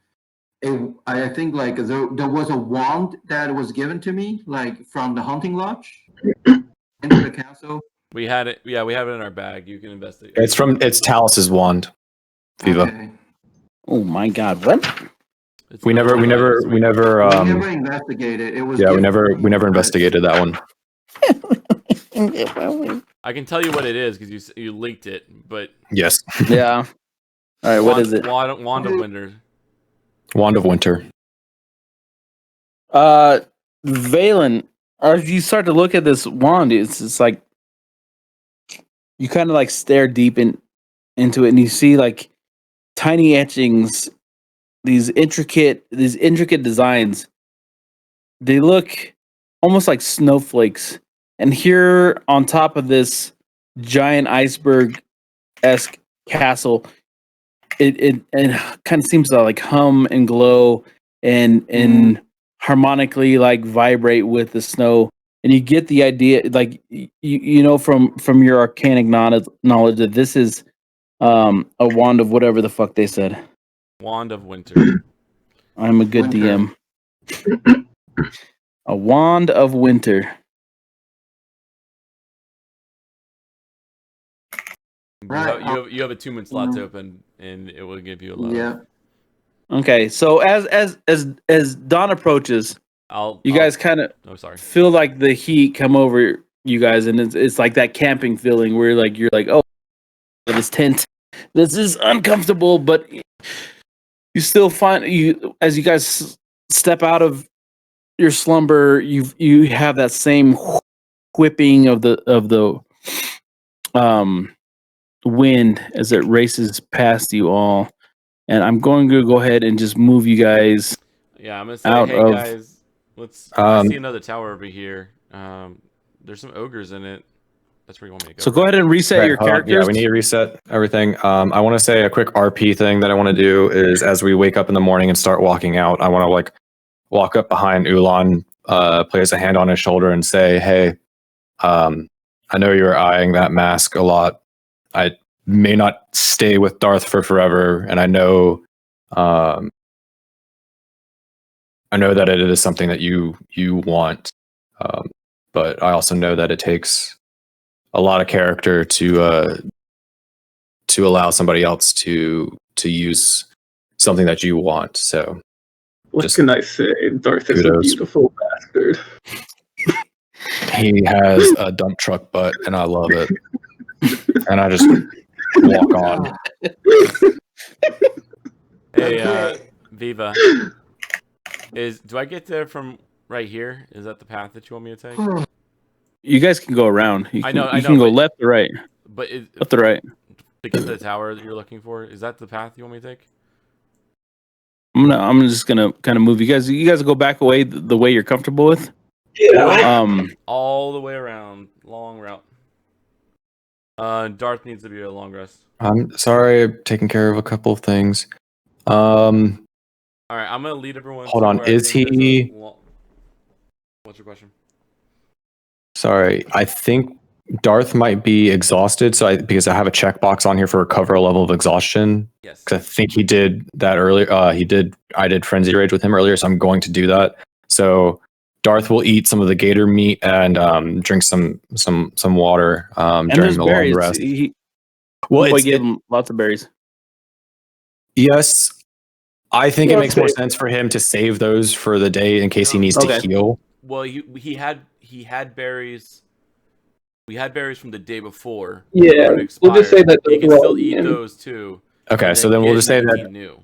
I think like there was a wand that was given to me like from the hunting lodge into the castle. We had it. Yeah, we have it in our bag. You can investigate. It's Talus's wand, Viva. Okay. Oh my God! What? We never investigated. It was we never investigated that one. I can tell you what it is because you linked it, but Yes. Yeah. All right. What is it? Wand of Winter. Wand of Winter. Valen, as you start to look at this wand, it's like you kind of like stare deep into it, and you see like tiny etchings, these intricate designs. They look almost like snowflakes, and here on top of this giant iceberg-esque castle, it kind of seems to like hum and glow and harmonically like vibrate with the snow, and you get the idea, like you know from your arcanic knowledge that this is a wand of whatever the fuck they said. Wand of Winter. I'm a good DM. A wand of winter. Right. You have a 2-minute slot to open, and it will give you a lot. Yeah. Okay, so as dawn approaches, you guys kind of feel like the heat come over you guys, and it's like that camping feeling where you're like, oh, this tent, this is uncomfortable, but you still find as you guys step out of your slumber, you have that same whipping of the wind as it races past you all. And I'm going to go ahead and just move you guys. Yeah, I'm gonna say, hey guys, I see another tower over here. There's some ogres in it. That's where you want me to go. So go ahead and reset your characters. Yeah, we need to reset everything. I want to say a quick RP thing that I want to do is as we wake up in the morning and start walking out, I want to like walk up behind Ulan, place a hand on his shoulder and say, hey, I know you're eyeing that mask a lot. I may not stay with Darth for forever, and I know that it is something that you want, but I also know that it takes a lot of character to allow somebody else to use something that you want. So, what can I say? Darth is a beautiful bastard. He has a dump truck butt, and I love it. And I just walk on. Hey, Viva. Do I get there from Right here. Is that the path that you want me to take? You guys can go around. You I can, know, you can go but- left or right. But Left or right. to get to the tower that you're looking for, is that the path you want me to take? I'm just gonna kind of move you guys. You guys go back away the way you're comfortable with. Yeah. All the way around, long route. Darth needs to be a long rest. I'm sorry, I'm taking care of a couple of things. All right, I'm gonna lead everyone. Hold to on, where I is think there's he- What's your question? Sorry, I think Darth might be exhausted, because I have a checkbox on here for recover a level of exhaustion. Yes. Because I think he did that earlier. I did frenzy rage with him earlier, so I'm going to do that. So Darth will eat some of the gator meat and drink some water And during there's the long berries. rest. Well, Well, I give him lots of berries. yes, I think it Well, makes more okay. sense for him to save those for the day in case he needs Okay. to heal. Well, he had berries. We had berries from the day before. Yeah, that we'll just say expired. that He those can were still all eat in. those too. Okay, and so then we'll get just say 19 that new.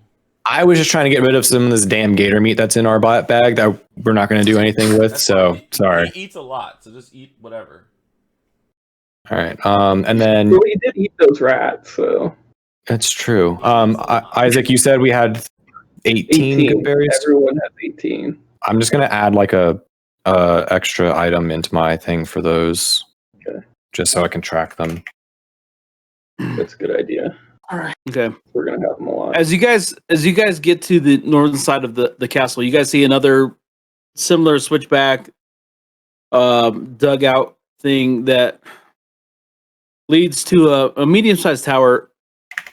I was just trying to get rid of some of this damn gator meat that's in our bag that we're not going to do anything with. That's So fine. sorry. He eats a lot, so just eat whatever. All right. And then Well, he did eat those rats, so that's true. Isaac, you said we had 18 good berries. Everyone has 18. I'm just going to add like a extra item into my thing for those, Okay. just so I can track them. That's a good idea. Okay. We're gonna have them a lot. As you guys get to the northern side of the castle, you guys see another similar switchback dugout thing that leads to a medium-sized tower,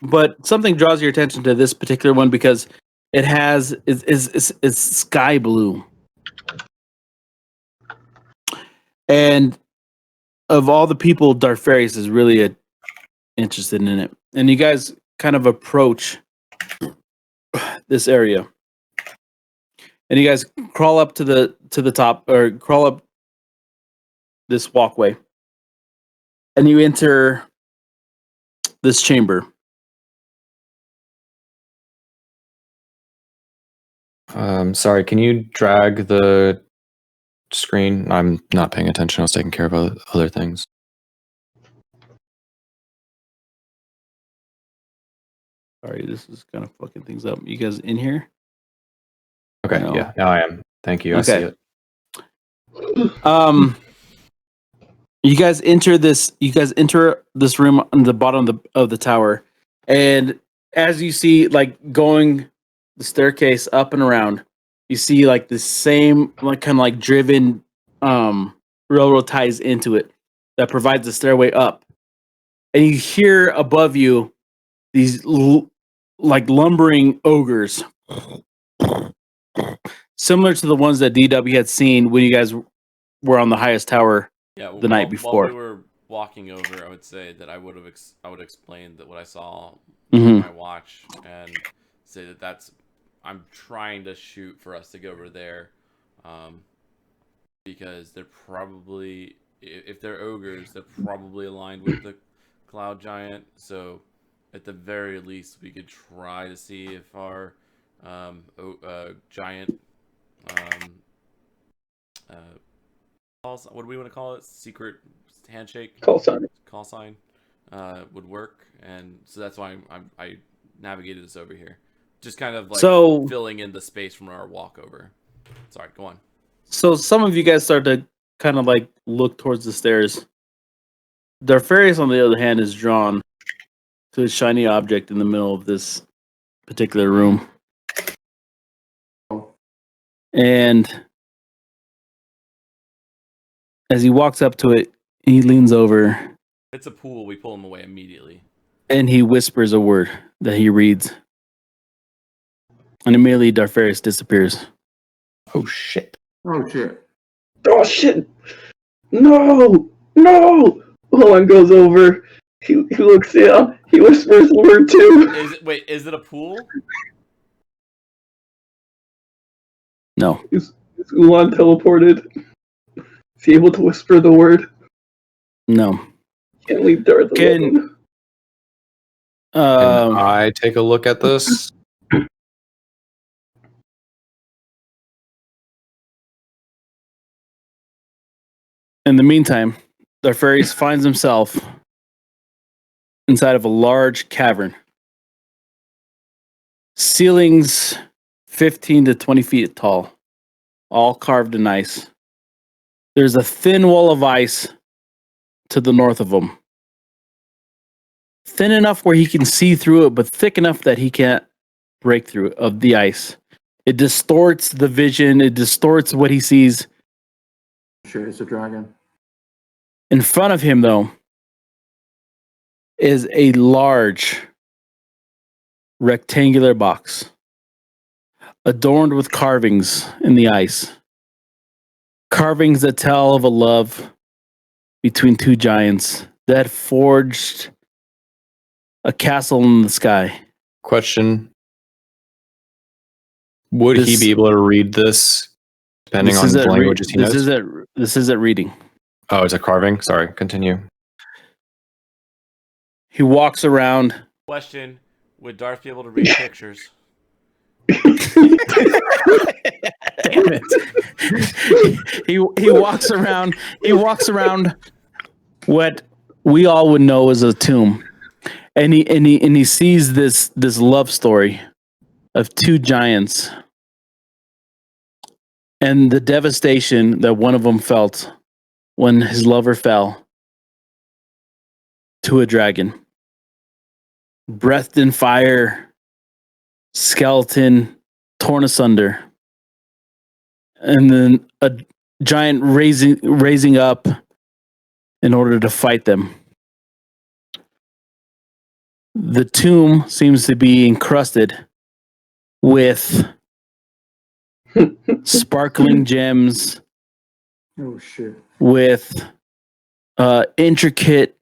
but something draws your attention to this particular one because it has it's sky blue. And of all the people, Darfarius is really interested in it. And you guys kind of approach this area. And you guys crawl up to the top, or crawl up this walkway. And you enter this chamber. Sorry, can you drag the screen? I'm not paying attention. I was taking care of other things. Sorry, this is kind of fucking things up. You guys in here? Okay, No. yeah, now I am. Thank you. I see Okay. it. You guys enter this room on the bottom of the tower, and as you see, like, going the staircase up and around, you see like the same, like, kind of like driven railroad ties into it that provides a stairway up, and you hear above you these like lumbering ogres, similar to the ones that DW had seen when you guys were on the highest tower. Yeah, The night before. While we were walking over, I would say that I would explain that what I saw Mhm. on my watch and say that I'm trying to shoot for us to go over there, because they're probably, if they're ogres, they're probably aligned with the cloud giant. So at the very least, we could try to see if our giant what do we want to call it? Secret handshake Call sign. would work, and so that's why I navigated this over here, just kind of like So- filling in the space from our walk over. Sorry, go on. So some of you guys start to kind of like look towards the stairs. Darfarius, on the other hand, is drawn to a shiny object in the middle of this particular room. And as he walks up to it, he leans over It's a pool. We pull him away immediately. and he whispers a word that he reads. And immediately Darfarius disappears. Oh shit. Oh shit. Oh shit! No! No! Owen goes over. He looks down. He whispers the word too. Is it a pool? No. Is Ulan teleported? Is he able to whisper the word? No. Can't leave Darth alone. Can I take a look at this? In the meantime, Darfarius finds himself inside of a large cavern. Ceilings 15 to 20 feet tall, all carved in ice. There's a thin wall of ice to the north of him. Thin enough where he can see through it, but thick enough that he can't break through it, of the ice. It distorts the vision. It distorts what he sees. Sure, it's a dragon. In front of him, though, is a large rectangular box adorned with carvings in the ice. Carvings that tell of a love between two giants that forged a castle in the sky. Question. Would he be able to read this, depending on the languages he knows? This isn't reading. Oh, it's a carving? Sorry, continue. He walks around. Question: would Darth be able to read pictures? Damn it. He walks around. He walks around what we all would know as a tomb. And he sees this love story of two giants and the devastation that one of them felt when his lover fell to a dragon. Breathed in fire, skeleton torn asunder, and then a giant raising up in order to fight them. The tomb seems to be encrusted with sparkling gems. Oh shit! With intricate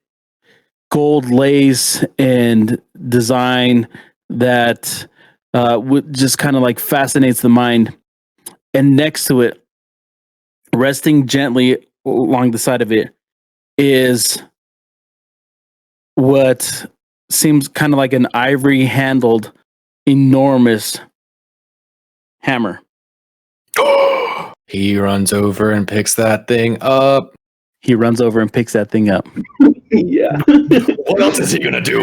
gold lace and design that just kind of like fascinates the mind. And next to it, resting gently along the side of it, is what seems kind of like an ivory-handled, enormous hammer. He runs over and picks that thing up. Yeah. What else is he gonna do?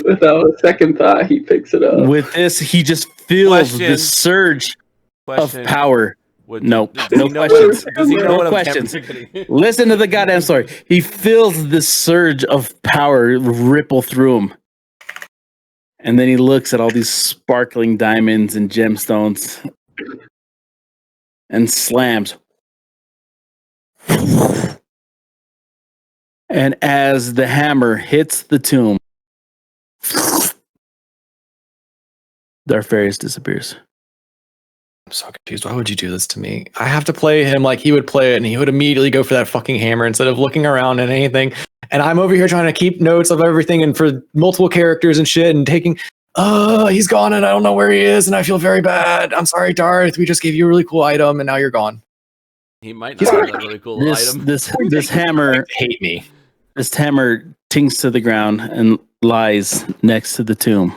Without a second thought, he picks it up. With this, he just feels this surge of power. No questions. Does he know No questions. Listen to the goddamn story. He feels this surge of power ripple through him. And then he looks at all these sparkling diamonds and gemstones and slams. And as the hammer hits the tomb, Darfarius disappears. I'm so confused. Why would you do this to me? I have to play him like he would play it, and he would immediately go for that fucking hammer instead of looking around and anything. And I'm over here trying to keep notes of everything and for multiple characters and shit and taking, he's gone and I don't know where he is and I feel very bad. I'm sorry, Darth. We just gave you a really cool item and now you're gone. He might not have a really cool item. This hammer hate me. This hammer tinks to the ground and lies next to the tomb.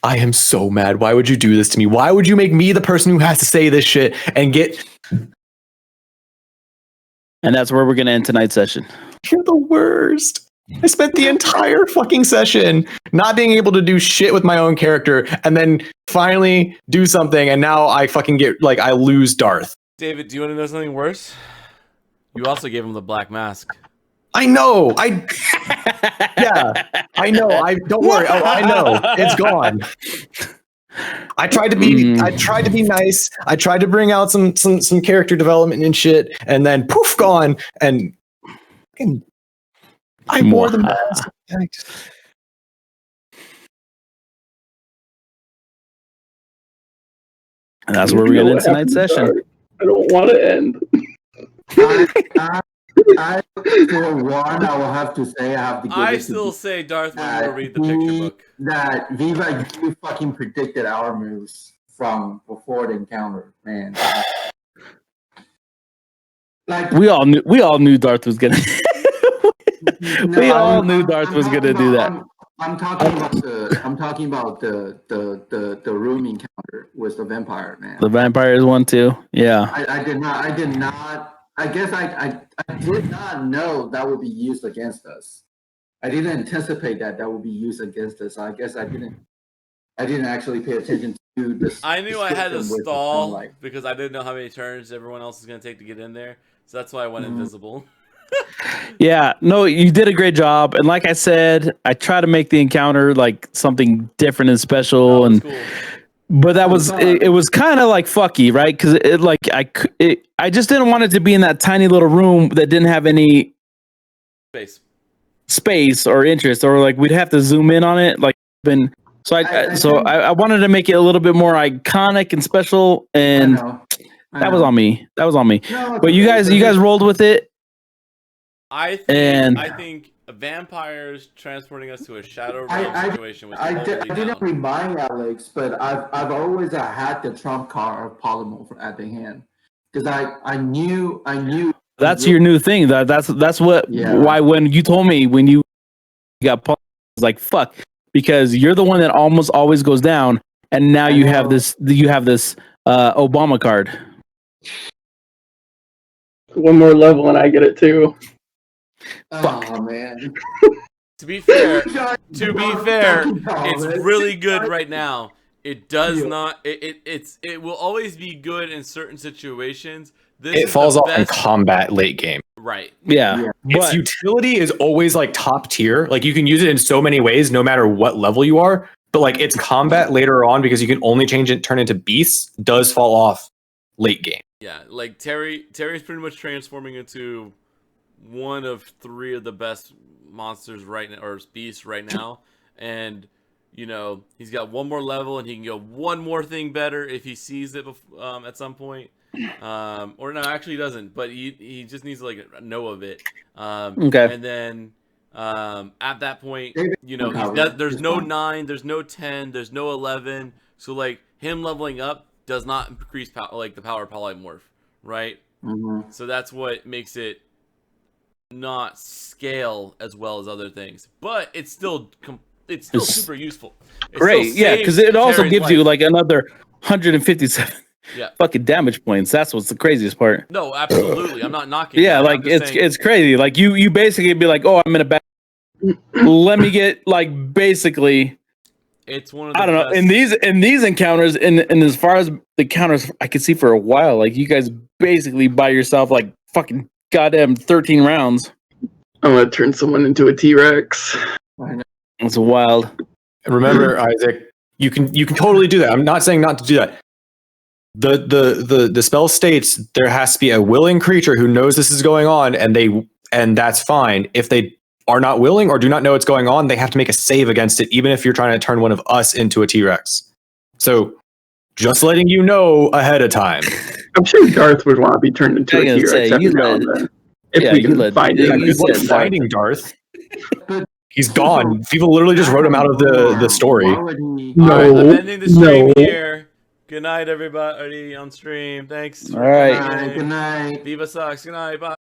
I am so mad. Why would you do this to me? Why would you make me the person who has to say this shit and get... And that's where we're going to end tonight's session. You're the worst. I spent the entire fucking session not being able to do shit with my own character and then finally do something and now I fucking get, like, I lose Darth. David, do you want to know something worse? You also gave him the black mask. I know. Yeah, I know. Don't worry. Oh, I know. It's gone. I tried to be nice. I tried to bring out some character development and shit, and then poof, gone. And I wore the mask. And that's where we're gonna end tonight's session. I don't want to end. I for one, I will have to say I have to give I it to still say Darth when you read the picture book. That Viva, you fucking predicted our moves from before the encounter, man. Like we all knew Darth was gonna. We all knew Darth was gonna do that. I'm talking about the room encounter with the vampire, man. The vampire is one too. Yeah. I did not I guess I did not know that would be used against us. I didn't anticipate that would be used against us. I guess I didn't actually pay attention to this. I knew I had to description with the stall sunlight. because I didn't know how many turns everyone else is going to take to get in there. So that's why I went invisible. Yeah, no, you did a great job. And like I said, I try to make the encounter like something different and special. Oh, And that's cool. but that was it was kind of like fucky, right? Because it like I just didn't want it to be in that tiny little room that didn't have any space or interest, or like we'd have to zoom in on it. Like been so I wanted to make it a little bit more iconic and special, and that was on me. That was on me. No, But you guys rolled with it. I think vampires transporting us to a shadow realm situation was I totally didn't down. remind Alex, but I've always had the trump card of polymorph at the hand because I knew. That's your new thing. That's what why when you told me when you got polymorph, I was like fuck, because you're the one that almost always goes down, and now you have this Obama card. One more level and I get it too. Oh man. To be fair, it's really good right now. It does not. It will always be good in certain situations. It falls off in combat late game. Right. Yeah. Its utility is always like top tier. Like you can use it in so many ways, no matter what level you are. But like its combat later on, because you can only turn into beasts, does fall off late game. Yeah, like Terry's pretty much transforming into one of 3 of the best monsters right now, or beasts right now, and you know he's got one more level and he can go one more thing better if he sees it at some point, or no, actually he doesn't, but he just needs to like know of it. Okay, and then at that point, you know, there's no 9, there's no 10, there's no 11, so like him leveling up does not increase like the power of polymorph, right? Mm-hmm. So that's what makes it not scale as well as other things, but it's still super useful. Great, yeah, because it also gives you like another 157 fucking damage points. That's what's the craziest part. No, absolutely, I'm not knocking. Yeah, like it's crazy. Like you basically be like, oh, I'm in a bad. Let me get like basically. It's one of the I don't know. best. In these encounters, and as far as the encounters I could see for a while, like you guys basically by yourself, like fucking goddamn 13 rounds. I'm gonna turn someone into a T-Rex. It's wild. Remember, Isaac, you can totally do that. I'm not saying not to do that. The spell states there has to be a willing creature who knows this is going on, and that's fine. If they are not willing or do not know what's going on, they have to make a save against it, even if you're trying to turn one of us into a T-Rex. So, just letting you know ahead of time. I'm sure Darth would want to be turned into a T-Rex every now and then. If we can find him. Good luck finding Darth. He's gone. People literally just wrote him out of the story. No, I'm ending the stream here. Good night, everybody on stream. Thanks. All right. Good night. Viva sucks. Good night. Bye.